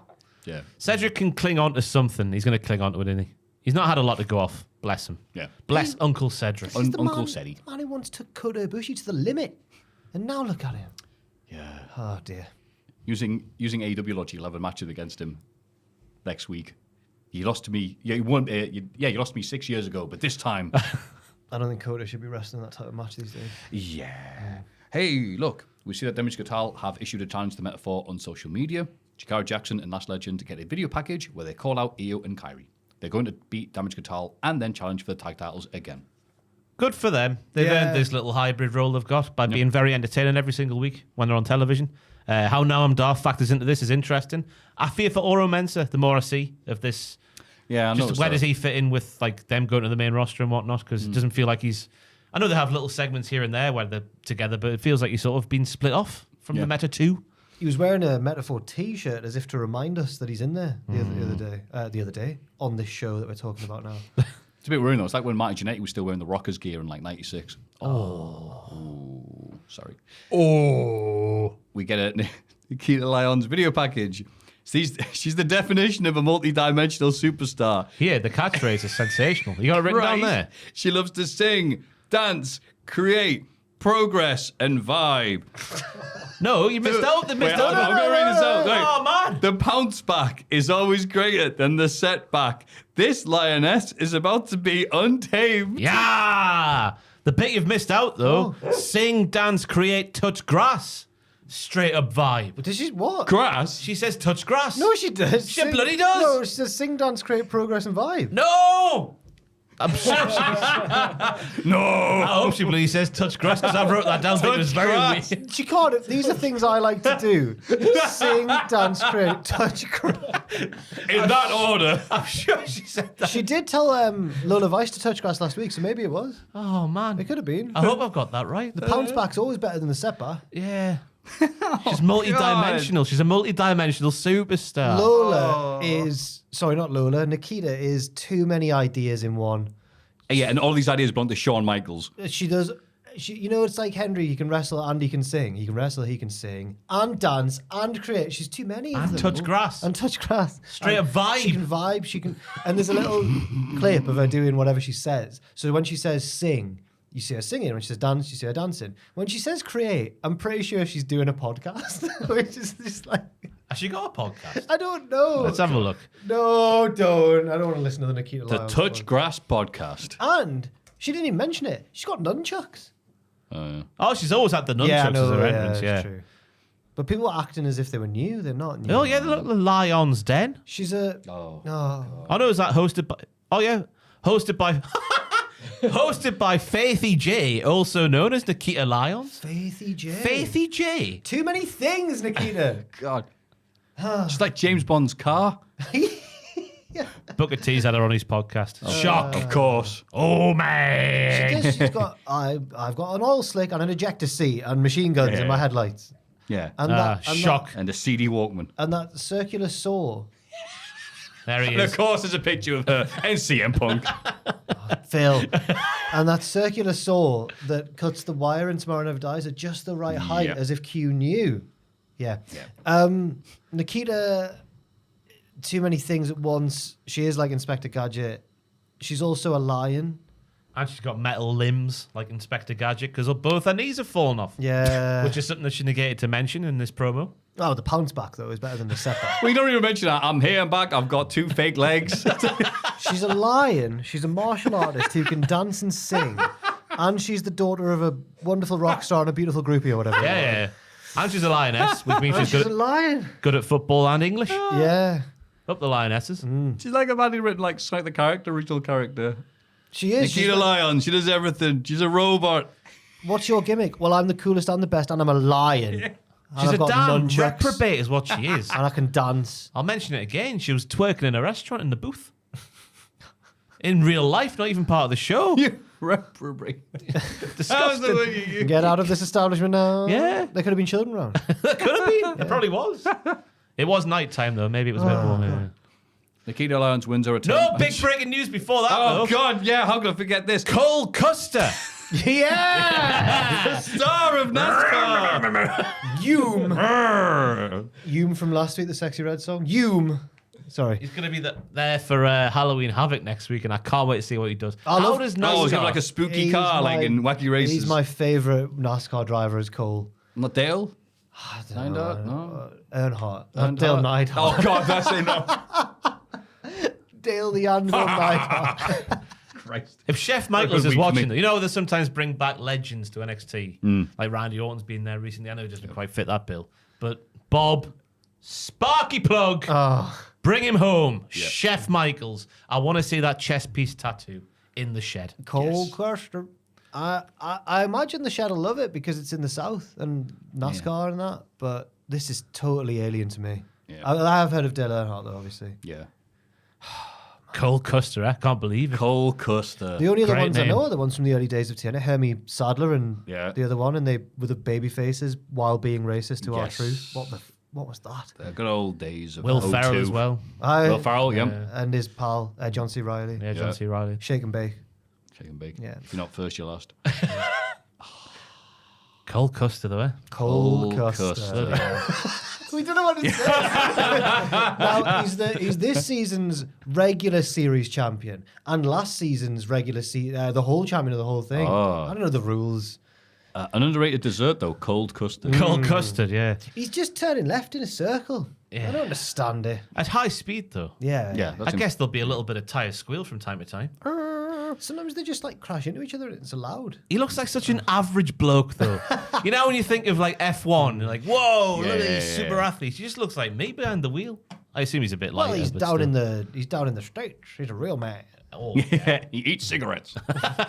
Yeah. Cedric can cling on to something. He's going to cling on to it, isn't he? He's not had a lot to go off. Bless him. Yeah. Bless Uncle Cedric. He's the Uncle man, Ceddy. man who wants to cut Ibushi to the limit, and now look at him. Yeah. Oh dear. Using AEW logic, you'll have a match against him next week. He lost to me. Yeah, he won. You lost to me 6 years ago, but this time. I don't think Kota should be wrestling that type of match these days. Yeah. Hey, look, we see that Damage Control have issued a challenge to Metaphor on social media. Chikara Jackson and Lash Legend get a video package where they call out Io and Kairi. They're going to beat Damage Control and then challenge for the tag titles again. Good for them. They've earned this little hybrid role they've got by being very entertaining every single week when they're on television. How Noam Dar factors into this is interesting. I fear for Oro Mensah the more I see of this. Yeah, I know. Where does he fit in with like them going to the main roster and whatnot? Because it doesn't feel like he's... I know they have little segments here and there where they're together, but it feels like he's sort of been split off from the Meta 2. He was wearing a Metaphor T-shirt as if to remind us that he's in there the other day on this show that we're talking about now. It's a bit worrying though. It's like when Marty Jannetty was still wearing the Rockers gear in like '96. Sorry. We get a Nikita Lyons video package. She's the definition of a multi-dimensional superstar. Yeah, the catchphrase is sensational. You got it written down there. She loves to sing, dance, create, progress, and vibe. No, you missed out. They missed out. I'm going to read this out. Right. Oh, man. The pounce back is always greater than the setback. This lioness is about to be untamed. Yeah. The bit you've missed out, though. Sing, dance, create, touch grass. Straight up vibe. Did she what? Grass? She says touch grass. No, she does. She bloody does. No, she says sing, dance, create, progress, and vibe. No. I'm sure she... No. I hope she bloody says touch grass because I wrote that down. It was very grass. weird. She can't. These are things I like to do. Sing, dance, create, touch grass. In that order. I'm sure she said that. She did tell Lola Vice to touch grass last week, so maybe it was. Oh, man. It could have been. I hope I've got that right. The pounce back's always better than the setback. Yeah. She's multi-dimensional. She's a multi-dimensional superstar. Lola is... Sorry, not Lola. Nikita is too many ideas in one. Yeah, and all these ideas belong to Shawn Michaels. She does... you know, it's like Henry. He can wrestle and he can sing. He can wrestle, he can sing, and dance, and create. She's too many of them. And touch grass. And touch grass. Straight up vibe. She can vibe. She can... And there's a little clip of her doing whatever she says. So when she says sing... You see her singing. When she says dance, you see her dancing. When she says create, I'm pretty sure she's doing a podcast. Which is just like... Has she got a podcast? I don't know. Let's have a look. No, don't. I don't want to listen to the Nikita The Lyons Touch podcast. Grass podcast. And she didn't even mention it. She's got nunchucks. Oh, she's always had the nunchucks as her entrance, that's true. But people are acting as if they were new. They're not new. Oh, yeah, the Lion's Den. She's a... Oh. Oh, no, is that hosted by... Oh, yeah. Hosted by... Hosted by Faithy J, also known as Nikita Lyons. Faithy J. Faithy J. Too many things, Nikita. God. Just like James Bond's car. Booker T's had her on his podcast. Shock. Of course. Oh, man. She's got... I've got an oil slick and an ejector seat and machine guns in my headlights. Yeah. And shock. And a CD Walkman. And that circular saw. There he And is. of course, there's a picture of her and CM Punk. Phil. And that circular saw that cuts the wire in Tomorrow Never Dies at just the right height, Yep. as if Q knew. Yeah. Nikita, too many things at once. She is like Inspector Gadget. She's also a lion. And she's got metal limbs, like Inspector Gadget, because both her knees have fallen off. Yeah. Which is something that she negated to mention in this promo. Oh, the pounce back, though, is better than the setback. We don't even mention that. I'm here, I'm back. I've got 2 fake legs. She's a lion. She's a martial artist who can dance and sing. And she's the daughter of a wonderful rock star and a beautiful groupie or whatever. Yeah. And she's a lioness, which means And she's she's a lion. good at football and English. Yeah. Up the lionesses. She's like a man who written like the character, original character. She is. She's Nikita like, Lyons. She does everything. She's a robot. what's your gimmick? Well, I'm the coolest and the best, and I'm a lion. And She's I've a got damn nunchucks, reprobate is what she is. and I can dance. I'll mention it again. She was twerking in a restaurant in the booth. In real life, not even part of the show. You reprobate. Disgusting. Get out of this establishment now. Yeah. There could have been children around. Could have been. It probably was. It was nighttime, though. Maybe it was a bit warm. Yeah. Nikita Lyons wins her return. No big breaking news before that, Oh, though. God, yeah. How could I forget this? Cole Custer. Yeah! Star of NASCAR. Hume from last week, the Sexy Red song. Hume. Sorry. He's going to be there for Halloween Havoc next week, and I can't wait to see what he does. I love- How does Oh, he's got NASCAR... like a spooky He's car, like my- in Wacky Races. He's my favourite NASCAR driver, is Cole. Not Dale? Earnhardt. No. Earnhardt. Dale Neidhart. Oh, God, that's enough. Dale the Anvil Neidhart. Christ. If Chef Good Michaels is week for watching, me. you know, they sometimes bring back legends to NXT. Like Randy Orton's been there recently. I know he doesn't quite fit that bill. But Bob, Sparky Plug, bring him home. Chef Michaels. I want to see that chest piece tattoo in the shed. Cole Custer. I imagine the Shed will love it because it's in the South and NASCAR and that, but this is totally alien to me. Yeah. I have heard of Dale Earnhardt, though, obviously. Yeah. Cole Custer, I can't believe it. Cole Custer. The only other Great ones name. I know are the ones from the early days of TNA. Hermie Sadler and the other one, and they were the baby faces while being racist to our truth. What was that? The good old days of Will 02. Ferrell as well. Will Ferrell, yeah. And his pal, John C. Reilly. Yeah, John C. Reilly. Shake and bake. Shake and bake. Yeah. If you're not first, you're last. Cole Custer, though, eh? Cole Custer. We don't know what to say. Now, he's this season's regular series champion and last season's regular the whole champion of the whole thing. Oh. I don't know the rules. An underrated dessert, though, cold custard. Cole Custard, yeah. He's just turning left in a circle. Yeah. I don't understand it. At high speed, though. Yeah. Yeah, I guess there'll be a little bit of tire squeal from time to time. Sometimes they just like crash into each other and it's allowed. He looks like such an average bloke, though. You know, when you think of like F1, you're like, whoa, look at these super athletes. He just looks like me behind the wheel. I assume he's a bit lighter. Well, he's but down still. he's down in the States. He's a real man. Oh, Yeah, he eats cigarettes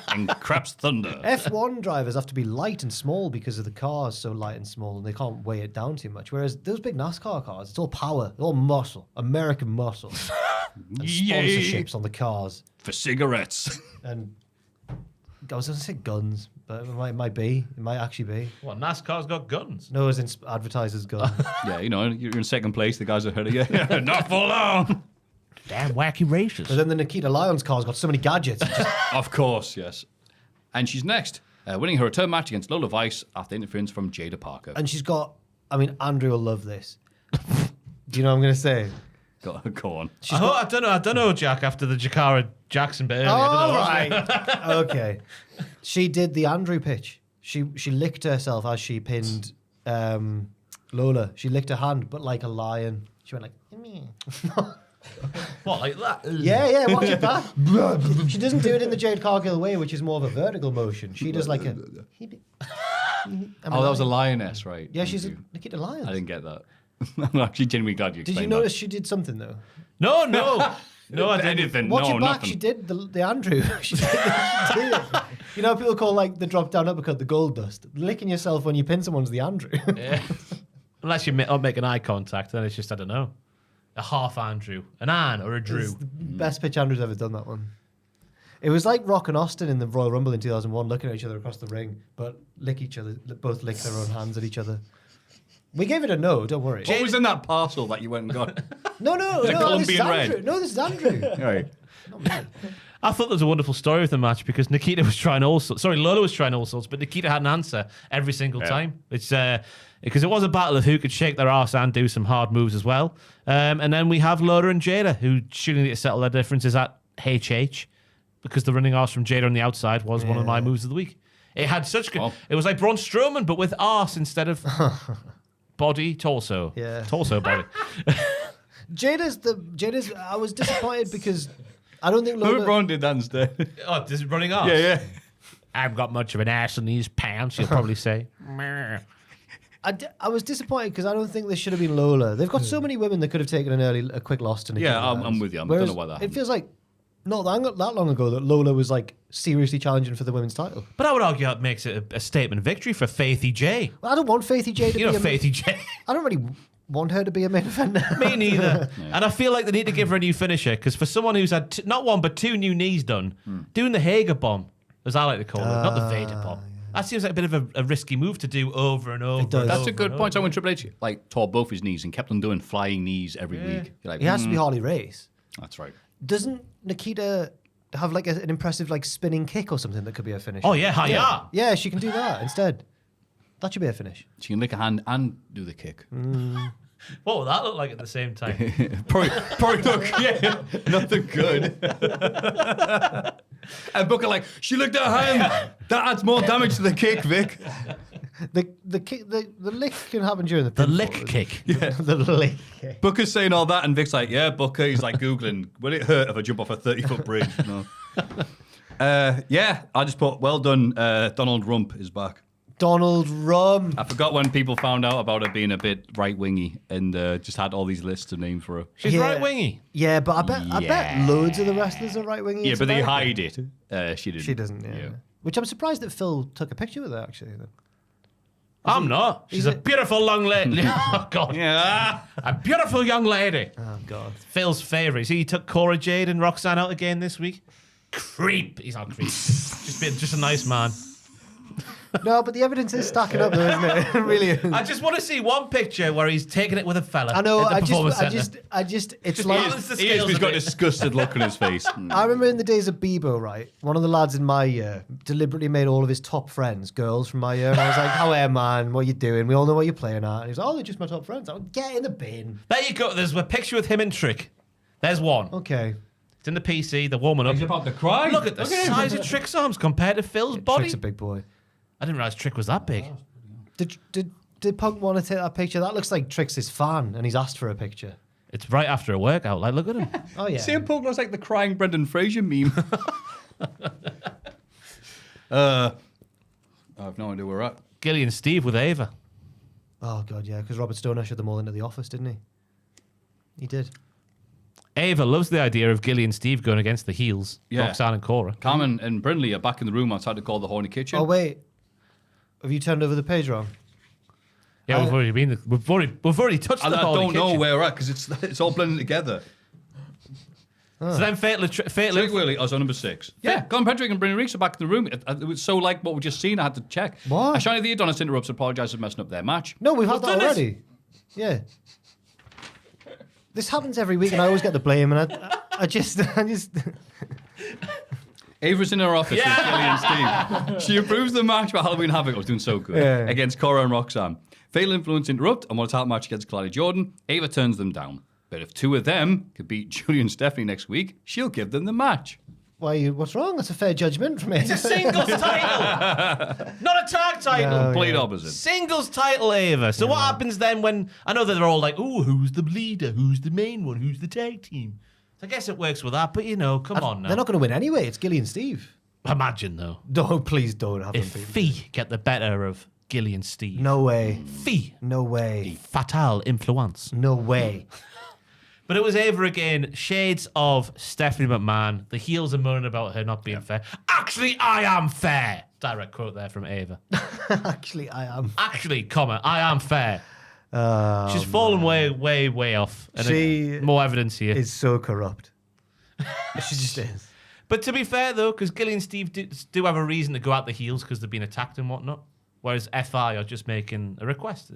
and craps thunder. F1 drivers have to be light and small because of the cars so light and small, and they can't weigh it down too much. Whereas those big NASCAR cars, it's all power, all muscle, American muscle, and sponsorships on the cars. For cigarettes. And I was going to say guns, but it might be. It might actually be. what, NASCAR's got guns? No, as in advertisers' gun. Yeah, you know, you're in second place. The guys ahead of you. Not for long. Damn wacky races. But then the Nikita Lyons car's got so many gadgets. It just- Of course, yes. And she's next, winning her return match against Lola Vice after interference from Jada Parker. and she's got, I mean, Andrew will love this. Do you know what I'm going to say? Go on. I don't know, Jack, after the Jakara Jackson bit earlier. I don't know. right. Okay. She did the Andrew pitch. She licked herself as she pinned Lola. She licked her hand, but like a lion. She went like, What, like that? yeah, watch it back. She doesn't do it in the Jade Cargill way, which is more of a vertical motion. She does like a... That was a lioness, right? Yeah, she's a Thank you. Nikita Lyons. I didn't get that. I'm actually genuinely glad you Did you explained notice she did something, though? No. No, I didn't. Anything. Watch No, it back. nothing. She did the Andrew. She did it. You know, people call like the drop down uppercut the gold dust. Licking yourself when you pin someone's the Andrew. Yeah. Unless you're making eye contact, then it's just, I don't know, a half Andrew, an Ann or a Drew. It's the best pitch Andrew's ever done, that one. It was like Rock and Austin in the Royal Rumble in 2001, looking at each other across the ring, but both lick their own hands at each other. We gave it a no, don't worry. What was in that parcel that you went and got? No, it this is Colombian red? Andrew. No, this is Andrew. Right. I thought there was a wonderful story with the match because Lola was trying all sorts, but Nikita had an answer every single time. It's because it was a battle of who could shake their arse and do some hard moves as well. And then we have Lola and Jada who shooting to settle their differences at HH because the running arse from Jada on the outside was one of my moves of the week. It had such good. It was like Braun Strowman, but with arse instead of body, torso. Yeah. Torso, body. Jada's. I was disappointed because I don't think Who Lola. Braun did that instead? Oh, this is running arse. Yeah. I haven't got much of an ass in these pants, you'll probably say. I was disappointed because I don't think this should have been Lola. They've got so many women that could have taken a quick loss to Nikita. Yeah, I'm Lyons. with you. I don't Whereas know why that It happened. feels like not that long ago that Lola was like seriously challenging for the women's title. But I would argue that makes it a statement victory for Faithy J. Well, I don't want Faithy J to You be know, a Faithy J. I don't really want her to be a main eventer. Me neither. And I feel like they need to give her a new finisher because for someone who's had not one but two new knees done, doing the Hager bomb, as I like to call it, not the Vader bomb. That seems like a bit of a risky move to do over and over. does. and That's over a good and point. So over. when Triple H tore both his knees and kept on doing flying knees every week. You're like, It has to be Harley Race. That's right. Doesn't Nikita have like an impressive like spinning kick or something that could be a finish? Oh yeah, hiya. Yeah, she can do that instead. That should be a finish. She can lick a hand and do the kick. What would that look like at the same time? probably look, nothing good. And Booker like, she licked her hand. That adds more damage to the kick, Vic. The kick, the lick can happen during the The pinfall, lick isn't kick. it? The lick kick. Booker's saying all that, and Vic's like, yeah, Booker. He's like Googling, will it hurt if I jump off a 30-foot bridge? No. Yeah, I just put, well done, Donald Rump is back. Donald Rum. I forgot when people found out about her being a bit right-wingy and just had all these lists of names for her. She's Yeah. right wingy. Yeah, but I bet loads of the wrestlers are right wingy. Yeah, but they hide it. She didn't. She doesn't. Yeah. Which I'm surprised that Phil took a picture with her, actually. I'm not. She's a beautiful young lady. Oh, God. Yeah. A beautiful young lady. Oh, God. Phil's favourite. See, he took Cora Jade and Roxanne out again this week. Creep. He's not creep. just a nice man. No, but the evidence is stacking up, though, isn't it? It really is. I just want to see one picture where he's taking it with a fella. I know. At the I performance centre. just. It's Just like. balance the He is, scales he's a got a bit. disgusted look on his face. I remember in the days of Bebo, right? One of the lads in my year deliberately made all of his top friends girls from my year, and I was like, "How are you, man? What you doing? We all know what you're playing at." And he was like, "Oh, they're just my top friends." I went, "Get in the bin." There you go. There's a picture with him and Trick. There's one. Okay. It's in the PC. They're warming up. He's about to cry. Look at the size of Trick's arms compared to Phil's body. Trick's a big boy. I didn't realize Trick was that big. Did Punk want to take that picture? That looks like Trick's his fan, and he's asked for a picture. It's right after a workout. Like, look at him. Oh yeah. CM Punk looks like the crying Brendan Fraser meme. I have no idea where we're at. Gilly and Steve with Ava. Oh god, yeah, because Robert Stone ushered them all into the office, didn't he? He did. Ava loves the idea of Gilly and Steve going against the heels. Yeah. Roxanne and Cora. Carmen and Brindley are back in the room outside to call the Horny Kitchen. Oh wait, have you turned over the page wrong? Yeah, we've already touched I the whole don't know kitchen. where we're at because it's all blending together. So then Fatal Trick Willie, I was on number 6. Yeah, Colin Patrick and Brindley Reese are back in the room. It was so like what we just seen, I had to check. What? Shiny the Adonis interrupts, apologise for messing up their match. No, we've had that done it. already. Yeah. This happens every week, and I always get the blame, and I just. Ava's in her office with Kelly and Steve. She approves the match for Halloween Havoc. I was doing so good. Yeah. Against Cora and Roxanne. Fatal Influence interrupt and want a title match against Clyde Jordan. Ava turns them down. But if 2 of them could beat Julie and Stephanie next week, she'll give them the match. What's wrong? That's a fair judgment from me. It's a singles title, not a tag title. No. Complete yeah. opposite. Singles title, Ava. So what happens then when I know that they're all like, "Oh, who's the leader? Who's the main one? Who's the tag team?" So I guess it works with that. But come on now. They're not going to win anyway. It's Gilly and Steve. Imagine though, No, please don't have if them beat. Fee get the better of Gilly and Steve. No way. Fee. No way. Fatal influence. No way. But it was Ava again. Shades of Stephanie McMahon. The heels are moaning about her not being fair. Actually, I am fair. Direct quote there from Ava. Actually, I am. Actually, comma, I am fair. She's fallen way off. And She more evidence here. Is so corrupt. She just is. But to be fair, though, because Gilly and Steve do have a reason to go out the heels because they've been attacked and whatnot. Whereas FI are just making a request.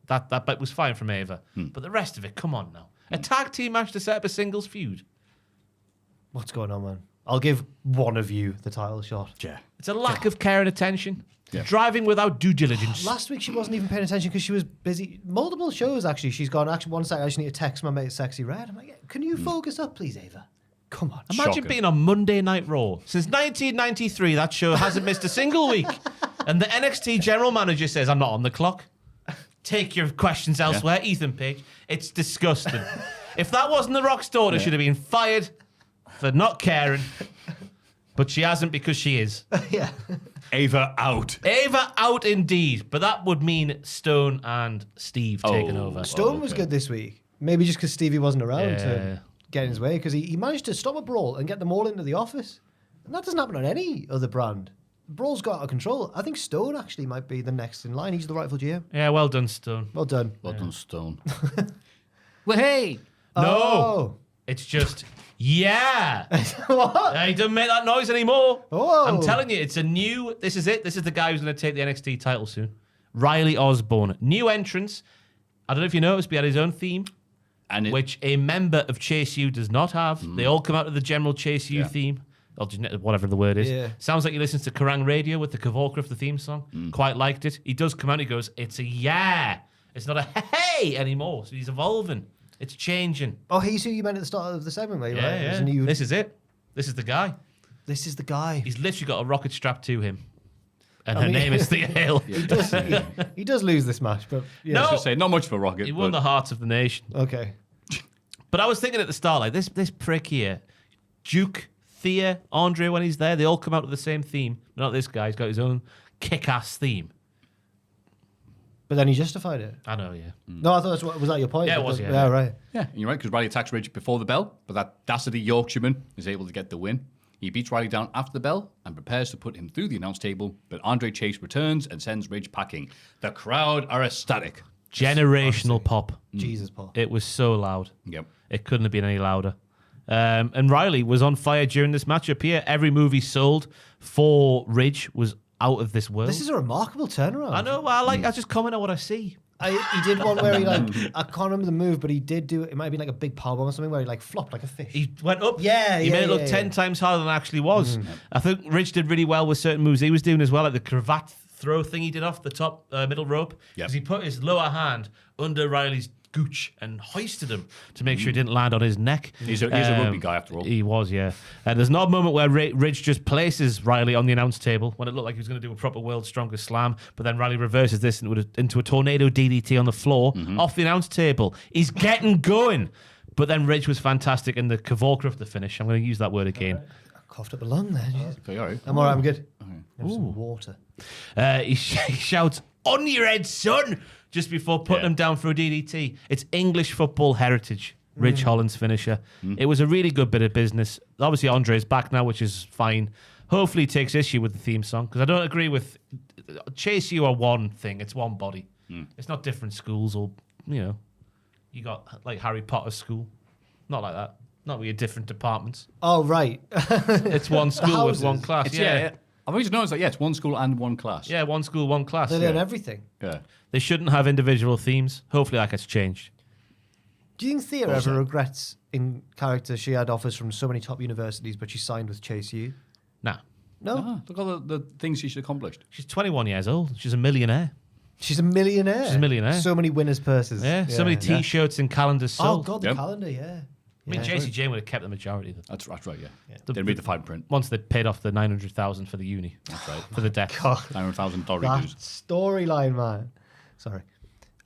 That bit was fine from Ava. But the rest of it, come on now. A tag team match to set up a singles feud. What's going on, man? I'll give one of you the title shot. Yeah. It's a lack of care and attention. Yeah. Driving without due diligence. Last week she wasn't even paying attention because she was busy. Multiple shows, actually. She's gone, actually, one second, I just need to text my mate Sexy Red. I'm like, can you focus up, please, Ava? Come on. Imagine Shocking. being on Monday Night Raw. Since 1993, that show hasn't missed a single week. And the NXT general manager says, I'm not on the clock. Take your questions elsewhere, Ethan Page. It's disgusting. If that wasn't The Rock's daughter, she'd have been fired for not caring. But she hasn't because she is. Yeah. Ava out. Ava out indeed. But that would mean Stone and Steve taking over. Stone was good this week. Maybe just because Stevie wasn't around Yeah. to get in his way, because he managed to stop a brawl and get them all into the office. And that doesn't happen on any other brand. The brawl's got out of control. I think Stone actually might be the next in line. He's the rightful GM. Yeah, well done, Stone. Well done. Well done, Stone. Well, hey. No. Oh. It's just, yeah. What? He doesn't make that noise anymore. Oh. I'm telling you, it's a new. This is it. This is the guy who's going to take the NXT title soon. Riley Osborne, new entrance. I don't know if you noticed, but he had his own theme, And which a member of Chase U does not have. They all come out of the general Chase U theme, or whatever the word is. Yeah. Sounds like he listens to Kerrang Radio with the Kavorka, the theme song. Quite liked it. He does come out. And he goes, "It's a yeah. It's not a hey anymore." So he's evolving. It's changing. Oh, he's who you meant at the start of the segment, mate, right? Yeah, There's yeah. a new- This is it. This is the guy. This is the guy. He's literally got a rocket strapped to him. And her mean- name is Thea Hill. He does lose this match, but yeah. No. I was going to say, not much for Rocket. He won but the hearts of the nation. Okay. But I was thinking at the start, like, this prick here, Duke, Thea, Andre, when he's there, they all come out with the same theme. Not this guy. He's got his own kick-ass theme. But then he justified it. I know, yeah. No, I thought was that your point? Yeah, it was, yeah. Yeah, right. Yeah, and you're right, because Riley attacks Ridge before the bell, but that dastardly Yorkshireman is able to get the win. He beats Riley down after the bell and prepares to put him through the announce table, but Andre Chase returns and sends Ridge packing. The crowd are ecstatic. Generational pop. Jesus, Paul. It was so loud. Yep. It couldn't have been any louder. And Riley was on fire during this matchup here. Every movie sold for Ridge was out of this world. This is a remarkable turnaround. I know. I just comment on what I see. He did one where he I can't remember the move, but he did do it. Might have been like a big powerbomb or something where he flopped like a fish. He went up. He Yeah, made it look yeah. 10 times harder than it actually was. I think Ridge did really well with certain moves he was doing as well, like the cravat throw thing he did off the top middle rope. Because he put his lower hand under Riley's gooch and hoisted him to make sure he didn't land on his neck. He's a rugby guy after all. He was, yeah. There's not a moment where Ridge just places Riley on the announce table when it looked like he was going to do a proper world's strongest slam, but then Riley reverses this into a tornado DDT on the floor off the announce table. He's getting going. But then Ridge was fantastic in the cavalcade of the finish. I'm going to use that word again. I coughed up a lung there. Okay, all right. I'm all right. I'm good. Have some water. He shouts, "On your head, son!" just before putting him down for a DDT. It's English football heritage. Ridge Holland's finisher. It was a really good bit of business. Obviously, Andre's back now, which is fine. Hopefully, he takes issue with the theme song, because I don't agree with Chase You are one thing. It's one body. It's not different schools or, you got like Harry Potter school. Not like that. Not with your different departments. Oh, right. It's one school with one class. I've always noticed that, it's one school and one class. Yeah, one school, one class. They learn everything. Yeah. They shouldn't have individual themes. Hopefully that gets changed. Do you think Thea ever regrets in character she had offers from so many top universities, but she signed with Chase U? Nah. No? Look at all the things she's accomplished. She's 21 years old. She's a millionaire. She's a millionaire. She's a millionaire. So many winners' purses. Yeah, so many T-shirts and calendars Oh, sold. God, the calendar, yeah. I mean, JC Jane would have kept the majority of them. That's right, yeah. Didn't read the fine print. Once they paid off the $900,000 for the uni. That's right. For the debt. $900,000 That dues. storyline, man. Sorry.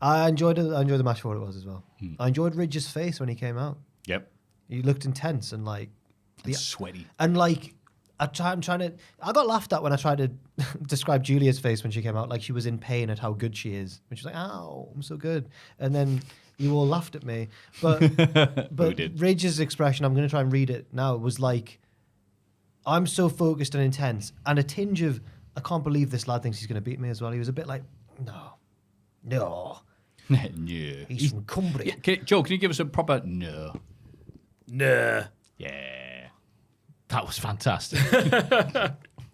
I enjoyed it. I enjoyed the match for what it was as well. I enjoyed Ridge's face when he came out. Yep. He looked intense and It's sweaty. And I got laughed at when I tried to describe Julia's face when she came out, like she was in pain at how good she is. And she's like, "Ow, I'm so good." And then you all laughed at me. But We did. Ridge's expression, I'm going to try and read it now, was like, "I'm so focused and intense," and a tinge of, "I can't believe this lad thinks he's going to beat me" as well. He was a bit like, "No. Yeah. He's from Cumbria." Joe, can you give us a proper no? Nah. Yeah. That was fantastic.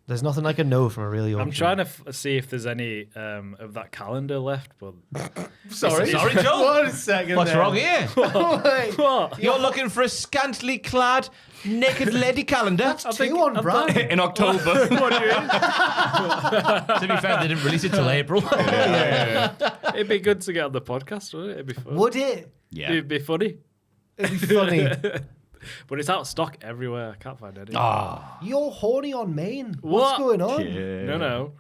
There's nothing like a no from a really young I'm kid. trying to see if there's any of that calendar left, but Sorry, Joe. 1 second. What's there. wrong here? what? You're looking for a scantily clad, naked lady calendar? That's 2-1, Brad. In October. To be fair, they didn't release it till April. It'd be good to get on the podcast, wouldn't it? It'd be fun. Would it? Yeah. It'd be funny. It'd be funny. But it's out of stock everywhere. I can't find any. You're horny on Maine. What? What's going on? No.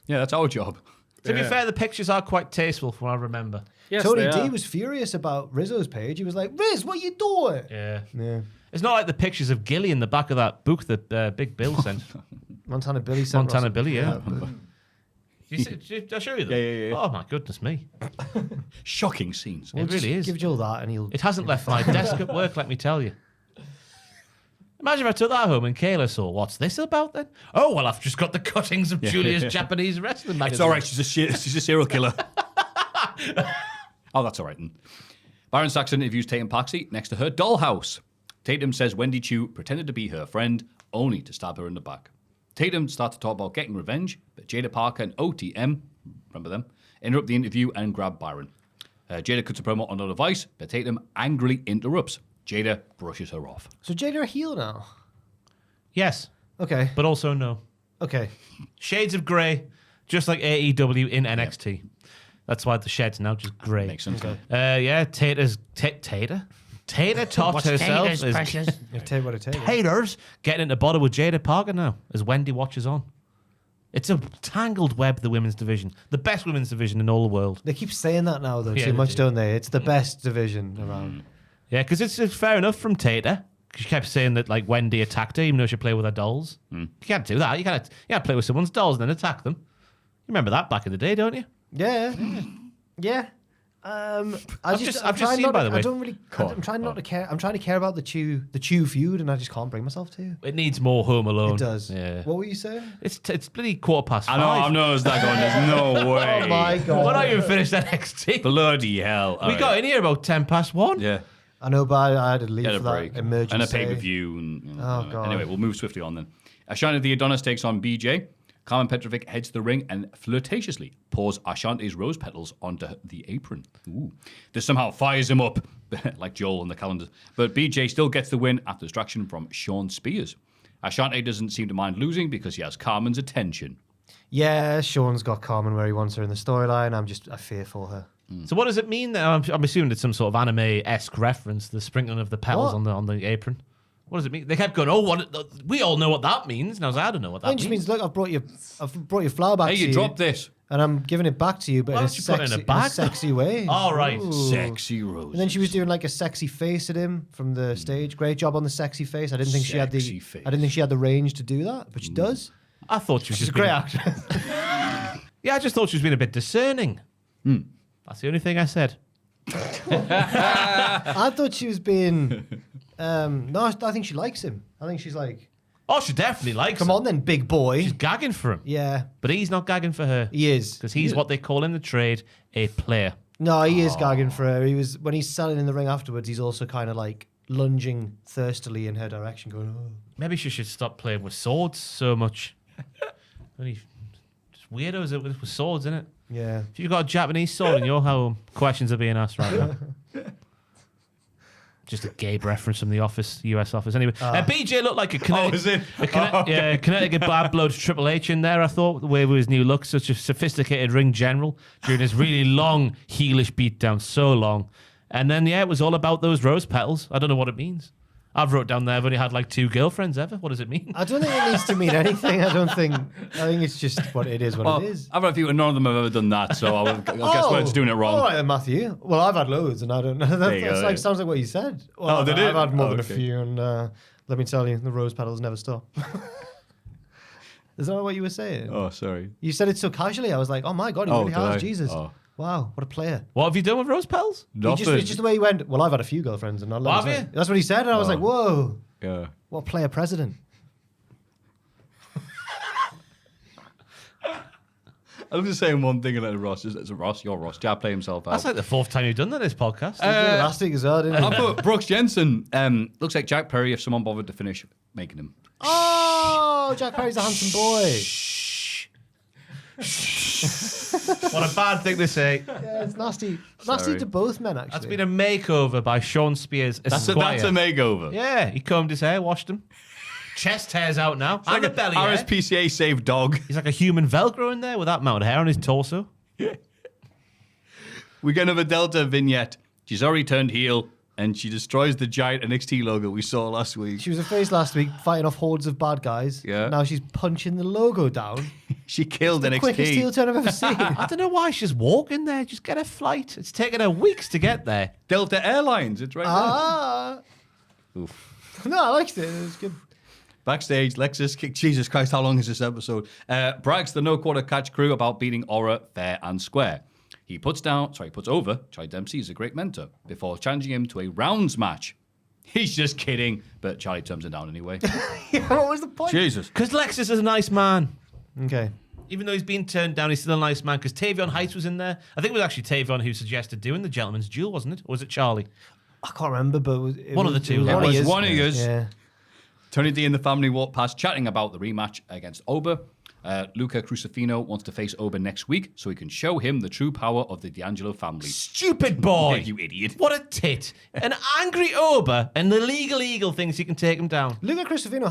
Yeah, that's our job. To be fair, the pictures are quite tasteful from what I remember. Yes, Tony they D are. was furious about Rizzo's page. He was like, "Riz, what you doing?" Yeah. Yeah. It's not like the pictures of Gilly in the back of that book that Big Bill sent. Montana Billy sent Montana Ross- Billy, yeah. Did I show you them? Yeah. Oh, my goodness me. Shocking scenes. It really is. Give Joel that and he'll... It hasn't left my desk at work, let me tell you. Imagine if I took that home and Kayla saw, "What's this about then?" "Oh, well, I've just got the cuttings of Julia's Japanese wrestling magazine." It's all right. She's a serial killer. Oh, that's all right then. Byron Saxon interviews Tatum Paxi next to her dollhouse. Tatum says Wendy Chu pretended to be her friend only to stab her in the back. Tatum starts to talk about getting revenge, but Jada Parker and OTM, remember them, interrupt the interview and grab Byron. Jada cuts a promo on no device, but Tatum angrily interrupts. Jada brushes her off. So Jada a heel now? Yes, Okay. but also no. Okay. Shades of grey, just like AEW in NXT. That's why the shed's now just grey. Makes sense. Yeah, Tater taught herself as I'll tell you what I tell you. Taters getting into bother with Jada Parker now as Wendy watches on. It's a tangled web, the women's division. The best women's division in all the world. They keep saying that now, though, Yeah, too they much, do. don't they? It's the best division around. Yeah, because it's fair enough from Tater. She kept saying that like Wendy attacked her, even though she played with her dolls. You can't do that. You can't play with someone's dolls and then attack them. You remember that back in the day, don't you? Yeah. Yeah. I've just seen, by the way. I don't really. I'm trying not to care. I'm trying to care about the Chew feud, and I just can't bring myself to. It needs more Home Alone. It does. Yeah. What were you saying? It's bloody 5:15. I know, it's that going. There's no way. Oh my god! We're not even finished NXT. Bloody hell. We got in here about 1:10. Yeah. I know, but I had to leave Get a for break. that emergency. And a pay-per-view. And, Oh, God. Anyway, we'll move swiftly on then. Ashante the Adonis takes on BJ. Carmen Petrovic heads to the ring and flirtatiously pours Ashante's rose petals onto the apron. Ooh. This somehow fires him up, like Joel on the calendar. But BJ still gets the win after distraction from Sean Spears. Ashante doesn't seem to mind losing because he has Carmen's attention. Yeah, Sean's got Carmen where he wants her in the storyline. I fear for her. So what does it mean? I'm assuming it's some sort of anime-esque reference, the sprinkling of the petals on the apron. What does it mean? They kept going, we all know what that means. And I was like, I don't know what that I think she means, look, I've brought your flower back Hey, to you. you dropped this. And I'm giving it back to you, but Why in a, don't you put it in a sexy, bag? in a sexy way. All right. Ooh. Sexy rose. And then she was doing like a sexy face at him from the stage. Great job on the sexy face. I didn't think she had Sexy face. I didn't think she had the range to do that, but she does. I thought she was She's just a great being, actress. Yeah, I just thought she was being a bit discerning. That's the only thing I said. I thought she was being. No, I think she likes him. I think she's like, Oh, she definitely likes come him. on then, big boy. She's gagging for him. Yeah, But he's not gagging for her. he is. Because he's what they call in the trade a player. No, he is gagging for her. He was when he's selling in the ring afterwards. He's also kind of like lunging thirstily in her direction, going, "Oh." Maybe she should stop playing with swords so much. Only just weirdos with swords, innit? Yeah. If you've got a Japanese sword in your home, questions are being asked right now. Just a Gabe reference from the office, US office. Anyway, BJ looked like a Connecticut bad blood Triple H in there, I thought, the way with his new look, such a sophisticated ring general during his really long heelish beatdown, so long. And then, it was all about those rose petals. I don't know what it means. I've wrote down there I've only had like 2 girlfriends ever. What does it mean? I don't think it needs to mean anything. I think it's just what it is. What it is. I've had a few, and none of them have ever done that, so I guess we're just doing it wrong. All right, then, Matthew. Well, I've had loads, and I don't know. There you go, Sounds like what you said. Well, Oh, did it? I've had more Oh, than okay. a few, and let me tell you, the rose petals never stop. Is that what you were saying? Oh, sorry. You said it so casually. I was like, oh my God, he Oh, really did I? has. Jesus. Oh. Wow, what a player. What have you done with rose petals? It's just the way he went, well, I've had a few girlfriends, and not Have loads. you? That's what he said, and I was like, whoa, Yeah. what a player president. I was just saying one thing, and then Ross. It's Ross, you're Ross. Jab play himself out. That's like the 4th time you've done that this podcast. Last week as well, didn't he? I put Brooks Jensen. Looks like Jack Perry, if someone bothered to finish making him. Oh, Jack Perry's a handsome boy. What a bad thing to say. Yeah, it's nasty. Sorry. Nasty to both men, actually. That's been a makeover by Sean Spears, That's a Esquire. makeover. Yeah, he combed his hair, washed him. Chest hair's out now. It's like And the belly hair. RSPCA saved dog. He's like a human Velcro in there with that amount of hair on his torso. We get another Delta vignette. She's already turned heel, and she destroys the giant NXT logo we saw last week. She was a face last week, fighting off hordes of bad guys. Yeah. Now she's punching the logo down. She killed The quickest heel NXT. turn I've ever seen. I don't know why she's walking there. Just get a flight. It's taken her weeks to get there. Delta Airlines. It's right Ah. Oof. No, I liked it. It was good. Backstage, Lexus kick. Jesus Christ, how long is this episode? Brags the no quarter catch crew about beating Aura fair and square. He puts over Charlie Dempsey is a great mentor before challenging him to a rounds match. He's just kidding, but Charlie turns him down anyway. What was the point? Jesus. Because Lexus is a nice man. Okay. Even though he's been turned down, he's still a nice man. Because Tavion Heights was in there. I think it was actually Tavion who suggested doing the gentleman's duel, wasn't it? Or was it Charlie? I can't remember, but One of the two. It It was was his. one of yours. Yeah. Tony D and the family walk past chatting about the rematch against Oba. Luca Crucifino wants to face Oba next week so he can show him the true power of the D'Angelo family. Stupid boy. Yeah, you idiot. What a tit. An angry Oba and the legal eagle thinks he can take him down. Luca Crucifino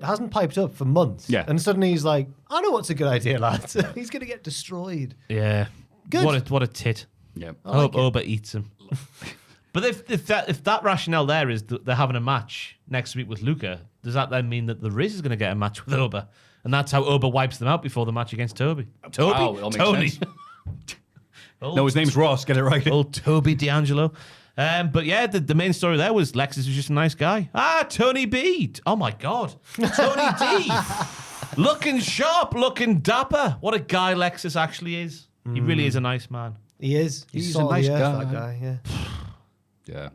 hasn't piped up for months. Yeah. And suddenly he's like, I know what's a good idea, lads. He's going to get destroyed. Yeah. Good. What a tit. Yeah. I hope Oba eats him. But if that rationale there is that they're having a match next week with Luca, does that then mean that the Riz is going to get a match with Oba? And that's how Oba wipes them out before the match against Toby. Toby? Wow, it all makes Tony. sense. No, his name's Ross. Get it right. Old Toby D'Angelo. But yeah, the main story there was Lexus was just a nice guy. Tony B. Oh my God. Tony D. Looking sharp, looking dapper. What a guy Lexus actually is. He really is a nice man. He is. He's salt a of the nice earth, guy. that guy, yeah. Yeah.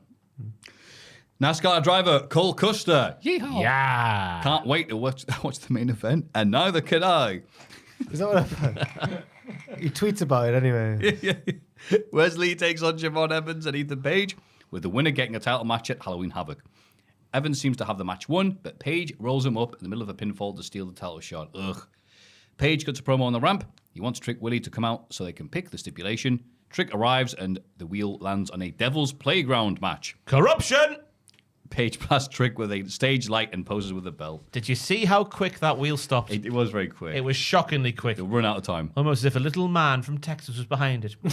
NASCAR driver Cole Custer. Yeehaw. Yeah. Can't wait to watch the main event, and neither can I. Is that what happened? He tweets about it anyway. Wesley takes on Javon Evans and Ethan Page, with the winner getting a title match at Halloween Havoc. Evans seems to have the match won, but Page rolls him up in the middle of a pinfall to steal the title shot. Ugh. Page cuts a promo on the ramp. He wants Trick Willie to come out so they can pick the stipulation. Trick arrives and the wheel lands on a Devil's Playground match. Corruption! Page blasts Trick with a stage light and poses with a bell. Did you see how quick that wheel stopped? It was very quick. It was shockingly quick. They'll run out of time. Almost as if a little man from Texas was behind it. But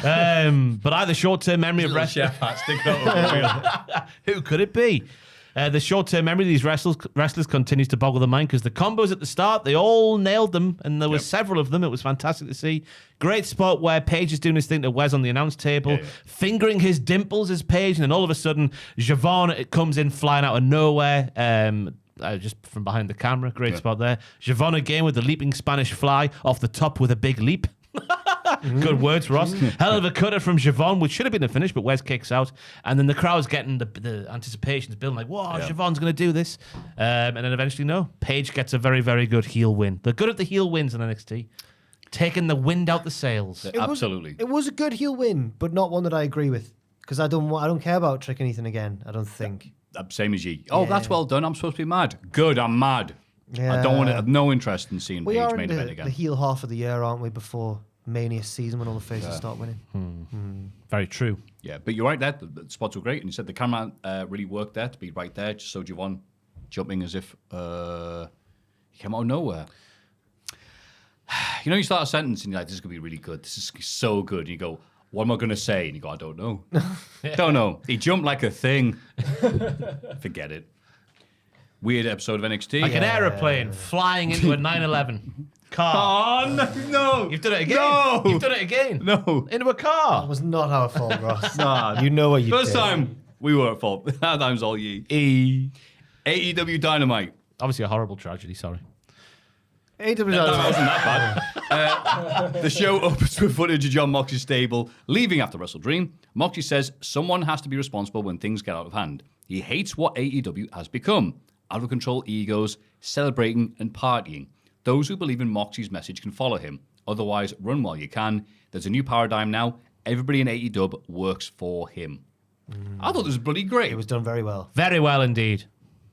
I have the short-term memory of wrestling. Chef hat sticking out of the wheel. Who could it be? The short-term memory of these wrestlers continues to boggle the mind because the combos at the start, they all nailed them, and there were several of them. It was fantastic to see. Great spot where Paige is doing his thing to Wes on the announce table, fingering his dimples as Paige, and then all of a sudden, Javon comes in flying out of nowhere. Just from behind the camera. Great spot there. Javon again with the leaping Spanish fly off the top with a big leap. Good words, Ross. Hell of a cutter from Javon, which should have been the finish, but Wes kicks out. And then the crowd's getting the anticipations building, like, whoa, Javon's going to do this. And then eventually, no. Paige gets a very, very good heel win. They're good at the heel wins in NXT. Taking the wind out the sails. Absolutely. It was a good heel win, but not one that I agree with. Because I don't care about Trick and Ethan again, I don't think. Same as you. Oh, that's well done. I'm supposed to be mad. Good, I'm mad. Yeah. I don't want to have no interest in seeing We Paige are main in event the again. heel half of the year, aren't we, before Mania season when all the faces start winning. Very true. Yeah, but you're right there. The spots were great. And you said the camera really worked there to be right there. Just so Javon jumping as if he came out of nowhere. You know, you start a sentence and you're like, this is going to be really good. This is so good. And you go, what am I going to say? And you go, I don't know. Don't know. He jumped like a thing. Forget it. Weird episode of NXT. Like an aeroplane flying into a 9/11 car. Oh, no. You've done it again. No. You've done it again. No. Into a car. That was not our fault, Ross. Nah. You know what you First did. time we were at fault. That time's all ye. AEW Dynamite. Obviously a horrible tragedy, sorry. AEW That Dynamite. wasn't that bad. The show opens with footage of John Moxley's stable leaving after WrestleDream. Moxley says someone has to be responsible when things get out of hand. He hates what AEW has become. Out of control egos, celebrating and partying. Those who believe in Moxley's message can follow him. Otherwise, run while you can. There's a new paradigm now. Everybody in AEW works for him. I thought this was bloody great. It was done very well. Very well indeed.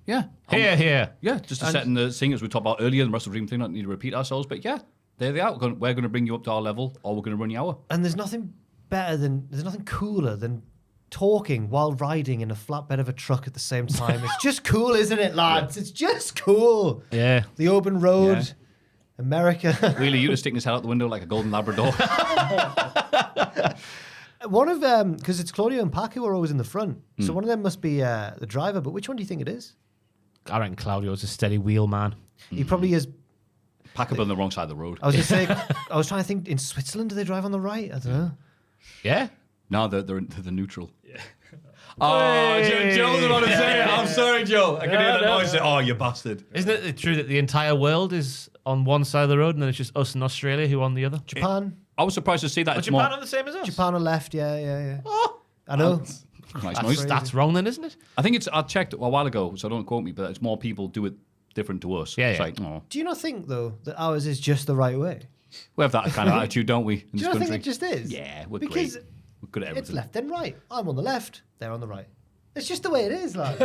Yeah. Here. Yeah, just to set in the thing as we talked about earlier, the WrestleDream thing, not need to repeat ourselves, but yeah, there they are. We're going to bring you up to our level, or we're going to run you our. And there's nothing cooler than talking while riding in a flatbed of a truck at the same time. It's just cool, isn't it, lads? It's just cool. Yeah. The open road, Yeah. America. Wheeler Yuta sticking his head out the window like a golden Labrador. One of them, because it's Claudio and Pac who are always in the front. So one of them must be the driver, but which one do you think it is? I reckon Claudio's a steady wheel man. He probably is. Pack up on the wrong side of the road. I was going to say, I was trying to think, in Switzerland, do they drive on the right? I don't know. Yeah? No, they're the neutral. Yeah. Oh, Joe's about to say it. I'm sorry, Joe. I can hear the noise. Oh, you bastard. Isn't it true that the entire world is on one side of the road and then it's just us in Australia who on the other? Japan. I was surprised to see that. Are It's Japan more on the same as us? Japan on left, yeah. Oh, I know. nice noise. that's wrong then, isn't it? I think I checked a while ago, so don't quote me, but it's more people do it different to us. Yeah, It's yeah. like, oh, Do you not think, though, that ours is just the right way? we have that kind of attitude, don't we, in Do this you not country? think it just is? Yeah, we're Because great. We're good at it's everything. left then right. I'm on the left, they're on the right. It's just the way it is, like.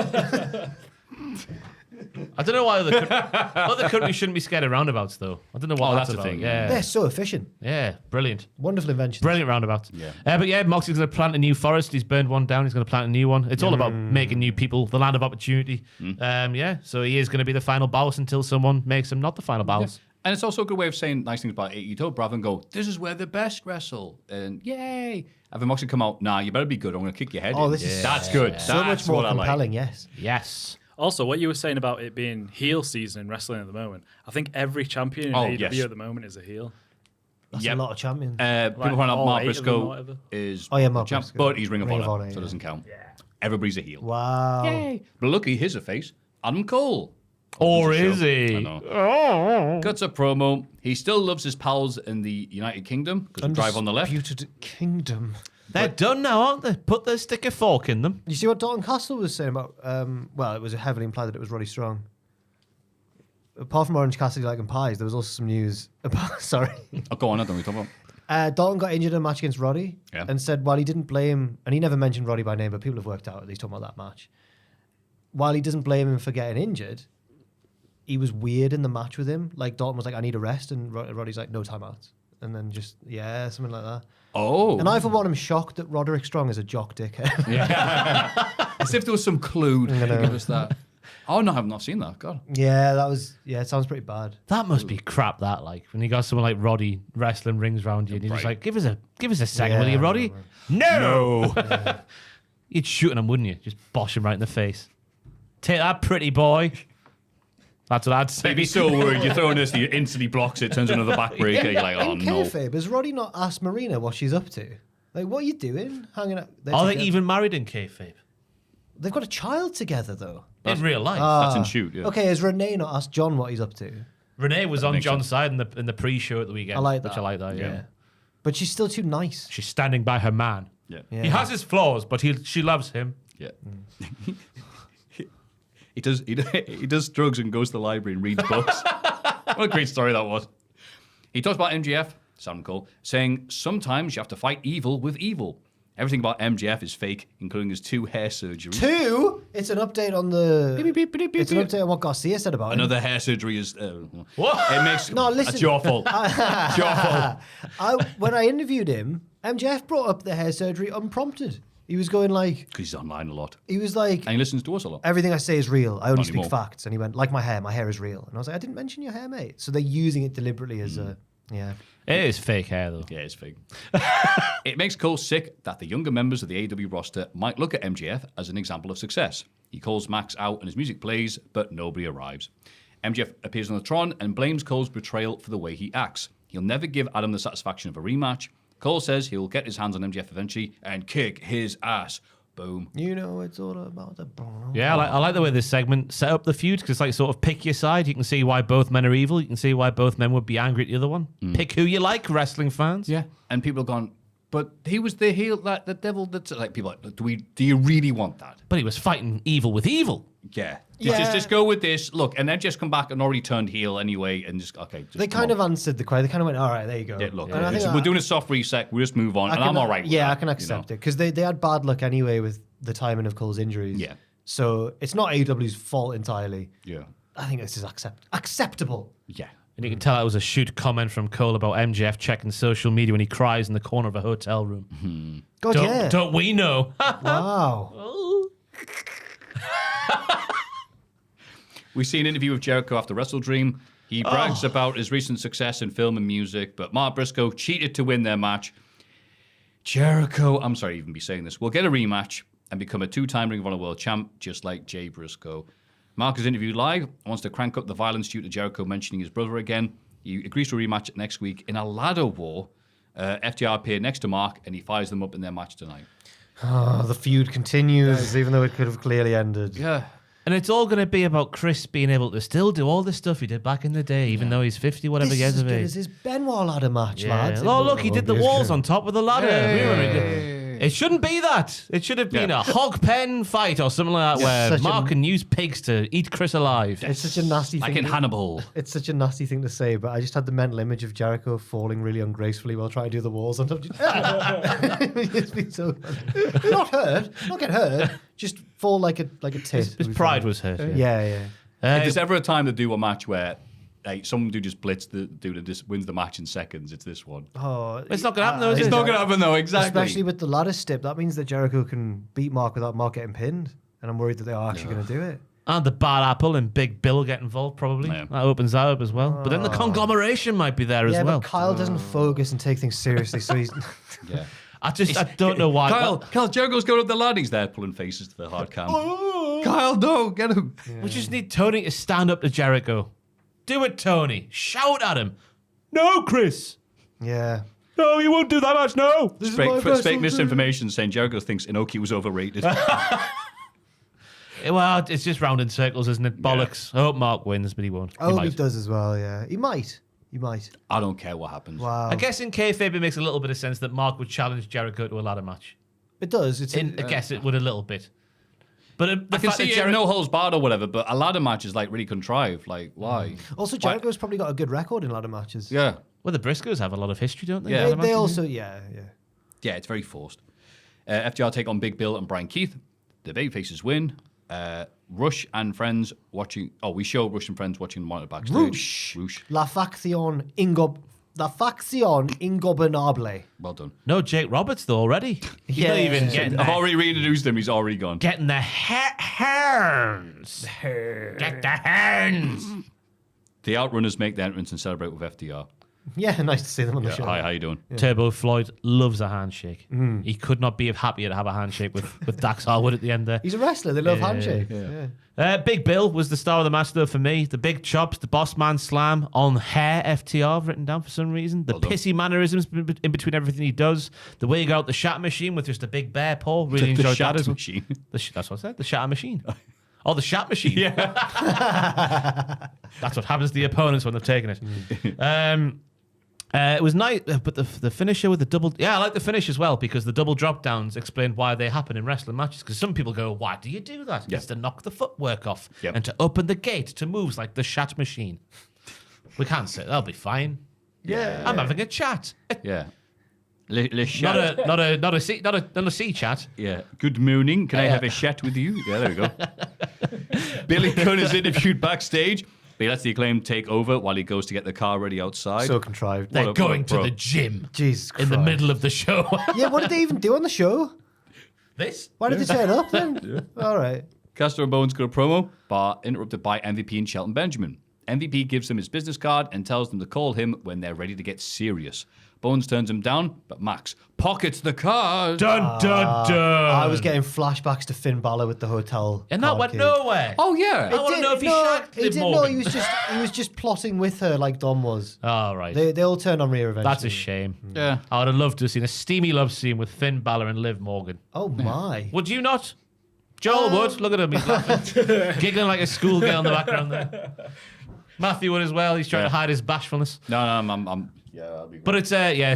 I don't know why other countries shouldn't be scared of roundabouts, though. I don't know what Oh, that's that's the about. thing, Yeah. They're so efficient. Yeah, brilliant. Wonderful invention. Brilliant roundabouts. Yeah. But yeah, Moxley's going to plant a new forest. He's burned one down. He's going to plant a new one. It's all about making new people, the land of opportunity. So he is going to be the final boss until someone makes him not the final boss. And it's also a good way of saying nice things about AEW, rather than go, this is where the best wrestle, and yay. Having Moxley come out, nah, you better be good, I'm going to kick your head Oh, in. this is That's good. so That's much more what I like. compelling, yes. Yes. Also, what you were saying about it being heel season in wrestling at the moment, I think every champion in AEW yes. at the moment is a heel. That's Yep. a lot of champions. People find out all Mark 8 of them or Briscoe whatever. is Oh, yeah, Mark champ, Briscoe. but he's Ring of Honor, so yeah. it doesn't count. Everybody's a heel. Wow. Yay. But lucky, here's a face. Adam Cole. Or Show. is he? I know. Cuts a promo. He still loves his pals in the United Kingdom because we drive on the left. Undisputed Kingdom. They're done now, aren't they? Put the stick a fork in them. You see what Dalton Castle was saying about? Well, it was heavily implied that it was Roddy Strong. Apart from Orange Cassidy liking pies, there was also some news about. Sorry. Oh, go on, I don't know what you're talking about. Dalton got injured in a match against Roddy and said while he didn't blame, and he never mentioned Roddy by name, but people have worked out, he's talking about that match. While he doesn't blame him for getting injured, he was weird in the match with him. Like Dalton was like, I need a rest, and Roddy's like, no timeouts. And then just, something like that. Oh. And I, for one, am shocked that Roderick Strong is a jock dickhead. As if there was some clue to give us that. Oh, no, I've not seen that. God. It sounds pretty bad. That must be crap. That like when you got someone like Roddy wrestling rings around you, and you're just like, give us a second, will you, Roddy? No. You'd shoot him, wouldn't you? Just bosh him right in the face. Take that, pretty boy. That's what I'd say. You'd be so worried. You're throwing this, he instantly blocks it, turns another backbreaker. You're like, oh, In no. kayfabe, has Roddy not asked Marina what she's up to? Like, what are you doing? Hanging out? Are they even married in kayfabe? They've got a child together, though. In real life. That's in shoot, yeah. Okay, has Renee not asked John what he's up to? Renee was on makes John's side in the pre-show at the weekend. I like that. Which I like that, yeah. But she's still too nice. She's standing by her man. Yeah. Yeah. He has his flaws, but she loves him. Yeah. He does drugs and goes to the library and reads books. What a great story that was. He talks about MJF, sounding cool, saying sometimes you have to fight evil with evil. Everything about MJF is fake, including his 2 hair surgeries. 2? It's an update on the. Beep, beep, beep, beep, It's an beep. update on what Garcia said about him. Another hair surgery is. What? It makes. No, listen. That's your fault. It's your fault. When I interviewed him, MJF brought up the hair surgery unprompted. He was going like. Because he's online a lot. He was like. And he listens to us a lot. Everything I say is real. I only Not speak anymore. facts. And he went, like my hair is real. And I was like, I didn't mention your hair, mate. So they're using it deliberately as a. Yeah. It is fake hair, though. Yeah, it's fake. It makes Cole sick that the younger members of the AEW roster might look at MJF as an example of success. He calls Max out and his music plays, but nobody arrives. MJF appears on the Tron and blames Cole's betrayal for the way he acts. He'll never give Adam the satisfaction of a rematch. Cole says he'll get his hands on MJF eventually and kick his ass. Boom. You know, it's all about the. Yeah, I like the way this segment set up the feud because it's like sort of pick your side. You can see why both men are evil. You can see why both men would be angry at the other one. Pick who you like, wrestling fans. Yeah. And people have gone, but he was the heel, like the devil. That's like people are like, do you really want that? But he was fighting evil with evil. Yeah. Yeah. Just go with this. Look, and then just come back and already turned heel anyway, and just okay. Just They come kind on. of answered the question. They kind of went, all right, there you go. Yeah, look, And I think we're doing a soft reset. We just move on, and I'm all right with Yeah, that, I can you accept know? it because they had bad luck anyway with the timing of Cole's injuries. Yeah. So it's not AEW's fault entirely. Yeah. I think this is acceptable. Yeah. And you can tell it was a shoot comment from Cole about MJF checking social media when he cries in the corner of a hotel room. God, yeah. Don't we know? Wow. We see an interview with Jericho after WrestleDream. He brags about his recent success in film and music, but Mark Briscoe cheated to win their match. Jericho, I'm sorry to even be saying this, will get a rematch and become a 2-time Ring of Honor World Champ, just like Jay Briscoe. Mark is interviewed live, wants to crank up the violence due to Jericho mentioning his brother again. He agrees to a rematch next week in a ladder war. FTR appear next to Mark, and he fires them up in their match tonight. Oh, the feud continues, even though it could have clearly ended. Yeah. And it's all going to be about Chris being able to still do all the stuff he did back in the day, even though he's 50, whatever This is years as of good age. as his Benoit ladder match, lads. Oh, look, he did the walls on top of the ladder. It shouldn't be that. It should have been a hog pen fight or something like that where such a- Mark can use pigs to eat Chris alive. It's such a nasty Like thing. in Hannibal. It's such a nasty thing to say, but I just had the mental image of Jericho falling really ungracefully while trying to do the walls on top. It's been so funny. Not hurt, not get hurt, just fall like a tit. His pride was hurt. Yeah, yeah. If there's ever a time to do a match where someone do just blitz the dude that just wins the match in seconds, it's this one. Oh, It's not going to happen, though, is It's it? not going to happen, though, exactly. especially with the ladder step. That means that Jericho can beat Mark without Mark getting pinned, and I'm worried that they are actually going to do it. And the Bad Apple and Big Bill get involved, probably. Yeah. That opens that up as well. But then the conglomeration might be there as Yeah, well. but Kyle doesn't focus and take things seriously, so he's. Yeah. I don't know why. Kyle, Jericho's going up the ladder. He's there pulling faces to the hard cam. Kyle, no, get him. We just need Tony to stand up to Jericho. Do it, Tony. Shout at him. No, Chris. Yeah. No, you won't do that much, no. Fake misinformation saying Jericho thinks Inoki was overrated. Well, it's just round in circles, isn't it? Bollocks. I hope Mark wins, but he won't. I hope he does as well, yeah. He might. I don't care what happens. Wow. I guess in kayfabe, it makes a little bit of sense that Mark would challenge Jericho to a ladder match. It does. I guess it would a little bit. But I can see it no holds barred or whatever, but a ladder match is like really contrived. Like, why? Also, Jericho's probably got a good record in ladder matches. Yeah. Well, the Briscoes have a lot of history, don't they? Yeah. They also, yeah. Yeah, it's very forced. FTR take on Big Bill and Brian Keith. The babyfaces win. Rush and friends watching. Oh, we show Rush and friends watching the monitor backstage. Rush. La facción ingobernable. Well done. No, Jake Roberts, though, already. He's not even getting I've already reintroduced him. He's already gone. Getting the hands. Get the hands. The Outrunners make their entrance and celebrate with FTR. Yeah, nice to see them on the show. Hi, how you doing? Turbo Floyd loves a handshake. He could not be happier to have a handshake with Dax Harwood at the end there. He's a wrestler. They love handshakes. Yeah. Big Bill was the star of the match, though, for me. The big chops, the boss man slam on hair FTR, I've written down for some reason. The pissy mannerisms in between everything he does. The way he got out the shatter machine with just a big bear paw. Really enjoyed that shatter as well. machine. That's what I said. The shatter machine. Oh, the shat machine. Yeah. That's what happens to the opponents when they've taken it. It was nice, but the finisher with the double... Yeah, I like the finish as well, because the double drop downs explain why they happen in wrestling matches. Because some people go, why do you do that? It's to knock the footwork off and to open the gate to moves like the shat machine. We can't say that'll be fine. Yeah. I'm having a chat. Yeah. Not a sea chat. Yeah. Good morning. Can I have a chat with you? Yeah, there we go. Billy Gunn is interviewed backstage. But he lets the Acclaim take over while he goes to get the car ready outside. So contrived. They're going to the gym. Jesus in the middle of the show. Yeah, what did they even do on the show? This? Why did they turn up then? All right. Castor and Bones go to promo, but interrupted by MVP and Shelton Benjamin. MVP gives them his business card and tells them to call him when they're ready to get serious. Bones turns him down, but Max pockets the card. Dun, dun, dun. I was getting flashbacks to Finn Balor with the hotel. And that went nowhere. Oh, yeah. I want to know if he shagged he Liv didn't. Morgan. No, he was just plotting with her like Dom was. Oh, right. They all turned on Rhea eventually. That's a shame. Yeah. I would have loved to have seen a steamy love scene with Finn Balor and Liv Morgan. Oh my. Would you not? Joel would. Look at him. He's laughing. Giggling like a schoolgirl in the background there. Maffew would as well. He's trying to hide his bashfulness. No, I'm yeah, that'll be great. But it's,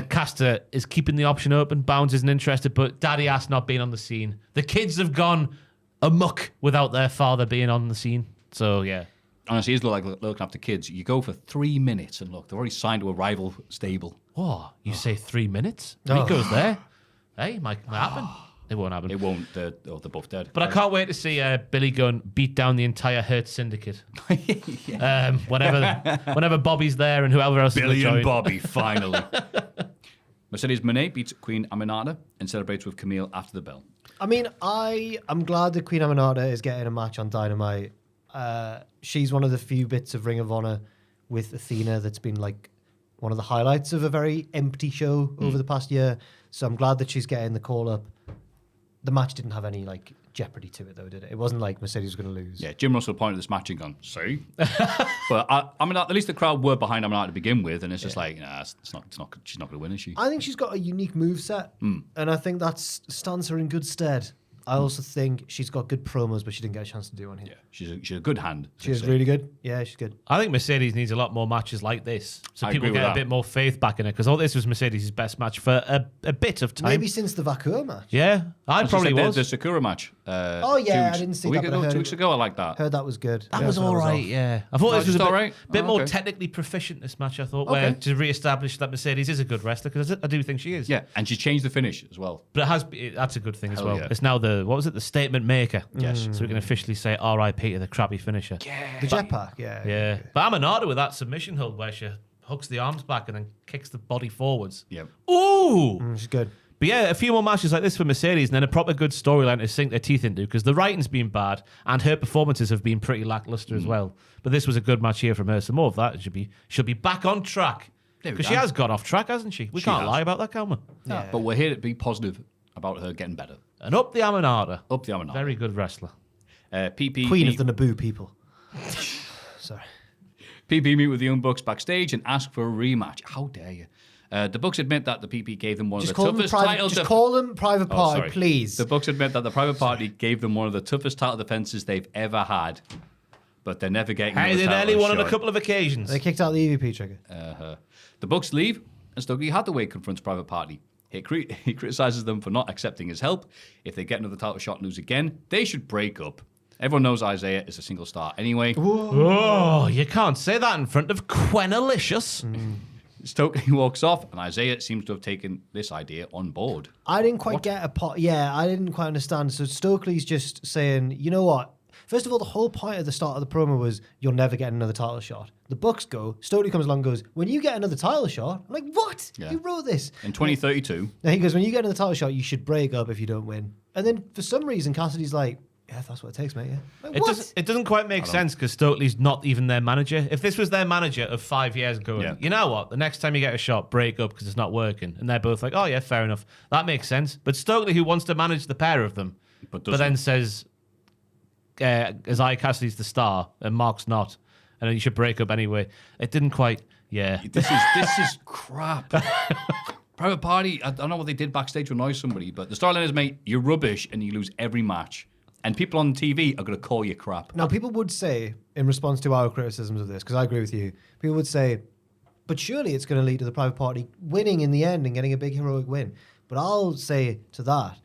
Caster is keeping the option open. Bounds isn't interested, but Daddy Ass not being on the scene. The kids have gone amok without their father being on the scene. So, yeah. Honestly, he's like looking after kids. You go for 3 minutes and look, they're already signed to a rival stable. What? You say 3 minutes? Rico's there. Hey, might happen. It won't happen. It won't. They're both dead. But I can't wait to see Billy Gunn beat down the entire Hurt Syndicate. Whenever Bobby's there and whoever else Billy is and Bobby, finally. Mercedes Moné beats Queen Aminata and celebrates with Camille after the bell. I mean, I'm glad that Queen Aminata is getting a match on Dynamite. She's one of the few bits of Ring of Honor with Athena that's been like one of the highlights of a very empty show over the past year. So I'm glad that she's getting the call up. The match didn't have any like jeopardy to it, though, did it? It wasn't like Mercedes was going to lose. Yeah, Jim Russell pointed this match and gone, see? But I mean, at least the crowd were behind Aminata to begin with, and it's just like, nah, she's not going to win, is she? I think she's got a unique moveset, and I think that stands her in good stead. I also think she's got good promos, but she didn't get a chance to do one here. Yeah, she's a good hand. She is really good. Yeah, she's good. I think Mercedes needs a lot more matches like this, so I people agree with get a that. bit more faith back in it. Because all this was Mercedes' best match for a bit of time. Maybe since the Vacuum match. Yeah, I probably was. The Sakura match. Oh, yeah, I didn't see that, but I heard 2 weeks ago, I like that. Heard that was good. That Yeah, was so all right, off. yeah. I thought this was a all bit, right? bit Oh, more okay. technically proficient, this match, I thought, where to re-establish that Mercedes is a good wrestler, because I do think she is. Yeah, and she changed the finish as well. But that's a good thing as Hell well. yeah. It's now the statement maker. Yes. So we can officially say R.I.P. to the crappy finisher. The jetpack, yeah. Yeah. But Aminata with that submission hold where she hooks the arms back and then kicks the body forwards. Yep. Ooh! She's good. But yeah, a few more matches like this for Mercedes and then a proper good storyline to sink their teeth into because the writing's been bad and her performances have been pretty lackluster as well. But this was a good match here from her. Some more of that. She'll be back on track. There we Because go. she has got off track, hasn't she? We can't has. lie about that, can we? Yeah. But we're here to be positive about her getting better. And up the Aminata. Up the Aminata. Very good wrestler. PP Queen of the Naboo people. Sorry. PP meet with the Young Bucks backstage and ask for a rematch. How dare you? The Bucks admit that the PP gave them one of Just the toughest title Just call them Private Party, sorry. please. The Bucks admit that the Private Party gave them one of the toughest title defenses they've ever had, but they're never getting Hey, another they title only won on a shot. couple of occasions. They kicked out the EVP trigger. The Bucks leave, and Stokely Hathaway confronts Private Party. He criticizes them for not accepting his help. If they get another title shot and lose again, they should break up. Everyone knows Isaiah is a single star anyway. Oh, you can't say that in front of Quenalicious. Stokely walks off, and Isaiah seems to have taken this idea on board. I didn't quite get a pot. Yeah, I didn't quite understand. So Stokely's just saying, you know what? First of all, the whole point at the start of the promo was you'll never get another title shot. The Bucks go. Stokely comes along and goes, when you get another title shot, I'm like, what? Yeah. You wrote this. In 2032, And he goes, when you get another title shot, you should break up if you don't win. And then for some reason, Cassidy's like, yeah, if that's what it takes, mate. Yeah. Like, what? It doesn't quite make sense because Stokely's not even their manager. If this was their manager of 5 years ago, Yeah. you know what? The next time you get a shot, break up because it's not working. And they're both like, oh, yeah, fair enough. That makes sense. But Stokely, who wants to manage the pair of them, but but then says, Isaiah Cassidy's the star and Mark's not. And you should break up anyway. It didn't quite, yeah. this is crap. Private Party, I don't know what they did backstage to annoy somebody, but the storyline is, mate, you're rubbish and you lose every match. And people on TV are going to call you crap. Now, people would say, in response to our criticisms of this, because I agree with you, people would say, but surely it's going to lead to the Private Party winning in the end and getting a big heroic win. But I'll say to that,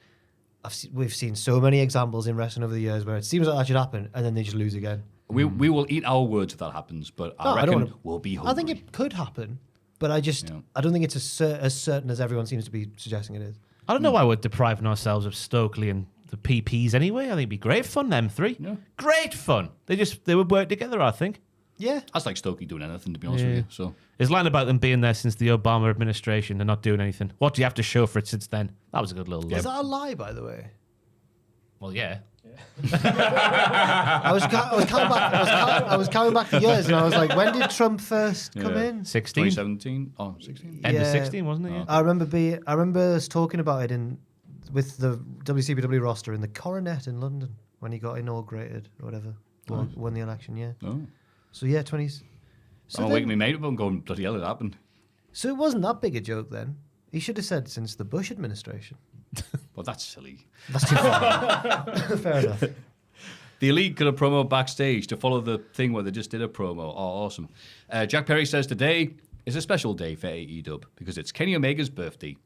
we've seen so many examples in wrestling over the years where it seems like that should happen and then they just lose again. We will eat our words if that happens, but No, I I don't reckon wanna- we'll be hungry. I think it could happen, but I don't think it's as certain as everyone seems to be suggesting it is. I don't know why we're depriving ourselves of Stokely and the PPs anyway. I think it'd be great fun, them three. Yeah. Great fun. They would work together, I think. Yeah. That's like Stokely doing anything, to be honest with you. So His line about them being there since the Obama administration and not doing anything. What do you have to show for it since then? That was a good little Is that a lie, by the way? Well, yeah. I was counting back the years and I was like, when did Trump first come Yeah. in? 16? 2017? Oh, 16? End of Yeah. 16, wasn't it? Yeah. I remember us talking about it with the WCPW roster in the Coronet in London when he got inaugurated or whatever. Won the election, yeah. Oh. So yeah, 20s. So, I'm waking me mate up and going, bloody hell, it happened. so it wasn't that big a joke then. He should have said since the Bush administration. Well, that's silly. That's too far. Fair enough. The Elite got a promo backstage to follow the thing where they just did a promo. Oh, awesome. Jack Perry says today is a special day for AEW because it's Kenny Omega's birthday.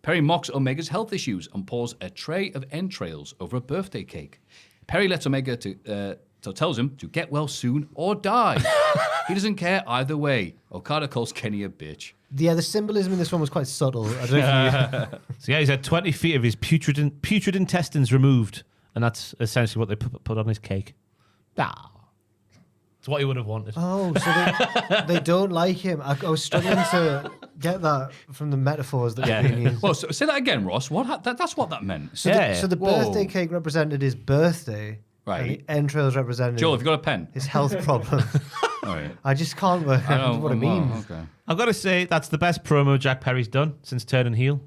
Perry mocks Omega's health issues and pours a tray of entrails over a birthday cake. Perry lets Omega tells him to get well soon or die. He doesn't care either way. Okada calls Kenny a bitch. Yeah, the symbolism in this one was quite subtle. I don't know if So yeah, he's had 20 feet of his putrid intestines removed, and that's essentially what they put on his cake. Ah, it's what he would have wanted. Oh, so they don't like him. I was struggling to get that from the metaphors that Yeah. were being used. Well, so, say that again, Ross. That's what that meant. So, Yeah. the Whoa. birthday cake represented his birthday. Right. And the entrails represented Joel, have you got a pen? his health problem. All right. I just can't work out what it wow, means. Okay. I've got to say, that's the best promo Jack Perry's done since turning heel.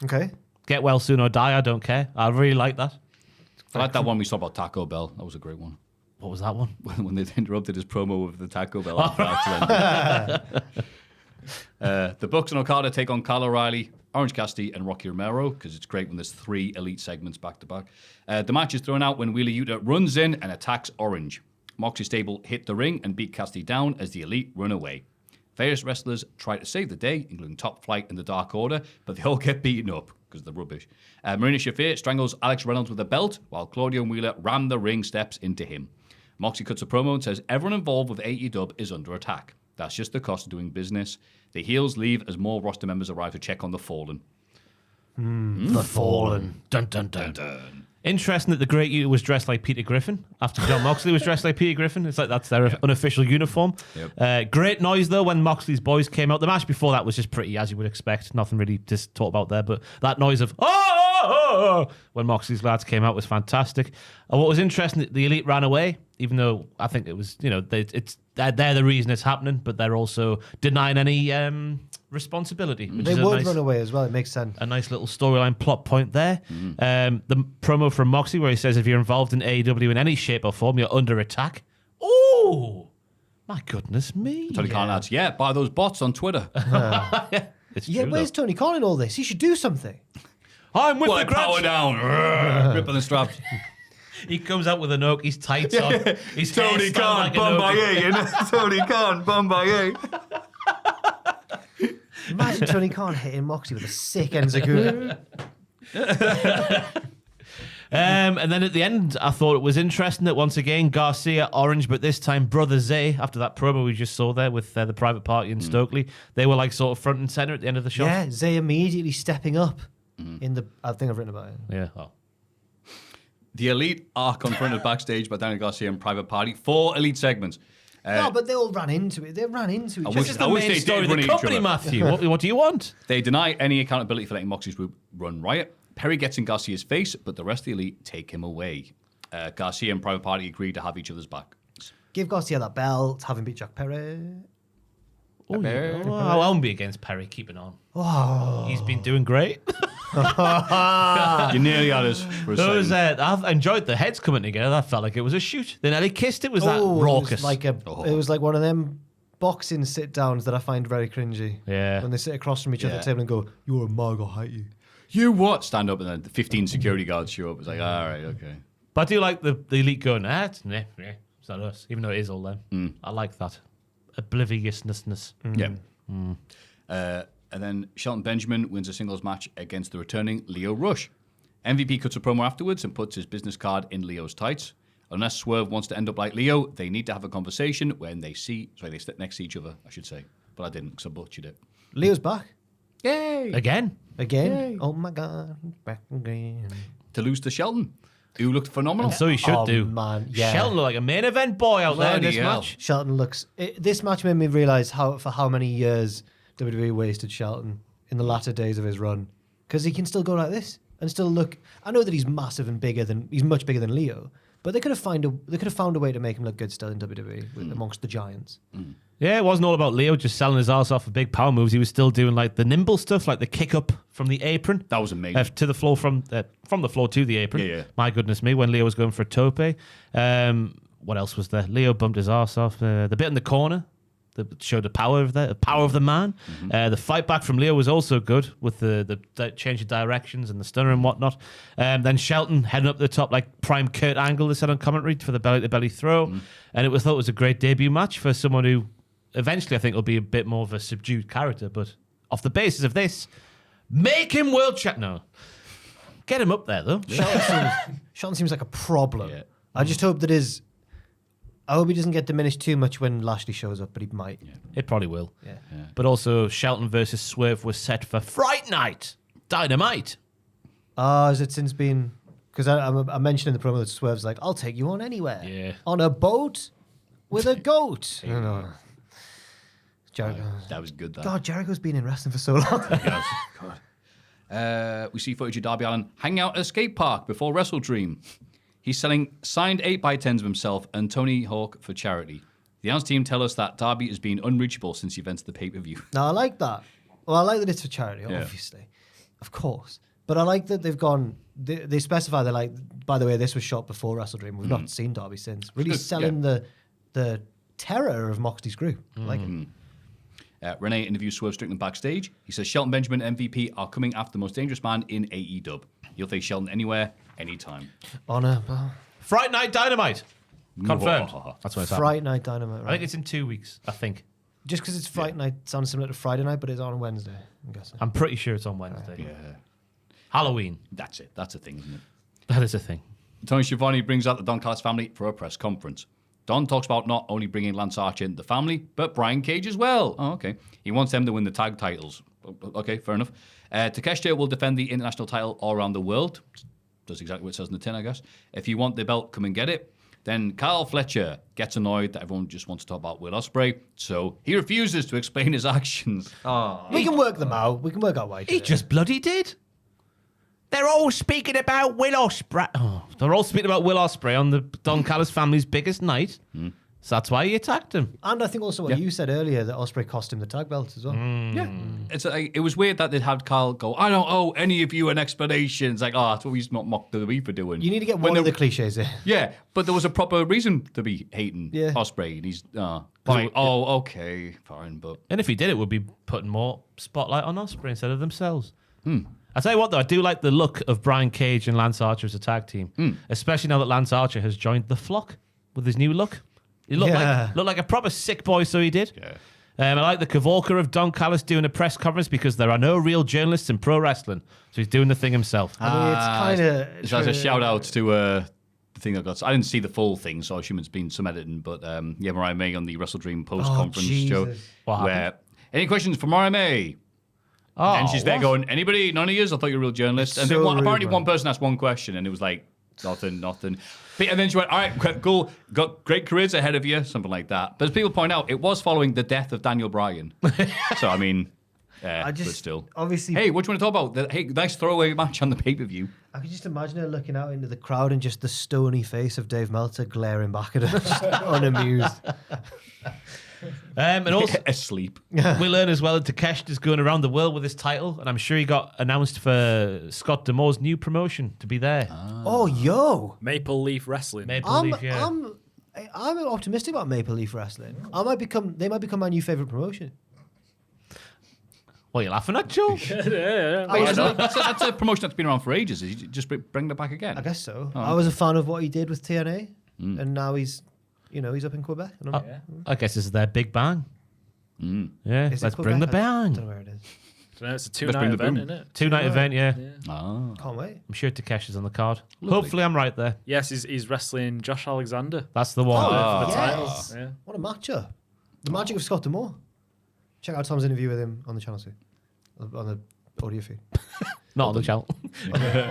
Okay. Get well soon or die, I don't care. I really like that. I like that one we saw about Taco Bell. That was a great one. What was that one? When they interrupted his promo with the Taco Bell accident. The Bucks and Okada take on Kyle O'Reilly, Orange Cassidy, and Rocky Romero, because it's great when there's 3 elite segments back to back. The match is thrown out when Wheeler Yuta runs in and attacks Orange. Moxley stable hit the ring and beat Cassidy down as the elite run away. Various wrestlers try to save the day, including Top Flight and the Dark Order, but they all get beaten up because they're rubbish. Marina Shafir strangles Alex Reynolds with a belt, while Claudio and Wheeler ram the ring steps into him. Moxley cuts a promo and says everyone involved with AEW is under attack. That's just the cost of doing business. The heels leave as more roster members arrive to check on the Fallen. The Fallen. Dun, dun, dun. Dun. Interesting that the Great Yuta was dressed like Peter Griffin after John Moxley was dressed like Peter Griffin. It's like that's their unofficial uniform. Yep. Great noise, though, when Moxley's boys came out. The match before that was just pretty, as you would expect. Nothing really to talk about there, but that noise of when Moxley's lads came out was fantastic. And what was interesting, the Elite ran away, even though I think it was, they're the reason it's happening, but they're also denying any responsibility. Which They is would nice, run away as well. It makes sense. a nice little storyline plot point there. The promo from Moxley where he says if you're involved in AEW in any shape or form, you're under attack. Oh, my goodness me. Tony Khan adds, buy those bots on Twitter. It's Yeah, true, where's though. Tony Khan in all this? He should do something. I'm with Well, the power grudge. down. Grip on the straps. He comes out with an oak, his tights on. His hairstyle like an oak. Tony Khan, Bombaye. Imagine Tony Khan hitting Moxley with a sick Enziguri. And then at the end, I thought it was interesting that once again, Garcia, Orange, but this time Brother Zay, after that promo we just saw there with the private party in Stokely, they were like sort of front and center at the end of the show. Yeah, Zay immediately stepping up in the. I think I've written about it. Yeah. Oh. The Elite are confronted backstage by Daniel Garcia and Private Party. 4 Elite segments. No, but they all ran into it. They ran into each other. This is the wish main they story did of the run each company, other. Maffew. What do you want? They deny any accountability for letting Moxley's group run riot. Perry gets in Garcia's face, but the rest of the Elite take him away. Garcia and Private Party agree to have each other's back. Give Garcia that belt, have him beat Jack Perry. Oh, yeah. I won't be against Perry keeping on. Oh. He's been doing great. You nearly had us for a second. I've enjoyed the heads coming together. I felt like it was a shoot. They nearly kissed. It was that Oh, raucous. It was like one of them boxing sit downs that I find very cringy. Yeah. When they sit across from each other at the table and go, "You're a mug, I'll hate you." You what? Stand up and then the 15 security guards show up. It's like, all right, okay. But I do like the Elite going, it's not us, even though it is all them. I like that. Obliviousness. Yeah. And then Shelton Benjamin wins a singles match against the returning Leo Rush. MVP cuts a promo afterwards and puts his business card in Leo's tights. Unless Swerve wants to end up like Leo, they need to have a conversation when they sit next to each other, I should say. But I didn't because I butchered it. Leo's back Yay! Again. again. Oh my God, he's back again. To lose to Shelton, who looked phenomenal. So he should Oh, do. man, yeah. Shelton looked like a main event boy out there in this Bloody hell. match. Shelton looks. This match made me realize for how many years WWE wasted Shelton in the latter days of his run, because he can still go like this and still look. I know that he's massive and he's much bigger than Leo, but they could have found a way to make him look good still in WWE amongst the giants. Yeah, it wasn't all about Leo just selling his ass off for big power moves. He was still doing like the nimble stuff, like the kick up from the apron. That was amazing. To the floor from the floor to the apron. Yeah. My goodness me, when Leo was going for a tope. What else was there? Leo bumped his ass off. The bit in the corner that showed the power of the man. The fight back from Leo was also good with the change of directions and the stunner and whatnot. Then Shelton heading up the top like prime Kurt Angle, they said on commentary, for the belly to belly throw. And it was thought it was a great debut match for someone who eventually I think will be a bit more of a subdued character. But off the basis of this, make him world champ. No. Get him up there though. Shelton seems like a problem. Yeah. I just hope that I hope he doesn't get diminished too much when Lashley shows up, but he might. It probably will. Yeah. But also Shelton versus Swerve was set for Fright Night Dynamite. Has it since been? Because I mentioned in the promo that Swerve's like, "I'll take you on anywhere." Yeah. On a boat with a goat. I don't know. Jericho. That was good, that. God, Jericho's been in wrestling for so long. Yes. God. We see footage of Darby Allin hanging out at a skate park before WrestleDream. He's selling signed 8x10s of himself and Tony Hawk for charity. The announce team tell us that Darby has been unreachable since the events of the pay-per-view. No, I like that. Well, I like that it's for charity, Yeah. obviously. Of course. But I like that they've gone, they specify, they're like, by the way, this was shot before WrestleDream. We've not seen Darby since. Really selling the terror of Moxley's group. I like it. Renee interviews Swerve Strickland backstage. He says Shelton Benjamin and MVP are coming after the most dangerous man in AEW. He'll face Shelton anywhere, anytime. Honor. Fright Night Dynamite. Confirmed. That's what it's happening. Fright Night Dynamite, I right? think it's in 2 weeks, I think. Just because it's Fright Night sounds similar to Friday night, but it's on Wednesday, I'm guessing. I'm pretty sure it's on Wednesday. Yeah. Halloween. That's it. That's a thing, isn't it? That is a thing. Tony Schiavone brings out the Don Callis family for a press conference. Don talks about not only bringing Lance Archer into the family, but Brian Cage as well. Oh, okay. He wants them to win the tag titles. Okay, fair enough. Takeshita will defend the international title all around the world. Does exactly what it says in the tin, I guess. If you want the belt, come and get it. Then Carl Fletcher gets annoyed that everyone just wants to talk about Will Ospreay, so he refuses to explain his actions. We can work them out. We can work out why. He just bloody did. They're all speaking about Will Ospreay. Oh, they're all speaking about Will Ospreay on the Don Callis family's biggest night. So that's why he attacked him. And I think also what you said earlier, that Ospreay cost him the tag belts as well. Yeah. It was weird that they'd had Carl go, I don't owe any of you an explanation. It's like, that's what he's not mocked WWE for doing. You need to get one of the cliches in. Yeah, but there was a proper reason to be hating Ospreay. And he's, okay, fine. But And if he did, it would be putting more spotlight on Ospreay instead of themselves. I tell you what, though, I do like the look of Brian Cage and Lance Archer as a tag team, especially now that Lance Archer has joined the flock with his new look. He looked like a proper sick boy, so he did. Yeah. I like the Kavorka of Don Callis doing a press conference because there are no real journalists in pro wrestling, so he's doing the thing himself. I mean, it's kind of... So as a shout out to the thing I got. I didn't see the full thing, so I assume it's been some editing. But Mariah May on the WrestleDream post-conference show. What Where, any questions for Mariah May? And she's there going, anybody? None of you? I thought you were a real journalist. And then apparently one person asked one question, and it was like, nothing. And then she went, all right, cool, got great careers ahead of you, something like that. But as people point out, it was following the death of Daniel Bryan. So, I mean, but still. Obviously... Hey, what do you want to talk about? Hey, nice throwaway match on the pay-per-view. I could just imagine her looking out into the crowd and just the stony face of Dave Meltzer glaring back at her, just unamused. And also, asleep. we learn as well that Takeshita's going around the world with his title, and I'm sure he got announced for Scott D'Amore's new promotion to be there. Oh, yo. Maple Leaf Wrestling. Maple Leaf, yeah. I'm optimistic about Maple Leaf Wrestling. They might become my new favourite promotion. What are you laughing at, Joe? That's a promotion that's been around for ages. Is you just bring it back again? I guess so. I was a fan of what he did with TNA, and now he's up in Quebec. I guess this is their big bang. Yeah, Is it let's Quebec? bring the I bang. don't know where it is. So now it's a 2-night event, isn't it? 2-night event, yeah. Can't wait. I'm sure Takeshi's on the card. Hopefully I'm right there. Yes, he's wrestling Josh Alexander That's the one. for the yes. titles. Yeah. What a matchup. The magic of Scott D'Amore. Check out Tom's interview with him on the channel too. On the audio feed. Not on the channel.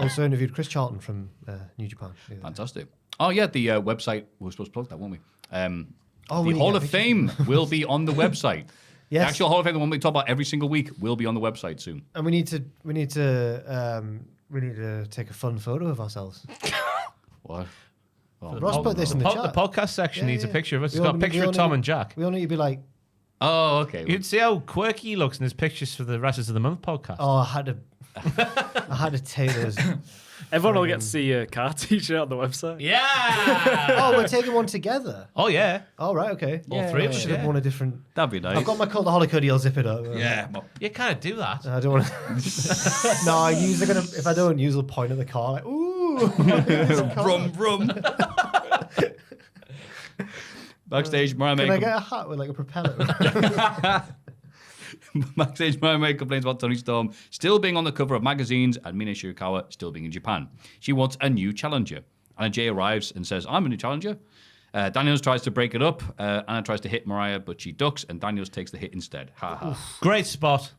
Also interviewed Chris Charlton from New Japan. Fantastic. Oh, yeah, the website, we were supposed to plug that, weren't we? we The Hall get of Fame will be on the website. Yes. The actual Hall of Fame, the one we talk about every single week, will be on the website soon. And we need to take a fun photo of ourselves. What? Oh, Ross put this in the The chat. podcast section Yeah, needs a yeah. picture of us. We It's got a all- picture we of all Tom need- and Jack. We all need to be like, Oh, okay. You'd see how quirky he looks in his pictures for the rest of the month podcast. oh, I had to take those. Everyone will get to see a car t-shirt on the website. Yeah. Oh, we're taking one together. Oh, yeah. Oh, right, okay. All three of us, Should have yeah. worn a different. That'd be nice. I've got my Cultaholic hoodie. I'll zip it up. Yeah. You kind of do that. I don't want to. No, I use. They're gonna. If I don't use, I'll point at the car like, ooh. Brum, brum. Backstage, Mariah Can May. I get a hat with like a propeller? Backstage, Mariah May complains about Toni Storm still being on the cover of magazines and Mina Shirakawa still being in Japan. She wants a new challenger. Anna Jay arrives and says, I'm a new challenger. Daniels tries to break it up. Anna tries to hit Mariah, but she ducks, and Daniels takes the hit instead. Ha ha. Great spot.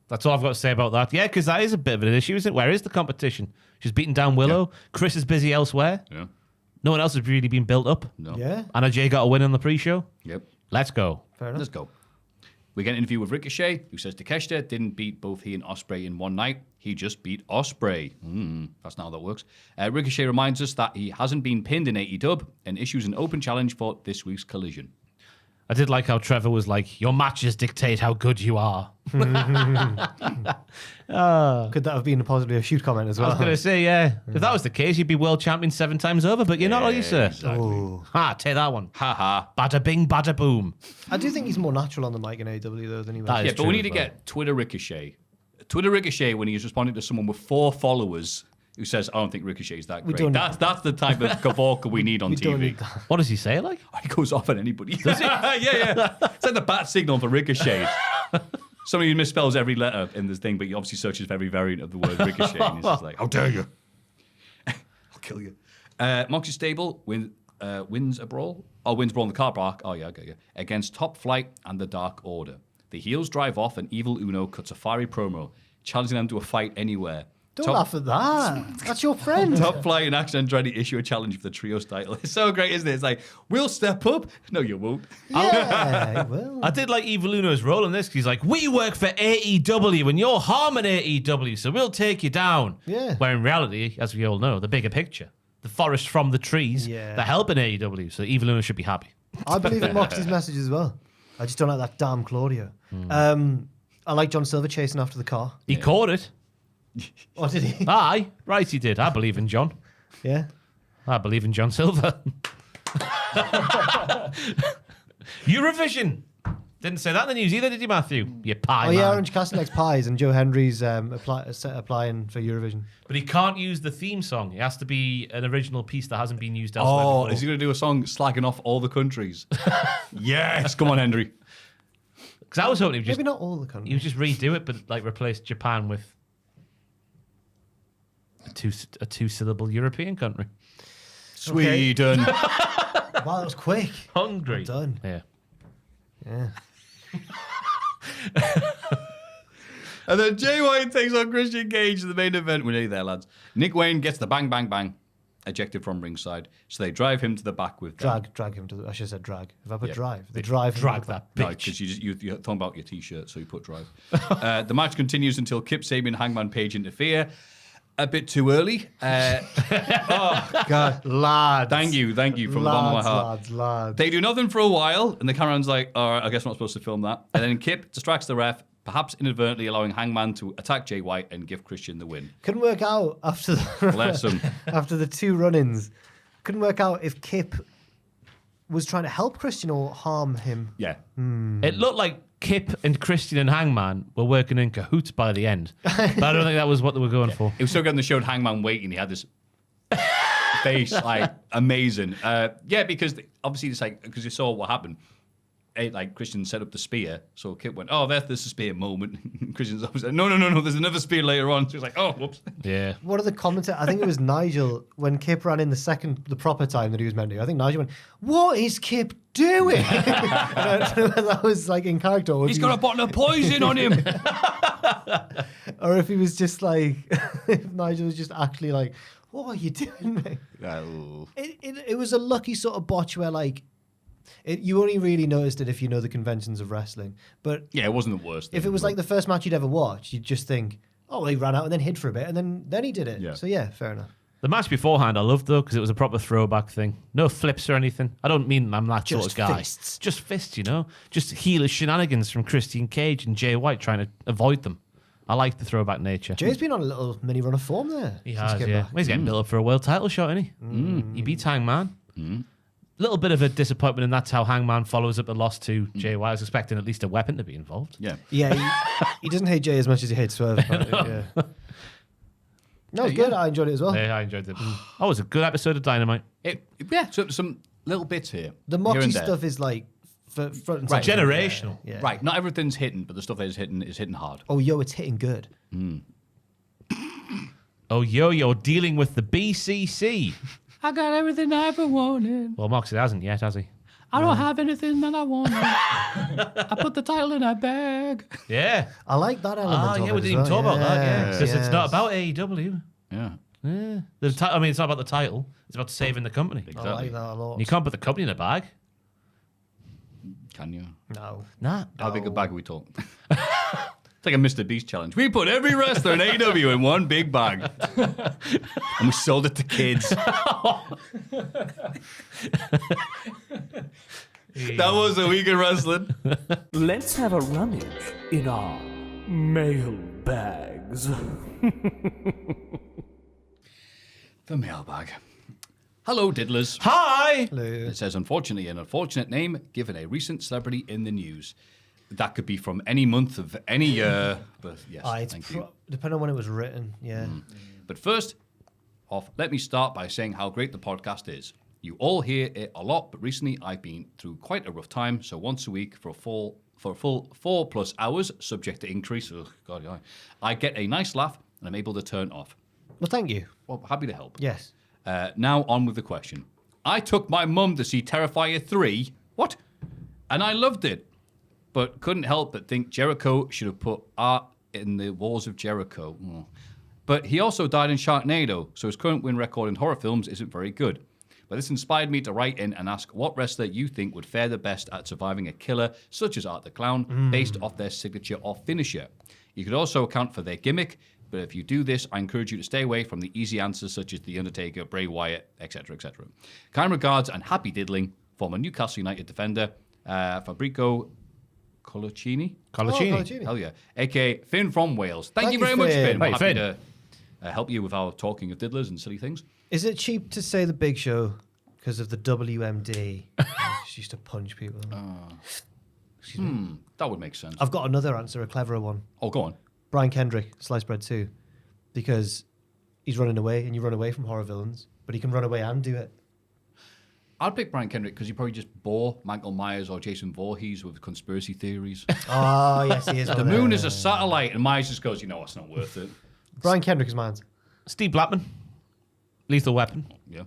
That's all I've got to say about that. Yeah, because that is a bit of an issue, isn't it? Where is the competition? She's beaten down Willow. Yeah. Chris is busy elsewhere. Yeah. No one else has really been built up. No. Yeah. Anna Jay got a win on the pre-show. Yep. Let's go. Fair enough. Let's go. We get an interview with Ricochet, who says Takeshita didn't beat both he and Ospreay in one night. He just beat Ospreay. That's not how that works. Ricochet reminds us that he hasn't been pinned in AEW and issues an open challenge for this week's Collision. I did like how Trevor was like, your matches dictate how good you are. Could that have been a possibly a shoot comment as I well? was going to say, yeah. If that was the case, you'd be world champion 7 times over, but you're not, are you, sir? Exactly. Ha, take that one. Ha ha. Bada bing, bada boom. I do think he's more natural on the mic in AEW though than he was. That is Yeah, but we true need to as well. get Twitter Ricochet. Twitter Ricochet when he's responding to someone with 4 followers who says, I don't think Ricochet's that We great. don't- That's the type of Kavorka we need on We don't TV. need that. What does he say, like? He goes off on anybody. yeah. It's like the bat signal for Ricochet. Somebody misspells every letter in this thing, but he obviously searches for every variant of the word Ricochet. And he's just like, how dare you? I'll kill you. Moxie Stable wins a brawl. Oh, wins brawl in the car park. Oh, yeah, okay, yeah. Against Top Flight and the Dark Order. The heels drive off and Evil Uno cuts a fiery promo, challenging them to a fight anywhere. Don't laugh at that. That's your friend. Top Flight in action trying to issue a challenge for the trios title. It's so great, isn't it? It's like, we'll step up. No, you won't. Yeah, well. I did like Evil Uno's role in this because he's like, we work for AEW and you're harming AEW, so we'll take you down. Yeah. Where in reality, as we all know, the bigger picture, the forest from the trees, Yeah. they're helping AEW, so Evil Uno should be happy. I believe in Moxley's message as well. I just don't like that damn Claudio. I like John Silver chasing after the car. He caught it. Oh, did he? Aye, right, he did. I believe in John. Yeah. I believe in John Silver. Eurovision. Didn't say that in the news either, did you, Maffew? You pie Oh, yeah, man. Orange Cassidy likes pies, and Joe Henry's applying for Eurovision. But he can't use the theme song. It has to be an original piece that hasn't been used elsewhere Oh, before. is he going to do a song slagging off all the countries? Yes, come on, Henry. Because I was hoping he would just, Maybe not all the countries. he would just redo it, but like replace Japan with a two-syllable European country. Sweden. Wow, that was quick. Hungry. Well done. Yeah. Yeah. And then Jay White takes on Christian Cage in the main event. We're nearly there, lads. Nick Wayne gets the bang, bang, bang, ejected from ringside. So they drive him to the back with them. Drag him to the... I should have said drag. If I put Yeah. drive. They drive him Drag to the that No, bitch. because you're talking about your T-shirt, so you put drive. The match continues until Kip Sabian and Hangman Page interfere. A bit too early. Oh, God. Lads. Thank you from the bottom of my heart. Lads. They do nothing for a while, and the cameraman's like, all right, I guess I'm not supposed to film that. And then Kip distracts the ref, perhaps inadvertently allowing Hangman to attack Jay White and give Christian the win. Couldn't work out after Bless him. after the two run-ins. Couldn't work out if Kip was trying to help Christian or harm him. Yeah. It looked like Kip and Christian and Hangman were working in cahoots by the end. But I don't think that was what they were going for. It was so good on the show, Hangman waiting. He had this face, like, amazing. Yeah, because obviously it's like, because you saw what happened. Like, Christian set up the spear, so Kip went, oh, there's the spear moment. Christian's always like, no, there's another spear later on. So he's like, oh, whoops. Yeah. One of the commentators, I think it was Nigel, when Kip ran in the proper time that he was meant to. I think Nigel went, what is Kip doing? And I don't know whether that was like in character or if He's he got was- a bottle of poison on him. or if he was just like, if Nigel was just actually like, what are you doing, mate? Oh. It was a lucky sort of botch where like, you only really noticed it if you know the conventions of wrestling. But Yeah, it wasn't the worst. if it was like the first match you'd ever watched, you'd just think, oh, he ran out and then hid for a bit, and then he did it. Yeah. So yeah, fair enough. The match beforehand I loved though because it was a proper throwback thing. No flips or anything. I don't mean I'm that sort Just of guy. fists. Just fists, you know? Just heelish shenanigans from Christian Cage and Jay White trying to avoid them. I like the throwback nature. Jay's been on a little mini run of form there. He since has, came yeah. back. Well, he's getting built up for a world title shot, isn't he? He beats Hangman. Little bit of a disappointment, and that's how Hangman follows up the loss to Jay White. I was expecting at least a weapon to be involved. Yeah. Yeah, he doesn't hate Jay as much as he hates Swerve. Yeah. No, it's good. I enjoyed it as well. Yeah, I enjoyed it. Oh, it was a good episode of Dynamite. Yeah, so some little bits here. The here Moxie and there. stuff is like for front and Right. center. Generational. Yeah. Right, not everything's hitting, but the stuff that is hitting hard. Oh, yo, it's hitting good. Oh, you're dealing with the BCC. I got everything I ever wanted. Well, Moxley hasn't yet, has he? I don't have anything that I wanted. I put the title in a bag. Yeah. I like that element. Ah, of yeah, it we as didn't even well. talk about that, yeah. Yes, Because it's not yes. about AEW. Yeah. Yeah. I mean, it's not about the title. It's about saving the company. I like that a lot. You can't put the company in a bag. Can you? No. Nah. How big a bag are we talking? It's like a Mr. Beast challenge. We put every wrestler in AEW in one big bag. And we sold it to kids. That was a week in wrestling. Let's have a rummage in our mailbags. The mailbag. Hello, diddlers. Hi! It says, unfortunately, an unfortunate name given a recent celebrity in the news. That could be from any month of any year. But yes, It's thank you. depending on when it was written. Yeah. But first off, let me start by saying how great the podcast is. You all hear it a lot, but recently I've been through quite a rough time. So once a week for a full 4+ hours, subject to increase. Oh, God, yeah. I get a nice laugh and I'm able to turn off. Well, thank you. Well, happy to help. Yes. Now on with the question. I took my mum to see Terrifier 3. What? And I loved it. But couldn't help but think Jericho should have put art in the walls of Jericho. Oh. But he also died in Sharknado, so his current win record in horror films isn't very good. But this inspired me to write in and ask what wrestler you think would fare the best at surviving a killer such as Art the Clown, based off their signature or finisher. You could also account for their gimmick, but if you do this, I encourage you to stay away from the easy answers such as The Undertaker, Bray Wyatt, etc., etc. Kind regards and happy diddling, former Newcastle United defender, Fabrizio Colaccini. Colaccini. Hell yeah. A.k.a. Finn from Wales. Thank Thank you you, very much, Finn. Finn. We're Hey, happy Finn. to help you with our talking of diddlers and silly things. Is it cheap to say the Big Show because of the WMD? She used to punch people. That would make sense. I've got another answer, a cleverer one. Oh, go on. Brian Kendrick, Sliced Bread 2. Because he's running away, and you run away from horror villains, but he can run away and do it. I'd pick Brian Kendrick because he probably just bore Michael Myers or Jason Voorhees with conspiracy theories. Oh, yes, he is. The moon is a satellite, and Myers just goes, it's not worth it. Brian Kendrick is mine. Steve Blackman, Lethal Weapon. Yeah.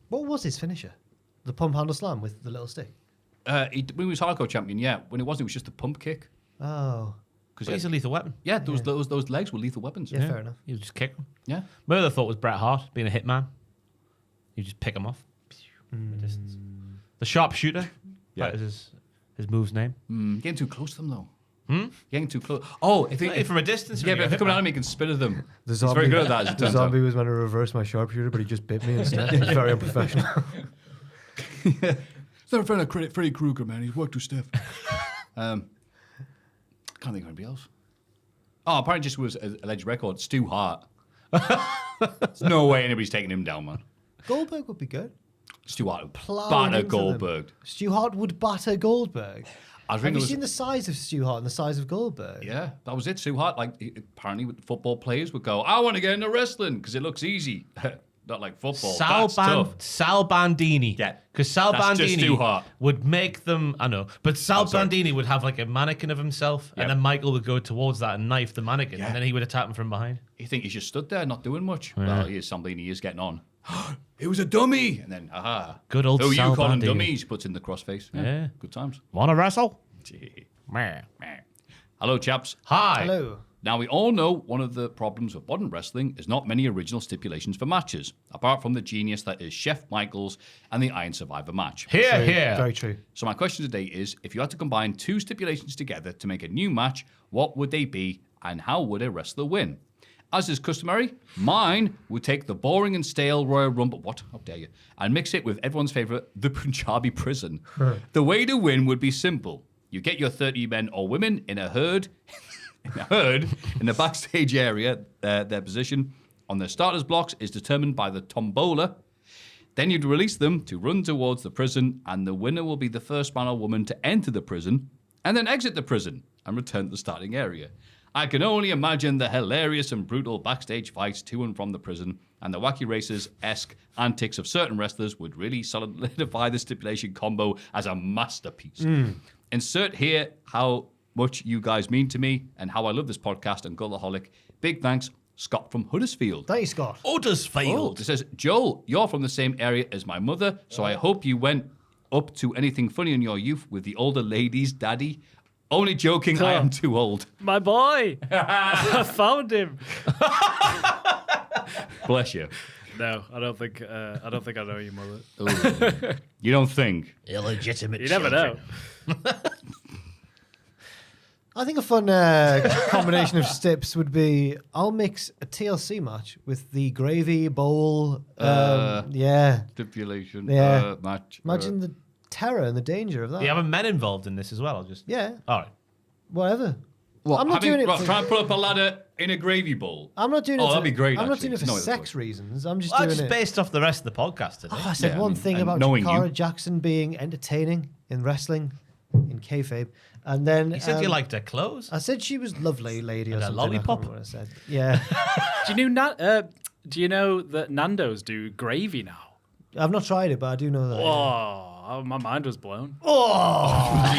What was his finisher? The pump handle slam with the little stick? When he was hardcore champion, yeah. When it wasn't, it was just a pump kick. Oh. But he's a Lethal Weapon. Yeah, those legs were lethal weapons. Yeah, fair enough. You just kick him. Yeah. My other thought was Bret Hart being a hitman. You just pick him off. From a distance. The sharpshooter. Yeah. That is his move's name. Getting too close to them, though. Getting too close. Oh, if From a distance. yeah, if but if you're they come a out hitman. and he can spit at them. The He's very good at that, as it The turns out. zombie was meant to reverse my sharpshooter, but he just bit me instead. He's very unprofessional. It's never friend of Freddy Krueger, man. He's worked too stiff. Can't think of anybody else. Oh, apparently just was an alleged record. Stu Hart. There's no way anybody's taking him down, man. Goldberg would be good. Stu Hart would Plowing batter into them. Goldberg. Stu Hart would batter Goldberg. I Have think you it was, seen the size of Stu Hart and the size of Goldberg? yeah, that was it. Stu Hart, apparently football players would go, I want to get into wrestling because it looks easy. Not like football. That's tough. Sal Bandini. Yeah. Because Sal That's just Bandini too hot. would make them, I know, but Sal sorry. Bandini would have like a mannequin of himself, Yep. and then Michael would go towards that and knife the mannequin, Yeah. and then he would attack him from behind. You think he's just stood there not doing much? Well, he is something he is getting on. It was a dummy! And then, aha. Good old Who Sal you calling Bandini. dummies? Puts in the crossface. Yeah. Good times. Wanna wrestle? Gee. Meh. Hello, chaps. Hi. Hello. Now, we all know one of the problems of modern wrestling is not many original stipulations for matches, apart from the genius that is Chef Michaels and the Iron Survivor match. Here, here. Very true. So my question today is, if you had to combine two stipulations together to make a new match, what would they be and how would a wrestler win? As is customary, mine would take the boring and stale Royal Rumble, what? How dare you? And mix it with everyone's favourite, the Punjabi prison. The way to win would be simple. You get your 30 men or women in a herd in the backstage area. Their position on the starters blocks is determined by the tombola. Then you'd release them to run towards the prison, and the winner will be the first man or woman to enter the prison and then exit the prison and return to the starting area. I can only imagine the hilarious and brutal backstage fights to and from the prison, and the wacky racers-esque antics of certain wrestlers would really solidify the stipulation combo as a masterpiece. Insert here how much you guys mean to me and how I love this podcast and Cultaholic. Big thanks, Scott from Huddersfield. Thank you, Scott. Huddersfield. It says, Joel, you're from the same area as my mother, so I hope you went up to anything funny in your youth with the older ladies, daddy. Only joking, I am too old. My boy! I found him. Bless you. No, I don't think I know your mother. Ooh. You don't think? Illegitimate You never know. I think a fun combination of stips would be I'll mix a TLC match with the gravy bowl. Yeah. Stipulation, Yeah. match. Imagine the terror and the danger of that. Do you have men involved in this as well? Or just Yeah. All right. Whatever. I'm not doing it for... Try and put up a ladder in a gravy bowl. I'm not doing it Oh, for... that'd be great, I'm not actually. doing it for No, that's sex good. reasons. I'm just Well, doing just it... based off the rest of the podcast today. Oh, I said Yeah, one I mean, thing and about knowing Jakara you. Jackson being entertaining in wrestling, in kayfabe. And then... You said you liked her clothes. I said she was lovely lady or And a something. I can't lollipop. remember what I said. Yeah. Do you know that Nando's do gravy now? I've not tried it, but I do know that. Oh, my mind was blown. Oh! I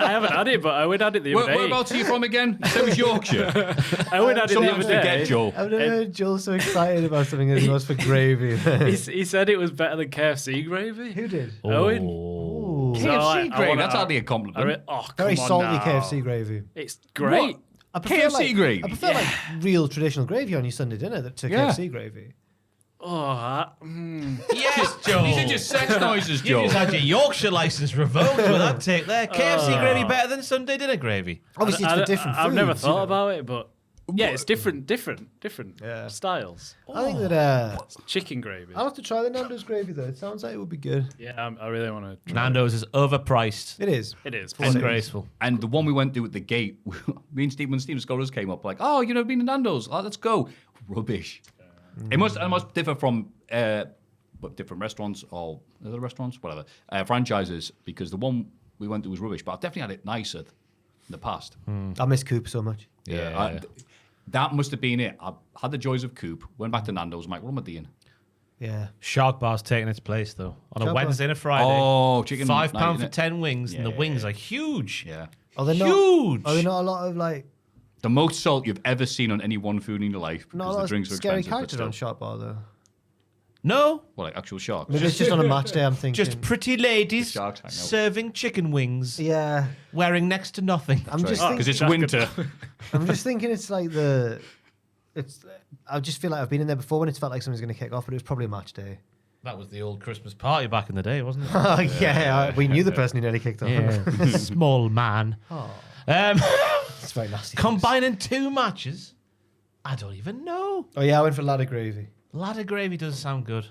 haven't had it, but I went had it the other day. Whereabouts are you from again? You said it was Yorkshire. I went had it the Sometimes other day. forget, Joel. I've never heard Joel so excited about something as he was for gravy. He said it was better than KFC gravy. Who did? Owen. Ooh. So KFC gravy, wanna- that's hardly a compliment. oh, Very come on salty now. KFC gravy. It's great. I prefer KFC gravy? I prefer like real traditional gravy on your Sunday dinner to Yeah. KFC gravy. Yes, Joe. These are just sex noises, You Joel. just had your Yorkshire license revoked with that take there. KFC gravy better than Sunday dinner gravy. Obviously, it's for different foods. I've never thought about it, but Yeah, it's different Yeah. styles. I think that Chicken gravy. I'll have to try the Nando's gravy though. It sounds like it would be good. Yeah, I really want to try Nando's is overpriced. It is. It is. It's graceful. And the one we went to at the gate, me and Steven Scholars came up like, oh, you know, been to Nando's? Oh, let's go. Rubbish. It must differ from different restaurants or other restaurants, whatever, franchises, because the one we went to was rubbish. But I've definitely had it nicer in the past. I miss Coop so much. Yeah. That must have been it. I had the joys of Coop, went back to Nando's, I'm like, what am I doing? Yeah. Shark Bar's taking its place though. On a Shark Bar. Wednesday and a Friday. Oh, chicken £5 night, for innit? 10 wings, and the wings are huge. Yeah. Are there not? Huge. Are there not a lot of like? The most salt you've ever seen on any one food in your life Not a because lot the of drinks are scary expensive. But characters still. on Shark Bar though. No, Well, like actual sharks. Maybe it's just on a match day. I'm thinking. just pretty ladies sharks hang out. serving chicken wings, Yeah. wearing next to nothing. I'm just Because thinking. it's winter. I'm just thinking it's like the. It's. I just feel like I've been in there before when it's felt like something's going to kick off, but it was probably a match day. That was the old Christmas party back in the day, wasn't it? Oh yeah, we knew the person who nearly kicked off. Yeah, small man. It's very nasty. Combining two matches, I don't even know. Oh yeah, I went for ladder gravy. Ladder gravy doesn't sound good.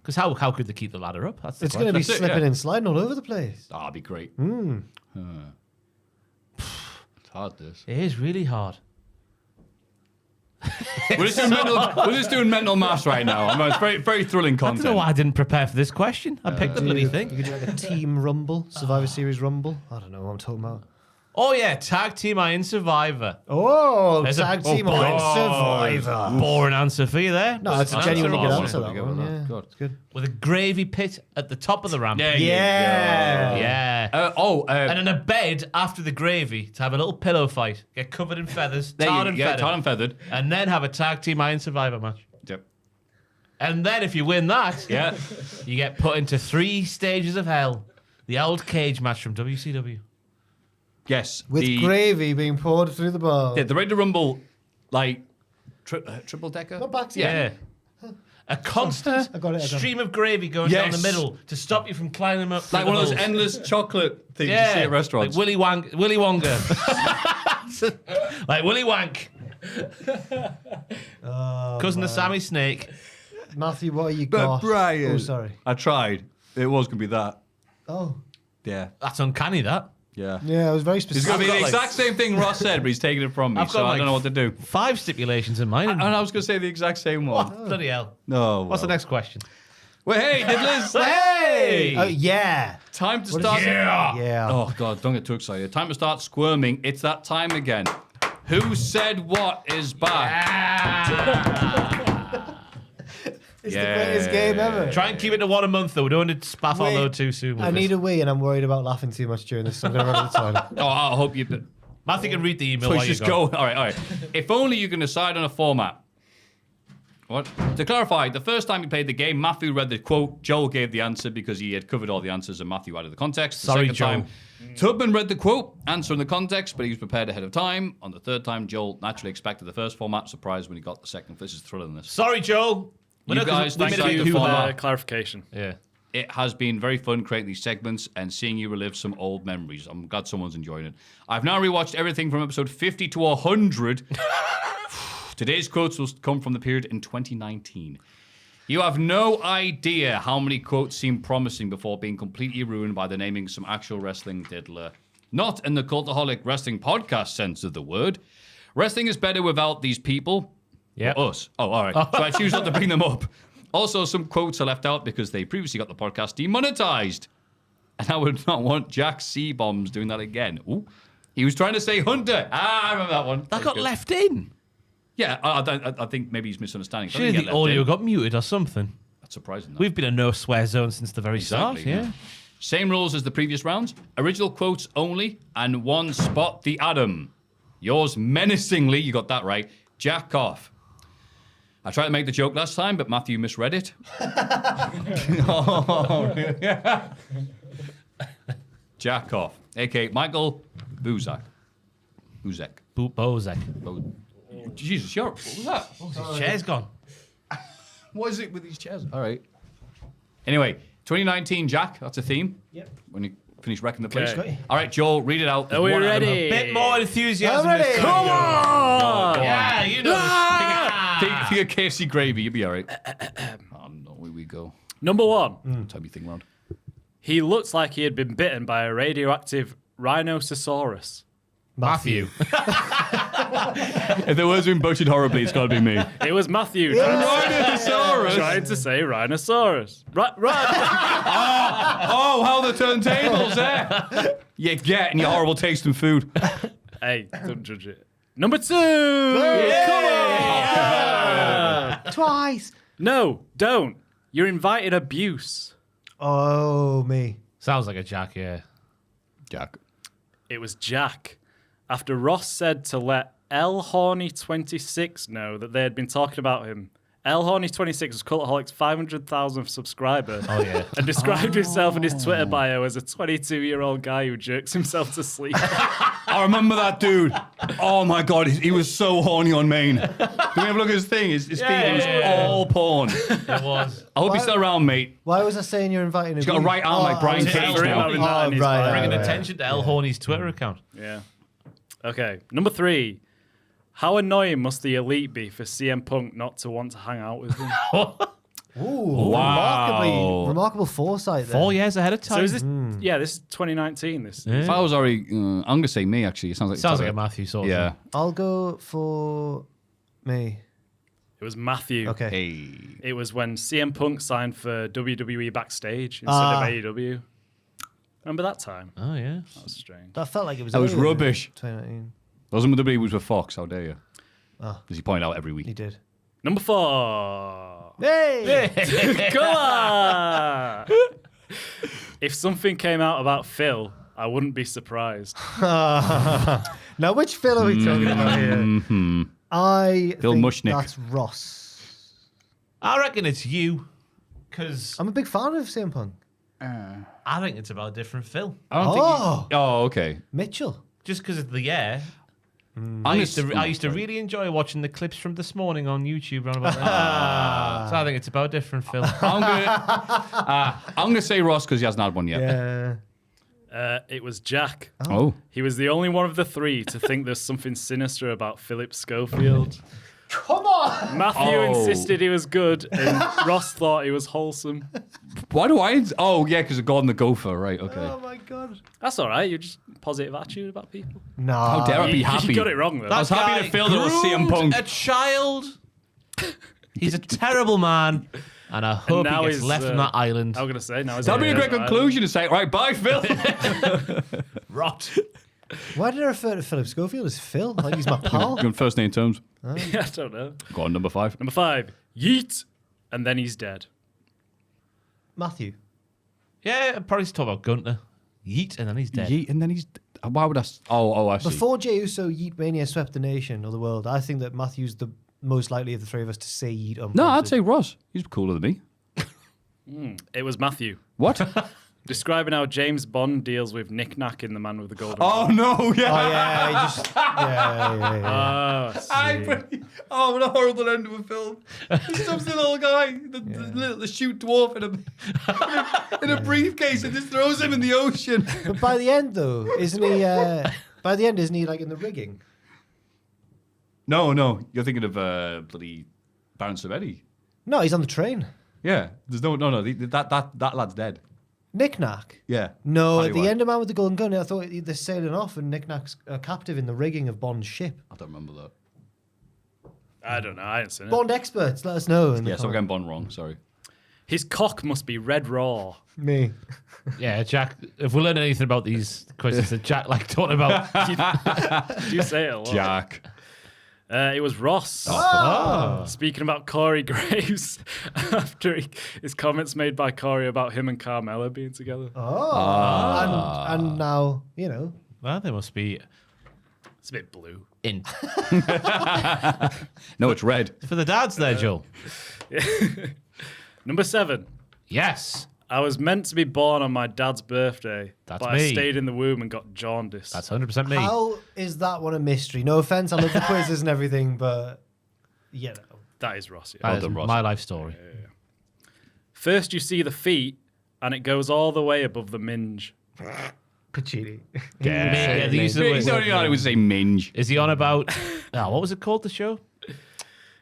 Because how could they keep the ladder up? That's the It's going to be That's it, slipping yeah. and sliding all over the place. That'd be great. It's hard, this. It is really hard. We're just doing mental maths right now. I mean, it's very, very thrilling I content. don't know why I didn't prepare for this question. I picked the bloody You thing. could do like a team rumble, Survivor Series rumble. I don't know what I'm talking about. Oh yeah, tag team I in Survivor. Oh, There's a- tag oh, team boy. or Survivor. Boring answer for you there. No, it's a Answer genuinely good one. answer. That Together, one, that. yeah. God. It's good. With a gravy pit at the top of the ramp. Yeah. Yeah. And in a bed after the gravy to have a little pillow fight, get covered in feathers, tarred and feathered, tarred and feathered. and then have a tag team Iron Survivor match. Yep. And then if you win that, Yeah. you get put into 3 stages of hell. The old cage match from WCW. Yes. With gravy being poured through the bowl. the Ready to Rumble, like triple decker. Not back to Yeah. A constant I got it. stream of gravy going down the Yes. middle to stop you from climbing up. Like through one the of those holes. endless chocolate things you see at restaurants. Like Willy Wonka. Like Willy Wank. Cousin of Sammy Snake. Matthew, what are you But got? Brian, Oh, sorry. I tried. It was gonna be that. Oh. Yeah. That's uncanny, that. Yeah. Yeah, it was very It's specific. gonna be the got, like- exact same thing Ross said, but he's taking it from me, I've so got, I like, don't know what to do. 5 stipulations in mine. And I was gonna say the exact same one. Bloody hell. No. What's the next question? Well, hey, Diddlers. Hey! Oh, yeah. Time to start. Yeah. Oh God! Don't get too excited. Time to start squirming. It's that time again. Who said what is back? It's the greatest game ever. Try and keep it to 1 a month, though. We don't want to spaff our Wait, load too soon. With I need this. a wee and I'm worried about laughing too much during this, so I'm going to run to the toilet. Oh, I hope you. Matthew can read the email Please while you just go. All right. If only you can decide on a format. What? To clarify, the first time he played the game, Maffew read the quote. Joel gave the answer because he had covered all the answers and Maffew added the context. The Sorry, second Joel. time, Tubman read the quote, answer in the context, but he was prepared ahead of time. On the third time, Joel naturally expected the first format, surprised when he got the second. This is thrilling. This. Sorry, Joel. You know, 'cause guys, we made thank a you few for format. Clarification. Yeah. It has been very fun creating these segments and seeing you relive some old memories. I'm glad someone's enjoying it. I've now rewatched everything from episode 50 to 100. Today's quotes will come from the period in 2019. You have no idea how many quotes seem promising before being completely ruined by the naming some actual wrestling diddler. Not in the Cultaholic Wrestling Podcast sense of the word. Wrestling is better without these people. Yeah. Or us. Oh, all right. So I choose not to bring them up. Also, some quotes are left out because they previously got the podcast demonetized. And I would not want Jack C-Bombs doing that again. Ooh. He was trying to say Hunter. I remember that one. That got good. left in. Yeah, I think maybe he's misunderstanding. I Surely didn't the get left audio in. got muted or something. That's surprising. That. We've been a no swear zone since the very Exactly, start. Yeah. Same rules as the previous rounds. Original quotes only, and one spot the Adam. Yours menacingly, you got that right. Jack off. I tried to make the joke last time, but Maffew misread it. Oh, really? Jack off. A.K. Michael Buzak. Bozak. Jesus, what was that? His chair's gone. What is it with these chairs? All right. Anyway, 2019 Jack, that's a theme. Yep. When you finish wrecking the place. Okay. All right, Joel, read it out. Are we One of them. ready? Bit more enthusiasm. I'm this ready. time. Come on! Yeah, you know. Take for your KFC gravy, you'll be all right. Oh, no, here we go. Number 1. Time you think round. He looks like he had been bitten by a radioactive rhinoceros. Maffew. If there was been butchered horribly, it's got to be me. It was Maffew. Rhinoceros. Trying to say rhinoceros. Right. Oh, how the turntables there. You get in your horrible taste in food. Hey, don't judge it. Number 2. Come on. Twice. No, don't. You're inviting abuse. Oh, me. Sounds like a Jack, yeah. Jack. It was Jack. After Ross said to let L Horny26 know that they had been talking about him. L Horny26 was Cultaholic's 500,000th subscriber. Oh, yeah. And described himself in his Twitter bio as a 22-year-old guy who jerks himself to sleep. I remember that dude. Oh my God, he was so horny on Maine. Do we have a look at his thing? His feed was all porn. It was. I hope he's still around, mate. Why was I saying you're inviting him? He's got a right arm like Brian was Cage for him now. having that in his bio. Bringing right. attention to El Horny's Twitter account. Yeah. Okay. Number 3. How annoying must the Elite be for CM Punk not to want to hang out with him? Ooh, remarkable foresight there. 4 years ahead of time. So is this? Yeah, this is 2019. This. If I was already, I'm gonna say me. Actually, it sounds like Sounds like a Maffew sort of Yeah. thing. I'll go for me. It was Maffew. Okay. Hey. It was when CM Punk signed for WWE backstage instead of AEW. Remember that time? Oh, yeah. That was strange. That felt like it was. That was earlier than rubbish. 2019. Those are WWE was with Fox. How dare you? Oh. As you point out every He week. did. Number 4. Hey! Come on! If something came out about Phil, I wouldn't be surprised. Now, which Phil are we talking about here? I Phil think Mushnick. that's Ross. I reckon it's you. Because I'm a big fan of CM Punk. I think it's about a different Phil. I don't think. Oh, okay. Mitchell. Just because of the air. I used to really enjoy watching the clips from this morning on YouTube around about then. So I think it's about a different Phil. I'm gonna say Ross because he hasn't had one yet. Yeah. It was Jack. Oh. He was the only one of the 3 to think there's something sinister about Philip Schofield. Come on! Maffew insisted he was good, and Ross thought he was wholesome. Why do I? Oh, yeah, because of Gordon the Gopher. Right. Okay. Oh my god. That's all right. You're just positive attitude about people. Nah. How dare I be happy? You got it wrong, though. I was happy to feel that it was CM Punk. A child. He's a terrible man. And I hope now he gets he's, left on that island. I was going to say, now That'd be a great conclusion to say, right, bye, Phil. Rot. Why did I refer to Philip Schofield as Phil? Like he's my pal. Good first name terms. Yeah, I don't know. Go on, number 5. Number 5, yeet, and then he's dead. Maffew. Yeah, I'd probably talk about Gunter. Yeet, and then he's dead. And then he's. Why would I? Oh, I see. Before Jey Uso Yeet Mania swept the nation or the world, I think that Matthew's the most likely of the 3 of us to say Yeet unprompted. No, I'd say Ross. He's cooler than me. It was Maffew. What? Describing how James Bond deals with Nick Nack in The Man with the Golden Oh no! Yeah. Oh, yeah, he just. Yeah. Oh, what a horrible end of a film! He stops the little guy, the shoot dwarf in a briefcase, and just throws him in the ocean. But by the end, though, isn't he? By the end, isn't he like in the rigging? No, you're thinking of bloody Baron Samedi. No, he's on the train. Yeah, there's no. That lad's dead. Nick Nack. Yeah. No, Paddy at the White. end of Man with the Golden Gun, I thought they're sailing off and Nick Nack's captive in the rigging of Bond's ship. I don't remember that. I don't know. I haven't seen it. Bond experts, let us know. In the Yeah, so I'm comments. getting Bond wrong. Sorry. His cock must be red raw. Me. Yeah, Jack, if we learn anything about these quizzes that Jack like talking about. You say it a lot. Jack. It was Ross. Speaking about Corey Graves, after his comments made by Corey about him and Carmella being together. And now, you know. Well, they must be It's a bit blue. in. No, it's red. For the dads there, Joel. Number 7. Yes. I was meant to be born on my dad's birthday, That's but me. I stayed in the womb and got jaundice. That's 100% me. How is that one a mystery? No offense, I love the quizzes and everything, but you know. That is Ross. Yeah. That is done, Ross. my life story. First, you see the feet, and it goes all the way above the minge. Pachini. Yeah, they used to He's only on it would say minge. Is he on about? What was it called? The show?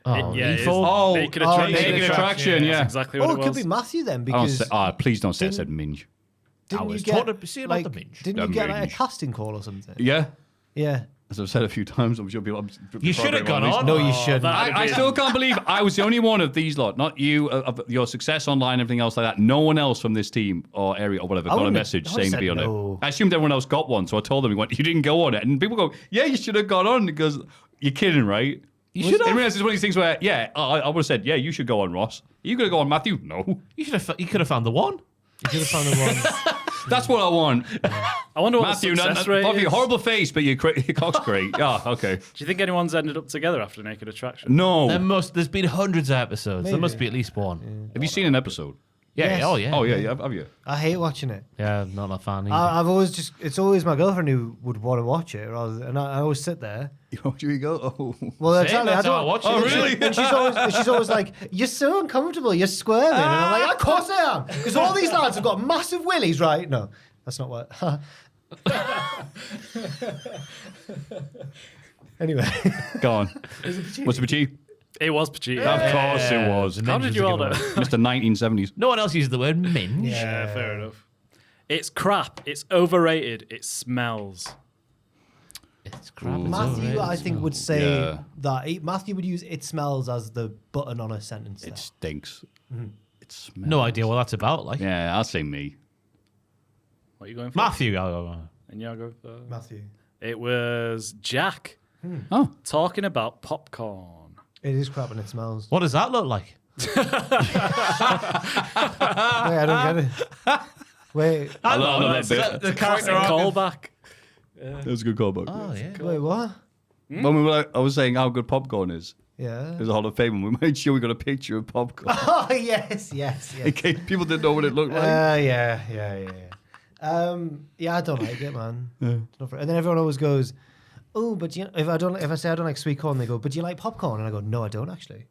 It is. E4? Naked Attraction. Naked Attraction, yeah. That's exactly what Oh, it it could was. be Maffew then, I don't because say, please don't say I said minge. didn't you was get taught to see about the minge. Didn't you The get like a minge. casting call or something? Yeah. Yeah. As I've said a few times, I'm sure people. You should have gone on. No, you shouldn't. I still can't believe I was the only one of these lot, not you, of your success online, everything else like that. No one else from this team or area or whatever got a wouldn't- message I would've saying to be said on no. it. I assumed everyone else got one, so I told them, you didn't go on it. And people go, yeah, you should have gone on. Because you're kidding, right? You should have. And it's one of these things where, I would have said, yeah, you should go on, Ross. Are you going to go on, Maffew? No. You could have found the one. You could have found the one. That's what I want. I wonder what Maffew, the success rate is. horrible face, but your cock's great. Yeah, okay. Do you think anyone's ended up together after Naked Attraction? No. There's been hundreds of episodes. There Maybe. must be at least one. Have you seen an episode? Yeah. Yes. Oh yeah. Oh, yeah, have you? I hate watching it. Yeah, not a fan. Either. I've always it's always my girlfriend who would want to watch it, and I always sit there. You go, oh. Well, Same, exactly. that's I how I don't. watch it. Oh, really? And she's always like, "You're so uncomfortable. You're squirming." And I'm like, "Of course I am," because all these lads have got massive willies, right? No, that's not what. Anyway, Go on. What's the Pachee? It was Pachita. Of course it was. How did you all know? Mr. 1970s. No one else uses the word minge. Yeah, fair enough. It's crap. It's overrated. It smells. It's crap. It's Maffew, overrated. I think, would say Yeah. that Maffew would use "it smells" as the button on a sentence. It there. stinks. It smells. No idea what that's about. Like Yeah, I'll say me. What are you going for? Maffew. And you're going for... Maffew. It was Jack Oh. talking about popcorn. It is crap and it smells. What does that look like? Wait, I don't get it. Wait, I love that bit. The Classic callback. That was a good callback. Oh yeah. wait, what? When we were, I was saying how good popcorn is. Yeah. There's a Hall of Fame, and we made sure we got a picture of popcorn Oh yes. in case people didn't know what it looked like. Yeah. Yeah, I don't like it, man. It's not for- And then everyone always goes, "Oh, but you know, if I say I don't like sweet corn, they go, "But do you like popcorn?" And I go, "No, I don't actually.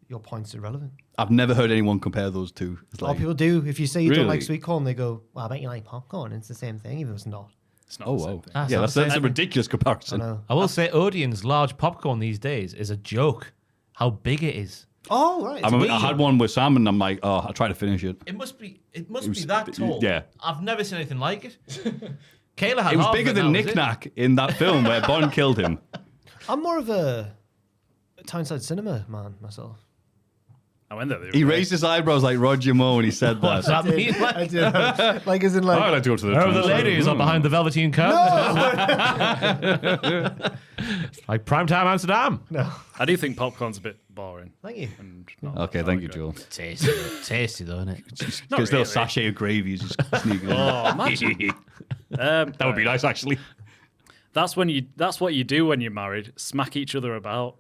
Your point's irrelevant." I've never heard anyone compare those two. It's A lot like, of people do. If you say you don't like Really? sweet corn, they go, "Well, I bet you like popcorn." It's the same thing, even though it's not. It's not oh, the same wow. thing. That's Yeah, not that's the a same. ridiculous I comparison. know. I will say Odeon's large popcorn these days is a joke. How big it is. Oh, right. I remember I had one with Sam, and I'm like, I tried to finish it. It must be was- that tall. yeah. I've never seen anything like it. Kayla had It was half bigger of than now, was Nick it? Knack in that film where Bond killed him. I'm more of a Tyneside cinema man myself. I went there. He raised his eyebrows like Roger Moore when he said What does that. that mean? Like, I did. Like, as in, like, I'd like to go to the oh, the ladies are behind the velveteen curtain. Like primetime Amsterdam. no. I do think popcorn's a bit boring. Thank you. And not Okay, thank you, Joel. Tasty though, isn't it? Because really. little sachet of gravy is just sneaking in. Oh, imagine. That would be nice, actually. That's what you do when you're married. Smack each other about.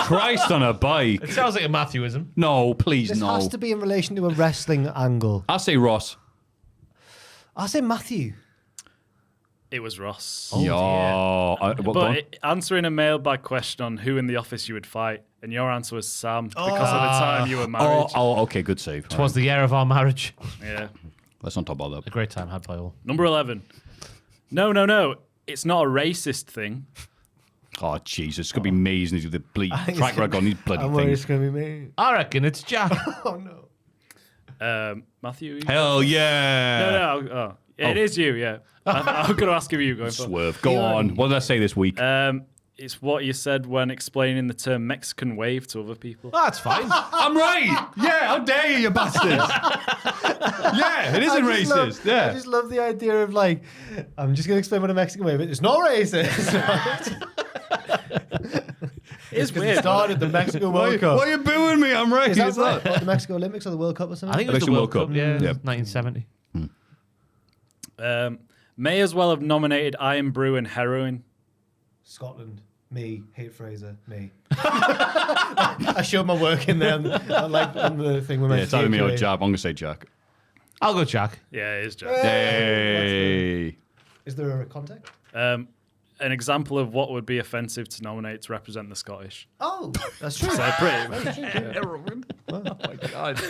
Christ on a bike. It sounds like a Matthewism. No, please, This no. has to be in relation to a wrestling angle. I'll say Ross. I'll say Maffew. It was Ross. Answering a mailbag question on who in the office you would fight, and your answer was Sam because of the time you were married. Okay, good save. It was the year of our marriage. Yeah. Let's not talk about A that. great time had by all. Number 11. No. It's not a racist thing. Oh, Jesus. It's going to be me, isn't it? The track record on these bloody I'm worried things. it's going to be me. I reckon it's Jack. Oh, no. Maffew? Hell yeah. No. It is you, yeah. I'm going to ask if you going for. Swerve. Go on. What did I say this week? It's what you said when explaining the term Mexican wave to other people. That's fine. I'm right. Yeah, how dare you, you bastards. Yeah, it isn't racist. I Yeah. just love the idea of, like, I'm just going to explain what a Mexican wave is. It's not racist. It's It weird. started the Mexico World Cup. Why are you booing me? I'm right. Is that It's right? not. What, the Mexico Olympics or the World Cup or something? I think it was the Election World World Cup. Cup. Yeah, Yeah. 1970. May as well have nominated Iron Brew and Heroin. Scotland. Me. Hate Fraser. Me. I showed my work in there on the thing with my Yeah, it's either me or THA. Jab. I'm going to say Jack. I'll go Jack. Yeah, it is Jack. Hey. Is there a contact? An example of what would be offensive to nominate to represent the Scottish. Oh, that's true. So pretty. Oh, my God.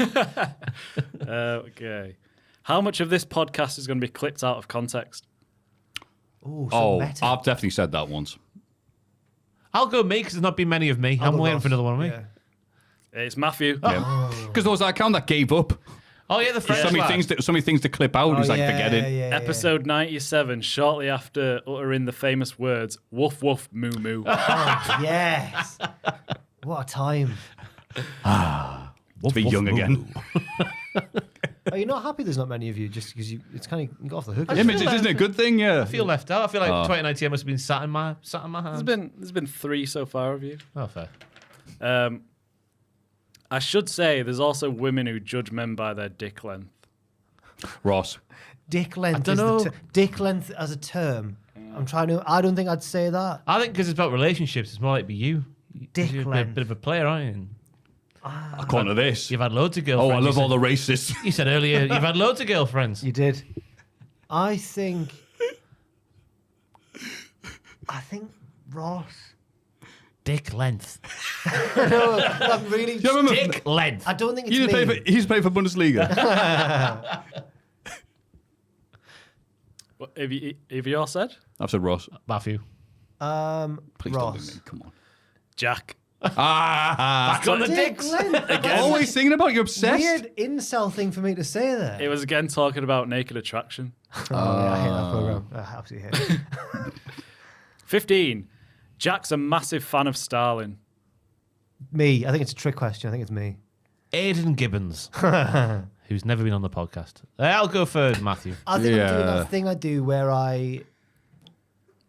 Okay. How much of this podcast is going to be clipped out of context? Ooh, so Oh, meta. I've definitely said that once. I'll go me because there's not been many of me. I'll I'm go waiting Ross. for another one of me. Yeah. It's Maffew. Because there was that account that gave up. Oh yeah, the So French lad. many things to clip out. He's like, yeah, forget it. yeah, yeah. Episode 97, shortly after uttering the famous words, woof woof moo moo. Yes. What a time. To be young again. Are you not happy there's not many of you just because it's kind of got off the hook? Yeah, but isn't it a good thing? Yeah. I feel left out. I feel like 2019 must have been sat in my hands. There's been 3 so far of you. Oh, fair. I should say there's also women who judge men by their dick length. Ross. Dick length I is dunno. dick length as a term. I don't think I'd say that. I think because it's about relationships, it's more like be you. Dick You're a length. bit of a player, aren't you? According to this. You've had loads of Oh, girlfriends. I love You all the racists. said- You said earlier you've had loads of girlfriends. You did. I think Ross. Dick length. No, I'm really. Do you remember? Dick length. I don't think it's He's me. played for Bundesliga. What, have you all said? I've said Ross. Maffew. Please Ross. don't do me. Come on. Jack. Back on the Dick dicks. length. Always singing about you're obsessed. Weird incel thing for me to say there. It was again talking about naked attraction. Yeah, I hate that program. I absolutely hate it. 15. Jack's a massive fan of Starling. Me. I think it's a trick question. I think it's me. Aidan Gibbons, who's never been on the podcast. I'll go for Maffew. I think I'm doing Yeah. that thing I do where I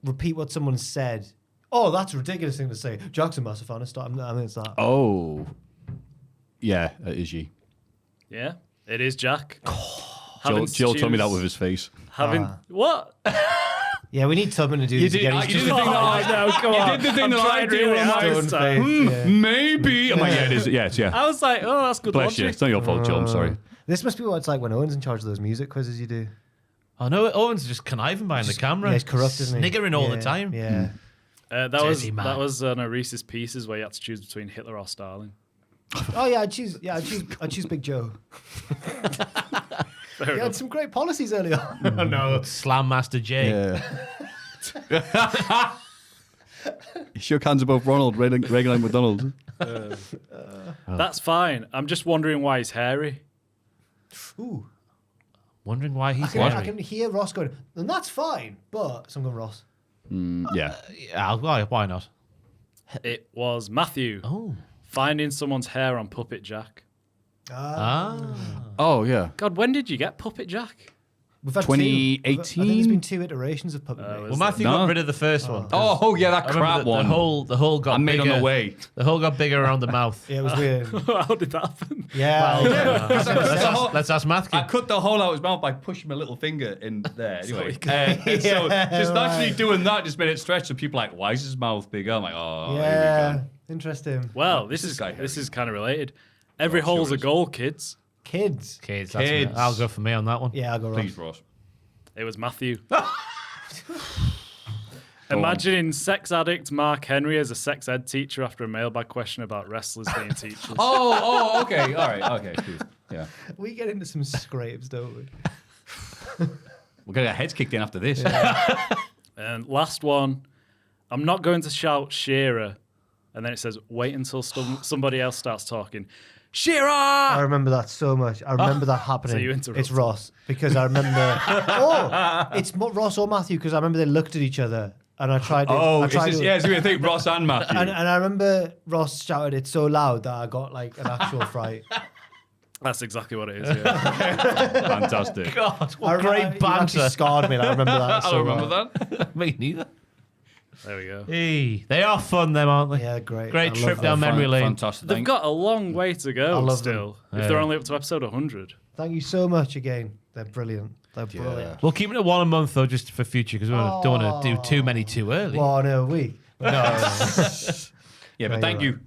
repeat what someone said. Oh, that's a ridiculous thing to say. Jack's a massive fan of Starling. I mean, it's that. Oh. Yeah, it is ye. Yeah, it is Jack. Jill told me that with his face. What? Yeah, we need Tubman to do You this did, again. you He's did just the thing that I no, come on. You did the thing I'm that I trying do really when hard I this stone time. face. Yeah. maybe. I'm like, yeah, it is. Yeah, it's yeah. I was like, oh, that's good Bless you. logic. It's not your fault, Jill. I'm sorry. This must be what it's like when Owen's in charge of those music quizzes you do. Oh no, Owen's just conniving behind the camera. Yeah, he's corrupt, isn't he? Sniggering all Yeah, the time. Yeah. That man. was on a Reese's Pieces where you had to choose between Hitler or Stalin. Oh yeah, I'd choose Big Joe. He had some great policies early on. Oh no, Slam Master J. Yeah. He shook hands with both Ronald Reagan and McDonald. That's fine. I'm just wondering why he's hairy. Ooh. Wondering why he's I hairy. can hear Ross going, and that's fine, but so I'm going Ross. Yeah. Yeah, why not? It was Maffew Oh. finding someone's hair on Puppet Jack. Oh, yeah. God, when did you get Puppet Jack? We've had 2018? I think there's been 2 iterations of Puppet Mate. Well, Maffew got rid of the first one. Oh, yeah, that I remember crap one. The hole got I made bigger. on the way. The hole got bigger around the mouth. Yeah, it was weird. How did that happen? Yeah. Let's ask Mathkin. I cut the hole out of his mouth by pushing my little finger in there. Anyway, and so just actually doing that just made it stretch. So people are like, why is his mouth bigger? I'm like, oh, here Yeah. we go. Interesting. Well, This this is guy is kind of related. Every Oh, hole's sure a is. goal, kids. Kids. Kids. Kids. I'll go for me on that one. Yeah, I'll go Ross. Please, Ross. It was Maffew. Imagining sex addict Mark Henry as a sex ed teacher after a mailbag question about wrestlers being teachers. Okay. All right. Okay. Cool. Yeah. We get into some scrapes, don't we? We're going to get our heads kicked in after this. And last one, I'm not going to shout Shearer. And then it says, wait until somebody else starts talking. Shearer! I remember that so much. I remember that happening. So you interrupted. It's Ross because I remember. It's Ross or Maffew because I remember they looked at each other and I tried to. Oh, I it's tried just, to, yeah, it's going to think Ross and Matthew. and I remember Ross shouted it so loud that I got like an actual fright. That's exactly what it is, yeah. Fantastic. God, I what remember, great you actually banter. scarred me. And I remember that. I so don't remember well. that. Me neither. There we go. Hey, they are fun, them, aren't they? Yeah, great. Great I trip love down that. memory lane. Fantastic. They've got a long way to go love still. them. If they're only up to episode 100. Thank you so much again. They're brilliant. They're brilliant. We'll keep it at one a month, though, just for future, because we don't want to do too many too early. One a week. Yeah, but No, thank you're you,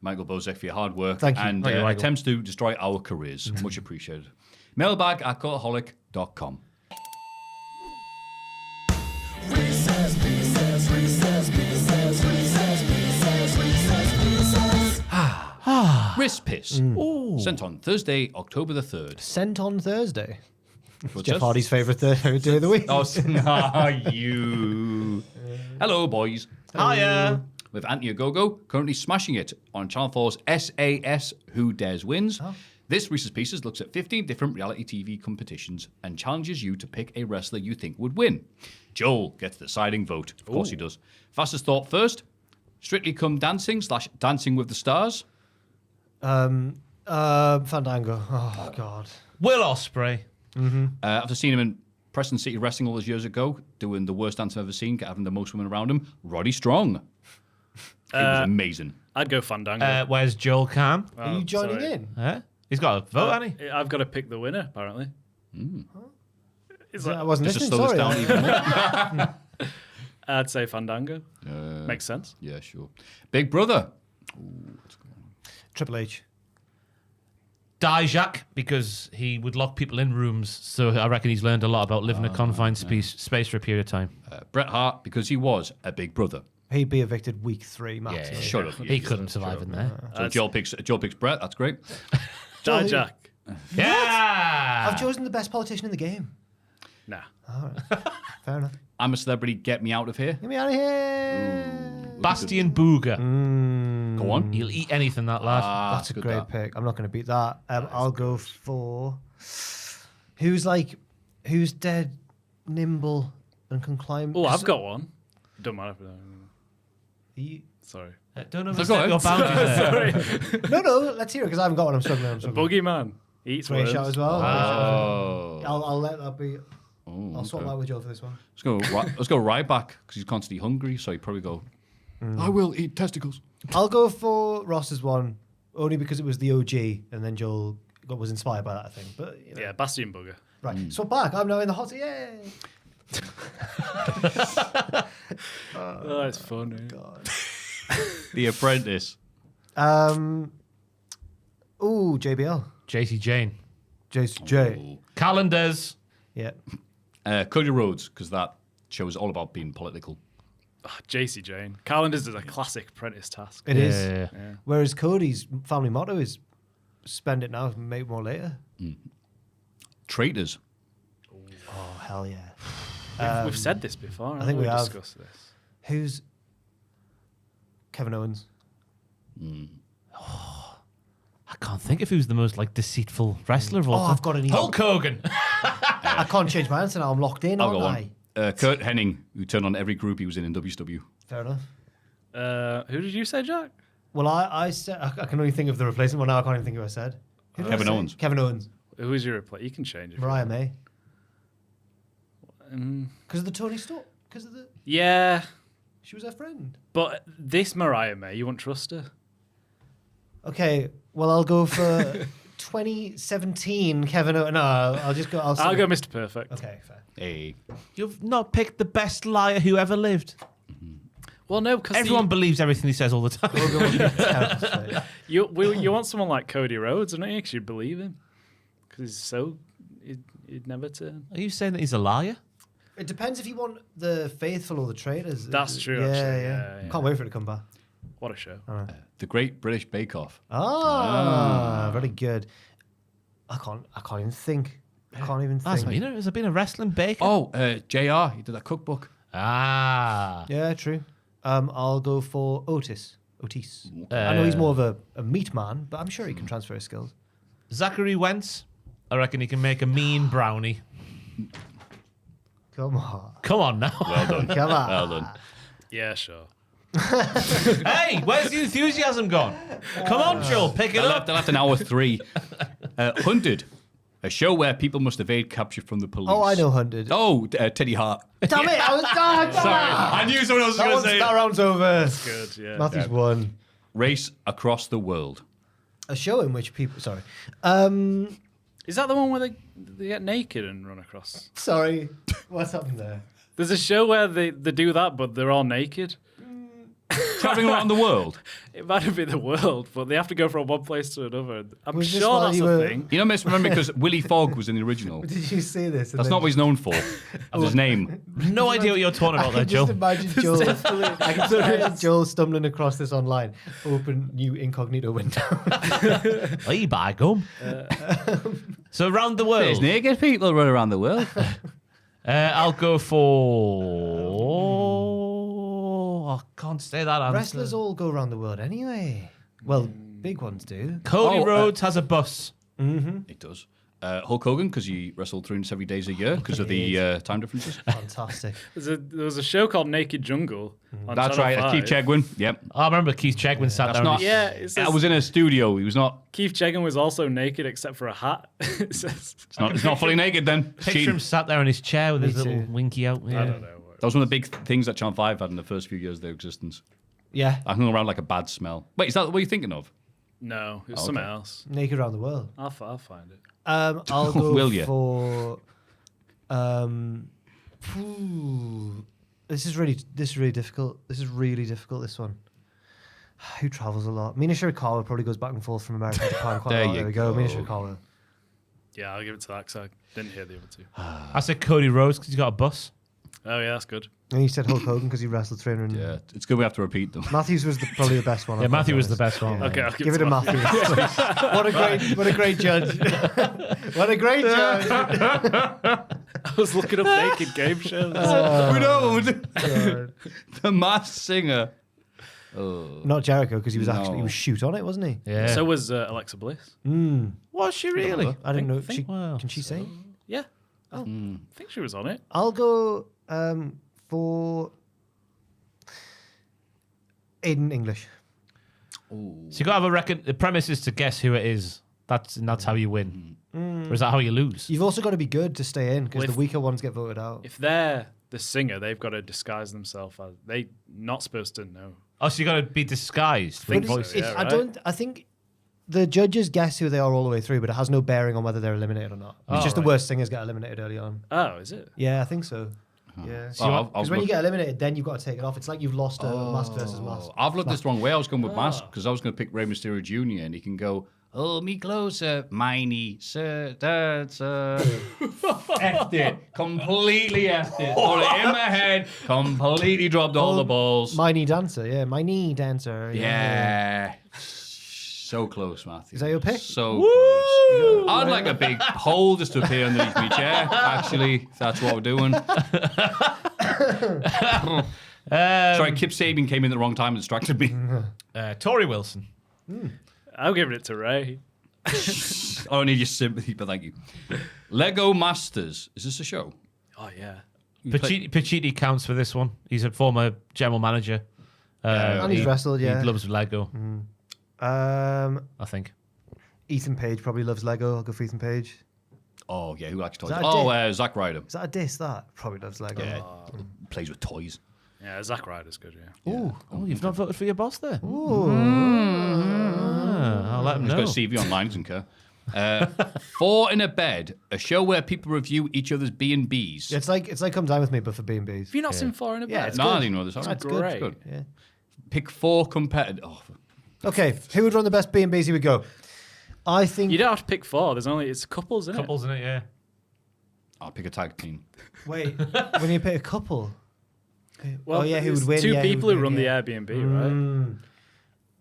Michael Bozek, for your hard work Thank you. and Thank you, Michael. attempts to destroy our careers. Much appreciated. Mailbag at cultaholic.com. Wrist piss. Sent on Thursday, October the 3rd. Sent on Thursday. Jeff Hardy's favourite day of the week. Oh, you. Hello, boys. Hiya. With Anthony Ogogo currently smashing it on Channel 4's SAS Who Dares Wins. This Reese's Pieces looks at 15 different reality TV competitions and challenges you to pick a wrestler you think would win. Joel gets the deciding vote. Of course he does. Fastest thought first. Strictly Come Dancing / Dancing with the Stars. Fandango. Oh, God. Will Ospreay. After seeing him in Preston City Wrestling all those years ago, doing the worst dance I've ever seen, having the most women around him, Roddy Strong. It was amazing. I'd go Fandango. Where's Joel Cam? Are you joining in? He's got a vote, hasn't he? I've got to pick the winner, apparently. I wasn't Just to listening, slow this sorry. down even more. I'd say Fandango. Makes sense. Yeah, sure. Big Brother. Triple H. Dijak, because he would lock people in rooms, so I reckon he's learned a lot about living a confined space for a period of time. Bret Hart, because he was a big brother. He'd be evicted week 3, max. Yeah, Shut up. He couldn't survive in there. So Joel picks Bret. That's great. Dijak. Yeah! I've chosen the best politician in the game. Nah. Fair enough. I'm a celebrity. Get me out of here. Get me out of here. Bastian Booger. Go on. He'll eat anything, that lad. That's a great pick. I'm not going to beat that. I'll go for who's dead, nimble, and can climb. Oh, I've got one. Don't matter. Sorry. Don't go overstep ahead. your boundaries there. No, let's hear it because I haven't got one. I'm struggling. Boogeyman. Eats Great worms. shout as well. Oh. I'll let that be. Oh, I'll swap that with Joe for this one. Let's go right back because he's constantly hungry, so he'd probably go. I will eat testicles. I'll go for Ross's one only because it was the OG, and then Joel was inspired by that, I think. But Yeah, Bastian Booger. right. So back. I'm now in the hot seat. Yay! Oh, it's funny. God. The Apprentice. Ooh, JBL. JC Jane. J. Calendars. Yeah. Cody Rhodes, because that show is all about being political. JC Jane. Calendars is a classic apprentice task. It is. Yeah. Whereas Cody's family motto is spend it now and make more later. Traitors. Oh, hell yeah. We've said this before. I think we have. discussed this. Who's Kevin Owens? I can't think of who's the most deceitful wrestler of all Oh, time. I've got an email. Hulk Hogan. I can't change my answer now. I'm locked in, I'll aren't go I? on. Kurt Hennig, who turned on every group he was in WCW. Fair enough. Who did you say, Jack? Well, I said I can only think of the replacement. Well, now I can't even think of who I said. Who did I Kevin say? Owens. Kevin Owens. Who's your replacement? You can change it. Mariah May. Because of the Tony Storm. Because of Yeah, she was her friend. but this Mariah May, you won't trust her. Okay, well, I'll go for 2017 Kevin Owens. No, I'll just go. I'll go Mr. Perfect. Okay, fair. Hey. You've not picked the best liar who ever lived. Well, no, because Everyone believes everything he says all the time. you want someone like Cody Rhodes, don't you? Because you'd believe him. Because he'd never turn. Are you saying that he's a liar? It depends if you want the faithful or the traitors. That's true, Yeah, actually. yeah. Yeah. Can't wait for it to come back. What a show. The Great British Bake Off. Very good. I can't even think. I can't even That's think. mean. Has there been a wrestling baker? Oh, JR. He did that cookbook. Ah. Yeah, true. I'll go for Otis. I know he's more of a meat man, but I'm sure he can transfer his skills. Zachary Wentz. I reckon he can make a mean brownie. Come on. Come on now. Well done. Come on. Well done. Yeah, sure. Hey, where's the enthusiasm gone? Come on, Joel, pick it up. They'll have an hour 3. Hunted. A show where people must evade capture from the police. Oh, I know Hunted. Oh, Teddy Hart. Damn it! I was Sorry. I knew someone else was going to say That it. round's over. Good, yeah. Matthew's won. Race Across the World. A show in which people. Sorry. Is that the one where they get naked and run across? Sorry. What's happened there? There's a show where they do that, but they're all naked. Traveling around the world. It might have been the world, but they have to go from one place to another. I'm Was this sure while that's you a were- thing. You know, miss, remember because Willie Fogg was in the original. Did you see this? That's not what he's known for. That's his name. No idea what you're talking about there, Joe. Just imagine Joel. I can imagine Joel stumbling across this online. Open new incognito window. Hey, by gum. So around the There's world, naked people run around the world. I'll go for. I can't say that answer. Wrestlers all go around the world anyway. Well, big ones do. Cody Rhodes has a bus. It does. Hulk Hogan, because he wrestled 370 days a year because of the time differences. Fantastic. There was a show called Naked Jungle. On That's Channel right. 5. Keith Chegwin. Yep. I remember Keith Chegwin sat That's down. not. Yeah, it says- I was in a studio. He was not. Keith Chegwin was also naked except for a hat. It says- It's not fully naked then. Picture Cheating. him sat there in his chair with his Me little too. winky out. Yeah. I don't know. That was one of the big things that Channel 5 had in the first few years of their existence. Yeah. I hung around like a bad smell. Wait, is that what you're thinking of? No, it was Oh, something okay. else. Naked around the world. I'll find it. I'll go Will ya? for. This is really difficult. This is really difficult. This one. Who travels a lot? Mina Shirakawa probably goes back and forth from America to Japan quite There a lot. you There we go. Mina go. Shirakawa. Yeah, I'll give it to that because I didn't hear the other two. I said Cody Rhodes because he's got a bus. Oh, yeah, that's good. And you said Hulk Hogan because he wrestled 300. Yeah, it's good we have to repeat them. Matthews was probably the best one. Yeah, I've got Maffew to was be the honest. best one. Okay, I'll Give it a Matthew. Matthews. what a great judge. What a great judge. I was looking up naked game shows. we know God. the Masked Singer. Not Jericho because he was No. he was shoot on it, wasn't he? Yeah. So was Alexa Bliss. was she really? I didn't know. think- wow. Can she sing? Yeah. I think she was on it. I'll go for Aiden English. So you got to have a reckon. The premise is to guess who it is. That's how you win. Or is that how you lose? You've also got to be good to stay in because Well, the if- weaker ones get voted out. If they're the singer, they've got to disguise themselves as they not supposed to know. Oh, so you got to be disguised. Think with so, voices. yeah. I right. don't. I think the judges guess who they are all the way through, but it has no bearing on whether they're eliminated or not. It's just the worst singers get eliminated early on. Oh, is it? Yeah, I think so. Yeah. Well, Because when you get eliminated, then you've got to take it off. It's like you've lost a mask versus mask. I've looked this the wrong way. I was going with Mask because I was going to pick Rey Mysterio Jr. and he can go, hold me closer, miney, sir, dancer. Effed it. Completely effed it. Put it in my head. Completely dropped all the balls. My knee dancer, yeah. My knee dancer. Yeah. So close, Matthew. Is that your pick? So close. I'd like a big hole just to appear underneath my chair, actually. If that's what we're doing. Sorry, Kip Sabian came in at the wrong time and distracted me. Tori Wilson. I'm giving it to Ray. I don't need your sympathy, but thank you. Lego Masters. Is this a show? Oh yeah. Pacitti counts for this one. He's a former general manager. And he's wrestled, yeah. He loves Lego, I think. Ethan Page probably loves Lego. I'll go for Ethan Page. Oh, yeah, who likes toys? that a Oh, Zack Ryder. Is that a diss? That probably loves Lego. Yeah, plays with toys. Yeah, Zack Ryder's good. Yeah. Oh, you've not voted for your boss there. Mm. I'll let him He's know. got a CV online, doesn't care. Four in a Bed, a show where people review each other's B&Bs. It's like Come Dine With Me, but for B&Bs. Have you not seen Four in a Yeah, Bed? it's No, I good. didn't know this. That's Good. great. Good. Yeah. Pick four competitors. Oh, Okay, who would run the best B&Bs? He would go. I think. You don't have to pick four. It's couples, isn't Couples in it, yeah. I'll pick a tag team. Wait, when you pick a couple. it? Well, oh yeah, who it's would win? Two yeah, people who would run win, the yeah. Airbnb, right? I'm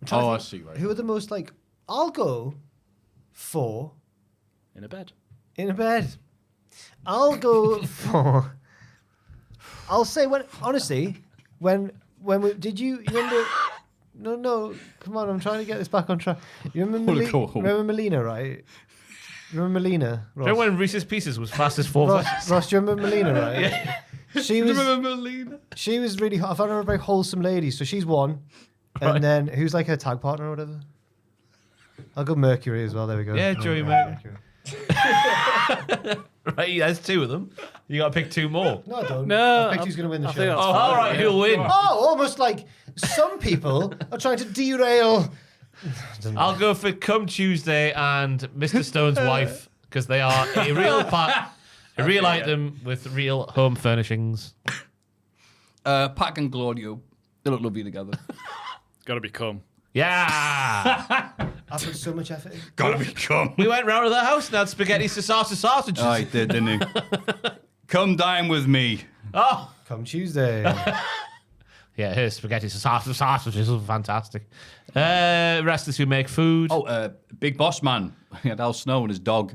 trying to I think, see. Right. Who are the most like? I'll go for In a bed. in a bed. I'll go for. I'll say when honestly, when we did you remember? No, come on! I'm trying to get this back on track. You remember remember Melina, right? Remember Melina? Ross? Remember when Reese's Pieces was fastest four? Ross, do you remember Melina, right? Yeah. She was. Melina? She was really. I found her a very wholesome lady. So she's one, and then who's like her tag partner or whatever. I'll go Mercury as well. There we go. Yeah, Joey Mercury. Right, there's two of them. You got to pick two more. No, I don't. No, I think she's going to win the I show. think that's Oh, fine. all right, who'll win? Oh, almost like some people are trying to derail. I'll go for Come Tuesday and Mr. Stone's wife because they are a real item with real home furnishings. Pac and Claudio. They look lovely together. Got to be cum. Yeah. I put so much effort in. Gotta be cum. We went round to the house and had spaghetti sausages. Oh, he did, didn't he? Come dine with me. Oh. Come Tuesday. Yeah, here's spaghetti sausages. Are fantastic. Wrestlers who make food. Oh, Big Boss Man. He had Al Snow and his dog.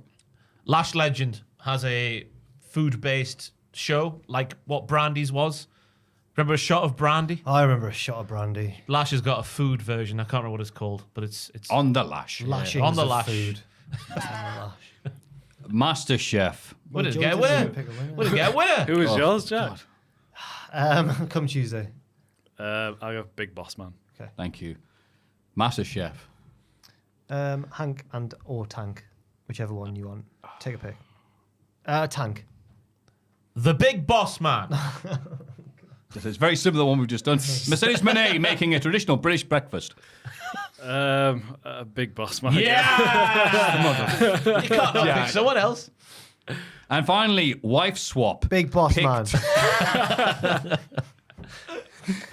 Lash Legend has a food-based show, like what Brandy's was. Remember a shot of Brandy? I remember a shot of brandy. Lash has got a food version. I can't remember what it's called, but it's On the Lash. Lashings on the of lash. food. Master Chef. What did Joe get a didn't winner? even pick a winner. What did get a winner? Who was yours, Jack? Come Tuesday. I go Big Boss Man. Thank you. Master Chef. Hank and or Tank, whichever one you want. Take a pick. Tank. The Big Boss Man. It's very similar to the one we've just done. Mercedes Monet making a traditional British breakfast. Big Boss Man. Yeah. You can't not pick someone else. And finally, wife swap. Big Boss Picked. Man.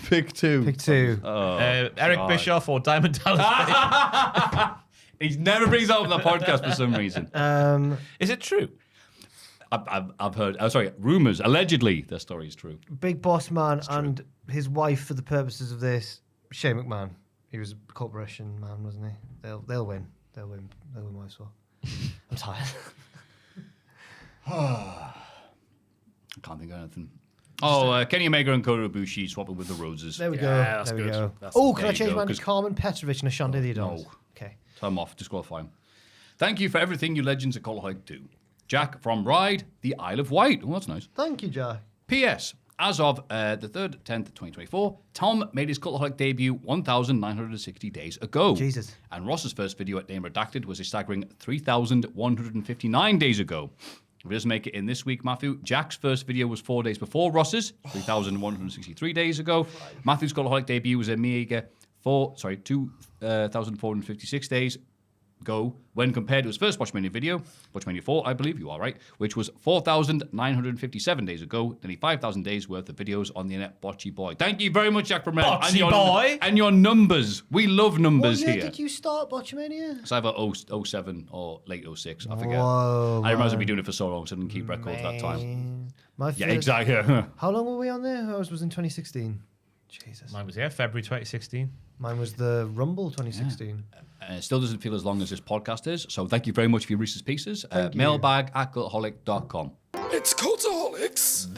Pick two. Pick two. Eric Bischoff or Diamond Dallas Page. He never brings it up on the podcast for some reason. Is it true? I've heard, rumours, allegedly, their story is true. Big Boss Man and his wife, for the purposes of this, Shane McMahon. He was a corporation man, wasn't he? They'll win. They'll win my swap. I'm tired. I can't think of anything. Oh, Kenny Omega and Kota Ibushi swapping with the Roses. There we go. Yeah, that's there we good. go. That's- Oh, can there I you change go, mine to 'cause- Carmen Petrovic and Ashante the Adonis? No. Okay. I'm off. Disqualify him. Thank you for everything you legends at Cultaholic do. Jack from Ride, the Isle of Wight. Oh, that's nice. Thank you, Jack. P.S. As of the 3rd, 10th, 2024, Tom made his Cultaholic debut 1,960 days ago. Jesus. And Ross's first video at Name Redacted was a staggering 3,159 days ago. If it doesn't make it in this week, Maffew, Jack's first video was 4 days before Ross's, 3,163 days ago. Maffew's Cultaholic debut was a meager 2,456 days ago when compared to his first Watchmania video, Watchmania 4, I believe you are right, which was 4,957 days ago, nearly 5,000 days worth of videos on the internet. Botchy boy. Thank you very much, Jack from Red. Botchy boy. And your numbers. We love numbers What year here. did you start Botchamania? It's either 07 or late 06, I forget. Whoa, I remember man. me doing it for so long, so I didn't keep records that time. My Yeah, first- exactly. How long were we on there? Ours was in 2016. Jesus. Mine was February 2016. Mine was the Rumble 2016. It still doesn't feel as long as this podcast is, so thank you very much for your Reese's Pieces. Thank you. Mailbag at cultaholic.com. It's Cultaholics.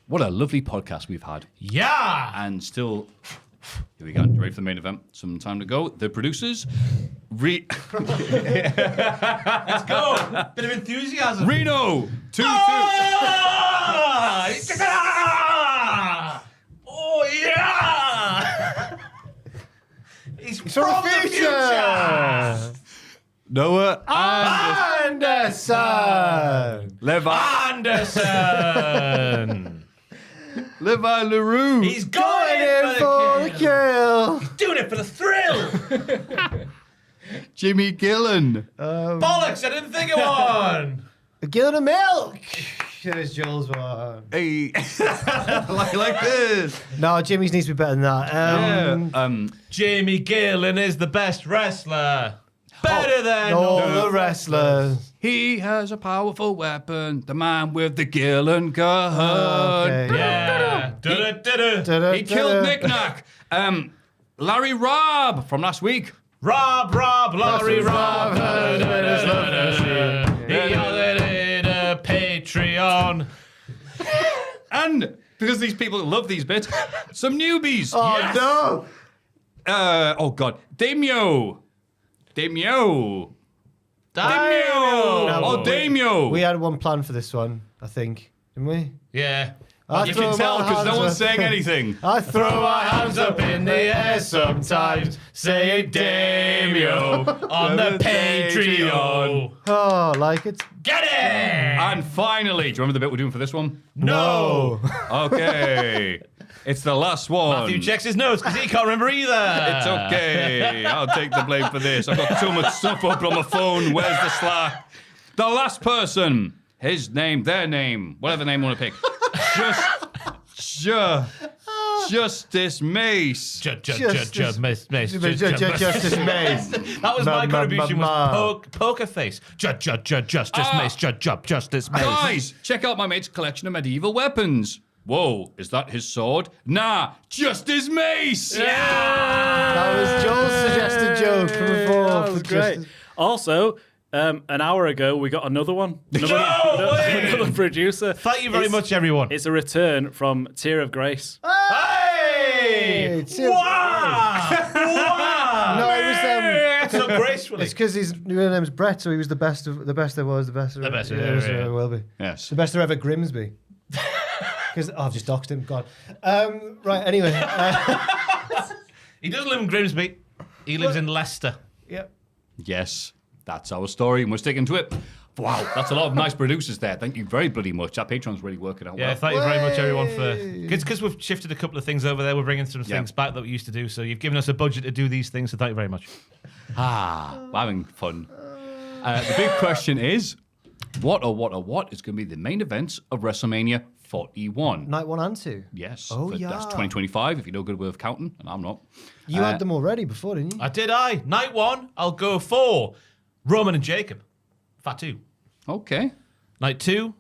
What a lovely podcast we've had. Yeah. And still, here we go. You ready for the main event? Some time to go. The producers, Let's go. Bit of enthusiasm. Reno, 2-2. Oh, yeah. He's from From the future. Noah Anderson! Levi, Anderson. Levi LaRue. He's going in for the kill. kill. He's doing it for the thrill. Jimmy Gillen. Bollocks, I didn't think of one. A gallon of milk. There's Joel's one. Hey, like this. No, Jimmy's needs to be better than that. Jamie Gillen is the best wrestler. Better than all the wrestlers. He has a powerful weapon. The man with the Gillen gun. Okay. Yeah. Da-da, He killed da-da. Nick Nack. Larry Robb from last week. Rob, Larry, Rob. He added a Patreon. And because these people love these bits, some newbies. Oh, Yes. no. Oh, God. Damio. Damio. Oh, Damio. We had one plan for this one, I think. Didn't we? Yeah. You can tell because no one's saying anything. I Throw our hands up in the air sometimes, saying Damio on the Patreon. Oh, like it? Get it! And finally, do you remember the bit we're doing for this one? No. Okay. It's the last one. Maffew checks his notes because he can't remember either. It's okay. I'll take the blame for this. I've got too much stuff open on my phone. Where's the Slack? The last person his name, their name, whatever name you want to pick. Justice Mace. Justice Mace. Justice Mace. That was my contribution. Was poker face. Justice Mace. Justice Mace. Guys, check out my mate's collection of medieval weapons. Whoa, is that his sword? Nah, Justice Mace. That was Joel's suggested joke from before. That was great. Also, an hour ago, we got another one. Another producer. Thank you very much, everyone. It's a return from Tear of Grace. Hey! Wow! No, it was so gracefully. It's because his real name's Brett, so he was the best there was, the best. The best, will be. Yes. The best there ever Grimsby. Because I've just doxed him. God. Right. Anyway. He doesn't live in Grimsby. He lives in Leicester. Yep. Yes, that's our story, and we're sticking to it. Wow, that's a lot of nice producers there. Thank you very bloody much. Our Patreon's really working out well. Yeah, thank you very much, everyone, for... Because we've shifted a couple of things over there. We're bringing some things back that we used to do. So you've given us a budget to do these things, so thank you very much. We're having fun. The big question is, what is going to be the main events of WrestleMania 41? Night 1 and 2. Yes. Oh, That's 2025, if you're no good with counting, and I'm not. You had them already before, didn't you? I did. Night 1, I'll go for Roman and Jacob. Fatu. Okay. Night 2,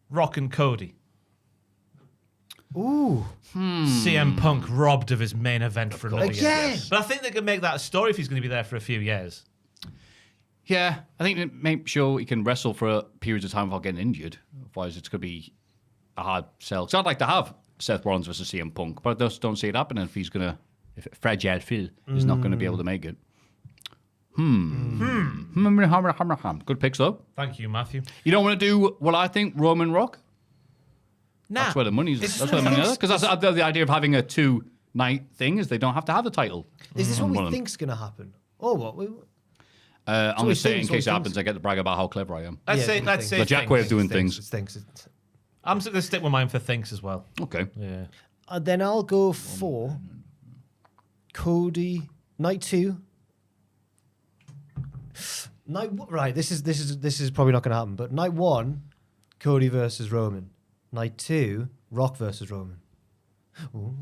Rock and Cody. Ooh. CM Punk robbed of his main event for another Again? year. But I think they can make that a story if he's going to be there for a few years. Yeah, I think to make sure he can wrestle for periods of time without getting injured. Otherwise, it's going to be a hard sell. Because I'd like to have Seth Rollins versus CM Punk, but I just don't see it happening if he's going to... If Fragile Phil is not going to be able to make it. Good picks, though. Thank you, Maffew. You don't want to do what I think, Roman Rock? Nah. That's where the money's... That's where the money is. Because that's the idea of having a 2-night thing is they don't have to have the title. Is this what we think's going to happen? Or what? I'm going to say it in case it things. happens, I get to brag about how clever I am. Let's Yeah, say The Jack way of doing things. Thinks. I'm going to stick with mine for thinks as well. Okay. Yeah. Then I'll go for Cody. Night 2. Right. This is probably not going to happen. But night 1, Cody versus Roman. Night 2, Rock versus Roman. Ooh.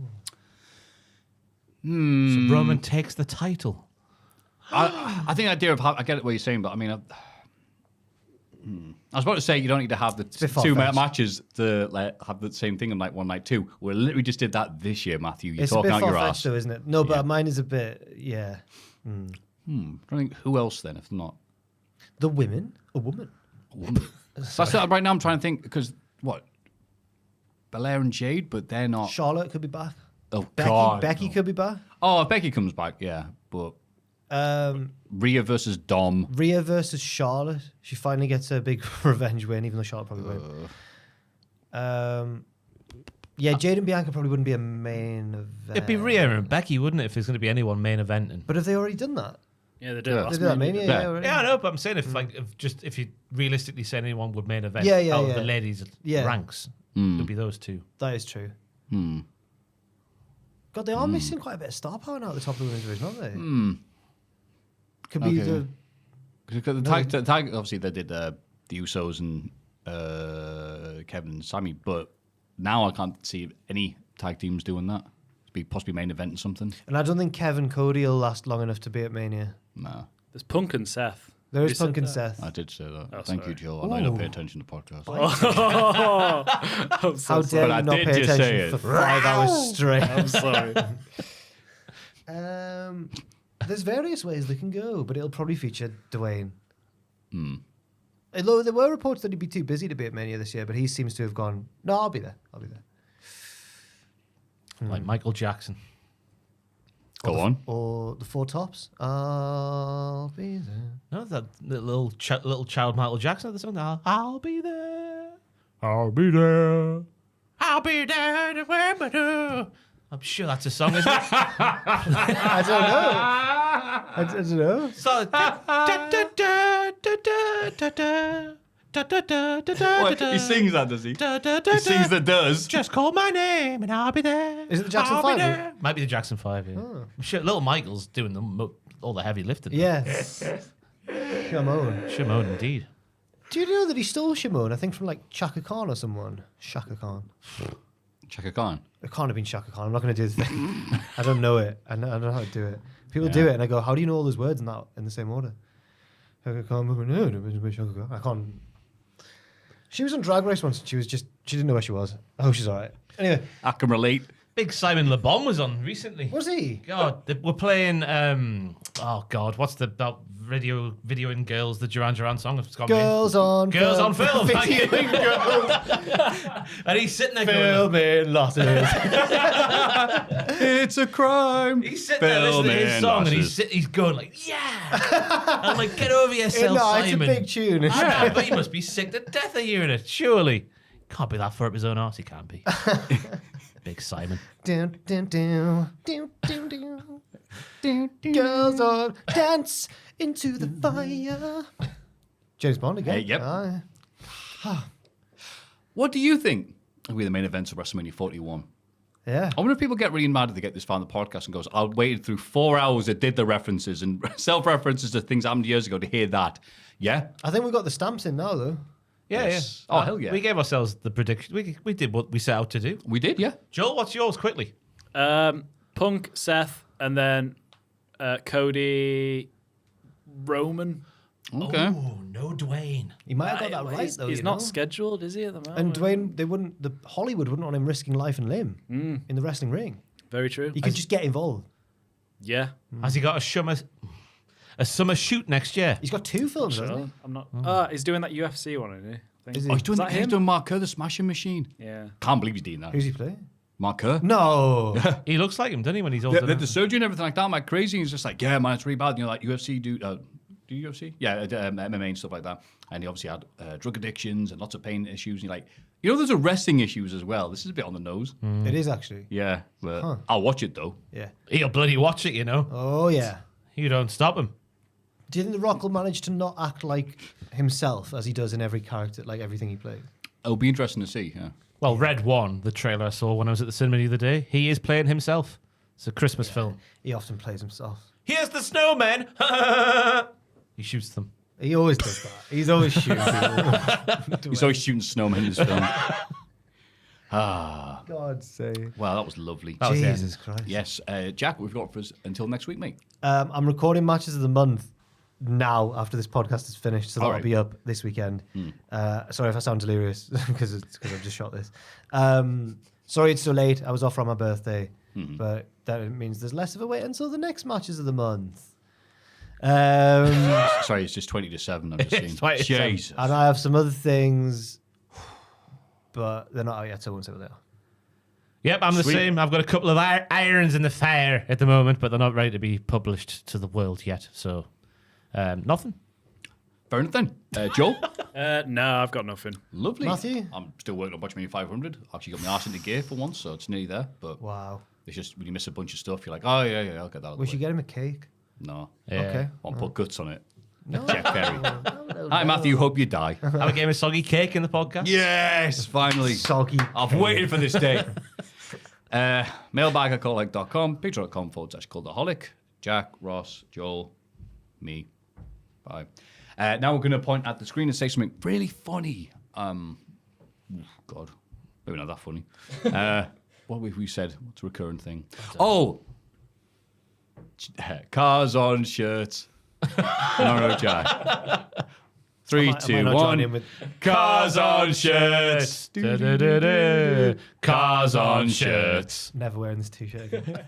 So Roman takes the title. I think the idea of I get what you're saying, but I mean, I was about to say you don't need to have the two far-fetched. matches to have the same thing on night 1, night 2. We literally just did that this year, Maffew. You're It's a talking bit out your far-fetched ass. though, isn't it? No, but mine is a bit, yeah. I don't think who else then, if not The women? A woman? That's it. Right now, I'm trying to think because what Belair and Jade, but they're not. Charlotte could be back. Oh Becky, God, Becky no. could be back. Oh, if Becky comes back, yeah, but Rhea versus Dom. Rhea versus Charlotte. She finally gets a big revenge win, even though Charlotte probably won't. Yeah, Jade and Bianca probably wouldn't be a main event. It'd be Rhea and Becky, wouldn't it, if there's going to be anyone main eventing? But have they already done that? Yeah, they did. Yeah. Last They did that Mania. Mania, Yeah. already. Yeah, I know, but I'm saying if you realistically say anyone would main event Yeah, out of yeah. the ladies' Yeah. ranks, it would be those two. That is true. God, they are missing quite a bit of star power now at the top of the women's division, aren't they? Could be Okay. the... The tag, obviously, they did the Usos and Kevin and Sammy, but now I can't see any tag teams doing that. Be possibly main event or something. And I don't think Kevin Cody will last long enough to be at Mania. No, There's Punk and Seth. There You is said Punk and that. Seth. I did say that. Oh, Thank sorry. you, Joe. I know you don't pay attention to podcasts. I'm so How sorry. dare But I you not did pay just say attention it. for 5 hours straight? I'm sorry. There's various ways they can go, but it'll probably feature Dwayne. Although there were reports that he'd be too busy to be at Mania this year, but he seems to have gone, no, I'll be there. Like Michael Jackson. Go on. Or the Four Tops. I'll be there. No, that little child Michael Jackson at the song. I'll be there. I'll be there. I'll be there. I'm sure that's a song, isn't it? I don't know. So, He sings that, does he? He sings the does. Just call my name and I'll be there. Is it the Jackson I'll be 5? there. Might be the Jackson 5, yeah. I'm sure little Michael's doing all the heavy lifting. Yeah. Come on. Shimon, indeed. Do you know that he stole Shimon? I think from like Chaka Khan or someone. Shaka Khan. Chaka Khan. It can't have been Shaka Khan. I'm not going to do the thing. I don't know it. I don't know how to do it. People do it, and I go, "How do you know all those words in the same order?" Shaka Khan. No, Shaka Khan. I can't. She was on Drag Race once. And she didn't know where she was. I hope she's all right. Anyway, I can relate. Big Simon Le Bon was on recently. was he? God, we're playing. Oh God, what's the videoing girls? The Duran Duran song. It's got Girls on film. Videoing girls. And he's sitting there Filming losses. It's a crime. He's sitting there listening to his song, and he's going like, yeah. I'm like, get over yourself, Simon. It's a big tune. Yeah, but he must be sick to death of hearing it. Surely, can't be that far up his own arse. He can't be. Big Simon. Dun, dun, dun, dun, dun, dun. Dun, dun. Girls on dance into the fire. James Bond again. Hey, yep. Aye. What do you think will be the main events of WrestleMania 41? Yeah. I wonder if people get really mad if they get this far in the podcast and goes, I waited through 4 hours that did the references and self-references to things happened years ago to hear that. Yeah? I think we've got the stamps in now, though. Yeah, Yes. yeah. Oh, hell yeah. We gave ourselves the prediction. We did what we set out to do. We did, yeah. Joel, what's yours quickly? Punk, Seth, and then Cody, Roman. Okay. Oh, no Dwayne. He might have got that right, though. He's you not know? scheduled, is he, at the And moment? Dwayne, Hollywood wouldn't want him risking life and limb in the wrestling ring. Very true. He could just get involved. Yeah. Has he got a summer shoot next year? He's got 2 films, hasn't he? I'm not. He's doing that UFC one, isn't he? I think. Is he? Oh, he's doing that he's him? doing Mark Kerr, the Smashing Machine. Yeah. Can't believe he's doing that. Who's he playing? Mark Kerr. No. He looks like him, doesn't he, when he's older? The surgery and everything like that, I'm like crazy. He's just like, yeah, man, it's really bad. You know, like UFC do UFC? Yeah, MMA and stuff like that. And he obviously had drug addictions and lots of pain issues. And you're like, you know, there's a wrestling issues as well. This is a bit on the nose. It is actually. Yeah, but I'll watch it though. Yeah. He'll bloody watch it, you know. Oh, yeah. You don't stop him. Do you think The Rock will manage to not act like himself as he does in every character, like everything he plays? It'll be interesting to see. Yeah. Well, Red One, the trailer I saw when I was at the cinema the other day, he is playing himself. It's a Christmas film. He often plays himself. Here's the snowman. He shoots them. He always does that. He's always shooting people. He's always shooting snowmen in his film. God's sake. Wow, that was lovely. That was the end. Jesus Christ. Yes, Jack, we've got for us until next week, mate. I'm recording matches of the month now after this podcast is finished, so that'll Alright. be up this weekend. Sorry if I sound delirious because I've just shot this. Sorry it's so late. I was off on my birthday, but that means there's less of a wait until the next matches of the month. Sorry, it's just 20 to 7. I'm just saying. It's 20 to 7. Jesus. And I have some other things, but they're not out yet, so I won't say what they are. Yep, I'm the Sweet. same. I've got a couple of irons in the fire at the moment, but they're not ready to be published to the world yet. So, nothing. Fair enough then. Joel? No, I've got nothing. Lovely. Matthew? I'm still working on Botchamania 500. Actually got my arse into gear for once, so it's nearly there. But Wow. it's just when you miss a bunch of stuff, you're like, oh, yeah, I'll get that. We should get him a cake. No. Yeah. Okay. I'll put guts on it. No. Jeff Perry. Hi, Matthew. Hope you die. Have a game of soggy cake in the podcast. Yes, finally. Soggy. I've waited for this day. Mailbag at cultaholic.com, patreon.com/cultaholic. Jack, Ross, Joel, me. Bye. Now we're going to point at the screen and say something really funny. God, maybe not that funny. What have we said? What's a recurrent thing? Oh, cars on shirts. No, Jack. 3, Am I 2, not joining 1. with- Cars on shirts. Da-da-da-da. Cars on shirts. Never wearing this t-shirt again.